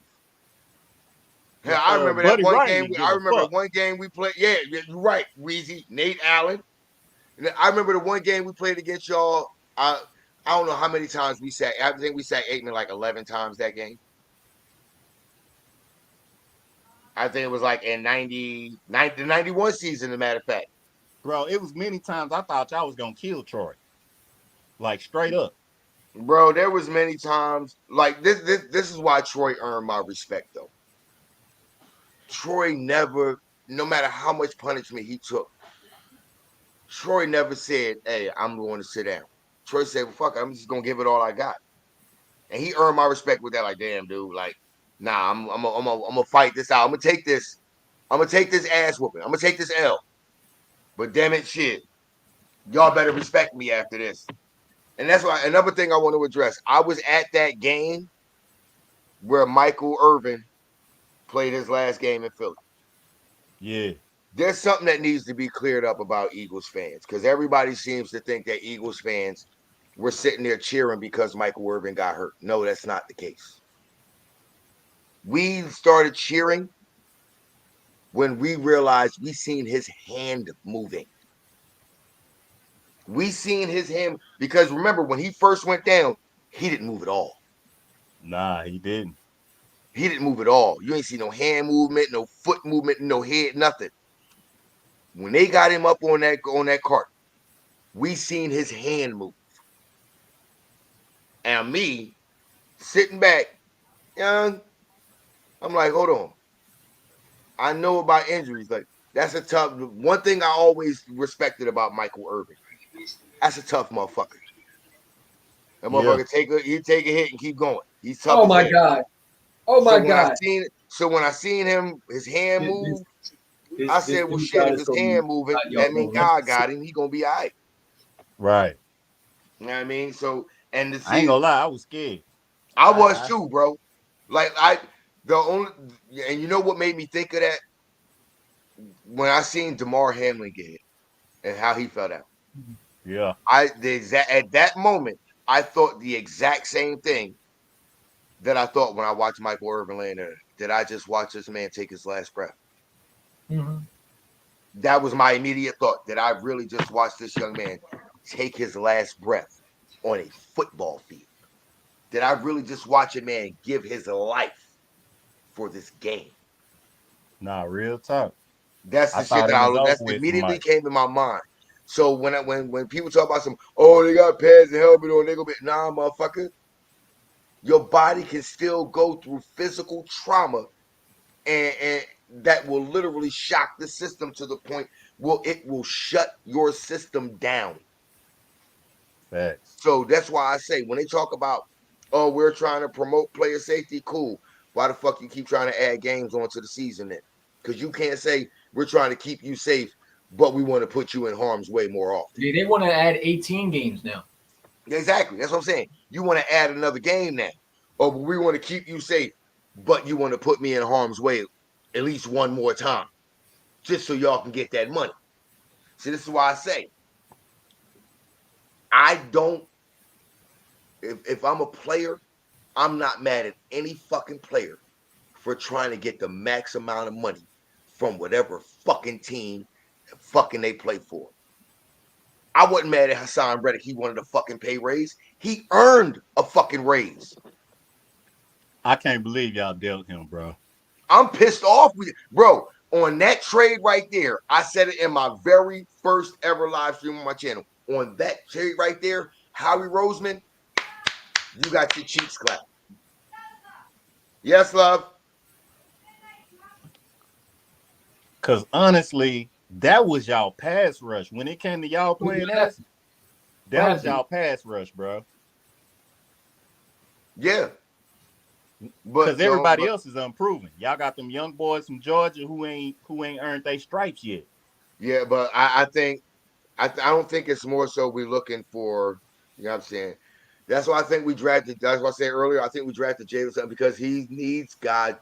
Yeah, I remember that one game. I remember one game we played. Yeah, you're right, Weezy, Nate Allen. I remember the one game we played against y'all. I don't know how many times we sat. I think we sat Aikman like 11 times that game. I think it was like in the 91 season, as a matter of fact. Bro, it was many times I thought y'all was going to kill Troy. Like, straight up. Bro, there was many times. Like, this is why Troy earned my respect, though. Troy never, no matter how much punishment he took, Troy never said, hey, I'm going to sit down. Troy said, well, fuck it, I'm just going to give it all I got. And he earned my respect with that. Like, damn, dude, like, nah, I'm gonna fight this out. I'm gonna take this ass whooping. I'm gonna take this L. But damn it, shit, y'all better respect me after this. And that's why another thing I want to address. I was at that game where Michael Irvin played his last game in Philly. Yeah. There's something that needs to be cleared up about Eagles fans because everybody seems to think that Eagles fans were sitting there cheering because Michael Irvin got hurt. No, that's not the case. We started cheering when we realized we seen his hand moving. We seen his hand because remember when he first went down, he didn't move at all. Nah, he didn't. He didn't move at all. You ain't see no hand movement, no foot movement, no head, nothing. When they got him up on that cart, we seen his hand move. And me sitting back, young, I'm like, hold on. I know about injuries. Like, that's a tough one thing I always respected about Michael Irvin. That's a tough motherfucker. That motherfucker he take a hit and keep going. He's tough. Oh my God. Oh my God. When I seen him, his hand move, I said, well, shit, if his hand moving, that means God got him. He gonna be all right. Right. You know what I mean? So, and I ain't gonna lie, I was scared. I was too, bro. Like, and you know what made me think of that? When I seen DeMar Hamlin get hit and how he fell down. Yeah. At that moment, I thought the exact same thing that I thought when I watched Michael Irvin laying there. Did I just watch this man take his last breath? Mm-hmm. That was my immediate thought. Did I really just watch this young man take his last breath on a football field? Did I really just watch a man give his life for this game? Nah, real talk. That's the shit that immediately came to my mind. So when people talk about they got pads and helmet on, they go, nah, motherfucker. Your body can still go through physical trauma and that will literally shock the system to the point it will shut your system down. Facts. So that's why I say when they talk about, oh, we're trying to promote player safety, cool. Why the fuck you keep trying to add games onto the season then? Because you can't say we're trying to keep you safe, but we want to put you in harm's way more often. They want to add 18 games now. Exactly. That's what I'm saying. You want to add another game now. Or we want to keep you safe, but you want to put me in harm's way at least one more time. Just so y'all can get that money. See, this is why I say I don't, if I'm a player, I'm not mad at any fucking player for trying to get the max amount of money from whatever fucking team fucking they play for. I wasn't mad at Hassan Reddick. He wanted a fucking pay raise. He earned a fucking raise. I can't believe y'all dealt him, bro. I'm pissed off with you. Bro, on that trade right there, I said it in my very first ever live stream on my channel. On that trade right there, Howie Roseman, you got your cheeks clapped. Yes, love. Because honestly, that was y'all pass rush. When it came to y'all playing us, that was y'all pass rush, bro. Yeah. Because everybody else is unproven. Y'all got them young boys from Georgia who ain't earned their stripes yet. Yeah, but I think I don't think it's more so we're looking for, you know what I'm saying? That's why I think we drafted, that's what I said earlier, I think we drafted Jalen because he needs guys,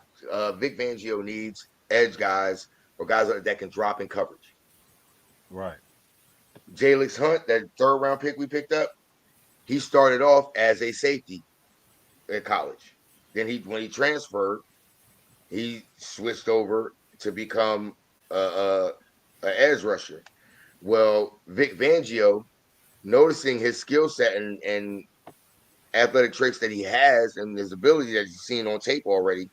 Vic Fangio needs edge guys or guys that can drop in coverage. Right. Jalix Hunt, that third round pick we picked up, he started off as a safety in college. Then when he transferred, he switched over to become an edge rusher. Well, Vic Fangio, noticing his skill set and athletic traits that he has and his ability that he's seen on tape already,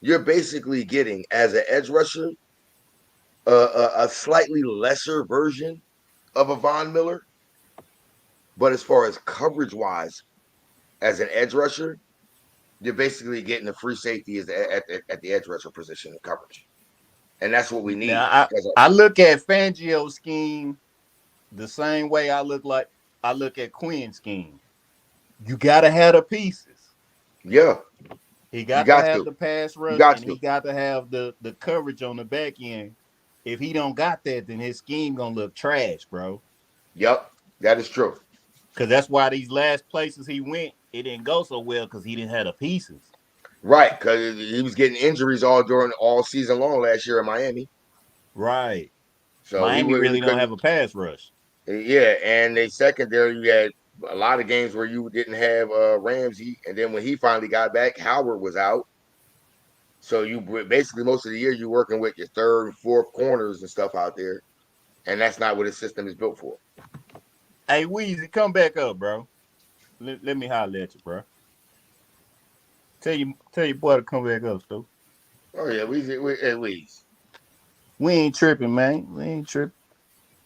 you're basically getting, as an edge rusher, a slightly lesser version of a Von Miller. But as far as coverage-wise, as an edge rusher, you're basically getting a free safety at the edge rusher position in coverage. And that's what we need. Now, I look at Fangio's scheme the same way I look at Quinn's scheme. You got to have the pieces. Yeah. He got to have the pass rush, and he got to have the coverage on the back end. If he don't got that, then his scheme going to look trash, bro. Yep, that is true. Because that's why these last places he went, it didn't go so well because he didn't have the pieces. Right, because he was getting injuries all season long last year in Miami. Right. So Miami really don't have a pass rush. Yeah, and they secondary, you had a lot of games where you didn't have Ramsey, and then when he finally got back, Howard was out. So you basically most of the year you're working with your third and fourth corners and stuff out there, and that's not what his system is built for. Hey, Weezy, come back up, bro. Let me holler at you, bro. Tell your boy to come back up, Stu. Oh yeah, Weezy. We ain't tripping, man. We ain't tripping.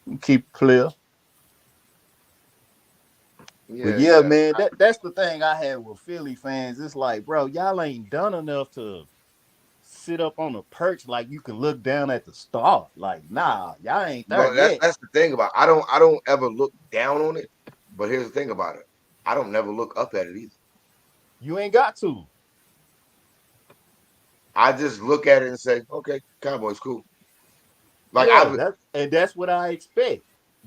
We keep it clear. Yeah, man, that's the thing I had with Philly fans. It's like, bro, y'all ain't done enough to sit up on a perch like you can look down at the star. Like, nah, y'all ain't there yet. That's the thing about it. I don't ever look down on it, but here's the thing about it. I don't never look up at it either. You ain't got to. I just look at it and say, okay, Cowboys cool. Like that's what I expect.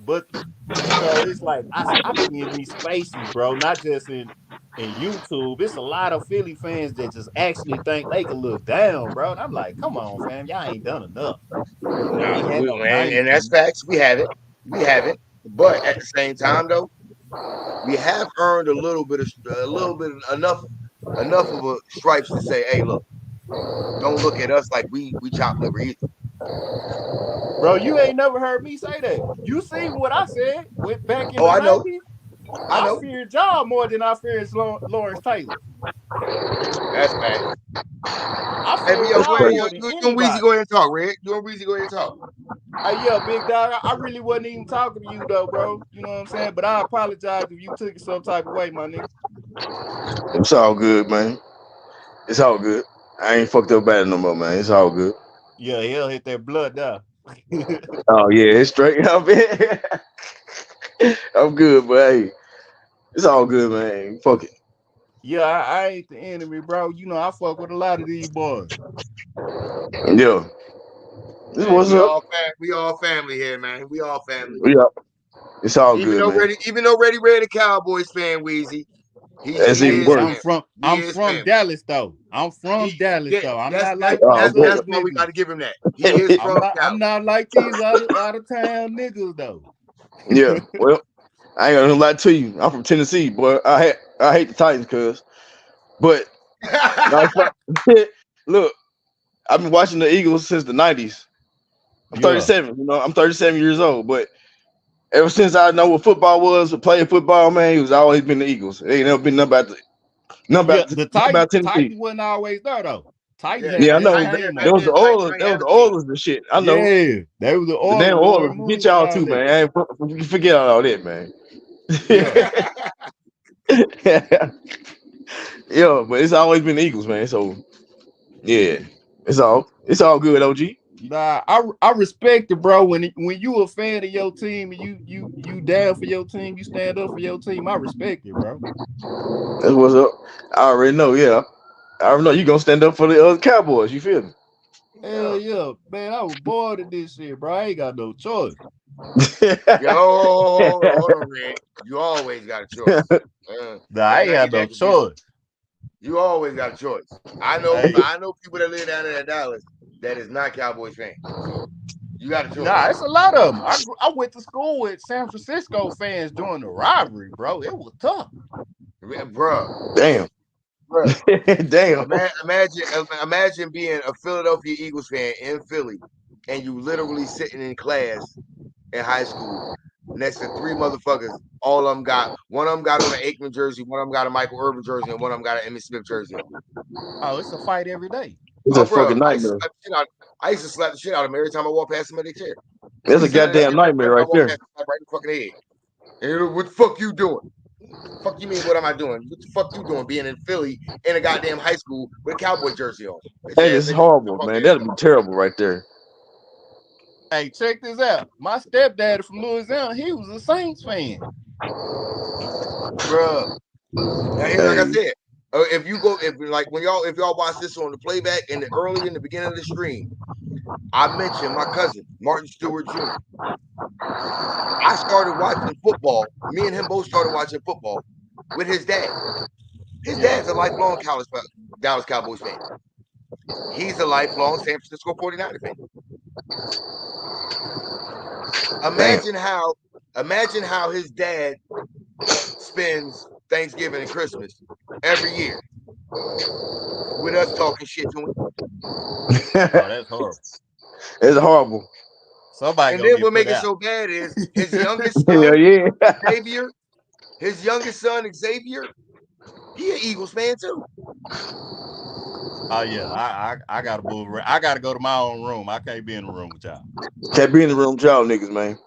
But it's like I be in these spaces, bro, not just in YouTube. It's a lot of Philly fans that just actually think they can look down, bro. And I'm like, come on, fam, y'all ain't done enough. And that's facts. We haven't. But at the same time, though, we have earned enough of a stripes to say, hey, look, don't look at us like we chop liver either. Bro, you ain't never heard me say that. You see what I said back in the 90s? I know. I feared y'all more than I feared Lawrence Taylor. That's bad. You and Weezy go ahead and talk, Red. You and Weezy go ahead and talk. Yeah, big dog. I really wasn't even talking to you, though, bro. You know what I'm saying? But I apologize if you took it some type of way, my nigga. It's all good, man. It's all good. I ain't fucked up bad no more, man. It's all good. Yeah, he'll hit that blood down. Oh yeah, it's straight up. I'm good, but hey, it's all good, man. Fuck it. Yeah, I ain't the enemy, bro. You know, I fuck with a lot of these boys. Yeah. This Man, what's up? we all family here, man. We all family. Yeah. It's all Even good, though man. Reddy Red a Cowboys fan, Weezy. That's even worse. I'm from Dallas though. I'm from Dallas though. I'm not like that's why we got to give him that. He is from I'm not like these out of town niggas though. Yeah, well, I ain't gonna lie to you. I'm from Tennessee, boy. I hate the Titans, but look, I've been watching the Eagles since the '90s. I'm 37. You know, I'm 37 years old, but ever since I know what football was, playing football, man, it was always been the Eagles. It ain't never been nothing about the Tennessee. wasn't always there though. Titans, I know. There was the Oilers. There was the Oilers and shit. I know. Yeah, they was the Oilers. The damn Oilers. Get y'all too, man. You forget all that, man. Yeah, but it's always been the Eagles, man. So yeah, it's all good, OG. Nah, I respect it, bro. When you a fan of your team and you down for your team, you stand up for your team. I respect it, bro. That's what's up. I already know. Yeah, I already know you gonna stand up for the other Cowboys. You feel me? Hell yeah, man. I was bored of this shit, bro. I ain't got no choice. Yo, hold on, man. You always got a choice. Nah, I ain't got no choice. You always got a choice. I know people that live down in Dallas that is not Cowboys fans. So you got a choice. Nah, it's a lot of them. I went to school with San Francisco fans during the rivalry, bro. It was tough, bro. Damn. Damn. Imagine being a Philadelphia Eagles fan in Philly, and you literally sitting in class in high school next to three motherfuckers. All of them got one of them got on an Aikman jersey, one of them got a Michael Irvin jersey, and one of them got an Emmitt Smith jersey on. Oh, it's a fight every day. It's a fucking nightmare. I used to slap the shit out of them every time I walk past them in their chair. It's a goddamn nightmare right there. Right in the fucking head. And what the fuck you doing? Fuck you mean? What am I doing? What the fuck you doing? Being in Philly in a goddamn high school with a Cowboy jersey on? Hey, it's horrible, man. That'd be terrible right there. Hey, check this out. My stepdad from Louisiana, he was a Saints fan. Bruh. Now, like I said, if y'all watch this on the playback early in the beginning of the stream, I mentioned my cousin, Martin Stewart Jr. I started watching football. Me and him both started watching football with his dad. His dad's a lifelong Dallas Cowboys fan. He's a lifelong San Francisco 49er fan. Imagine how his dad spends Thanksgiving and Christmas every year with us talking shit to him. Oh, that's horrible. It's horrible. Somebody. And then what makes it so bad is his youngest son, Xavier. His youngest son, Xavier, he an Eagles fan too. Oh yeah, I gotta move. I gotta go to my own room. I can't be in the room with y'all. Can't be in the room with y'all niggas, man.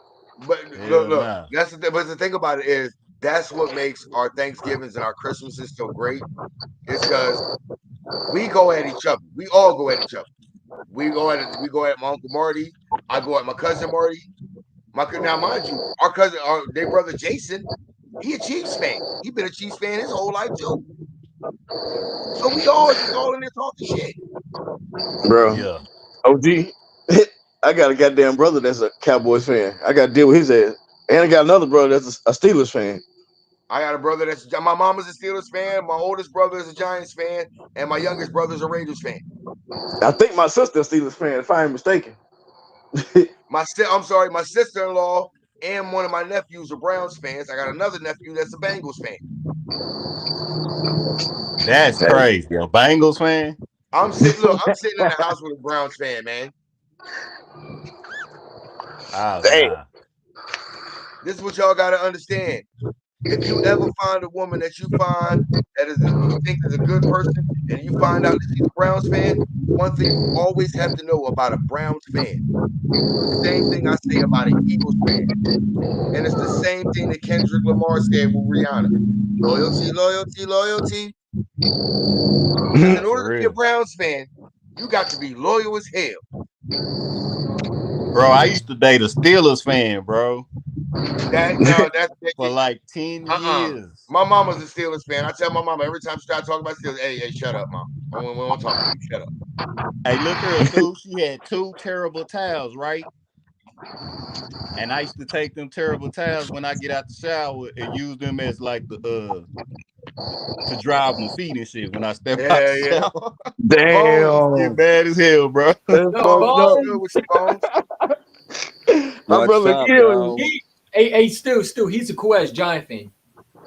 But look, that's the thing about it is that's what makes our Thanksgivings and our Christmases so great. It's because we go at each other. We all go at each other. We go at my Uncle Marty. I go at my cousin Marty. Now, mind you, our cousin, their brother Jason, he a Chiefs fan. He been a Chiefs fan his whole life too. So we all just all in there talking shit, bro. Yeah. OG, I got a goddamn brother that's a Cowboys fan. I got to deal with his ass, and I got another brother that's a Steelers fan. I got a brother my mom is a Steelers fan. My oldest brother is a Giants fan, and my youngest brother is a Raiders fan. I think my sister's a Steelers fan, if I ain't mistaken. My sister-in-law and one of my nephews are Browns fans. I got another nephew that's a Bengals fan. That's crazy. A Bengals fan? I'm sitting in the house with a Browns fan, man. Oh, nah. This is what y'all gotta understand. If you ever find a woman that you find you think is a good person, and you find out that she's a Browns fan, one thing you always have to know about a Browns fan. The same thing I say about an Eagles fan. And it's the same thing that Kendrick Lamar said with Rihanna. Loyalty, loyalty, loyalty. In order to be a Browns fan, you got to be loyal as hell. Bro, I used to date a Steelers fan, bro. That's for like 10 years. My mama's a Steelers fan. I tell my mama every time she starts talking about Steelers, hey, shut up, mom. We won't talk to you. Shut up. Hey, look at her, too. She had 2 terrible towels, right? And I used to take them terrible towels when I get out the shower and use them as like the to dry my feet and shit when I step out the shower. Damn. Get mad as hell, bro. My brother killed me. Hey, still, he's a cool ass Giant fan.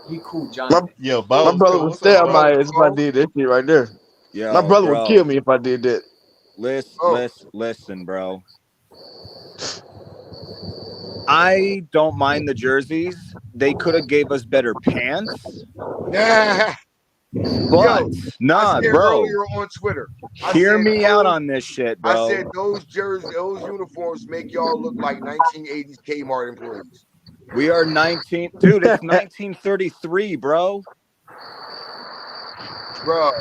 He cool Giant. My brother would stab my ass if I did that shit right there. Yo, my brother would kill me if I did that. Listen, bro. I don't mind the jerseys. They could have gave us better pants. Yeah. But nah, bro. Earlier on Twitter, Hear me out on this shit, bro. I said those jerseys, those uniforms make y'all look like 1980s Kmart employees. We are 19, dude. It's 1933, bro. Bro,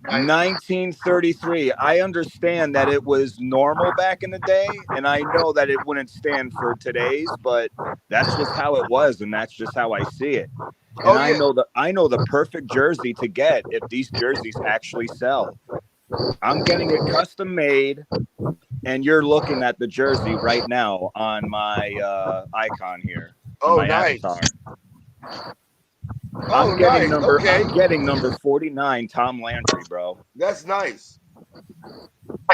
1933. I understand that it was normal back in the day, and I know that it wouldn't stand for today's, but that's just how it was, and that's just how I see it. And I know the perfect jersey to get if these jerseys actually sell. I'm getting it custom made, and you're looking at the jersey right now on my icon here. My nice. avatar. I'm getting number 49, Tom Landry, bro. That's nice.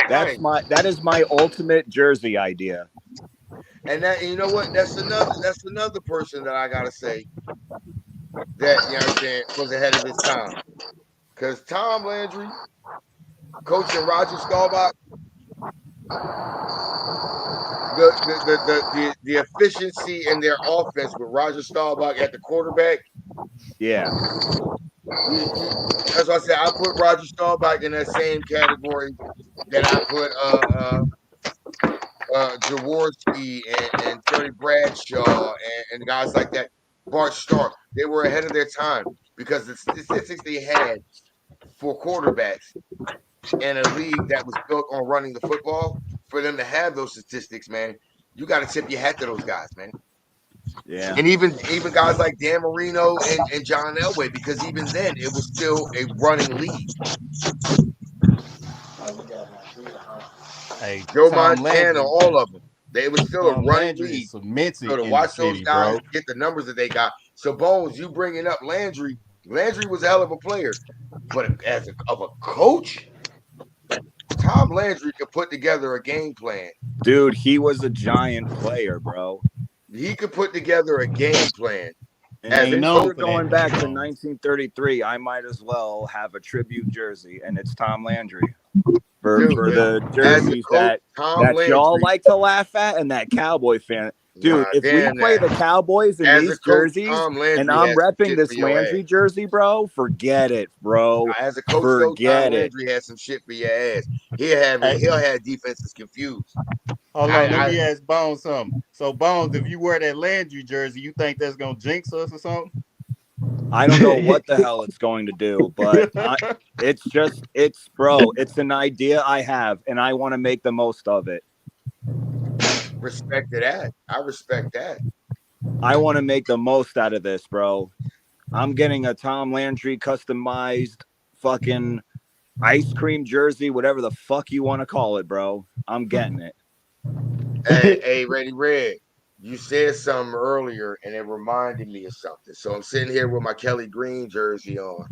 That is my ultimate jersey idea. And that, you know what? That's another person that I gotta say that, you know what I'm saying, was ahead of his time. Because Tom Landry, coaching Roger Staubach, the efficiency in their offense with Roger Staubach at the quarterback. Yeah. That's why I said I put Roger Staubach in that same category that I put Jaworski and Terry Bradshaw and guys like that. Bart Starr. They were ahead of their time because the statistics they had for quarterbacks in a league that was built on running the football, for them to have those statistics, man, you got to tip your hat to those guys, man. Yeah. And even guys like Dan Marino and John Elway, because even then it was still a running league. Hey, Joe Tom Montana, Landry, all of them. They was still Tom a running Landry league. so to watch those guys bro. get the numbers that they got. So Bones, you bringing up Landry was a hell of a player, but as a coach, Tom Landry could put together a game plan. Dude, he was a giant player, bro. He could put together a game plan. And going back to 1933, I might as well have a tribute jersey, and it's Tom Landry. For the jerseys that y'all like to laugh at and that Cowboy fan. Dude, if we play the Cowboys in these jerseys and I'm repping this Landry jersey, bro, forget it, bro. As a coach, forget it. Landry has some shit for your ass. He'll have defenses confused. Hold on, let me ask Bones something. So, Bones, if you wear that Landry jersey, you think that's going to jinx us or something? I don't know what the hell it's going to do, but it's an idea I have, and I want to make the most of it. Respect to that. I respect that. I want to make the most out of this, bro. I'm getting a Tom Landry customized fucking ice cream jersey, whatever the fuck you want to call it, bro. I'm getting it. Hey, Ready Red. You said something earlier, and it reminded me of something. So I'm sitting here with my Kelly Green jersey on,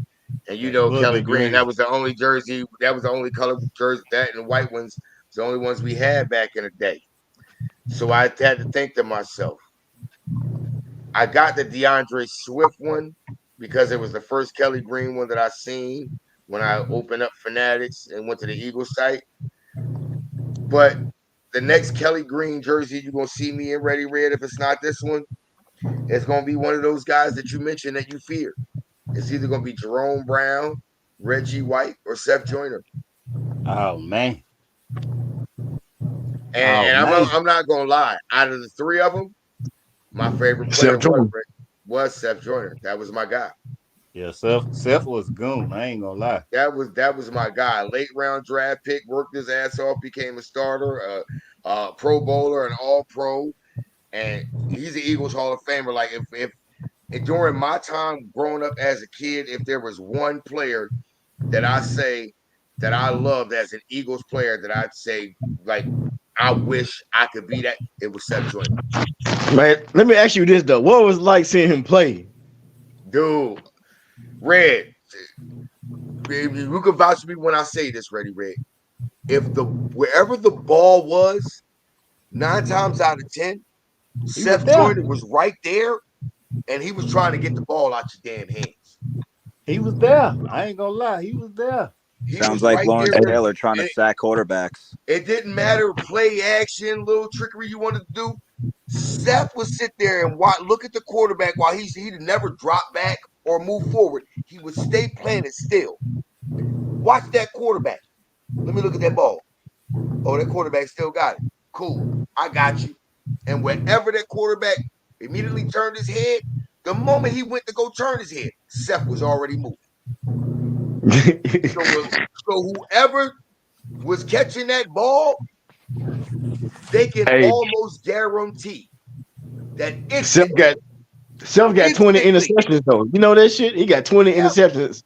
and you know Kelly Green. That was the only jersey. That was the only color jersey. That and the white ones, the only ones we had back in the day. So I had to think to myself, I got the DeAndre Swift one because it was the first Kelly Green one that I seen when I opened up Fanatics and went to the Eagles site. But the next Kelly Green jersey you're going to see me in Ready Red, if it's not this one, it's going to be one of those guys that you mentioned that you fear. It's either going to be Jerome Brown, Reggie White, or Seth Joyner. Oh, man. And I'm not going to lie. Out of the three of them, my favorite player was Seth Joyner. That was my guy. Yeah, Seth was goon. I ain't gonna lie. That was my guy. Late round draft pick, worked his ass off, became a starter, Pro Bowler, an All Pro, and he's the Eagles Hall of Famer. Like if during my time growing up as a kid, if there was one player that I say that I loved as an Eagles player that I'd say like I wish I could be that, it was Seth Joyner. Man, let me ask you this though: what was it like seeing him play? Dude, Red, baby, you can vouch for me when I say this, Ready Red. If wherever the ball was, 9 times out of 10, Seth Joyner was right there, and he was trying to get the ball out your damn hands. He was there. I ain't gonna lie, he was there. Sounds like right Lawrence Taylor trying to sack quarterbacks. It didn't matter play action, little trickery you wanted to do. Seth would sit there and look at the quarterback while he'd never drop back or move forward. He would stay planted still. Watch that quarterback. Let me look at that ball. Oh, that quarterback still got it. Cool. I got you. And wherever that quarterback immediately turned his head, the moment he went to go turn his head, Seth was already moving. So whoever was catching that ball, they can almost guarantee that Seth got 20 interceptions though. You know that shit? He got 20 interceptions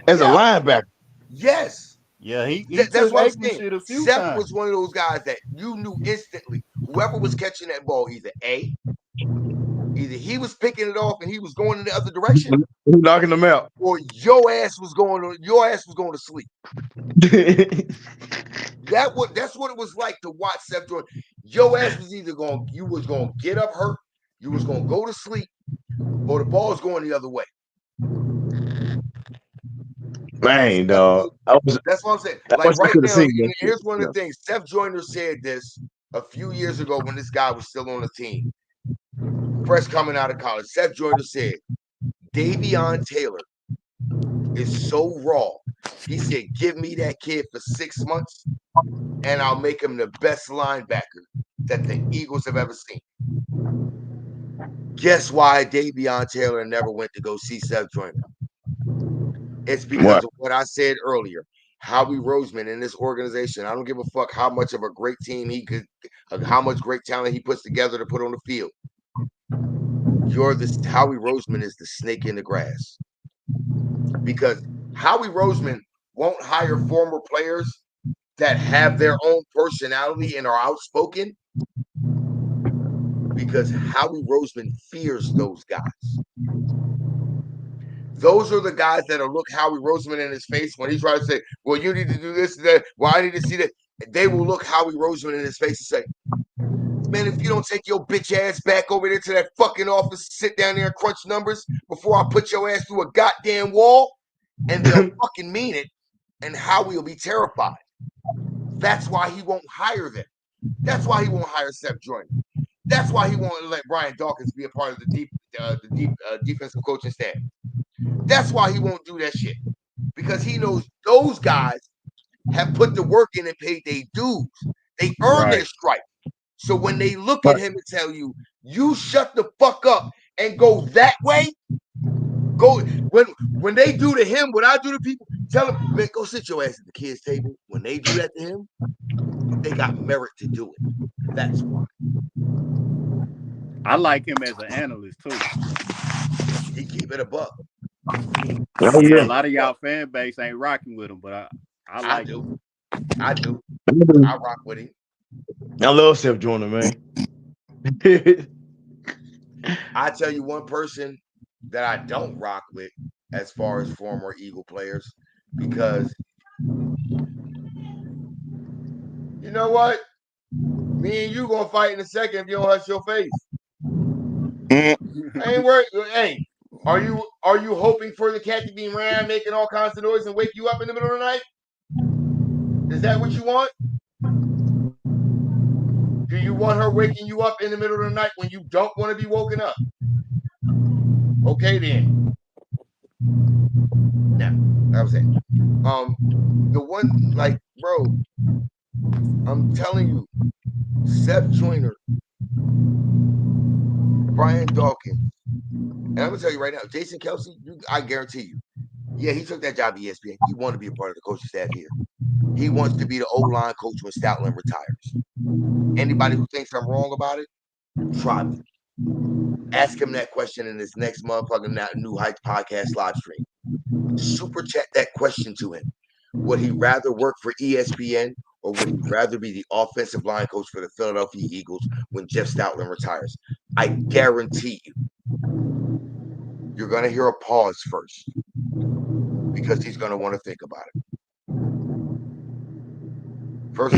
as a linebacker. Yes. Yeah, that's what I'm saying. Seth was one of those guys that you knew instantly. Whoever was catching that ball, either he was picking it off and he was going in the other direction, knocking them out, or your ass was going to sleep. That's what it was like to watch Seth Joyner. Your ass was either going to get up hurt, you was going to go to sleep, or the ball was going the other way. Man, dog. That's what I'm saying. Like right now, here's one of the things. Seth Joyner said this a few years ago when this guy was still on the team. Fresh coming out of college. Seth Joyner said, Davion Taylor is so raw. He said, give me that kid for 6 months and I'll make him the best linebacker that the Eagles have ever seen. Guess why Davion Taylor never went to go see Seth Joyner? It's because of what I said earlier. Howie Roseman in this organization, I don't give a fuck how much of a great team how much great talent he puts together to put on the field. Howie Roseman is the snake in the grass. Because Howie Roseman won't hire former players that have their own personality and are outspoken, because Howie Roseman fears those guys. Those are the guys that'll look Howie Roseman in his face when he tries to say, well, you need to do this, that. Well, I need to see that. They will look Howie Roseman in his face and say, man, if you don't take your bitch ass back over there to that fucking office, sit down there and crunch numbers before I put your ass through a goddamn wall, and they'll fucking mean it, and Howie will be terrified. That's why he won't hire them. That's why he won't hire Seth Joyner. That's why he won't let Brian Dawkins be a part of the defensive coaching staff. That's why he won't do that shit. Because he knows those guys have put the work in and paid their dues. They earn their stripe. So when they look at him and tell you, you shut the fuck up and go that way, when they do to him what I do to people, tell them, man, go sit your ass at the kids' table. When they do that to him, they got merit to do it. That's why. I like him as an analyst too. He keep it a buck. Oh, yeah. A lot of y'all fan base ain't rocking with him, but I like him. I do. I rock with him. I love Seth Joyner, man. I tell you one person that I don't rock with as far as former Eagle players, because you know what? Me and you gonna fight in a second if you don't hush your face. I ain't worried. Hey, are you hoping for the cat to be around making all kinds of noise and wake you up in the middle of the night? Is that what you want? Do you want her waking you up in the middle of the night when you don't want to be woken up? Okay then. Now, that was it. The one, like, bro, I'm telling you, Seth Joyner, Brian Dawkins, And I'm gonna tell you right now, Jason Kelce, I guarantee you, yeah, he took that job at ESPN. He wanted to be a part of the coaching staff here. He wants to be the O-line coach when Stoutland retires. Anybody who thinks I'm wrong about it, try me. Ask him that question in his next motherfucking New Heights podcast live stream. Super chat that question to him. Would he rather work for ESPN or would he rather be the offensive line coach for the Philadelphia Eagles when Jeff Stoutland retires? I guarantee you, you're going to hear a pause first because he's going to want to think about it. First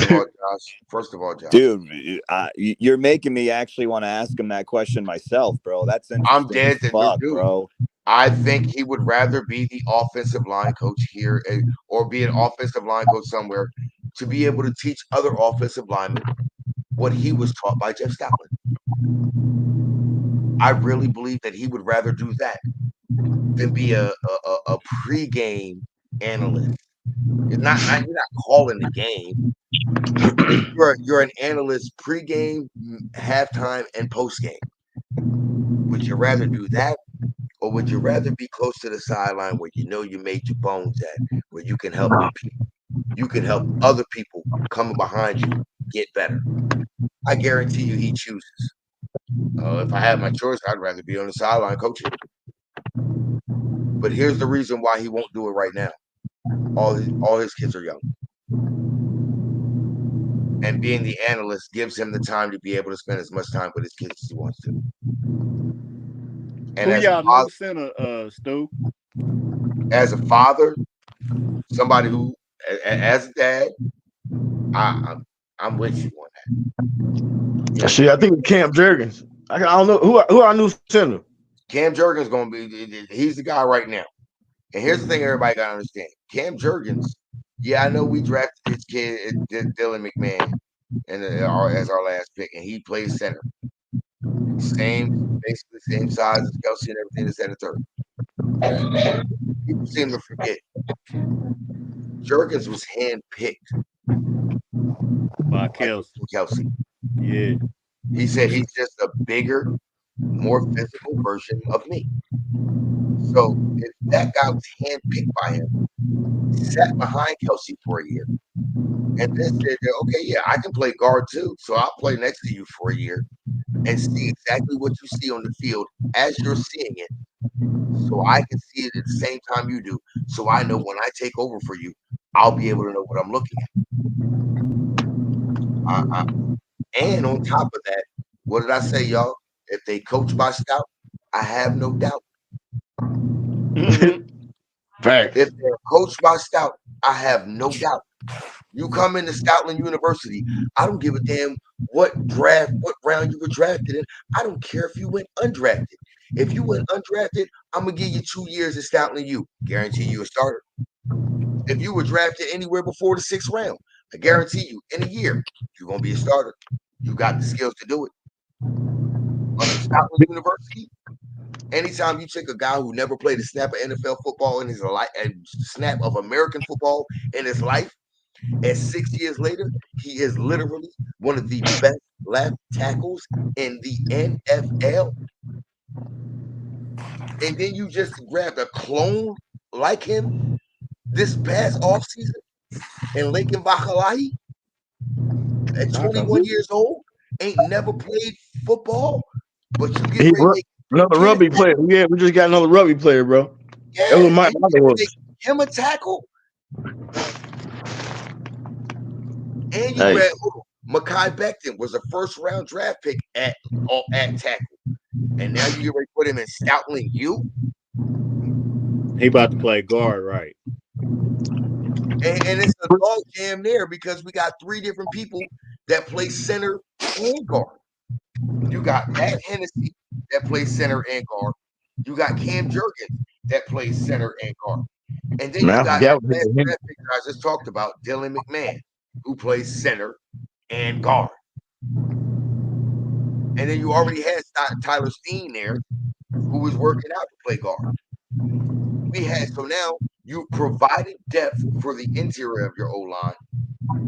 of all, Josh. Dude, you're making me actually want to ask him that question myself, bro. That's interesting. I'm dead as fuck, bro. I think he would rather be the offensive line coach here or be an offensive line coach somewhere to be able to teach other offensive linemen what he was taught by Jeff Stoutland. I really believe that he would rather do that than be a pregame analyst. You're not calling the game. You're an analyst pregame, halftime, and postgame. Would you rather do that, or would you rather be close to the sideline where you know you made your bones at, where you can help people, you can help other people coming behind you get better? I guarantee you, he chooses. If I had my choice, I'd rather be on the sideline coaching. But here's the reason why he won't do it right now. All his kids are young. And being the analyst gives him the time to be able to spend as much time with his kids as he wants to. And who y'all know center, Stu? As a father, somebody who, as a dad, I'm with you on that. See, I think Cam Jurgens. I don't know who our new center. Cam Jurgens gonna be. He's the guy right now. And here's the thing: everybody gotta understand. Cam Jurgens. Yeah, I know we drafted his kid, Dylan McMahon, as our last pick, and he plays center. Basically same size as Kelce and everything that's at a third. People seem to forget. Jurgens was handpicked by Kelce. Yeah. He said he's just a bigger, more physical version of me. So if that guy was handpicked by him, he sat behind Kelce for a year, and then said, okay, yeah, I can play guard too. So I'll play next to you for a year and see exactly what you see on the field as you're seeing it. So I can see it at the same time you do. So I know when I take over for you, I'll be able to know what I'm looking at. And on top of that, what did I say, y'all? If they coach by Stout, I have no doubt. Fact. If they're coached by Stout, I have no doubt. You come into Stoutland University, I don't give a damn what round you were drafted in. I don't care if you went undrafted. If you went undrafted, I'm gonna give you 2 years at Stoutland U. Guarantee you a starter. If you were drafted anywhere before the 6th round, I guarantee you in a year you're gonna be a starter. You got the skills to do it. Stoutland University. Anytime you take a guy who never played a snap of NFL football in his life, and snap of American football in his life, and 6 years later, he is literally one of the best left tackles in the NFL. And then you just grabbed a clone like him this past offseason in Lincoln Bakalahi at 21 years old, ain't never played football, but you get another rugby player. Yeah, we just got another rugby player, bro. Yeah, that was my other one. Him a tackle. And you read Mekhi Becton was a first-round draft pick at tackle. And now you get ready to put him in Stoutland U. He about to play guard, right? And it's a dog jam there because we got 3 different people that play center and guard. You got Matt Hennessy that plays center and guard. You got Cam Jurgens that plays center and guard. And then you got the last draft pick I just talked about, Dylan McMahon, who plays center and guard. And then you already had Tyler Steen there, who was working out to play guard. So now you provided depth for the interior of your O-line.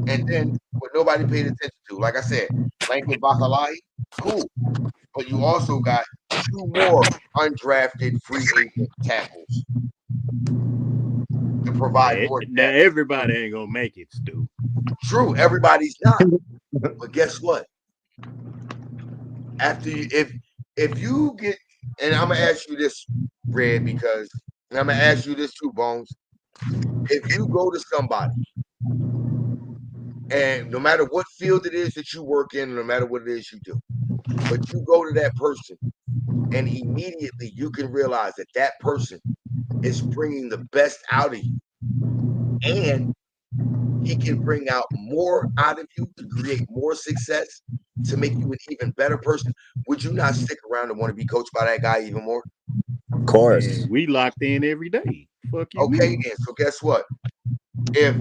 And then what nobody paid attention to, like I said, Lincoln Bakalahi, Cool. But you also got 2 more undrafted free agent tackles to provide more depth. Now everybody ain't gonna make it, Stu. True, everybody's not. But guess what? After you, if you get, and I'm gonna ask you this, Red, because and I'm gonna ask you this too, Bones. If you go to somebody, and no matter what field it is that you work in, no matter what it is you do, but you go to that person, and immediately you can realize that that person is bringing the best out of you, and he can bring out more out of you to create more success, to make you an even better person. Would you not stick around and want to be coached by that guy even more? Of course. Man, we locked in every day. Fuck you. Okay, then. So guess what? If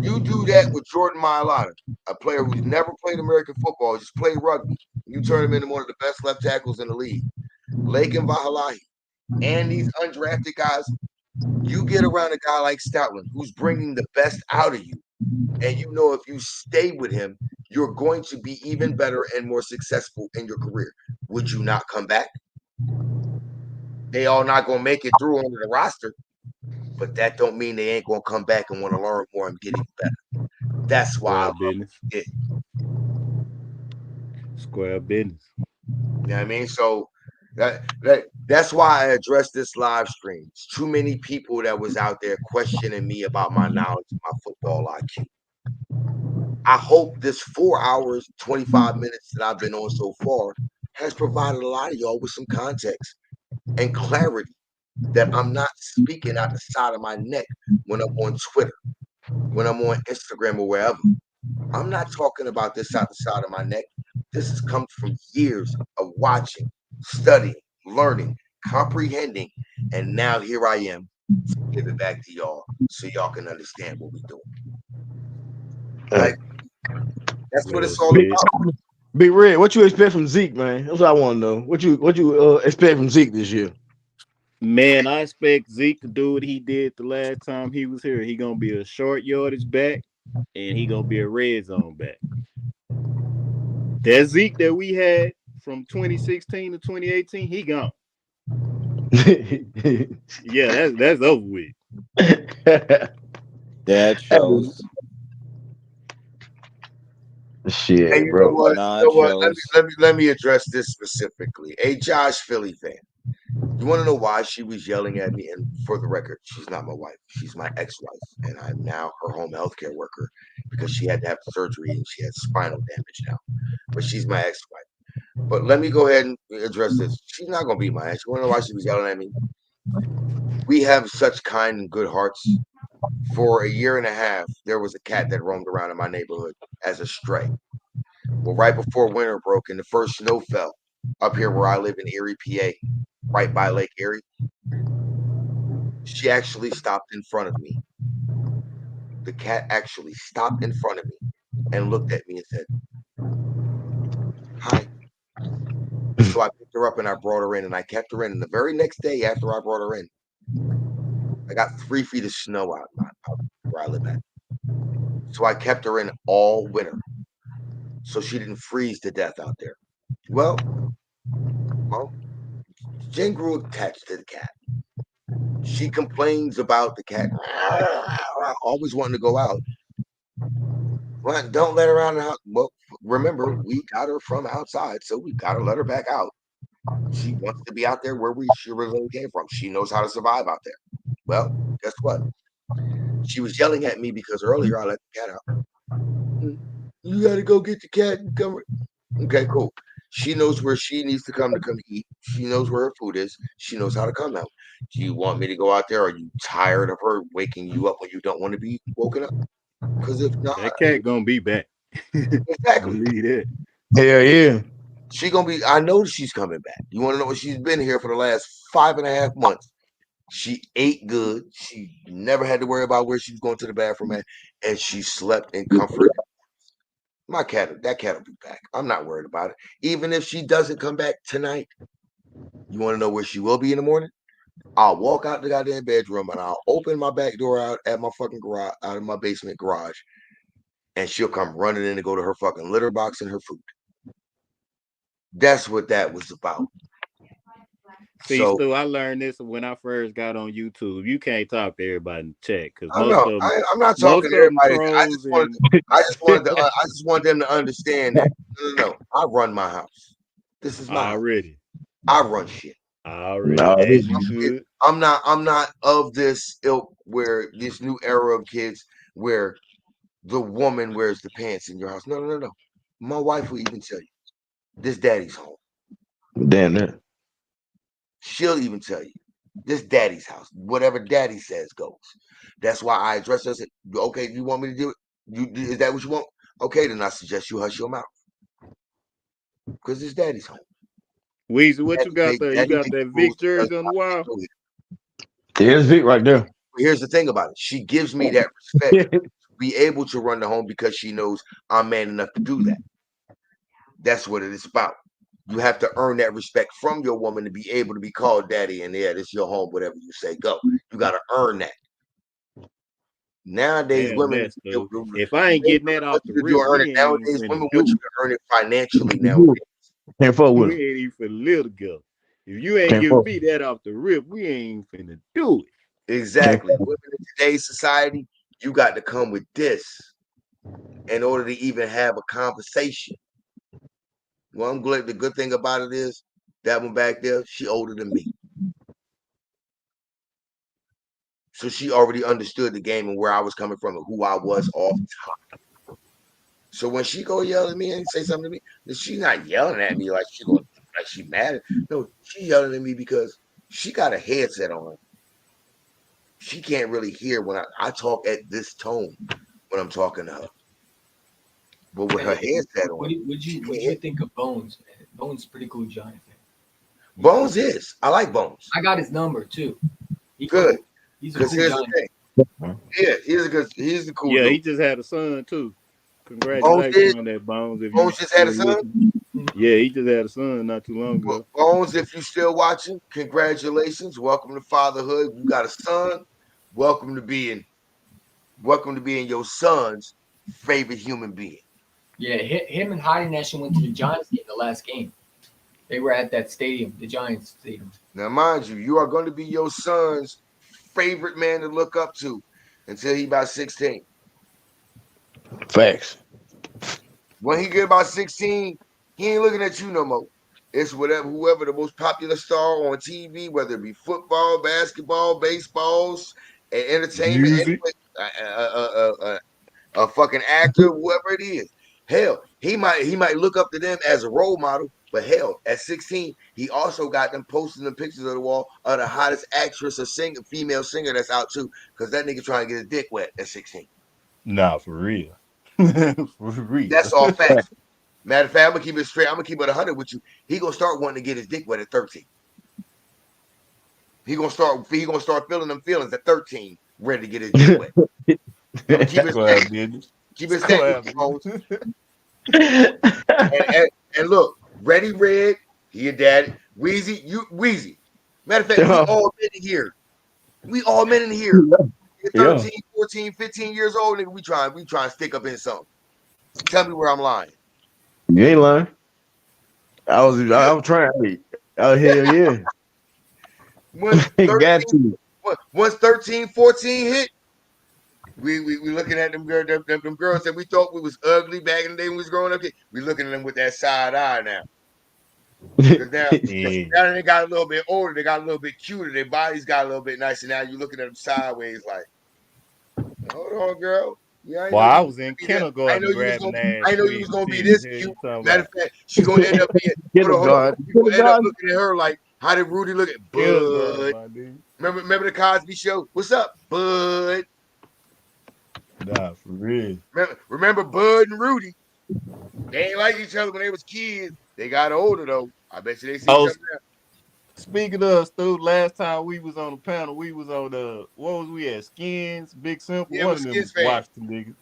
you do that with Jordan Mailata, a player who's never played American football, just played rugby, you turn him into one of the best left tackles in the league, Laken Vahalahi, and these undrafted guys, you get around a guy like Stoutland who's bringing the best out of you, and you know if you stay with him, you're going to be even better and more successful in your career. Would you not come back? They all not going to make it through onto the roster, but that don't mean they ain't going to come back and want to learn more and get even better. That's why Square business. You know what I mean? So that's why I addressed this live stream. It's too many people that was out there questioning me about my knowledge, my football IQ. I hope this 4 hours, 25 minutes that I've been on so far has provided a lot of y'all with some context and clarity that I'm not speaking out the side of my neck when I'm on Twitter, when I'm on Instagram or wherever. I'm not talking about this out the side of my neck. This has come from years of watching, studying, learning, comprehending, and now here I am to give it back to y'all so y'all can understand what we're doing. Like, that's what it's all about. Big Red, what you expect from Zeke, man? That's what I want to know. What you expect from Zeke this year? Man, I expect Zeke to do what he did the last time he was here. He gonna be a short yardage back, and he gonna be a red zone back. That Zeke that we had from 2016 to 2018, he gone. Yeah, that's over with. That shows. Shit, and you bro. know what? Let me address this specifically. A Josh Philly fan. You want to know why she was yelling at me? And for the record, she's not my wife. She's my ex-wife, and I'm now her home healthcare worker because she had to have surgery and she has spinal damage now. But she's my ex-wife. But let me go ahead and address this. She's not going to be my ex. You want to know why she was yelling at me? We have such kind and good hearts. For a year and a half, there was a cat that roamed around in my neighborhood as a stray. Well, right before winter broke and the first snow fell up here where I live in Erie, PA, right by Lake Erie, she actually stopped in front of me. The cat actually stopped in front of me and looked at me and said, "Hi." So I picked her up and I brought her in and I kept her in. And the very next day after I brought her in, I got 3 feet of snow out where I live at. So I kept her in all winter so she didn't freeze to death out there. Well, Jen grew attached to the cat. She complains about the cat always wanting to go out. Well, don't let her out of the house. Well, remember, we got her from outside, so we got to let her back out. She wants to be out there where she originally came from. She knows how to survive out there. Well, guess what? She was yelling at me because earlier I let the cat out. You got to go get the cat and come. Okay, cool. She knows where she needs to come eat. She knows where her food is. She knows how to come out. Do you want me to go out there? Are you tired of her waking you up when you don't want to be woken up? Because if not, that cat gonna be back. Exactly. That. Hell yeah. She gonna be. I know she's coming back. You want to know what? She's been here for the last 5.5 months. She ate good. She never had to worry about where she was going to the bathroom at, and she slept in comfort. That cat will be back. I'm not worried about it. Even if she doesn't come back tonight, you want to know where she will be in the morning? I'll walk out the goddamn bedroom and I'll open my back door out at my fucking garage, out of my basement garage, and she'll come running in to go to her fucking litter box and her food. That's what that was about. See, Stu, I learned this when I first got on YouTube. You can't talk to everybody in the chat because I'm not talking to everybody. I just wanted them to understand that. No. I run my house. This is my house. I run shit. Already. As you should. I'm not of this ilk where this new era of kids where the woman wears the pants in your house. No. My wife will even tell you, this daddy's home. Damn that. She'll even tell you, this daddy's house. Whatever daddy says goes. That's why I address her. Said, okay, you want me to do it? Is that what you want? Okay, then I suggest you hush your mouth. Because it's daddy's home. Weezy, what you got there? You got that Vic jersey on the wall? There's Vic right there. Here's the thing about it. She gives me that respect to be able to run the home because she knows I'm man enough to do that. That's what it is about. You have to earn that respect from your woman to be able to be called daddy, and yeah, this is your home, whatever you say, go. You got to earn that. Nowadays, women, if I ain't getting that off the rip, nowadays, women want you to earn it financially nowadays. Can't fuck with we ain't even finna live together. If you ain't giving me that off the rip, we ain't finna do it. Exactly. Women in today's society, you got to come with this in order to even have a conversation. Well, I'm glad. The good thing about it is that one back there, she older than me. So she already understood the game and where I was coming from and who I was off top. So when she go yell at me and say something to me, she's not yelling at me like she mad. No, she yelling at me because she got a headset on. She can't really hear when I talk at this tone when I'm talking to her. But with her headset on. What do you think of Bones, man? Bones is pretty cool Giant fan. Bones is. I like Bones. I got his number too. Good. He's a cool Giant fan. Yeah, he's the cool dude. He just had a son too. Congratulations on that, Bones. Bones just had a son? Yeah, he just had a son not too long ago. Bones, if you still watching, congratulations. Welcome to fatherhood. You got a son. Welcome to being your son's favorite human being. Yeah, him and Heidi Nash went to the Giants game the last game. They were at that stadium, the Giants stadium. Now, mind you are going to be your son's favorite man to look up to until he about 16. Facts. When he get about 16, he ain't looking at you no more. It's whoever the most popular star on TV, whether it be football, basketball, baseballs, and entertainment, anyway, a fucking actor, whoever it is. Hell, he might look up to them as a role model, but hell, at 16, he also got them posting the pictures of the wall of the hottest actress or female singer that's out too, because that nigga trying to get his dick wet at 16. Nah, for real. For real. That's all facts. Matter of fact, I'm gonna keep it straight. I'm gonna keep it 100 with you. He gonna start wanting to get his dick wet at 13. He gonna start feeling them feelings at 13, ready to get his dick wet. Keep it steady. And look, Ready Red, he a daddy. Weezy. Matter of fact, we all men in here. You're 13, 14, 15 years old, nigga. We trying to stick up in something. Tell me where I'm lying. You ain't lying. I was trying. Oh, hell yeah. Once 13, 14 hit, we looking at them girls that we thought we was ugly back in the day when we was growing up. We looking at them with that side eye now. Now they got a little bit older, they got a little bit cuter, their bodies got a little bit nicer. Now you looking at them sideways like, hold on, girl. Yeah, I was in kindergarten. I know you was gonna be this cute. Matter of fact, she gonna end up being hold on. You gonna end up looking at her like, how did Rudy look at Bud? Remember the Cosby Show? What's up, Bud? Nah, for real. Remember Bud and Rudy? They ain't like each other when they was kids. They got older though. I bet you they see each other now. Speaking of, Stu, last time we was on the panel, we was on what was we at? Skins, Big Simple. Yeah, one of them watched the niggas.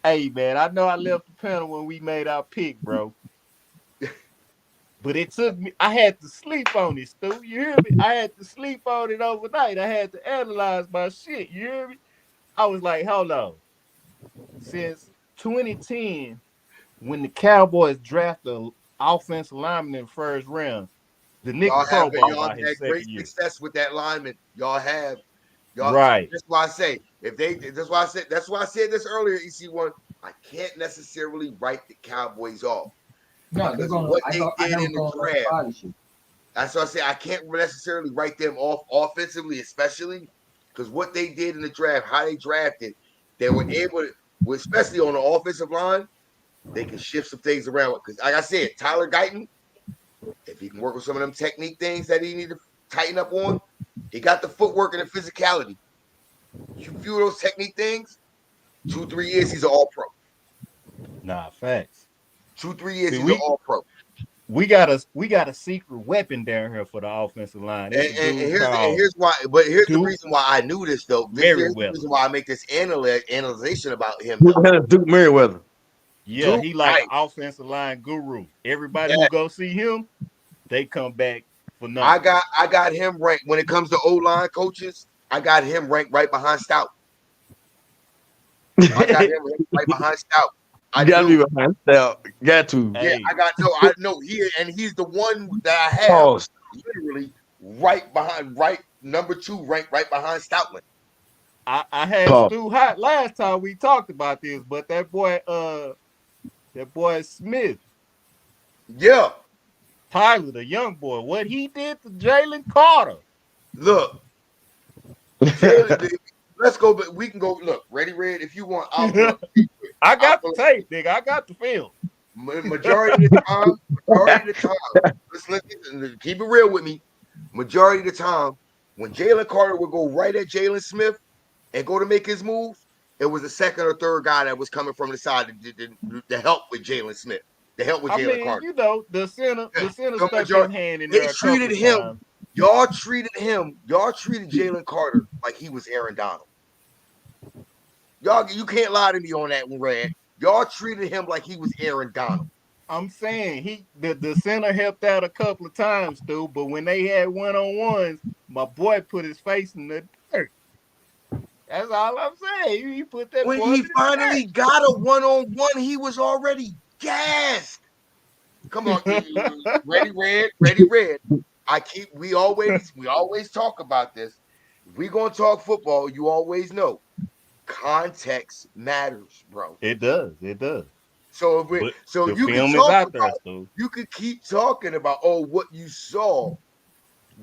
Hey man, I know I left the panel when we made our pick, bro. But it took me, I had to sleep on it, Stu. You hear me? I had to sleep on it overnight. I had to analyze my shit. You hear me? I was like, hold on. Since 2010, when the Cowboys drafted offensive lineman in the first round. The nigga Y'all Pro have Bowl y'all by his had second great year. success with that lineman. Y'all have. Y'all, Right. that's why I say that's why I said this earlier, EC1. I can't necessarily write the Cowboys off. No, because of what they did in the draft. Shit. That's why I say I can't necessarily write them off offensively, especially because what they did in the draft, how they drafted, they were able to, especially on the offensive line, they can shift some things around. Because, like I said, Tyler Guyton, if he can work with some of them technique things that he need to tighten up on, he got the footwork and the physicality. You view those technique things, 2-3 years, he's an all-pro. Nah, facts. 2-3 years, he's an all-pro. We got a secret weapon down here for the offensive line. And here's why. But here's the reason why I knew this though. Here's the reason why I make this analyzation about him. Duke Merriweather. Yeah, Duke, he like an offensive line guru. Everybody who go see him, they come back for nothing. I got him ranked when it comes to O-line coaches. I got him ranked right behind Stout. I got him ranked right behind Stout. I got to be behind Stout. Got to. Yeah, I know he's the one that I have literally right number 2 ranked right behind Stoutland. I had Stu Hot last time we talked about this, but that boy Smith. Yeah. Tyler, the young boy, what he did to Jalen Carter. Look. Let's go, but we can go. Look, Ready Red, if you want. I got the tape, nigga. I got the film. Majority of the time, listen, keep it real with me. Majority of the time, when Jalen Carter would go right at Jalen Smith and go to make his move, it was the second or third guy that was coming from the side to help with Jalen Smith, to help with Jalen Carter. You know, the center stuck his hand in there. They treated him. Y'all treated Jalen Carter like he was Aaron Donald. Y'all, you can't lie to me on that one, Red. Y'all treated him like he was Aaron Donald. I'm saying the center helped out a couple of times, dude. But when they had one-on-ones, my boy put his face in the dirt. That's all I'm saying. He put that. When he finally got a one-on-one, he was already gassed. Come on, Ready Red. We always talk about this. If we gonna talk football, you always know context matters, bro. It does. So you can talk about, you could keep talking about what you saw,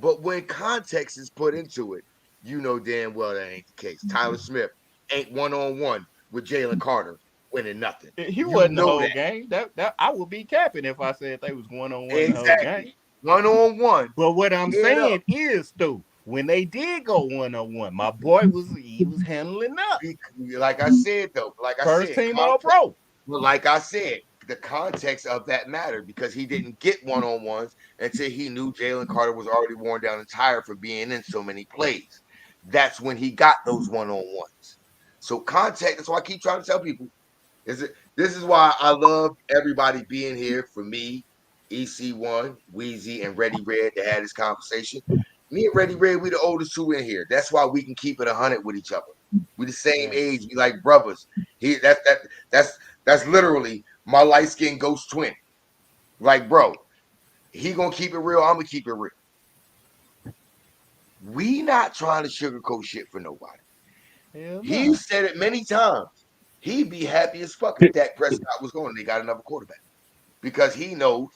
but when context is put into it, you know damn well that ain't the case. Tyler Smith ain't one-on-one with Jalen Carter winning nothing. He wasn't the whole game. That I would be capping if I said they was one-on-one the whole game. One-on-one. But what I'm saying is, though, when they did go one-on-one, my boy was handling up. Like I said, though, first team All-Pro. Well, like I said, the context of that mattered because he didn't get one-on-ones until he knew Jalen Carter was already worn down and tired for being in so many plays. That's when he got those one-on-ones. So context, that's why I keep trying to tell people. This is why I love everybody being here for me, EC1, Weezy, and Ready Red to have this conversation. Me and Ready Red, we the oldest two in here. That's why we can keep it 100 with each other. We the same age. We like brothers. That's literally my light-skinned ghost twin. Like, bro, he gonna keep it real. I'm gonna keep it real. We not trying to sugarcoat shit for nobody. He said it many times. He'd be happy as fuck if Dak Prescott was going and they got another quarterback. Because he knows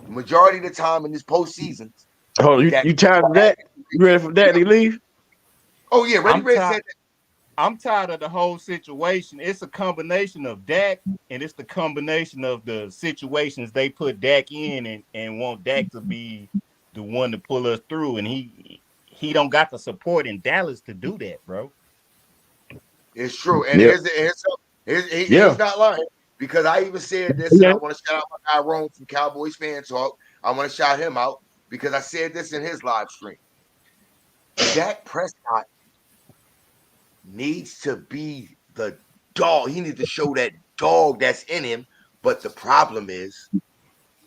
majority of the time in this postseason. Oh, you tired of that? You ready for Dak to leave? Oh, yeah. Ready said that. I'm tired of the whole situation. It's a combination of Dak, and it's the combination of the situations they put Dak in and want Dak to be the one to pull us through. And he don't got the support in Dallas to do that, bro. It's true. And he's not lying. Because I even said this, and I want to shout out my guy Rome from Cowboys Fan Talk. I want to shout him out because I said this in his live stream. Dak Prescott needs to be the dog. He needs to show that dog that's in him. But the problem is,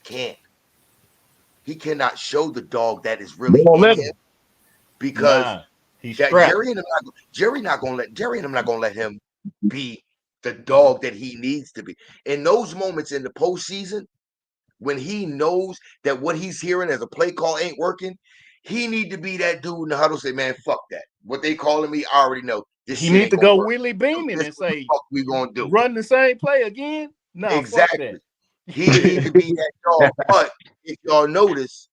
he cannot show the dog that is really in him because Jerry and I'm not gonna let him be the dog that he needs to be. In those moments in the postseason, when he knows that what he's hearing as a play call ain't working, he need to be that dude in the huddle. Say, man, fuck that. What they calling me, I already know. This he shit need ain't to gonna go work. Willie beaming and say, "Fuck, we gonna do run the same play again." No, exactly. Fuck that. He need to be that dog. But if y'all notice,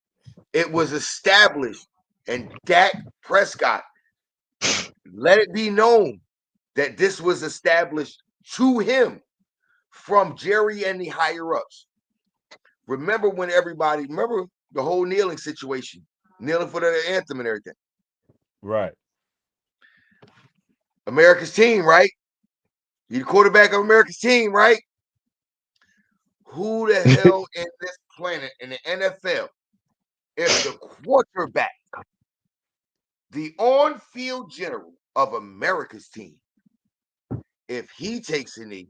it was established, and Dak Prescott let it be known that this was established to him from Jerry and the higher ups. Remember when remember the whole kneeling situation, kneeling for the anthem and everything. Right. America's team, right? You're the quarterback of America's team, right? Who the hell in this planet in the NFL, if the quarterback, the on-field general of America's team, if he takes a knee,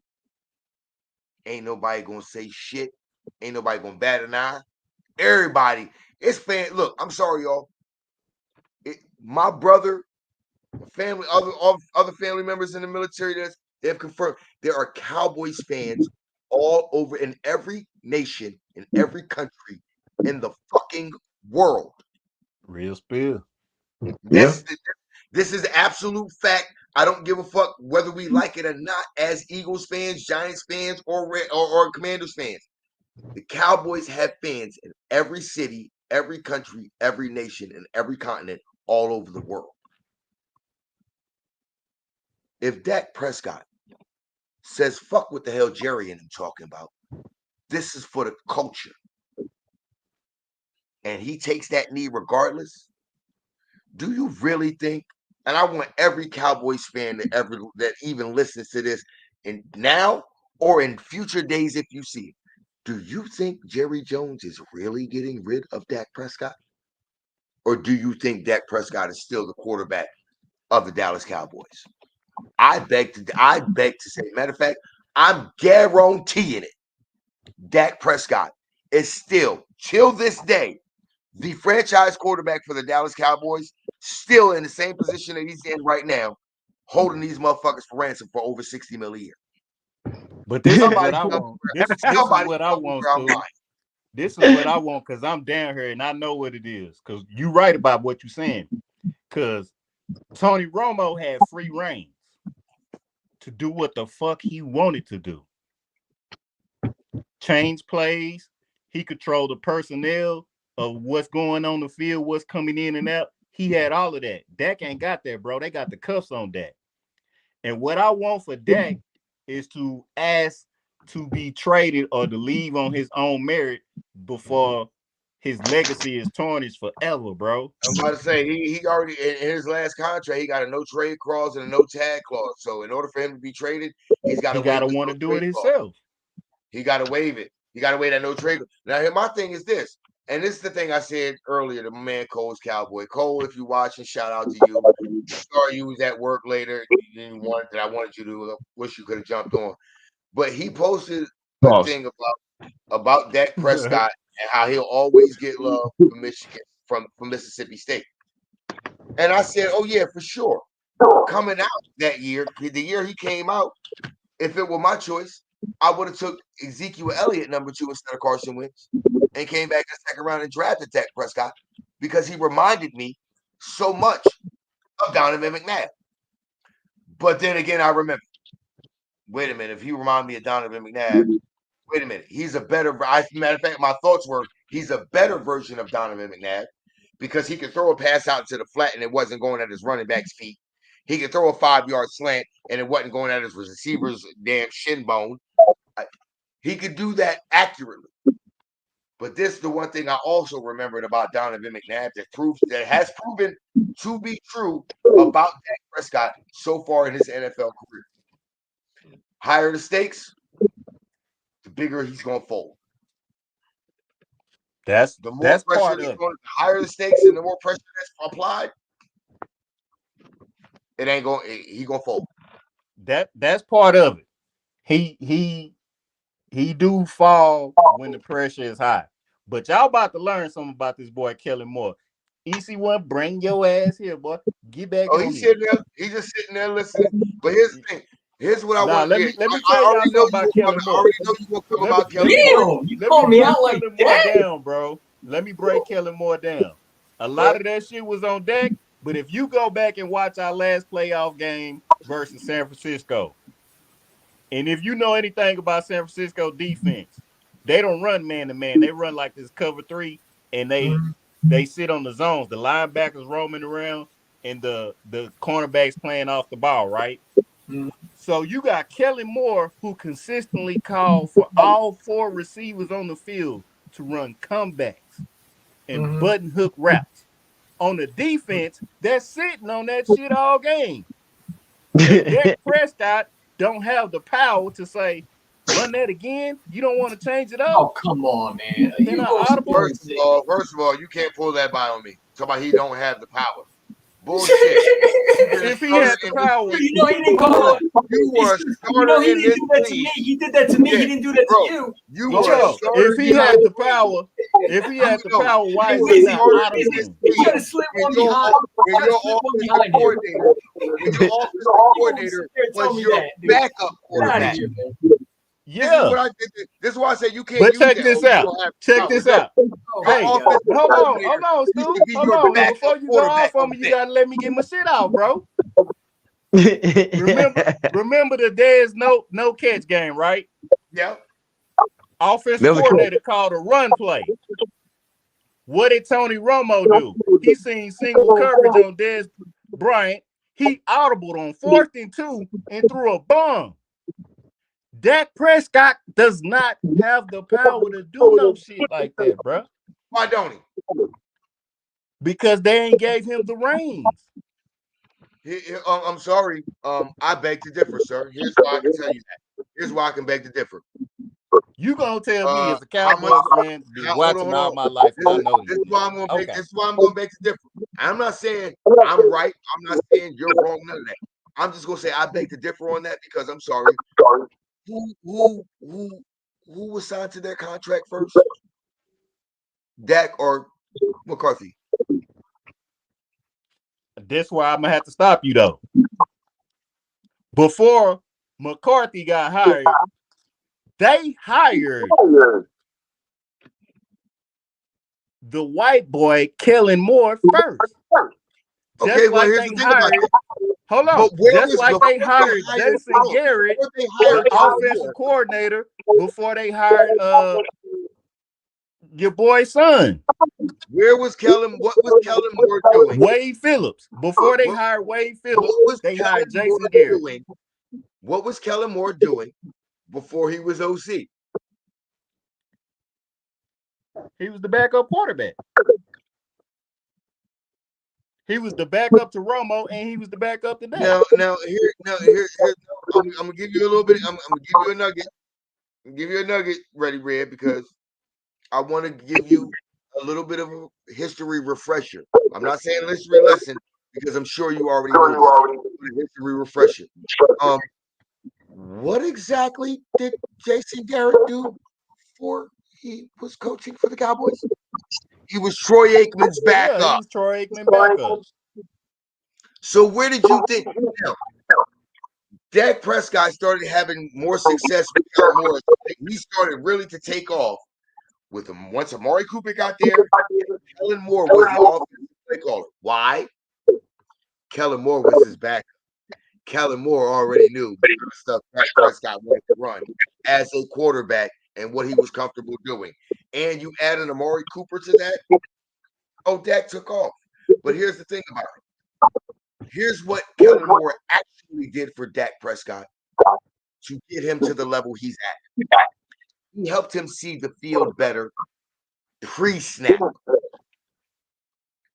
ain't nobody gonna say shit. Ain't nobody gonna bat an eye. Everybody, it's fan. Look, I'm sorry, y'all. My brother, family, other family members in the military, they've confirmed there are Cowboys fans all over in every nation, in every country in the fucking world. Real spill. This is absolute fact. I don't give a fuck whether we like it or not as Eagles fans, Giants fans, or Commanders fans. The Cowboys have fans in every city, every country, every nation, and every continent all over the world. If Dak Prescott says, fuck what the hell Jerry and him talking about, this is for the culture, and he takes that knee regardless, do you really think, and I want every Cowboys fan that even listens to this, and now or in future days if you see it, do you think Jerry Jones is really getting rid of Dak Prescott? Or do you think Dak Prescott is still the quarterback of the Dallas Cowboys? I beg to say, matter of fact, I'm guaranteeing it. Dak Prescott is still, till this day, the franchise quarterback for the Dallas Cowboys, still in the same position that he's in right now, holding these motherfuckers for ransom for over $60 million a year. But this is what I want. This is what I want, Stu. This is what I want, because I'm down here and I know what it is. Because you're right about what you're saying. Because Tony Romo had free reign to do what the fuck he wanted to do. Change plays. He controlled the personnel of what's going on the field, what's coming in and out. He had all of that. Dak ain't got that, bro. They got the cuffs on Dak. And what I want for Dak is to ask to be traded or to leave on his own merit before his legacy is tarnished forever, bro. I'm about to say he already in his last contract, he got a no trade clause and a no tag clause. So in order for him to be traded, he's got to want to do it himself. He got to waive it. He got to waive that no trade. Now, here my thing is this, and this is the thing I said earlier to my man Cole's Cowboy. Cole, if you're watching, shout out to you. Sorry you was at work later. You didn't want that. I wanted you to wish you could have jumped on. But he posted a thing about Dak Prescott and how he'll always get love from Michigan, from Mississippi State. And I said, oh yeah, for sure. Coming out that year, the year he came out, if it were my choice, I would have took Ezekiel Elliott #2 instead of Carson Wentz and came back in the second round and drafted Dak Prescott because he reminded me so much of Donovan McNabb. But then again, I remember, wait a minute, if he reminded me of Donovan McNabb, wait a minute, he's a better, matter of fact, my thoughts were he's a better version of Donovan McNabb because he could throw a pass out to the flat and it wasn't going at his running back's feet. He could throw a 5-yard slant and it wasn't going at his receiver's damn shin bone. He could do that accurately. But this is the one thing I also remembered about Donovan McNabb that has proven to be true about Dak Prescott so far in his NFL career. Higher the stakes, the bigger he's going to fold. That's part of it. The higher the stakes and the more pressure that's applied, it ain't going. He gonna fold. That's part of it. He do fall when the pressure is high. But y'all about to learn something about this boy Kellen Moore. EC1, bring your ass here, boy. Get back. Oh, he's sitting there. He's just sitting there listening. But here's the thing: Here's what I want. Let me tell y'all something about Kellen Moore. I already know you gonna come about Kellen Moore. You call me out like that, down, bro. Let me break Kellen Moore down. A lot of that shit was on deck, but if you go back and watch our last playoff game versus San Francisco, and if you know anything about San Francisco defense, they don't run man to man. They run like this cover 3, and they sit on the zones. The linebackers roaming around, and the cornerbacks playing off the ball, right? Mm-hmm. So you got Kellen Moore, who consistently called for all 4 receivers on the field to run comebacks and button hook routes. On the defense, they're sitting on that shit all game. Dak Prescott don't have the power to say, run that again. You don't want to change it up. Oh, come on, man. First of all, you can't pull that by on me. Talk about he don't have the power. Bullshit. If he had the power, he didn't call it. You were a starter he in didn't this do that to league. me. He did that to me. Yeah, He didn't do that bro, to you. You were a starter. if he had the power, why is he not out of him? He's trying to slip one behind. When your offensive coordinator was your backup quarterback. Yeah. This is why I said you can't. But use check that this when you out. don't have Check power. this out. Hey, hold on, Stu. Hold on. Before you go off on me, you gotta let me get my shit out, bro. Remember the Dez no catch game, right? Yep. Offensive coordinator called a run play. What did Tony Romo do? He seen single coverage on Dez Bryant. He audibled on 4th and 2 and threw a bomb. Dak Prescott does not have the power to do no shit like that, bro. Why don't he? Because they ain't gave him the reins. I'm sorry. I beg to differ, sir. Here's why I can tell you that. Here's why I can beg to differ. You gonna tell me as a Cowboys fan, watching all my life, I know this is why I'm gonna beg. This is why I'm gonna beg to differ. I'm not saying I'm right. I'm not saying you're wrong. None of that. I'm just gonna say I beg to differ on that because I'm sorry. Who was signed to their contract first? Dak or McCarthy? That's why I'm gonna have to stop you though. Before McCarthy got hired, they hired the white boy Kellen Moore first. Okay, well, here's the thing about it. Hold on. Just like they hired Jason Garrett, offensive coordinator, before they hired your boy's son. What was Kellen Moore doing? Wade Phillips. Before they hired Wade Phillips, they hired Jason Garrett. What was Kellen Moore doing before he was OC? He was the backup quarterback. He was the backup to Romo, and he was the backup to Dak. Now, here, I'm gonna give you a little bit. I'm gonna give you a nugget. Give you a nugget, Ready Red, because I want to give you a little bit of a history refresher. I'm not saying a history lesson because I'm sure you already know this. History refresher. What exactly did Jason Garrett do before he was coaching for the Cowboys? He was Troy Aikman's backup. Yeah, he was Troy Aikman's backup. So where did you think? Dak Prescott started having more success with Kellen Moore. He started really to take off with him. Once Amari Cooper got there, Kellen Moore was the offensive play caller. Why? Kellen Moore was his backup. Kellen Moore already knew the stuff Dak Prescott wanted to run as a quarterback and what he was comfortable doing. And you add an Amari Cooper to that, Dak took off. But here's the thing about it. Here's what Kellen Moore actually did for Dak Prescott to get him to the level he's at. He helped him see the field better pre-snap.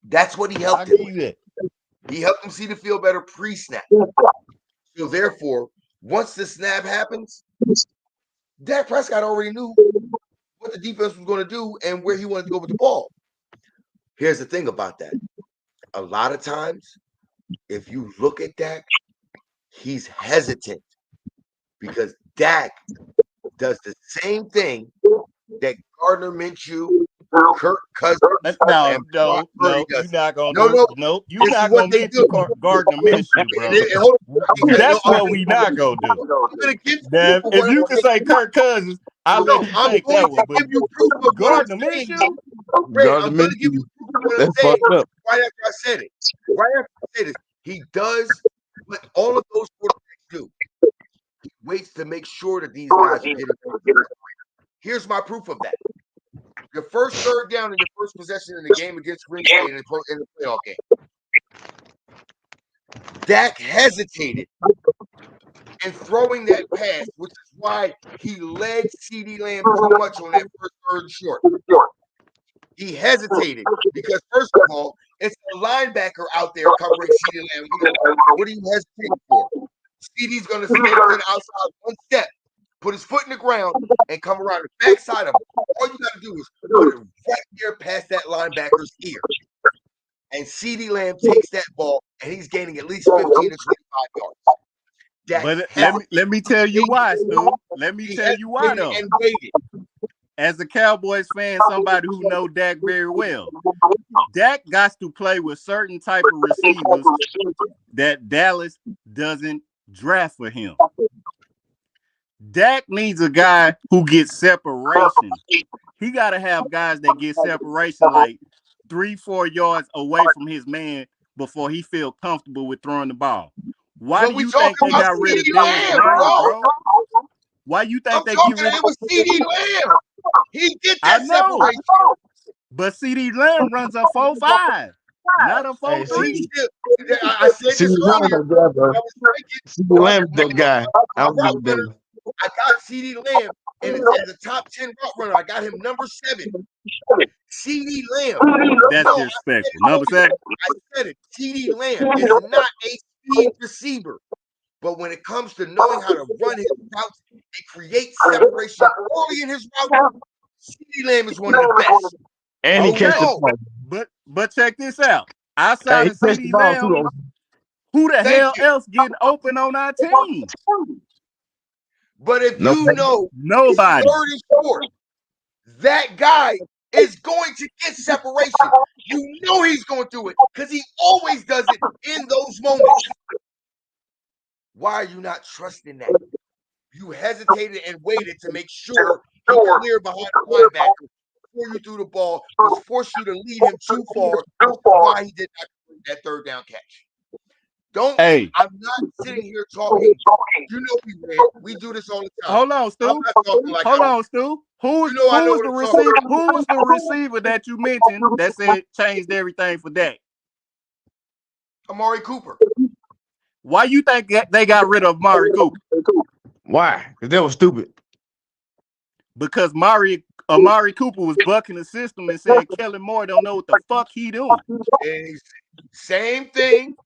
That's what he helped him with. He helped him see the field better pre-snap. So therefore, once the snap happens, Dak Prescott already knew what the defense was going to do and where he wanted to go with the ball. Here's the thing about that. A lot of times, if you look at Dak, he's hesitant because Dak does the same thing that Gardner Minshew, Kirk Cousins. No, you're not gonna. You're not gonna mention Gardner Minshew, bro. That's what we not gonna do. I'm gonna give you Damn, if you can say Kirk Cousins, I'll let you take that one. But give you proof of Gardner Minshew, I'm gonna give you proof of what I'm saying right after I said it. Right after I said it, he does what all of those quarterbacks do. He waits to make sure that these guys are getting. Here's my proof of that. Your first third down and your first possession in the game against Green Bay in the playoff game. Dak hesitated in throwing that pass, which is why he led CeeDee Lamb too much on that first third short. He hesitated because, first of all, it's a linebacker out there covering CeeDee Lamb. What are you hesitating for? CeeDee's going to step to the outside one step, put his foot in the ground, and come around the backside of him. All you got to do is put it right there past that linebacker's ear. And CeeDee Lamb takes that ball, and he's gaining at least 15 to 25 yards. But let me tell you why, Stu. Let me tell you why, though. And waited. As a Cowboys fan, somebody who know Dak very well, Dak got to play with certain type of receivers that Dallas doesn't draft for him. Dak needs a guy who gets separation. He got to have guys that get separation like 3-4 yards away from his man before he feel comfortable with throwing the ball. Why do you think they got rid of Dez Bryant, bro? Why you think they get rid of? It was CeeDee Lamb. He did that separation. But CeeDee Lamb runs a 4.5, not a 4.3. I said this earlier. CeeDee Lamb, that guy. I got CeeDee Lamb and as a top 10 route runner. I got him number 7. CeeDee Lamb. That's disrespectful. Number 7. I said it. CeeDee Lamb is not a speed receiver. But when it comes to knowing how to run his routes and create separation early in his route, CeeDee Lamb is one of the best. And he catches the ball. But check this out. Outside of CeeDee Lamb, who the hell else getting open on our team? But if you know nobody, third and short, that guy is going to get separation. You know he's going to do it because he always does it in those moments. Why are you not trusting that? You hesitated and waited to make sure he cleared behind the linebacker before you threw the ball, which forced you to lead him too far. Why he did not complete that third down catch? I'm not sitting here talking. You know we do this all the time. Hold on, Stu. Who was the receiver that you mentioned that said changed everything for Dak? Amari Cooper. Why you think they got rid of Amari Cooper? Why? Because they were stupid. Because Amari Cooper was bucking the system and saying Kellen Moore don't know what the fuck he doing. And same thing.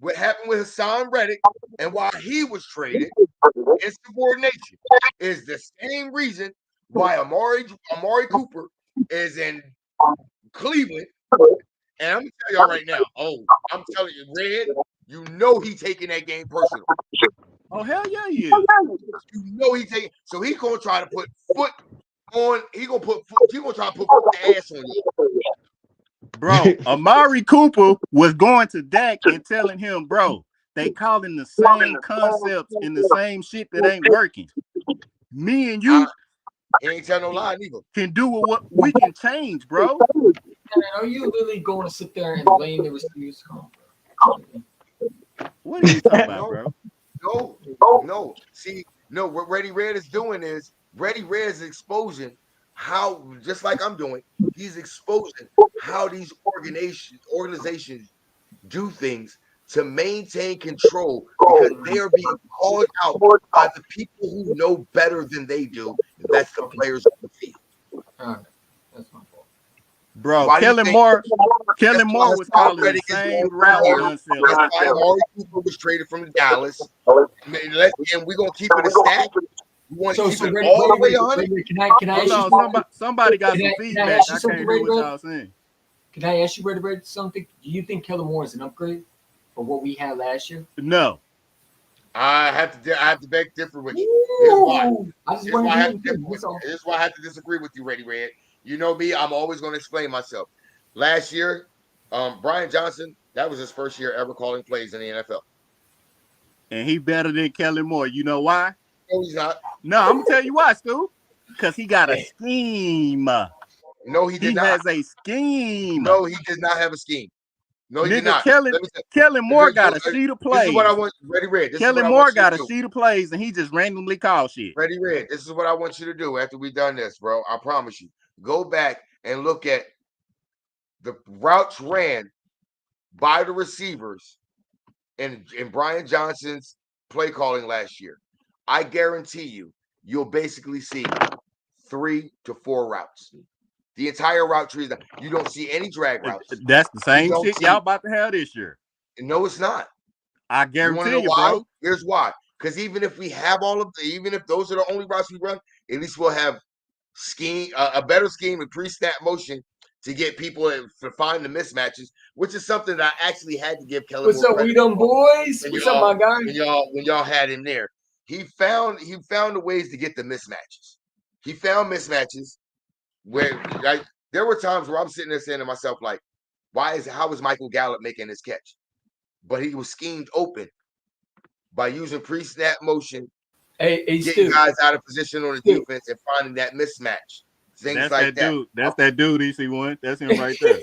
What happened with Hassan Reddick and why he was traded in subordination is the same reason why Amari Cooper is in Cleveland. And I'm gonna tell y'all right now. I'm telling you, Red, you know he taking that game personal. Oh hell yeah, he is. You know he taking. So he's gonna try to put foot on. He's gonna try to put the ass on you. Bro, Amari Cooper was going to Dak and telling him, bro, they calling the same concepts and the same shit that ain't working. Me and you ain't tell no lie neither. Can do what we can change, bro. Man, are you really going to sit there and blame the receivers? What are you talking about, bro? No. See, no, what Ready Red is doing is Ready Red is exposing how, just like I'm doing, he's exposing how these organizations do things to maintain control because they are being called out by the people who know better than they do. And that's the players on the field. That's my fault. Bro, Kellen Moore was calling the same route concept. That's why Amari Cooper was traded from Dallas. And we're going to keep it a stack. You want to keep it all the way 100? Can I ask you somebody got some feedback. I can't hear what y'all saying. Can I ask you, Red, something? Do you think Kellen Moore is an upgrade for what we had last year? No. I have to beg differ with you. Here's why. Here's why I have to disagree with you, Ready Red. You know me, I'm always going to explain myself. Last year, Brian Johnson, that was his first year ever calling plays in the NFL. And he better than Kellen Moore. You know why? No, he's not. No, I'm gonna tell you why, Stu. Because he got a scheme. No, he did not. He has a scheme. No, he did not have a scheme. No, he did not. Kellen Moore got a sheet of plays. This is what I want. Ready, Red. Kellen Moore got a sheet of plays, and he just randomly called shit. Ready, Red. This is what I want you to do after we done this, bro. I promise you. Go back and look at the routes ran by the receivers in Brian Johnson's play calling last year. I guarantee you'll basically see 3 to 4 routes. The entire route tree, you don't see any drag routes. That's the same shit y'all about to have this year. No, it's not. I guarantee you, bro. Here's why. Because even if we have even if those are the only routes we run, at least we'll have a better scheme and pre-snap motion to get people to find the mismatches, which is something that I actually had to give Kellen. What's up, we them boys? What's up, my guy? When y'all had him there, he found the ways to get the mismatches. He found mismatches where there were times where I'm sitting there saying to myself, like, how is Michael Gallup making this catch? But he was schemed open by using pre-snap motion, getting guys out of position on the defense and finding that mismatch. Things like that. Dude. That's that dude, EC1. That's him right there.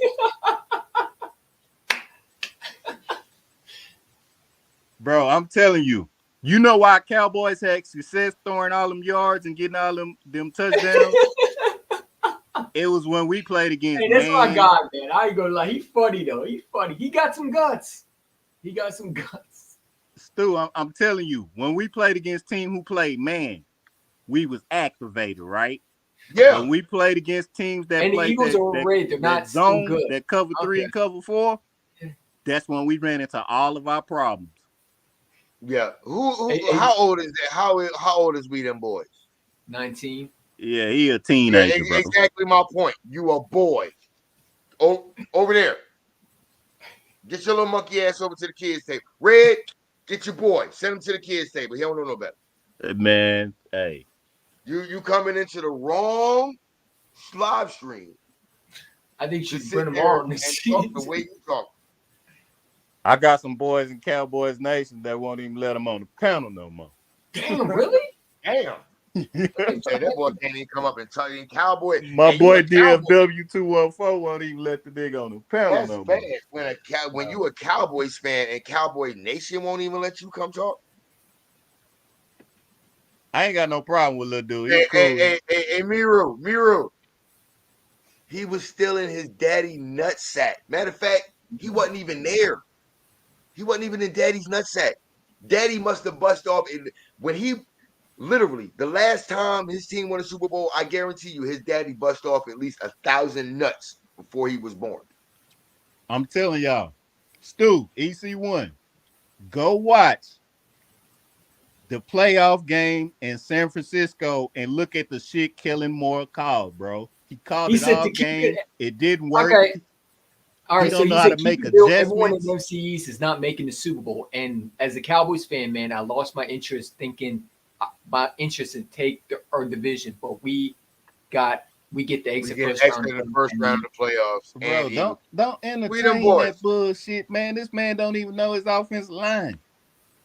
Bro, I'm telling you. You know why Cowboys had success throwing all them yards and getting all them touchdowns? It was when we played against. Hey, that's my guy, man. I ain't gonna lie. He's funny though. He's funny. He got some guts. Stu, I'm telling you, when we played against team who played man, we was activated, right? Yeah. When we played against teams that played that zone, that cover 3 and cover 4, that's when we ran into all of our problems. Yeah. How old is that? How old is we them boys? 19. Yeah, he a teenager. Yeah, exactly my point. You a boy. Oh, over there. Get your little monkey ass over to the kids' table. Red, get your boy. Send him to the kids' table. He don't know no better. Man, hey. You coming into the wrong live stream. I think you should bring them all in the talk the way you talk. I got some boys in Cowboys Nation that won't even let them on the panel no more. Damn, really? Damn. That boy can't even come up and tell you Cowboy. My boy DFW 214 won't even let the nigga on the panel That's no bad. more. When you a Cowboys fan and Cowboy Nation won't even let you come talk. I ain't got no problem with little dude. Hey, Miru. He was still in his daddy nutsack. Matter of fact, he wasn't even there. He wasn't even in daddy's nutsack. Daddy must have bust off when he literally the last time his team won a Super Bowl. I guarantee you, his daddy bust off at least 1,000 nuts before he was born. I'm telling y'all, Stu, EC1, go watch the playoff game in San Francisco and look at the shit Kellen Moore called, bro. He called it all game. It didn't work. Okay. All right, he don't know how to make adjustments. Everyone in the NFC East is not making the Super Bowl. And as a Cowboys fan, man, I lost my interest in take our division, but we get the exit first round in the first round of the playoffs. Bro, don't entertain that bullshit, man. This man don't even know his offensive line.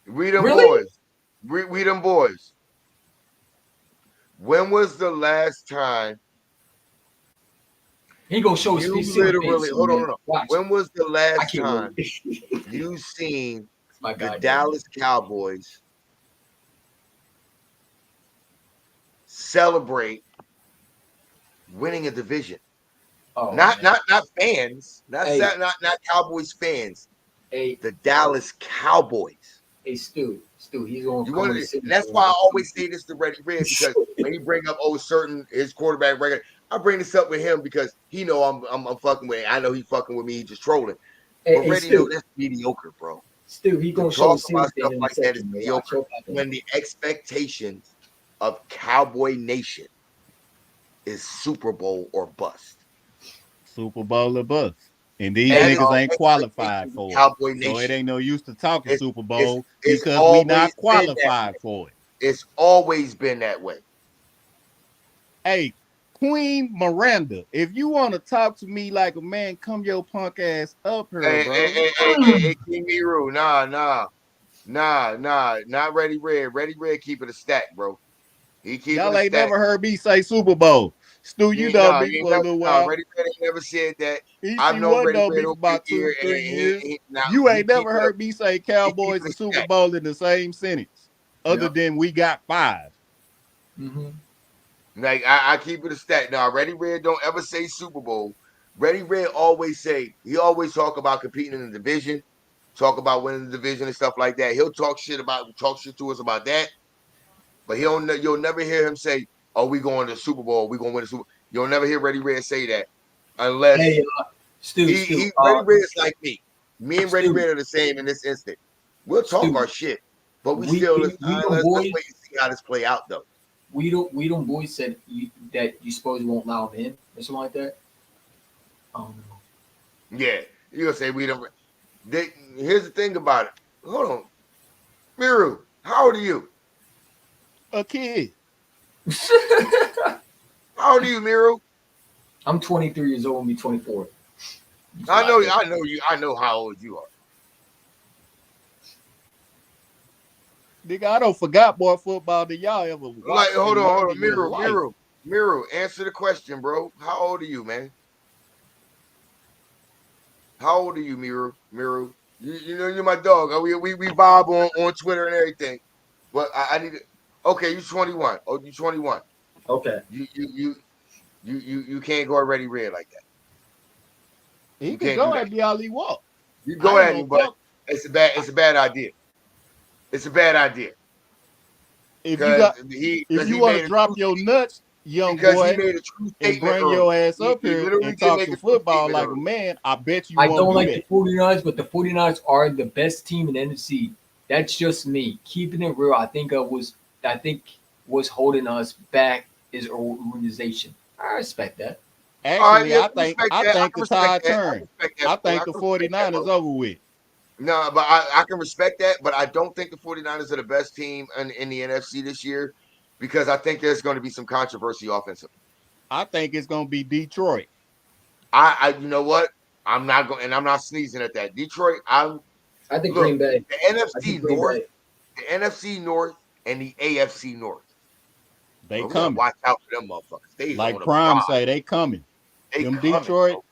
We them boys. We them boys. When was the last time he gonna show us literally? Hold on. When was the last time you seen the Dallas Cowboys celebrate winning a division? Oh, not fans, not Cowboys fans. The Dallas Cowboys. Hey, Stu, he's going to. And that's why I always say this to Reddy Red, because when he bring up his quarterback record, I bring this up with him because he know I'm fucking with. I know he fucking with me. He just trolling. But Reddy know that's mediocre, bro. Stu, he gonna show us stuff like that is mediocre. When the expectations of Cowboy Nation is Super Bowl or bust. Super Bowl or bust. And these niggas ain't qualified for it. Cowboy Nation. So it ain't no use to talking Super Bowl because we not qualified for it. It's always been that way. Hey, Queen Miranda, if you want to talk to me like a man, come your punk ass up here, bro. Hey, King Miru, nah. Nah, not Ready Red. Ready Red keep it a stack, bro. He keep Y'all it a ain't stack. never heard me say Super Bowl. Stu, you know me for a little while. Ready Red ain't never said that. He I've known wasn't Ready on Red me for over a about year, 2-3 years. now You he ain't keep never it heard me say he keep Cowboys it a and Super stack. Bowl in the same sentence, other than we got 5. Mm-hmm. Like I keep it a stack. Now Ready Red don't ever say Super Bowl. Ready Red always talk about competing in the division, talk about winning the division and stuff like that. He'll talk shit to us about that, but you'll never hear him say, "Oh, we going to the Super Bowl. We gonna win the Super." You'll never hear Ready Red say that unless Hey, Stu, Ready Red is like me. Me and Ready Stu, Red are the same in this instant. We'll talk our shit, but we still let's wait and see how this play out though. We don't boys said that you suppose you won't allow him in or something like that. Yeah, you gonna say we don't. Here's the thing about it. Hold on, Miru, how old are you? A kid. How old are you, Miru? I'm 23 years old and be 24. I know you. I know how old you are. Nigga, I don't forgot more football than y'all ever watched. Like, hold on, Miru, answer the question, bro. How old are you, man? How old are you, Miru? You know you're my dog. We vibe on Twitter and everything. But I need to. Okay, you 21. Oh, you 21. Okay. You can't go already red like that. He can go at me all he want. You go at him, but it's a bad idea. It's a bad idea. If you want to drop your nuts, young boy, and bring your ass up here and talk some football like a man, I bet you won't do that. I don't like the 49ers, but the 49ers are the best team in the NFC. That's just me. Keeping it real, I think what's holding us back is our organization. I respect that. Actually, I think the tide turned. I think the 49ers over with. No, but I can respect that, but I don't think the 49ers are the best team in the NFC this year because I think there's going to be some controversy offensively. I think it's going to be Detroit. You know what? I'm not going, and I'm not sneezing at that. Detroit, I think Green Bay. The NFC North and the AFC North. They coming. Watch out for them motherfuckers. They like Prime say, they coming. Them Detroit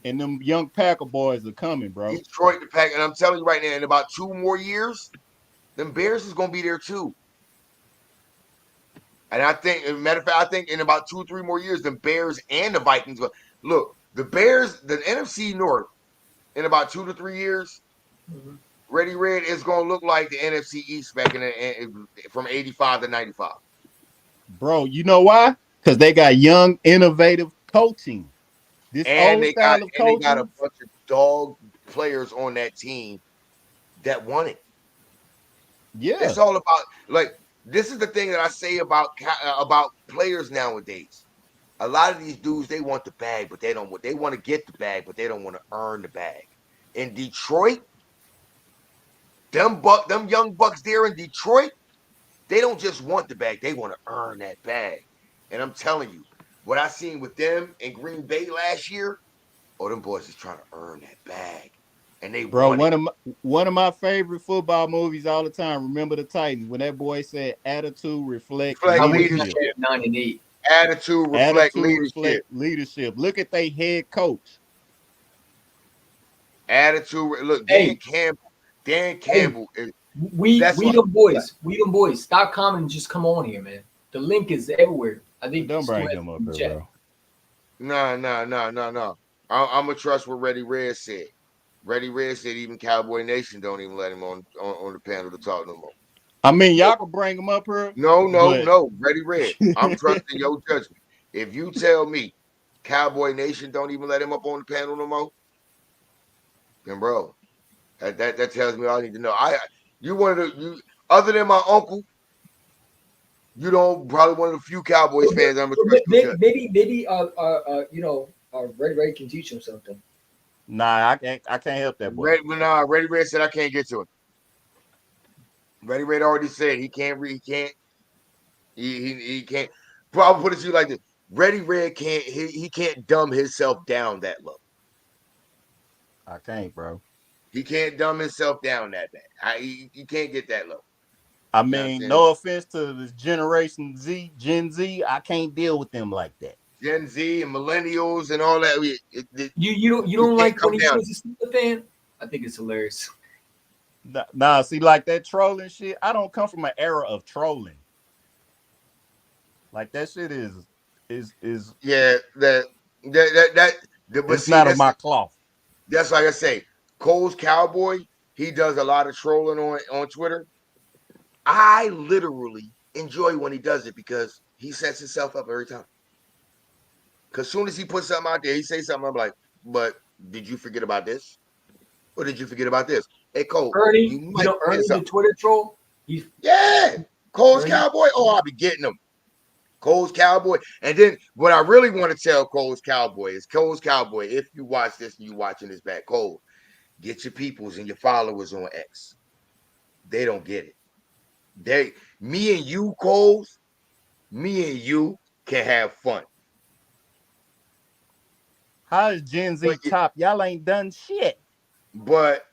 and them young Packer boys are coming, bro. Detroit, the Pack, and I'm telling you right now, in about 2 more years, them Bears is gonna be there too. And I think, as a matter of fact, I think in about 2 or 3 more years, the Bears and the Vikings will look. The Bears, the NFC North, in about 2 to 3 years, Ready Red is gonna look like the NFC East back from 85 to 95. Bro, you know why? Because they got young, innovative coaching. This old style of coaching. They got a bunch of dog players on that team that won it. Yeah, it's all about this is the thing that I say about players nowadays. A lot of these dudes, they want the bag, but they want to get the bag, but they don't want to earn the bag. In Detroit, them young bucks there in Detroit, they don't just want the bag, they want to earn that bag. And I'm telling you, what I seen with them in Green Bay last year, them boys is trying to earn that bag. And they one of my favorite football movies all the time. Remember the Titans when that boy said, "Attitude reflect leadership." 9 and 8. Attitude reflect leadership. Look at their head coach. Attitude. Look, Dan Campbell. We them boys. Stop commenting. Just come on here, man. The link is everywhere. I think don't bring him up here, bro. No. I'm gonna trust what Ready Red said. Ready Red said even Cowboy Nation don't even let him on the panel to talk no more. I mean, y'all can bring him up here. No. Ready Red. I'm trusting your judgment. If you tell me Cowboy Nation don't even let him up on the panel no more, then bro, that tells me all I need to know. Other than my uncle, you don't probably one of the few Cowboys fans I'm maybe Ready can teach him something. Nah, I can't help that boy. Ready Red said I can't get to it. Ready Red already said he can't. He can't. Probably put it to you like this: Ready Red can't. He can't dumb himself down that low. I can't, bro. He can't dumb himself down that bad. You can't get that low. I mean, no offense to the Generation Z, Gen Z, I can't deal with them like that. Gen Z and millennials and all that. You don't like when he was a Steelers fan? I think it's hilarious. Nah, see, like that trolling shit. I don't come from an era of trolling. Like that shit is yeah, it's not of my cloth. That's like I say, Cole's Cowboy. He does a lot of trolling on Twitter. I literally enjoy when he does it because he sets himself up every time. Because as soon as he puts something out there, he says something. I'm like, but did you forget about this? Or did you forget about this? Hey, Cole, Ernie, you know Ernie the Twitter troll? Yeah, Cole's Ernie. Cowboy. Oh, I'll be getting him. Cole's Cowboy. And then what I really want to tell Cole's Cowboy is Cole's Cowboy, if you watch this and you watching this back, Cole, get your peoples and your followers on X. They don't get it. Me and you, Coles, me and you can have fun. How is Gen Z top? Y'all ain't done shit. But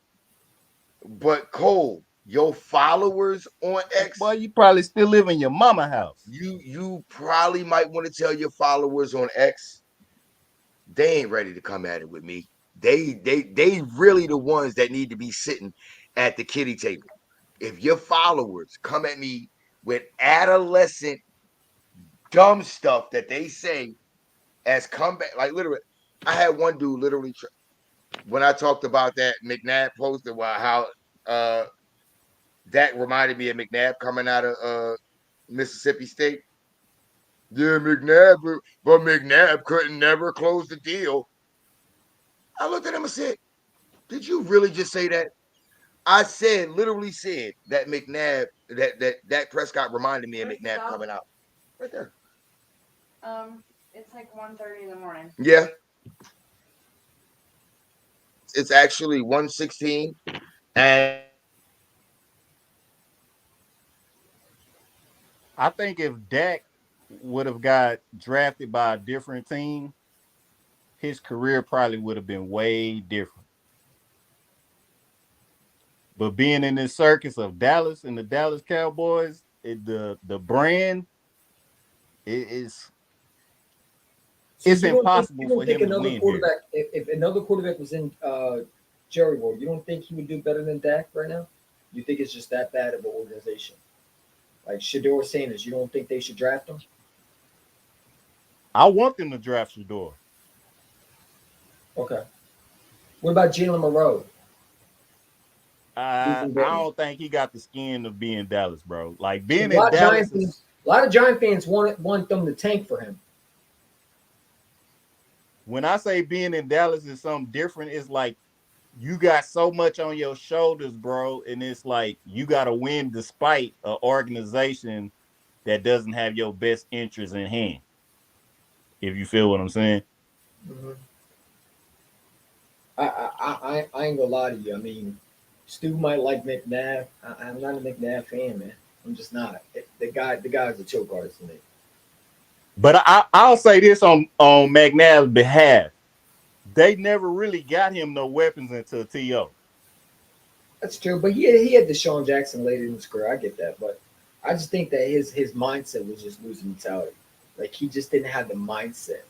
Cole, your followers on X, boy, you probably still live in your mama house. You probably might want to tell your followers on X, they ain't ready to come at it with me. They really the ones that need to be sitting at the kiddie table. If your followers come at me with adolescent dumb stuff that they say as comeback, like literally, I had one dude literally when I talked about that McNabb post about how that reminded me of McNabb coming out of Mississippi State. Yeah, McNabb, but McNabb couldn't never close the deal. I looked at him and said, "Did you really just say that?" I literally said that McNabb, that Prescott reminded me of McNabb coming out right there. It's like 1:30 in the morning. Yeah. It's actually 1:16, and I think if Dak would have got drafted by a different team, his career probably would have been way different. But being in this circus of Dallas and the Dallas Cowboys, the brand it's impossible for him to win here. If another quarterback was in Jerry World, you don't think he would do better than Dak right now? You think it's just that bad of an organization? Like Shedeur Sanders, you don't think they should draft him? I want them to draft Shedeur. Okay. What about Jalen Monroe? I don't think he got the skin of being Dallas, bro. Like being in Dallas. A lot of Giant fans want them to tank for him. When I say being in Dallas is something different, it's like you got so much on your shoulders, bro, and it's like you got to win despite an organization that doesn't have your best interest in hand. If you feel what I'm saying. Mm-hmm. I ain't gonna lie to you. I mean, Stu might like McNabb. I'm not a McNabb fan, man. I'm just not. The guy's a choke artist to me. But I'll say this on McNabb's behalf. They never really got him no weapons until T.O. That's true, but he had Deshaun Jackson later in his career. I get that, but I just think that his mindset was just losing mentality. Like he just didn't have the mindset,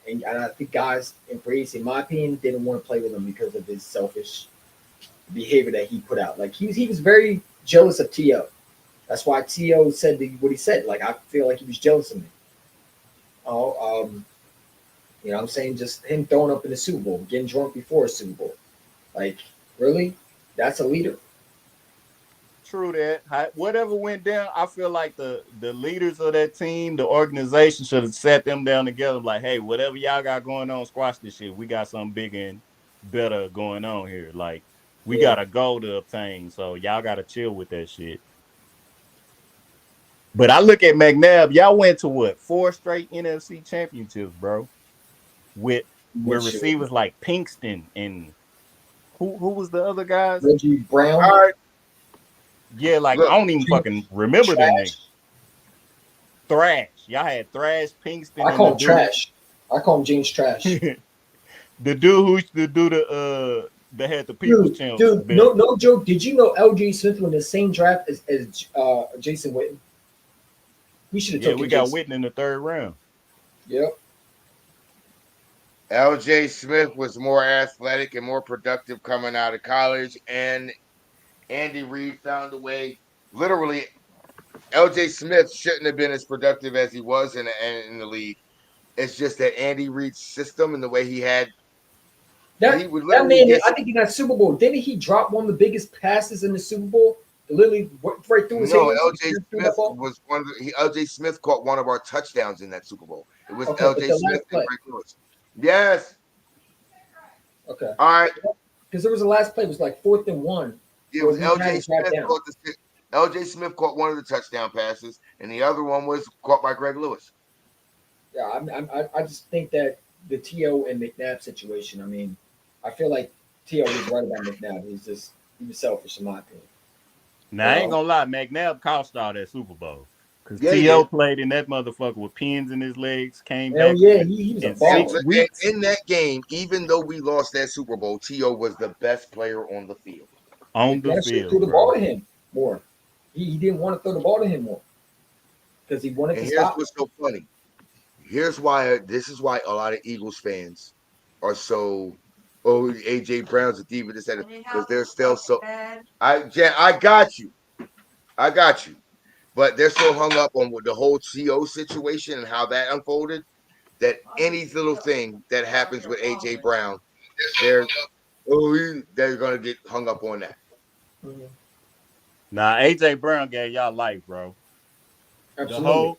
and I think guys in free agency, in my opinion, didn't want to play with him because of his selfish behavior that he put out. Like he was very jealous of T.O. That's why T.O. said what he said. Like I feel like he was jealous of me. You know what I'm saying? Just him throwing up in the Super Bowl, getting drunk before a Super Bowl. Like, really? That's a leader? True that. Whatever went down, I feel like the leaders of that team, the organization should have sat them down together like, hey, whatever y'all got going on, squash this shit. We got something bigger and better going on here. Like, we got a goal to obtain, so y'all got to chill with that shit. But I look at McNabb, y'all went to what? 4 straight NFC championships, bro. With receivers like Pinkston and who was the other guys? Reggie Brown. All right. Yeah, like I don't even fucking remember their names. Thrash. Y'all had Thrash, Pinkston. I call him Trash. I call him James Trash. The dude who used to do They had the People's Champ. Dude, no joke. Did you know L.J. Smith was in the same draft as Jason Witten? We should have taken. We got Witten in the 3rd round. Yep. L.J. Smith was more athletic and more productive coming out of college, and Andy Reid found a way. Literally, L.J. Smith shouldn't have been as productive as he was in the league. It's just that Andy Reid's system and the way he had. That man, I think in that Super Bowl, didn't he drop one of the biggest passes in the Super Bowl? Literally right through his hands. No, L.J. Smith was one of L.J. Smith caught one of our touchdowns in that Super Bowl. It was L.J. Smith and Greg Lewis. Yes. Okay. All right. Because there was the last play, it was like 4th and 1. It was L.J. Smith L.J. Smith caught one of the touchdown passes, and the other one was caught by Greg Lewis. Yeah, I just think that the T.O. and McNabb situation, I mean, I feel like T.O. was right about McNabb. He was selfish in my opinion. Now, I ain't gonna lie, McNabb cost all that Super Bowl. Because T.O. played in that motherfucker with pins in his legs, came back. Yeah, he was a baller. In that game, even though we lost that Super Bowl, T.O. was the best player on the field. On the field. Threw the ball to him more. He didn't want to throw the ball to him more. Because he wanted to stop. Here's what's so funny. This is why a lot of Eagles fans are so, AJ Brown's a diva, because they're still so. I got you. But they're so hung up on the whole T.O. situation and how that unfolded that any little thing that happens with AJ Brown, they're gonna get hung up on that. Nah, AJ Brown gave y'all life, bro. Absolutely.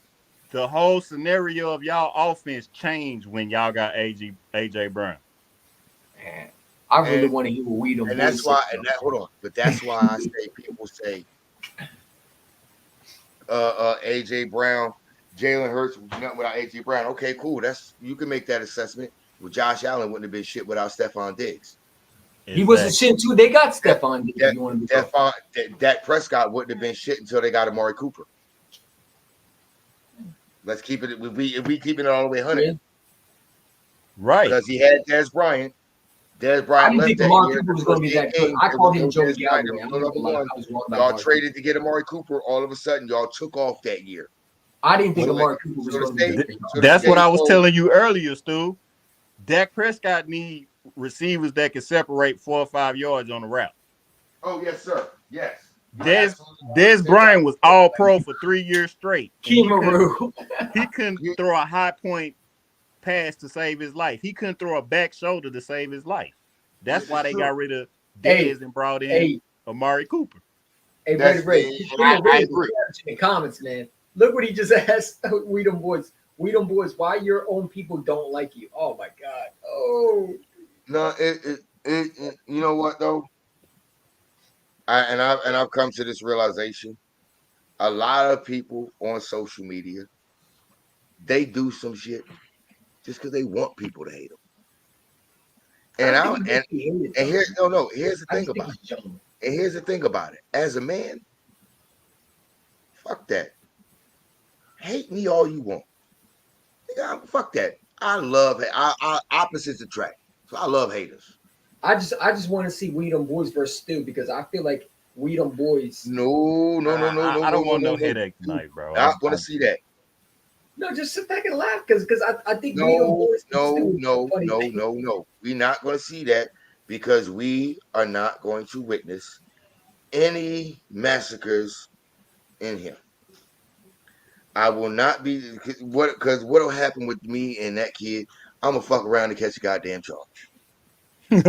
The whole scenario of y'all offense changed when y'all got AJ Brown. Man, I really want to hear what we don't. And that's why. Hold on, but that's why I say people say, AJ Brown, Jalen Hurts, nothing without AJ Brown. Okay, cool. You can make that assessment. Well, Josh Allen wouldn't have been shit without Stephon Diggs. He wasn't shit too. They got Stephon Diggs. Dak Prescott wouldn't have been shit until they got Amari Cooper. Let's keep it. We keeping it all the way 100, right? Because he had Dez Bryant. Dez Bryant left that year. Was going to be that good. I called him Joe Galloway. Y'all traded to get Amari Cooper. All of a sudden, y'all took off that year. I didn't think Amari Cooper was going to be. That's what I was telling you earlier, Stu. Dak Prescott need receivers that can separate 4 or 5 yards on the route. Oh yes, sir. Yes. Dez Bryant was all pro for 3 years straight. He couldn't throw a high point pass to save his life. He couldn't throw a back shoulder to save his life. That's why they got rid of Dez and brought in Amari Cooper. Hey, Ray, I agree. In the comments, man. Look what he just asked. We them boys, why your own people don't like you? Oh my God. Oh. No, you know what though? I've come to this realization. A lot of people on social media, they do some shit just because they want people to hate them. Here's the thing about it. And here's the thing about it. As a man, fuck that. Hate me all you want. Fuck that. I love it. Opposites attract. So I love haters. I just want to see We Them Boys versus Stu because I feel like We Them Boys. No. I don't want no headache tonight, bro. I want to see that. No, just sit back and laugh because I think no. We're not going to see that because we are not going to witness any massacres in here. I will not be because what'll happen with me and that kid? I'm gonna fuck around and catch a goddamn charge. I'm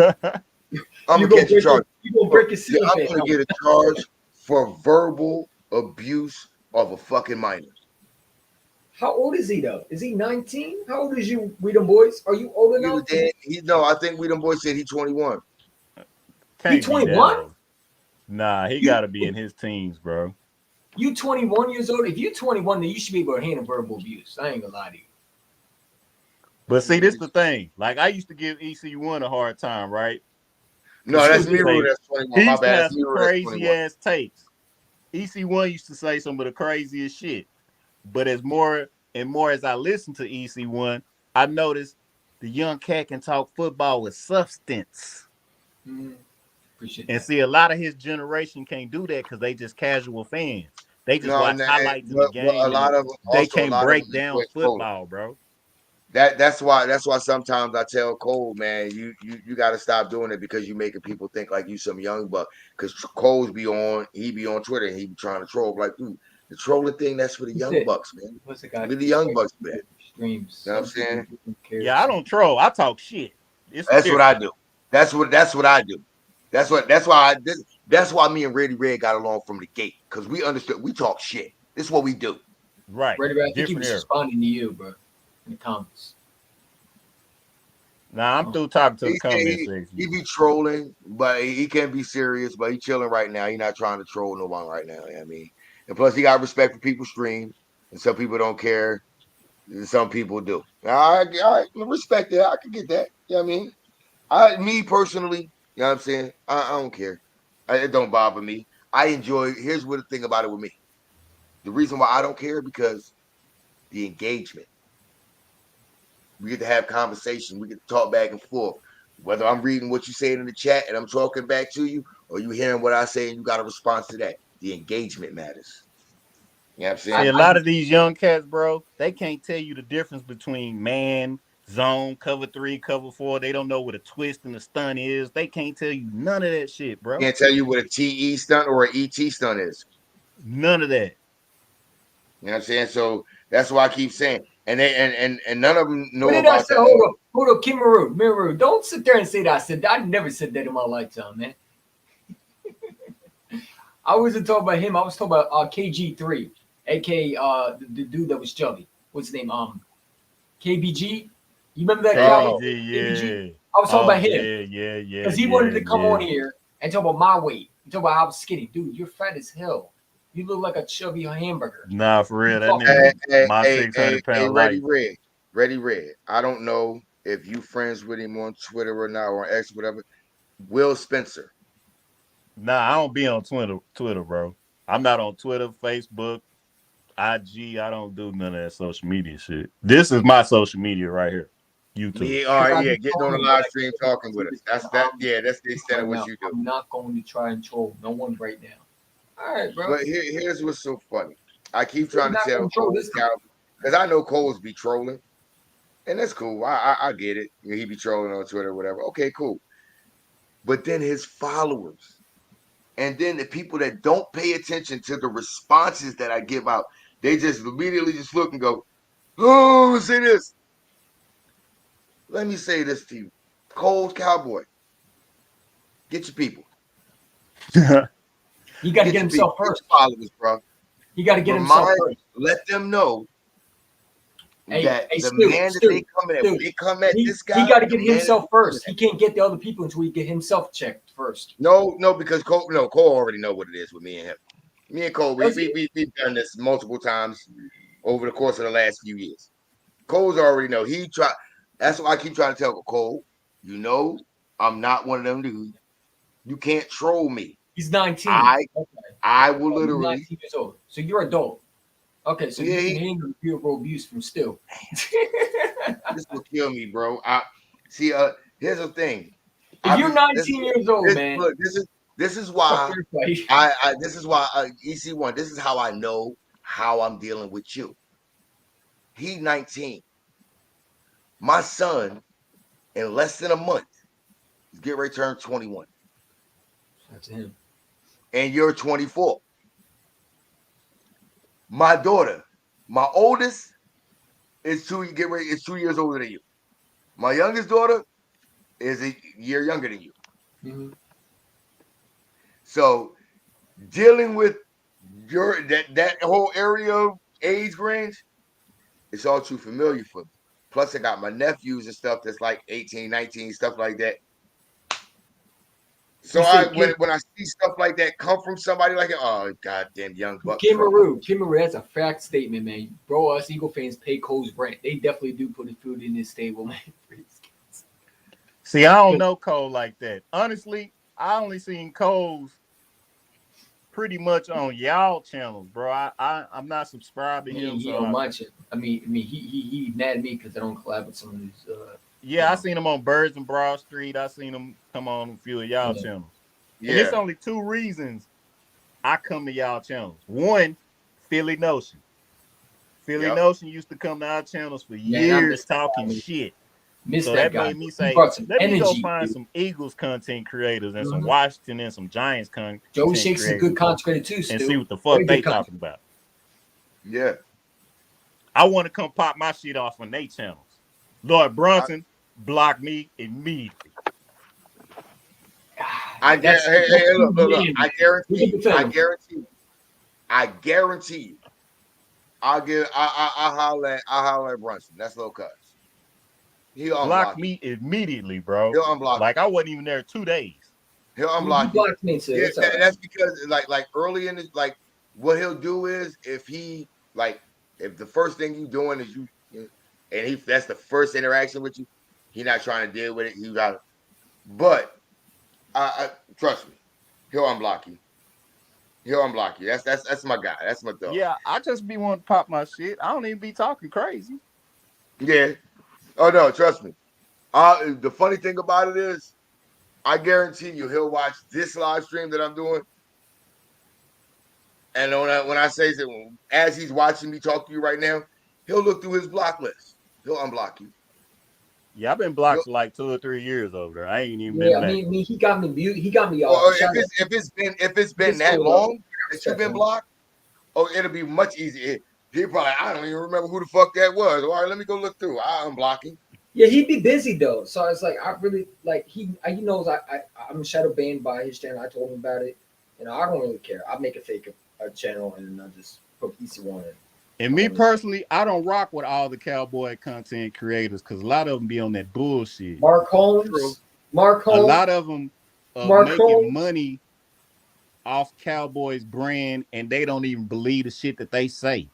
gonna catch a charge. You gonna break his skin? I'm gonna get a charge for verbal abuse of a fucking minor. How old is he though? Is he 19? How old is you, We Them Boys? Are you old enough? I think We Them Boys said he's 21. He 21? Nah, he gotta be in his teens, bro. You 21 years old? If you're 21, then you should be able to handle verbal abuse. I ain't gonna lie to you. But see, this is the thing. Like I used to give EC1 a hard time, right? No, that's Miro. That's 21. My bad. He crazy ass takes. EC1 used to say some of the craziest shit. But as more and more as I listen to EC1, I noticed the young cat can talk football with substance. Appreciate And that. see, a lot of his generation can't do that because they just casual fans. They just watch highlights in the but game. a lot of They also a can't lot of them break down enjoy trolling. football, bro. That's why sometimes I tell Cole, man, you got to stop doing it because you making people think like you some young buck. Because Cole's he be on Twitter and he be trying to troll like, dude, the trolling thing that's for the young bucks, man. What's the guy? Leave the young bucks, man. Streams. You know what I'm saying? Yeah, I don't troll. I talk shit. That's what I do. That's what I do. That's why me and Reddy Red got along from the gate because we understood we talk shit. This is what we do. Right. Reddy Red, I think he was responding to you, bro, in the comments. Nah, I'm through talking to the comments section. He be trolling, but he can't be serious. But he chilling right now. He not trying to troll no one right now. You know what I mean, and plus he got respect for people's streams, and some people don't care. And some people do. I respect that. I can get that. You know what I mean? Me personally, you know what I'm saying? I don't care. It don't bother me. I enjoy. Here's what the thing about it with me. The reason why I don't care because the engagement. We get to have conversation. We get to talk back and forth. Whether I'm reading what you saying in the chat and I'm talking back to you, or you hearing what I say and you got a response to that. The engagement matters. You know what I'm saying? See, a lot of these young cats, bro, they can't tell you the difference between man, zone, cover 3, cover 4. They don't know what a twist and a stunt is. They can't tell you none of that shit, bro. Can't tell you what a TE stunt or an ET stunt is. None of that. You know what I'm saying? So that's why I keep saying, and they and none of them know what did about I say? that. Hold up, Kimaru, don't sit there and say that I said that. I never said that in my lifetime, man. I wasn't talking about him. I was talking about KG3, aka the dude that was chubby. What's his name? KBG. You remember that guy? KBG? I was talking about him. Yeah. Because he wanted to come on here and talk about my weight. And talk about how I'm skinny, dude. You're fat as hell. You look like a chubby hamburger. Nah, for real. That nigga, my 600 pound life. Reddy Red. I don't know if you friends with him on Twitter or not, or on X, whatever. Will Spencer. Nah, I don't be on Twitter, bro. I'm not on Twitter, Facebook, IG. I don't do none of that social media shit. This is my social media right here. YouTube. Getting on the live stream talking with us. That's the extent of what you do. I'm not going to try and troll no one right now. All right, bro. But here's what's so funny. I keep trying to tell Cole because I know Cole's be trolling, and that's cool. I get it. He be trolling on Twitter or whatever. Okay, cool. But then his followers, and then the people that don't pay attention to the responses that I give out, they just immediately just look and go, "Oh, say this." Let me say this to you, Cole's Cowboy. Get your people. He got to get himself first. Followers, bro. He got to get himself first. Let them know that the man that they come at this guy. He got to get himself first. He can't get the other people until he get himself checked first. No, because Cole already know what it is with me and him. Me and Cole, we've done this multiple times over the course of the last few years. Cole's already know. That's why I keep trying to tell Cole, I'm not one of them dudes. You can't troll me. He's 19. I will literally. 19 years old. So you're adult. Okay, so you can handle pure abuse from still. This will kill me, bro. Here's the thing. If you're 19 years old, man. Look, this is why this is why EC1. This is how I know how I'm dealing with you. He's 19. My son, in less than a month, is getting ready to turn 21. That's him. And you're 24. My daughter, my oldest, is 2 years older than you. My youngest daughter is a year younger than you. Mm-hmm. So dealing with that whole area of age range, it's all too familiar for me. Plus, I got my nephews and stuff that's like 18, 19, stuff like that. So when I see stuff like that come from somebody like goddamn young buck. Kimaru, that's a fact statement, man. Bro, us Eagle fans pay Cole's rent. They definitely do put his food in his stable, man. See, I don't know Cole like that. Honestly, I only seen Cole's pretty much on y'all channels, bro. I'm not subscribing to him. He don't mind it. I mean, he mad at me because I don't collab with some of these Yeah, I seen him on Birds and Broad Street. I seen him come on a few of y'all channels. Yeah. And it's only 2 reasons I come to y'all channels. One, Philly Notion. Philly Notion used to come to our channels for years talking shit. So that made me say, let me go find some Eagles content creators and some Washington and some Giants content Joey Shakes is a good content creator too, and see what the fuck they talking about. Yeah. I want to come pop my shit off on their channels. Lord Brunson blocked me immediately. Look, I guarantee you. I'll holler at Brunson. That's Lil Cuz. He'll block me immediately, bro. He'll unblock. Like I wasn't even there 2 days. He'll unblock you. Me too. Yeah, that's because like early in this, like what he'll do is if the first thing you doing is that's the first interaction with you, he not trying to deal with it. You got, but I trust me, he'll unblock you. He'll unblock you. That's my guy. That's my dog. Yeah, I just be wanting to pop my shit. I don't even be talking crazy. Yeah. Oh no, trust me. The funny thing about it is, I guarantee you, he'll watch this live stream that I'm doing, and when I say that, as he's watching me talk to you right now, he'll look through his block list. He'll unblock you. Yeah, I've been blocked for like 2 or 3 years over there. I ain't even been back. I mean, he got me mute. He got me off. Well, if it's been that long that you've been blocked, it'll be much easier. He probably, I don't even remember who the fuck that was. All right, let me go look through. I'll unblock him. Yeah, he'd be busy though. So it's like I really like he knows I'm shadow banned by his channel. I told him about it. You know, I don't really care. I make a fake a channel and I just put PC1 in. And me personally, I don't rock with all the cowboy content creators because a lot of them be on that bullshit. Mark Holmes. A lot of them making money off Cowboys brand and they don't even believe the shit that they say.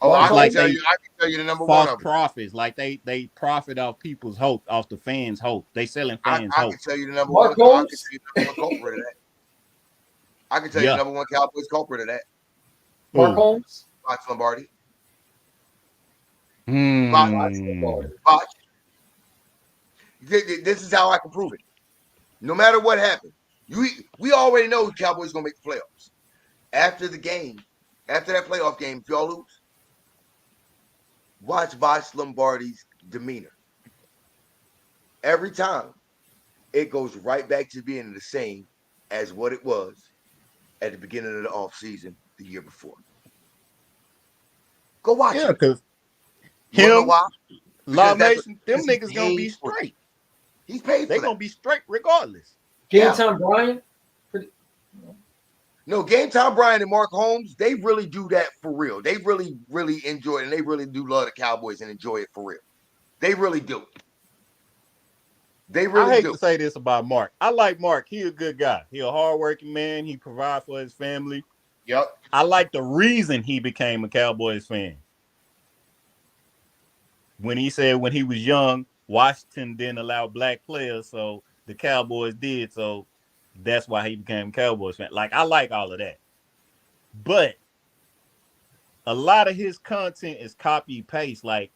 Oh, I can tell you the number one of them. Profits, like they profit off people's hope, off the fans' hope. They selling fans' hope. I can tell you the number one culprit of that. I can tell you the number one Cowboys culprit of that. Mark Holmes? Botch Lombardi. Botch. This is how I can prove it. No matter what happens, we already know the Cowboys gonna make the playoffs. After the game, after that playoff game, if y'all lose, watch Botch Lombardi's demeanor. Every time, it goes right back to being the same as what it was at the beginning of the offseason the year before. Go watch it. Because Law Nation, them niggas gonna be straight. He's paid. They gonna be straight regardless. Game Time Brian. No, Game Time Brian and Mark Holmes, they really do that for real. They really, really enjoy it, and they really do love the Cowboys and enjoy it for real. They really do. They really do. I hate to say this about Mark. I like Mark. He a good guy. He a hardworking man. He provides for his family. Yep. I like the reason he became a Cowboys fan. When he said when he was young, Washington didn't allow black players, so the Cowboys did. So that's why he became a Cowboys fan. Like, I like all of that. But a lot of his content is copy paste. Like,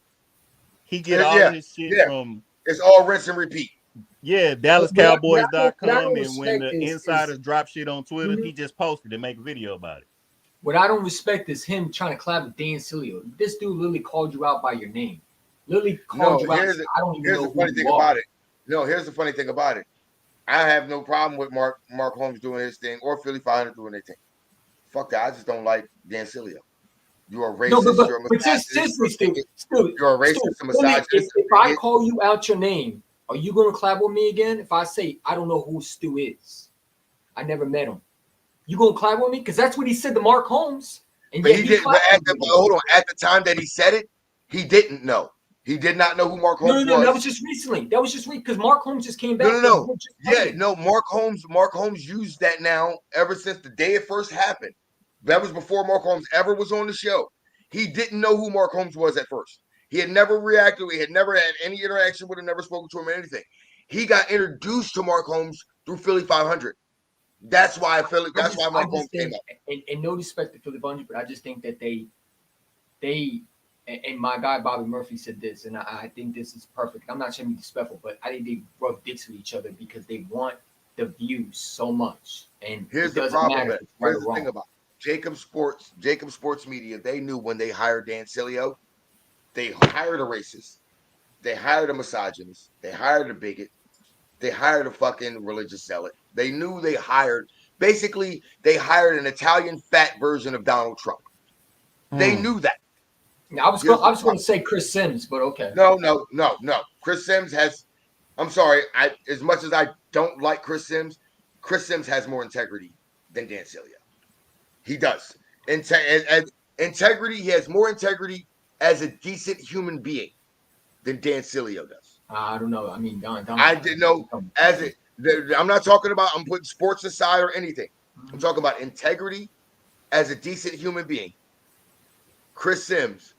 he get all of his shit from... It's all rinse and repeat. Yeah, DallasCowboys.com, and when the insiders drop shit on Twitter, he just posted and make a video about it. What I don't respect is him trying to collab with Dan Sileo. This dude literally called you out by your name. Literally called you out. I don't even know the funny thing about it. No, here's the funny thing about it. I have no problem with Mark Holmes doing his thing or Philly 500 doing their thing. Fuck that. I just don't like Dan Sileo. You're a racist. No, you're a but seriously, Stu, you're a racist, a misogynist. If I call you out your name, are you going to collab with me again? If I say, I don't know who Stu is, I never met him, you going to collab with me? Because that's what he said to Mark Holmes. And but he didn't. Hold on. At the time that he said it, he didn't know. He did not know who Mark Holmes was. No, that was just recently. That was just because Mark Holmes just came back. No. Mark Holmes used that now ever since the day it first happened. That was before Mark Holmes ever was on the show. He didn't know who Mark Holmes was at first. He had never reacted. He had never had any interaction with him, never spoken to him or anything. He got introduced to Mark Holmes through Philly 500. That's why Mark Holmes came up. And no disrespect to Philly 500, but I just think that they and my guy Bobby Murphy said this, and I think this is perfect. I'm not trying to be disrespectful, but I think they rub dicks with each other because they want the views so much. And here's the problem. Here's the thing about Jacob Sports Media. They knew when they hired Dan Sileo, they hired a racist, they hired a misogynist, they hired a bigot, they hired a fucking religious zealot. They knew they hired an Italian fat version of Donald Trump. They knew that. Now, I was going to say Chris Sims, but okay. No. Chris Sims has. I'm sorry. As much as I don't like Chris Sims has more integrity than Dan Sileo. He does. Integrity. He has more integrity as a decent human being than Dan Sileo does. I don't know. I mean, Don. I didn't know I'm not talking about. I'm putting sports aside or anything. I'm talking about integrity as a decent human being. Chris Sims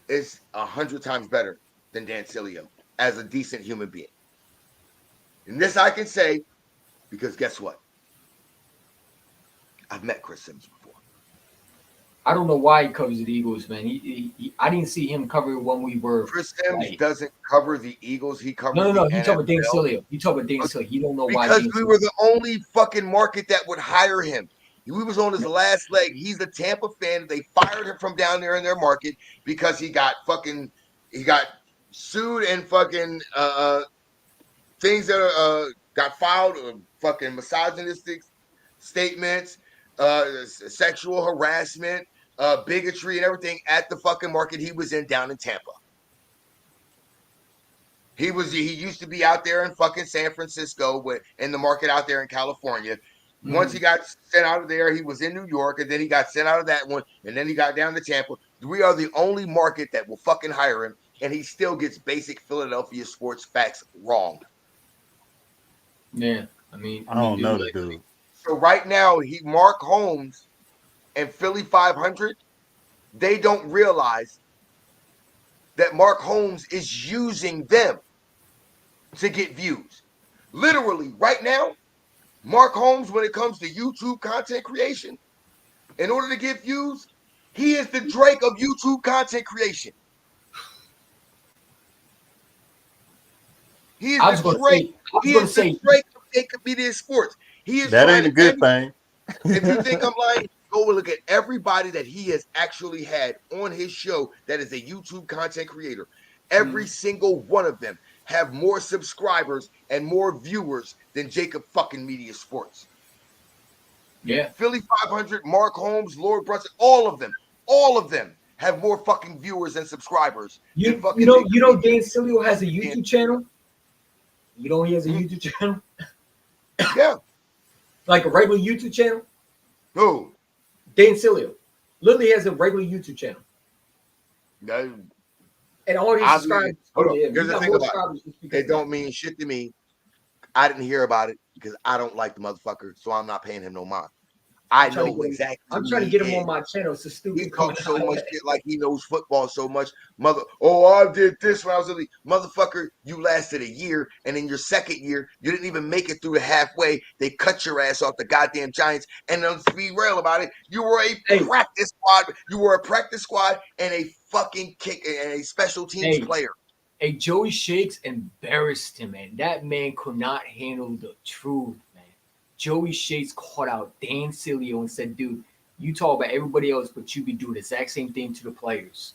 is 100 times better than Dan Sileo as a decent human being. And this I can say because guess what? I've met Chris Sims before. I don't know why he covers the Eagles, man. I didn't see him cover when we were. Chris Sims doesn't cover the Eagles. He covers No. the He talking about Dan Sileo. He talking about Dan Sileo. You don't know why. Because we were the only fucking market that would hire him. We was on his last leg. He's a Tampa fan. They fired him from down there in their market because he got sued and fucking things that got filed, fucking misogynistic statements, sexual harassment, bigotry, and everything at the fucking market he was in down in Tampa. He used to be out there in fucking San Francisco in the market out there in California. Once he got sent out of there, he was in New York, and then he got sent out of that one, and then he got down to Tampa. We are the only market that will fucking hire him, and he still gets basic Philadelphia sports facts wrong. Yeah, I mean, I don't know the dude. So right now, Mark Holmes and Philly 500, they don't realize that Mark Holmes is using them to get views. Literally, right now, Mark Holmes, when it comes to YouTube content creation, in order to get views, he is the Drake of YouTube content creation. He is the Drake. He is the Drake of Jacob Media Sports. He is. That ain't a good thing. If you think I'm lying, go and look at everybody that he has actually had on his show that is a YouTube content creator. Every single one of them have more subscribers and more viewers than Jacob fucking Media Sports. Yeah. Philly 500, Mark Holmes, Lord Brunson, all of them have more fucking viewers and subscribers. You know Dan Sileo has a YouTube channel? You know he has a YouTube channel? Yeah. Like a regular YouTube channel? Who? Dan Sileo. Literally has a regular YouTube channel. No. And all these subscribers. Here's the thing about it. It don't mean shit to me. I didn't hear about it because I don't like the motherfucker, so I'm not paying him no mind. I know exactly. I'm trying to get him on my channel. It's a stupid. He talks so much shit like he knows football so much. I did this when I was in the motherfucker. You lasted a year, and in your second year, you didn't even make it through the halfway. They cut your ass off the goddamn Giants. And let's be real about it. You were a practice squad. You were a practice squad and a fucking kick and a special teams player. Hey, Joey Shakes embarrassed him, man. That man could not handle the truth, man. Joey Shakes caught out Dan Sileo and said, dude, you talk about everybody else, but you be doing the exact same thing to the players.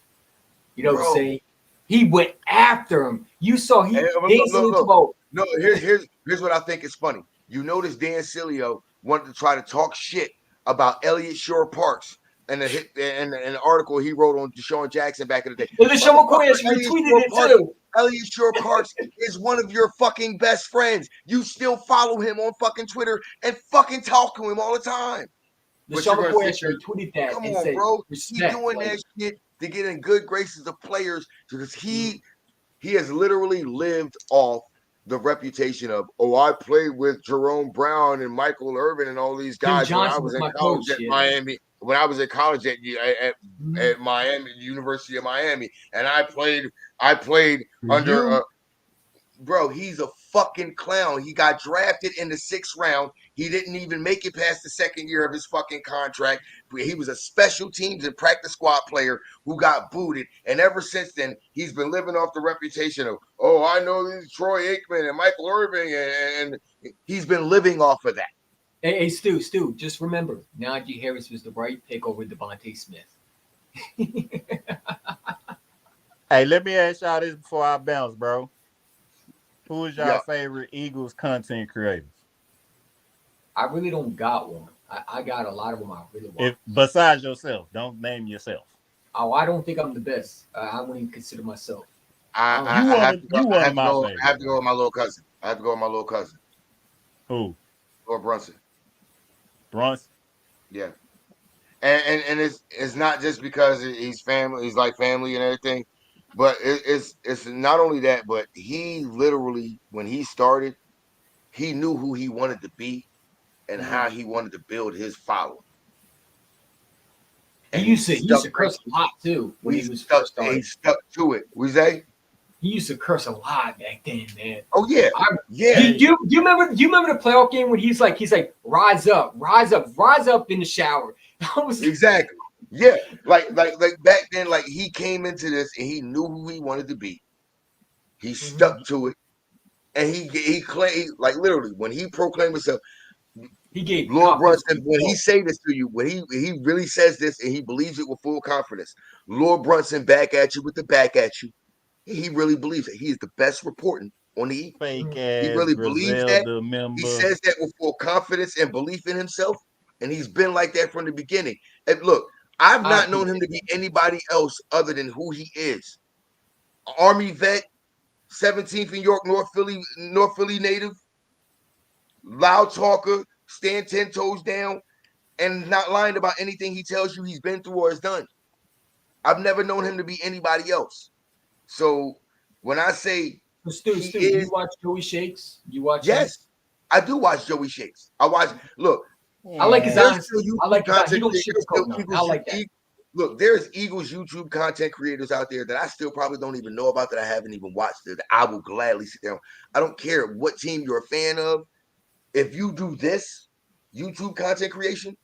You know what I'm saying? He went after him. You saw Dan Sileo. No, here's what I think is funny. You notice Dan Sileo wanted to try to talk shit about Elliott Shore-Parks and an article he wrote on Deshaun Jackson back in the day. Deshaun McCoy retweeted it too. Elliott Shore-Parks is one of your fucking best friends. You still follow him on fucking Twitter and fucking talk to him all the time. Deshaun McCoy retweeted that. Come on, bro. He's doing that shit to get in good graces of players because he has literally lived off the reputation of, I played with Jerome Brown and Michael Irvin and all these guys when I was in college at Miami. When I was in college at Miami, University of Miami, and I played under bro, he's a fucking clown. He got drafted in the 6th round. He didn't even make it past the second year of his fucking contract. He was a special teams and practice squad player who got booted. And ever since then, he's been living off the reputation of, oh, I know these Troy Aikman and Michael Irvin. And he's been living off of that. Hey, Stu, just remember, Najee Harris was the right pick over Devontae Smith. Hey, let me ask y'all this before I bounce, bro. Who is y'all favorite Eagles content creators? I really don't got one. I got a lot of them I really want. Besides yourself, don't name yourself. Oh, I don't think I'm the best. I wouldn't even consider myself. I have to go with my little cousin. I have to go with my little cousin. Who? Lord Brunson. Brunson? Yeah. And it's not just because he's family, he's like family and everything, but it's not only that, but he literally, when he started, he knew who he wanted to be and how he wanted to build his following. And he used to curse a lot too when he was first started. He stuck to it. We say he used to curse a lot back then, man. Oh yeah, You remember the playoff game when he's like rise up in the shower. Exactly. Yeah, like back then, like he came into this and he knew who he wanted to be. He stuck to it, and he claimed, like literally when he proclaimed himself. He gave Lord Brunson, when he say this to you, when he really says this and he believes it with full confidence, Lord Brunson back at you with the back at you. He really believes it. He is the best reporting on the Eagles. Fake ass. He really believes that. Member. He says that with full confidence and belief in himself, and he's been like that from the beginning. And look, I've not known him to be anybody else other than who he is. Army vet, 17th in York, North Philly native, loud talker, stand 10 toes down, and not lying about anything he tells you he's been through or has done. I've never known him to be anybody else. So when I say Stu, you watch Joey Shakes? You watch? Yes, I do watch Joey Shakes. I watch. Look, I like his honesty. I like his content. I like that. Look, there's Eagles YouTube content creators out there that I still probably don't even know about, that I haven't even watched, that I will gladly sit down. I don't care what team you're a fan of. If you do this YouTube content creation,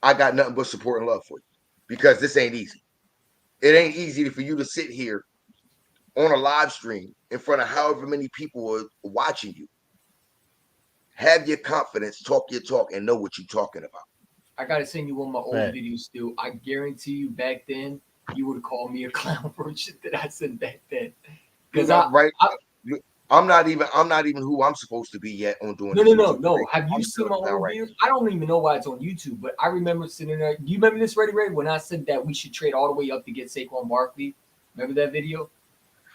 I got nothing but support and love for you, because this ain't easy. It ain't easy for you to sit here on a live stream in front of however many people are watching you. Have your confidence, talk your talk, and know what you're talking about. I gotta send you one of my old videos, Stu. I guarantee you, back then, you would have called me a clown for shit that I said back then. Because I'm not even who I'm supposed to be yet on doing. No. Have you seen my old videos? I don't even know why it's on YouTube, but I remember sitting there. Do you remember this, Ready Ray, when I said that we should trade all the way up to get Saquon Barkley? Remember that video?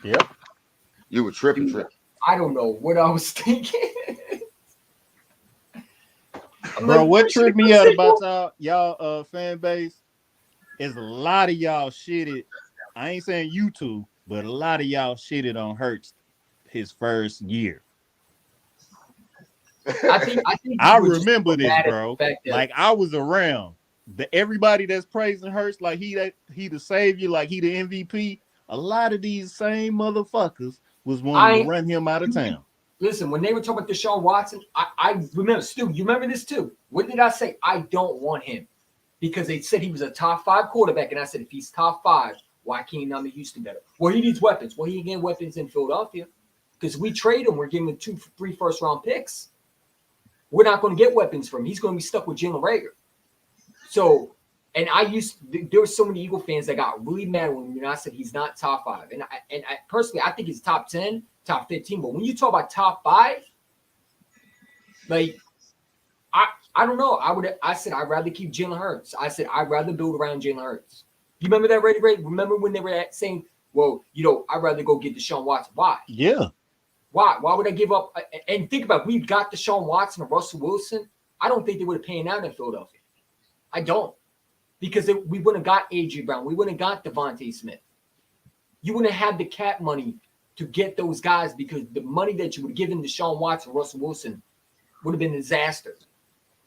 Yep. You were tripping. I don't know what I was thinking. Bro, what tripped me out about y'all fan base is a lot of y'all shitted. I ain't saying YouTube, but a lot of y'all shitted on Hurts his first year. I think I remember this, bro. Like I was around. Everybody that's praising Hurts like he the savior, like he the MVP. A lot of these same motherfuckers was wanting to run him out of town. Listen, when they were talking about Deshaun Watson, I remember, Stu, you remember this too. What did I say? I don't want him, because they said he was a top 5 quarterback. And I said, if he's top 5, why can't he not make Houston better? Well, he needs weapons. Well, he ain't getting weapons in Philadelphia, because we trade him. We're giving him 2-3 first-round picks. We're not going to get weapons from him. He's going to be stuck with Jalen Reagor. So, and there were so many Eagle fans that got really mad when I said he's not top 5. And I personally, I think he's top 10. Top 15, but when you talk about top 5, like I don't know. I said I'd rather keep Jalen Hurts. I said I'd rather build around Jalen Hurts. You remember that, Ray? Remember when they were saying, well, I'd rather go get Deshaun Watson. Why? Yeah. Why would I give up? And think about it, we got Deshaun Watson and Russell Wilson. I don't think they would have paid out in Philadelphia. I don't. Because we wouldn't have got A.J. Brown. We wouldn't have got Devontae Smith. You wouldn't have had the cap money to get those guys, because the money that you would have given Deshaun Watson, Russell Wilson, would have been a disaster.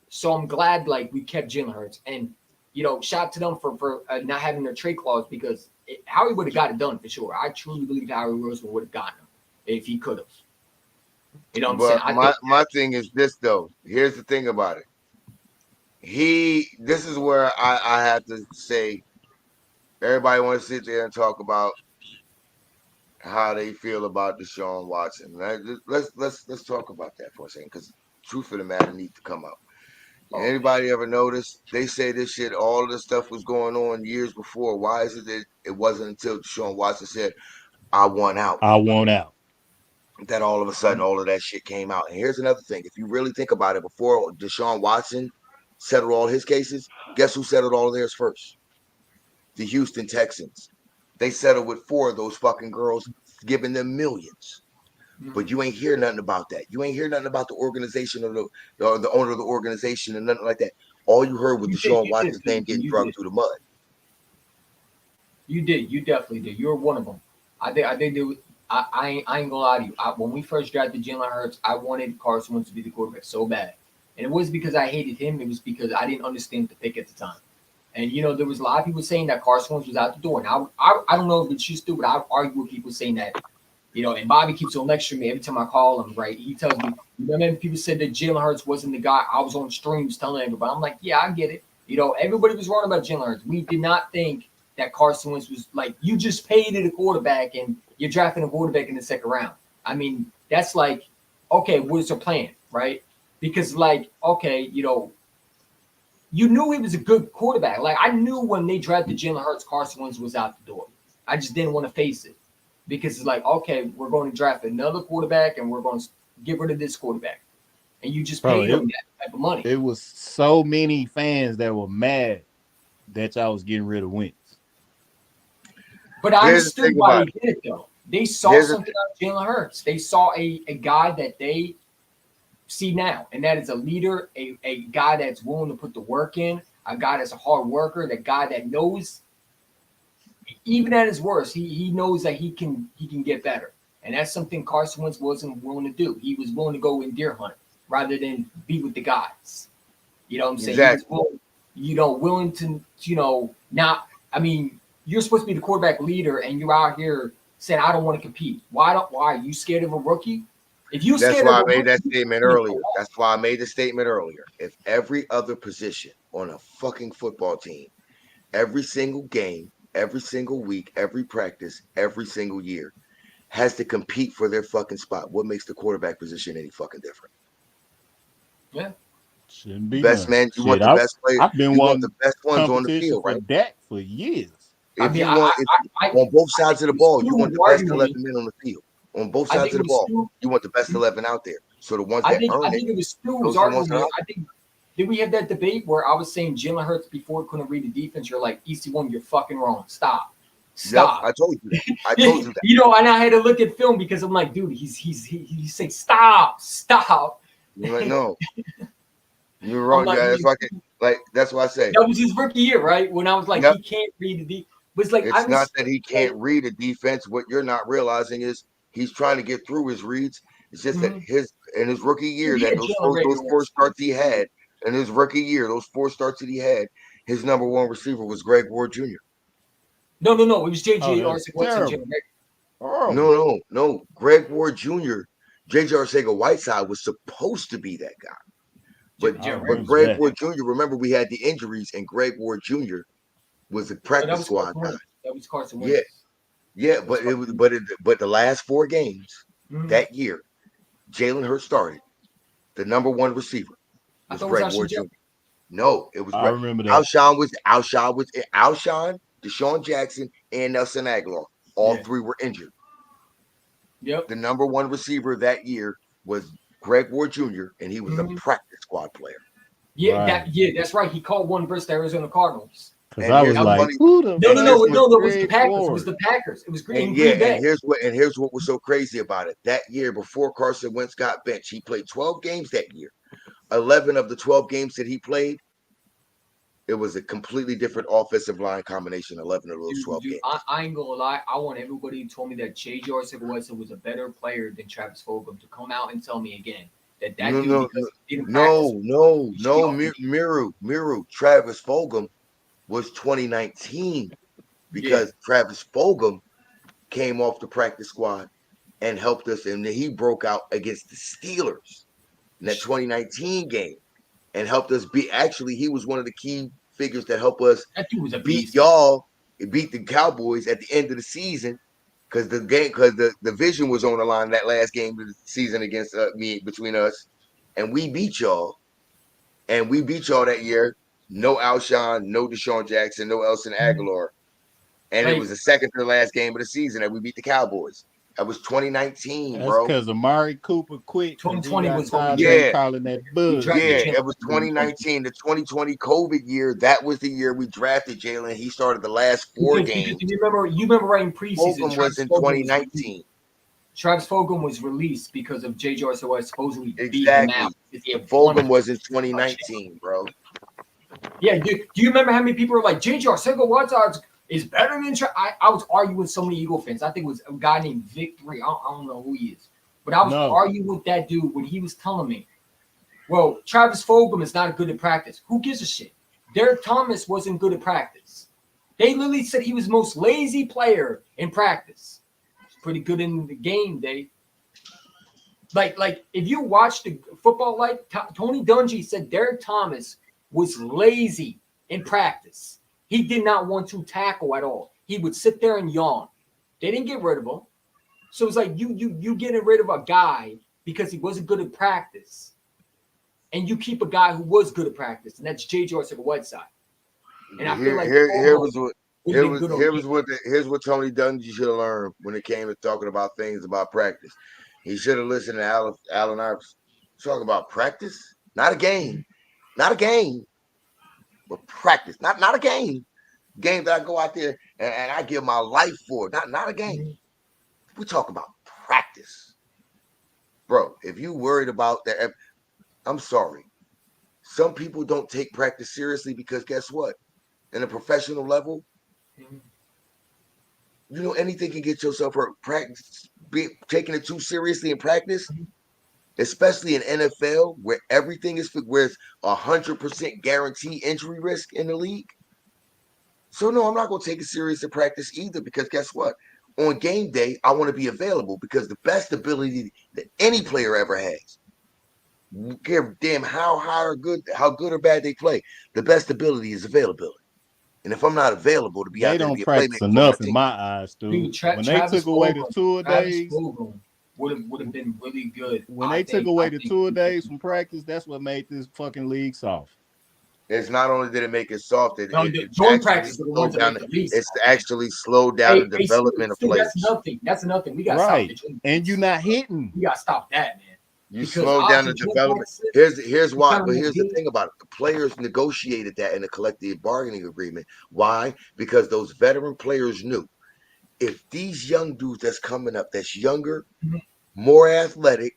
So I'm glad we kept Jalen Hurts, and shout out to them for not having their trade clause, because Howie would have got it done for sure. I truly believe Howie Roseman would have gotten him if he could have. You know what I'm saying? But my thing is this though. Here's the thing about it. This is where I have to say, everybody wants to sit there and talk about how they feel about Deshaun Watson. Let's talk about that for a second, because truth of the matter needs to come out. Anybody ever notice they say this shit? All of this stuff was going on years before. Why is it that it wasn't until Deshaun Watson said, "I want out"? I want out. That all of a sudden all of that shit came out. And here's another thing: if you really think about it, before Deshaun Watson settled all his cases, guess who settled all of theirs first? The Houston Texans. They settled with 4 of those fucking girls, giving them millions. But you ain't hear nothing about that. You ain't hear nothing about the organization or the owner of the organization and nothing like that. All you heard was Deshaun Watson's name getting drugged through the mud. You did. You definitely did. You're one of them. I think there was, I ain't gonna lie to you. When we first drafted Jalen Hurts, I wanted Carson Wentz to be the quarterback so bad. And it wasn't because I hated him. It was because I didn't understand the pick at the time. And, there was a lot of people saying that Carson Wentz was out the door. And I don't know if it's just stupid. I argue with people saying that, and Bobby keeps on lecturing me every time I call him, right? He tells me, remember people said that Jalen Hurts wasn't the guy. I was on streams telling everybody. I'm like, yeah, I get it. Everybody was wrong about Jalen Hurts. We did not think that Carson Wentz was like, you just paid it a quarterback and you're drafting a quarterback in the second round. I mean, that's like, okay, what is the plan, right? Because okay, you knew he was a good quarterback. Like, I knew when they drafted Jalen Hurts, Carson Wentz was out the door. I just didn't want to face it because it's like, okay, we're going to draft another quarterback and we're going to get rid of this quarterback. And you just paid him that type of money. It was so many fans that were mad that y'all was getting rid of Wentz. But I understood why they did it, though. They saw something out of Jalen Hurts. They saw a guy that they see now, and that is a leader, a guy that's willing to put the work in, a guy that's a hard worker, that guy that knows, even at his worst, he knows that he can get better. And that's something Carson Wentz wasn't willing to do. He was willing to go in deer hunt rather than be with the guys. You know what I'm saying? Exactly. He was willing to, now, I mean, you're supposed to be the quarterback leader and you're out here saying, I don't want to compete. Why are you scared of a rookie? If you That's why I made that statement earlier. That's why I made the statement earlier. If every other position on a fucking football team, every single game, every single week, every practice, every single year, has to compete for their fucking spot, what makes the quarterback position any fucking different? Yeah. Shouldn't be best man. You want the best players. I've been wanting the best ones on the field, right? Dak for years. If you want, on both sides of the ball, you want the best 11 men on the field. On both sides of the ball, you want the best 11 out there. So the ones that earn I think it was Stu was arguing. I think did we have that debate where I was saying Jalen Hurts before couldn't read the defense? You're like, EC1, you're fucking wrong. Stop. Yep, I told you that. I told you that. And I had to look at film because I'm like, dude, he's saying stop. You're like, no. You're wrong, guys. That's what I say. That was his rookie year, right? When I was like, he can't read the defense. It's not that he can't read a defense. What you're not realizing is he's trying to get through his reads. It's just that in his rookie year, that those 4 starts he had, in his rookie year, those 4 starts that he had, his number 1 receiver was Greg Ward Jr. No. It was JJ Arcega-Whiteside. No. Greg Ward Jr., JJ Arcega-Whiteside was supposed to be that guy. But Greg Ward Jr., remember we had the injuries, and Greg Ward Jr. was a practice squad guy. That was Carson Wentz. Yeah, but the last 4 games that year, Jalen Hurts started. The number 1 receiver was Greg Ward Jr. No, it was. I remember that. Alshon, Deshaun Jackson, and Nelson Aguilar. All 3 were injured. Yep. The number 1 receiver that year was Greg Ward Jr., and he was a practice squad player. Yeah, that's right. He called one versus the Arizona Cardinals. Because I was like, no, it was the Packers. It was the Packers. It was Green Bay. And here's what was so crazy about it. That year, before Carson Wentz got benched, he played 12 games that year. 11 of the 12 games that he played, it was a completely different offensive line combination. 11 of those 12 games. I ain't gonna lie. I want everybody who told me that JJ Arcega-Whiteside was a better player than Travis Fulgham to come out and tell me again that Miru. Travis Fulgham was 2019 because Travis Fulgham came off the practice squad and helped us. And then he broke out against the Steelers in that 2019 game and helped us beat. Actually, he was one of the key figures that helped us beat y'all, beat the Cowboys at the end of the season. Because the division was on the line that last game of the season against between us, and we beat y'all, that year. No Alshon, no Deshaun Jackson, no Elson Aguilar, and it was the second to the last game of the season that we beat the Cowboys. That was 2019, That's bro. because Amari Cooper quit. 2020 was calling that buzz. Yeah, it was 2019, the 2020 COVID year. That was the year we drafted Jalen. He started the last 4 games. You remember right in preseason. Fulgham was in 2019. Travis Fulgham was released because of J.J. Arcega supposedly beat him out. Fulgham was in 2019, bro. Yeah, do you remember how many people were like, J.J. Arcega White is better than I was arguing with so many Eagle fans. I think it was a guy named Victory. I don't know who he is. But I was arguing with that dude when he was telling me, well, Travis Fulgham is not good at practice. Who gives a shit? Derek Thomas wasn't good at practice. They literally said he was the most lazy player in practice. He's pretty good in the game day. Like if you watch the football, Tony Dungy said Derek Thomas was lazy in practice. He did not want to tackle at all. He would sit there and yawn. They didn't get rid of him. So it's like you getting rid of a guy because he wasn't good at practice. And you keep a guy who was good at practice, and that's J.J. Arcega-Whiteside. And I feel like here's what Tony Dungy should have learned when it came to talking about things about practice. He should have listened to Allen Iverson. Talking about practice, not a game, but practice, not a game. Game that I go out there and I give my life for, not a game. We talk about practice, bro. If you worried about that, I'm sorry. Some people don't take practice seriously because guess what? In a professional level, anything can get yourself hurt. Practice, taking it too seriously in practice, especially in NFL where everything is where it's 100% guarantee injury risk in the league. So no, I'm not going to take it serious in practice either because guess what? On game day, I want to be available because the best ability that any player ever has, care damn how good or bad they play, the best ability is availability. And if I'm not available to be out there, to be a playmaker, they don't practice enough in my eyes, dude. When they took away the tour days, would have been really good. When they took away the tour days from practice, that's what made this fucking league soft. It's not only did it make it soft, it's actually slowed down the development of players. That's nothing. We got right, and you're not hitting. You got to stop that, man. You slow down the development. Here's why. But here's the thing about it: the players negotiated that in a collective bargaining agreement. Why? Because those veteran players knew if these young dudes that's coming up, that's younger, more athletic,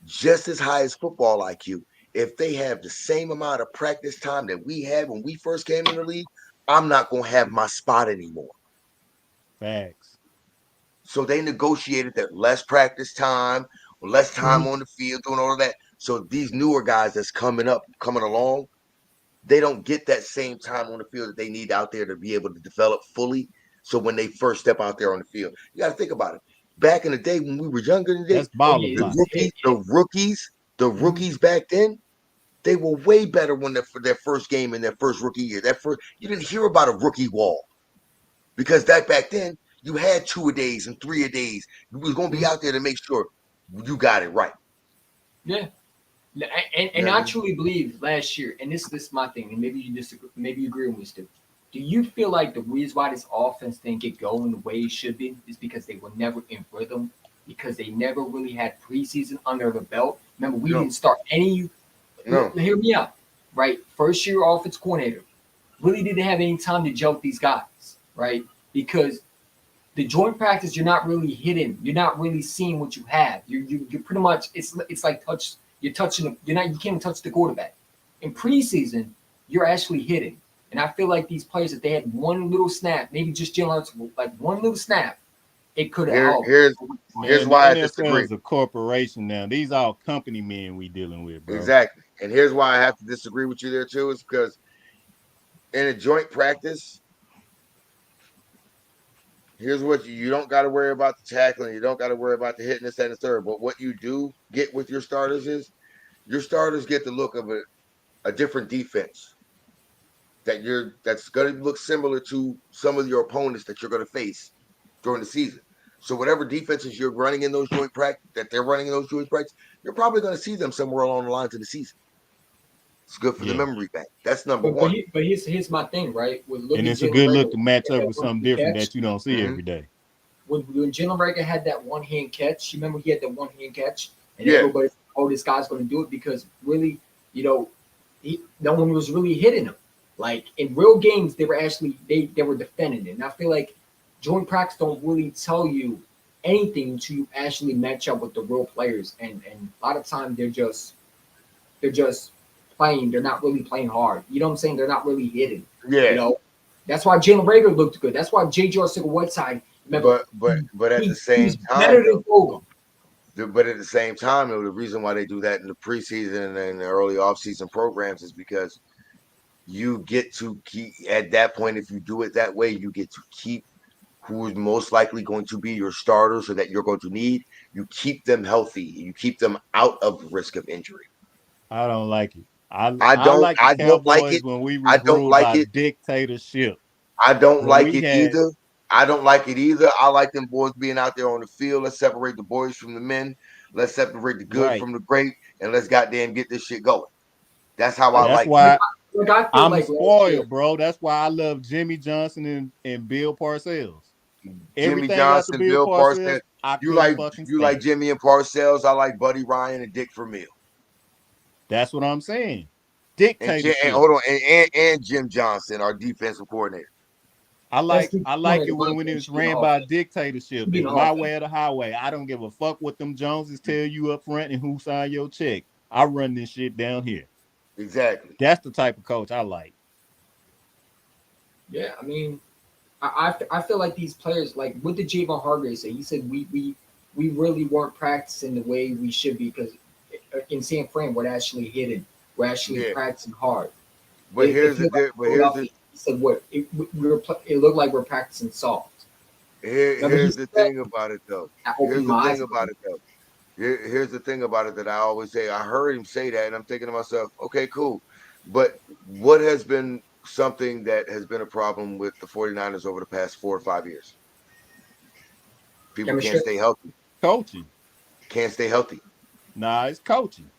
just as high as football IQ. If they have the same amount of practice time that we had when we first came in the league, I'm not going to have my spot anymore. Facts. So they negotiated that less practice time, less time on the field, doing all of that. So these newer guys that's coming along, they don't get that same time on the field that they need out there to be able to develop fully. So when they first step out there on the field, you got to think about it. Back in the day when we were younger than this, the rookies back then, they were way better for their first game in their first rookie year. You didn't hear about a rookie wall because back then you had 2-a-days and 3-a-days. You was going to be out there to make sure you got it right. Yeah, and I truly believe last year, and this is my thing, and maybe you disagree, maybe you agree with me, Stu. Do you feel like the reason why this offense didn't get going the way it should be is because they were never in rhythm, because they never really had preseason under the belt? Remember, we didn't start any. No. Hear me out, right? First year offense coordinator really didn't have any time to gel with these guys, right? Because the joint practice, you're not really hitting, you're not really seeing what you have. You're pretty much it's like you can't even touch the quarterback. In preseason, you're actually hitting, and I feel like these players, if they had one little snap, maybe just Jalen Hurts, like one little snap, it could have helped. Here's why I disagree. It's a corporation now. These all company men we dealing with, bro. Exactly. And here's why I have to disagree with you there too, is because in a joint practice, here's what you don't got to worry about the tackling. You don't got to worry about the hitting this and the third. But what you do get with your starters is your starters get the look of a different defense that's going to look similar to some of your opponents that you're going to face during the season. So whatever defenses you're running in those joint practice that they're running in those joint practice, you're probably going to see them somewhere along the lines of the season. It's good for the memory bank. That's number one. But here's my thing, right? And it's a good look to match up with something different that you don't see every day. When Jalen Reagor had that one-hand catch, you remember he had that one-hand catch, and everybody, oh, this guy's going to do it because really, no one was really hitting him. Like in real games, they were actually they were defending it, and I feel like joint practice don't really tell you anything until you actually match up with the real players, and a lot of times they're just playing. They're not really playing hard. You know what I'm saying? They're not really hitting. Yeah. That's why Jalen Reagor looked good. That's why J.J. Arcega-Whiteside. Remember, but at the same time, better than Fulgham. But at the same time, the reason why they do that in the preseason and the early offseason programs is because you get to keep at that point. If you do it that way, you get to keep who is most likely going to be your starters or that you're going to need. You keep them healthy. You keep them out of the risk of injury. I don't like it. I don't like it when we were ruled by dictatorship. I don't like it either. I don't like it either. I like them boys being out there on the field. Let's separate the boys from the men. Let's separate the good from the great, and let's goddamn get this shit going. That's how I like it. I'm spoiled, bro. That's why I love Jimmy Johnson and Bill Parcells. Jimmy Johnson, Bill Parcells. You like Jimmy and Parcells. I like Buddy Ryan and Dick Vermeil. That's what I'm saying. Dictatorship. And hold on, and Jim Johnson, our defensive coordinator. I like it when it was ran by a dictatorship. It's my way or the highway. I don't give a fuck what them Joneses tell you up front and who signed your check. I run this shit down here. Exactly. That's the type of coach I like. Yeah, I mean, I feel like these players, like what did Javon Hargrave say? He said we really weren't practicing the way we should be because in San Fran we're actually hitting, we're actually practicing hard. But here's the he said what it looked like we're practicing soft. Here's the thing about it though. Here's the thing about it that I always say. I heard him say that, and I'm thinking to myself, okay, cool. But what has been something that has been a problem with the 49ers over the past 4 or 5 years? People can't stay healthy. Coaching. Can't stay healthy. Nah, it's coaching.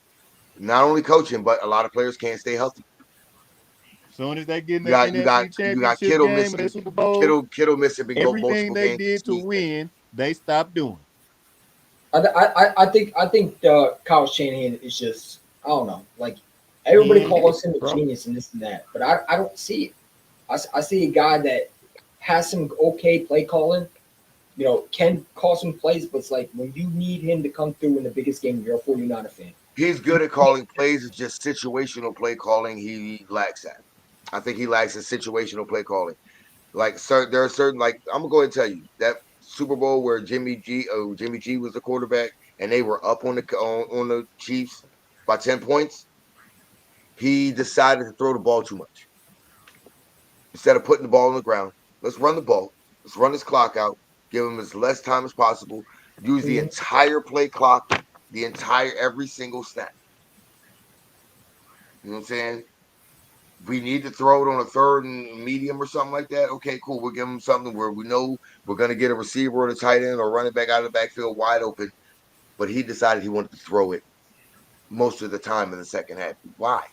Not only coaching, but a lot of players can't stay healthy. As soon as they get in the you got Kittle missing, Super Bowl, Kittle missing. Everything they did to win, they stopped doing. I think Kyle Shanahan is just, I don't know, like everybody calls him a genius and this and that, but I don't see it. I see a guy that has some okay play calling, can call some plays, but it's like when you need him to come through in the biggest game, you're a 49er fan. He's good at calling plays. It's just situational play calling he lacks at. I think he lacks in situational play calling. Like, there are certain, like, I'm gonna go ahead and tell you that Super Bowl where Jimmy G was the quarterback and they were up on the Chiefs by 10 points. He decided to throw the ball too much instead of putting the ball on the ground. Let's run the ball. Let's run this clock out. Give him as less time as possible. Use the entire play clock, every single snap. You know what I'm saying? We need to throw it on a third and medium or something like that. Okay, cool. We'll give him something where we know we're going to get a receiver or a tight end or running back out of the backfield wide open. But he decided he wanted to throw it most of the time in the second half. Why?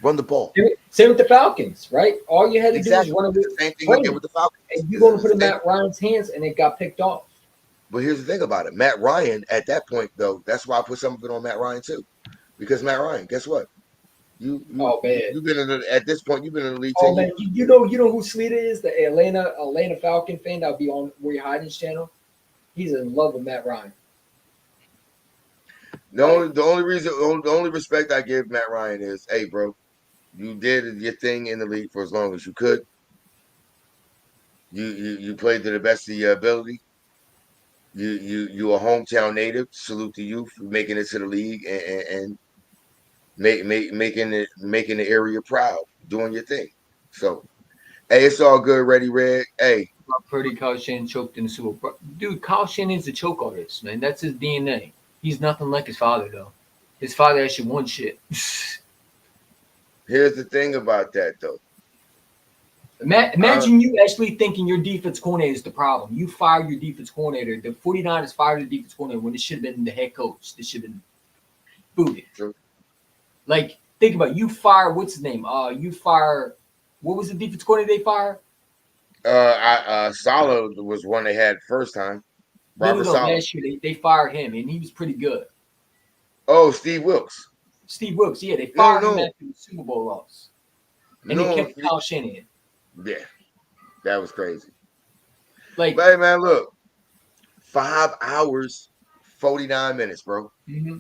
Run the ball. Same with the Falcons, right? All you had to do is run the same thing with the Falcons. And you're going to put it in Matt Ryan's hands, and it got picked off. But here's the thing about it. Matt Ryan, at that point, though, that's why I put some of it on Matt Ryan, too. Because Matt Ryan, guess what? You've been at this point, you've been in the league. Oh man, you know who Sleeta is? The Atlanta Falcon fan that'll be on Where You Hiding's channel. He's in love with Matt Ryan. The only respect I give Matt Ryan is, hey, bro, you did your thing in the league for as long as you could. You played to the best of your ability. You a hometown native. Salute to you for making it to the league and making the area proud, doing your thing. So, hey, it's all good, Ready Red. Hey, Purdy, Kyle Shanahan choked in the Super Bowl. Dude, Kyle Shanahan's a choke artist, man. That's his DNA. He's nothing like his father, though. His father actually won shit. Here's the thing about that, though. Imagine you actually thinking your defense coordinator is the problem. You fired your defense coordinator. The 49ers fired the defense coordinator when it should have been the head coach. This should have been booted. True. Like, think about it. You fire, what's his name? You fire, what was the defense coordinator they fired? Saleh was one they had first time. Robert Saleh. Last year they fired him, and he was pretty good. Oh, Steve Wilkes. Steve Wilkes, yeah, they fired him after the Super Bowl loss. And they kept Kyle Shanahan. Yeah, that was crazy. Like, hey, man, look, 5 hours, 49 minutes, bro. Mm-hmm.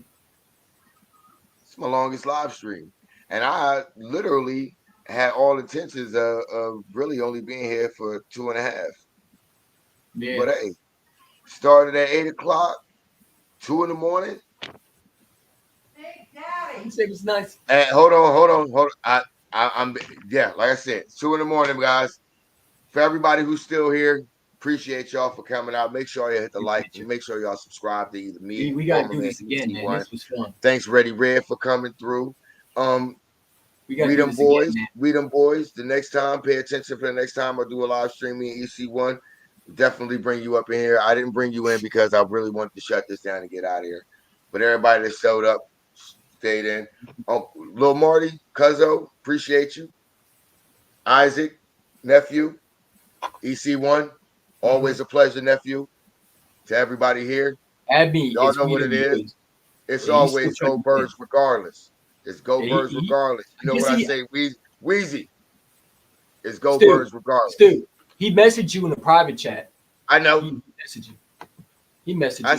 It's my longest live stream. And I literally had all intentions of really only being here for 2.5. Yeah. But hey, started at 8 o'clock, 2 in the morning. Hey, Daddy. You said it was nice. And hold on. I'm like I said, 2 in the morning, guys. For everybody who's still here, appreciate y'all for coming out. Make sure you hit the like. Make sure y'all subscribe to either me. We gotta do this again, man. This was fun. Thanks, Ready Red, for coming through. We them boys. Again, we them boys. The next time, pay attention for the next time I do a live streaming in EC1. Definitely bring you up in here. I didn't bring you in because I really wanted to shut this down and get out of here. But everybody that showed up, stayed in. Lil Marty, Cuzzo, appreciate you. Isaac, nephew, EC1, always a pleasure, nephew. To everybody here, Abby, y'all know what it is. It's always go Birds regardless. It's go Birds regardless. You know what I say, Weezy? It's go Birds regardless. Dude, he messaged you in a private chat. I know. He messaged you. He messaged you. I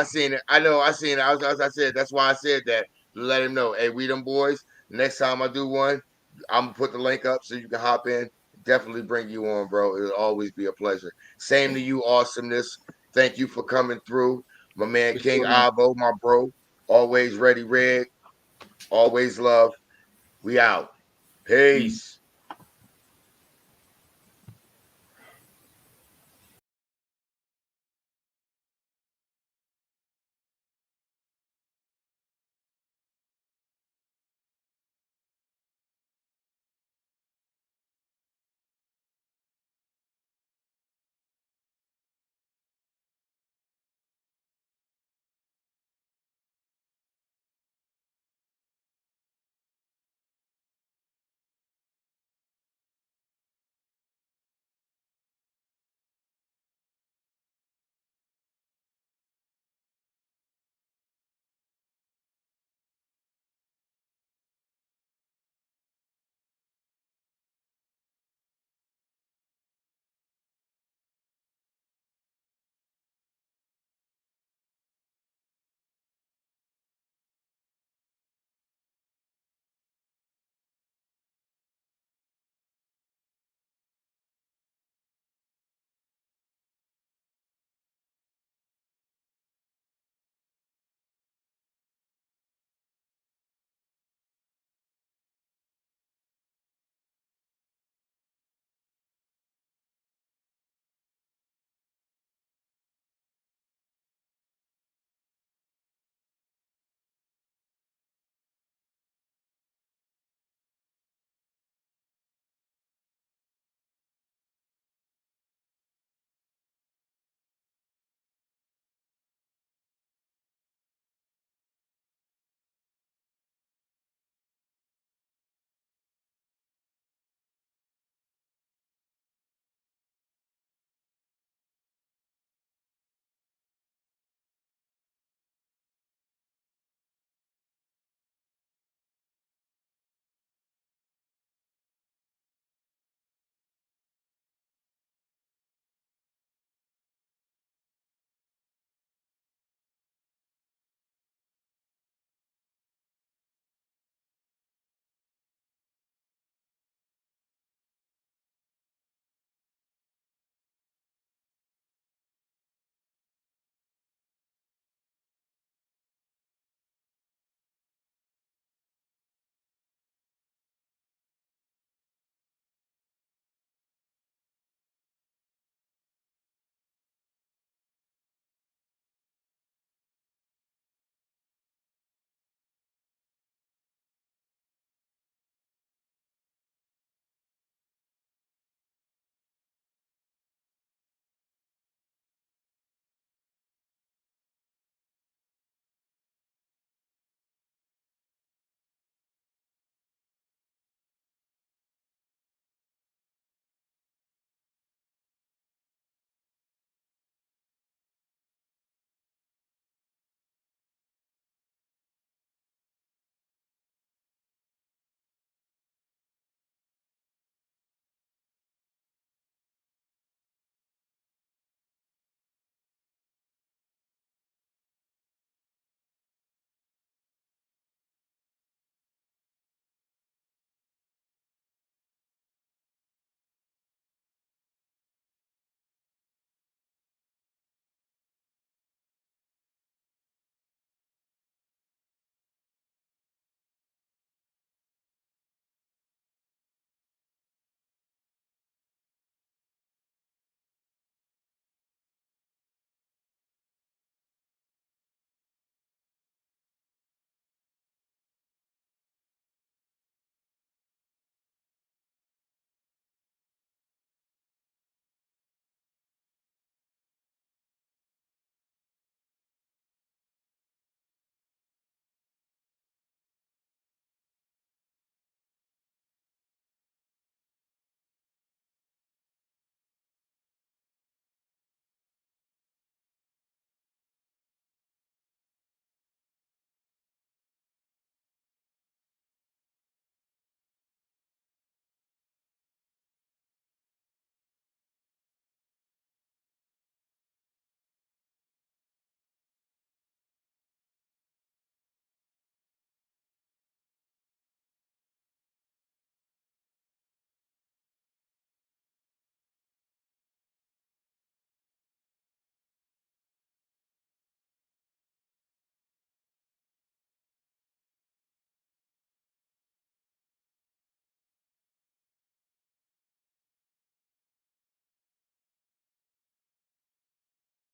seen it. I know. I seen it. As I said, that's why I said that. To let him know, hey, we them boys. Next time I do one, I'm gonna put the link up so you can hop in. Definitely bring you on, bro. It'll always be a pleasure. Same to you, awesomeness. Thank you for coming through. My man, King Avo, my bro. Always Ready Red. Always love. We out. Peace.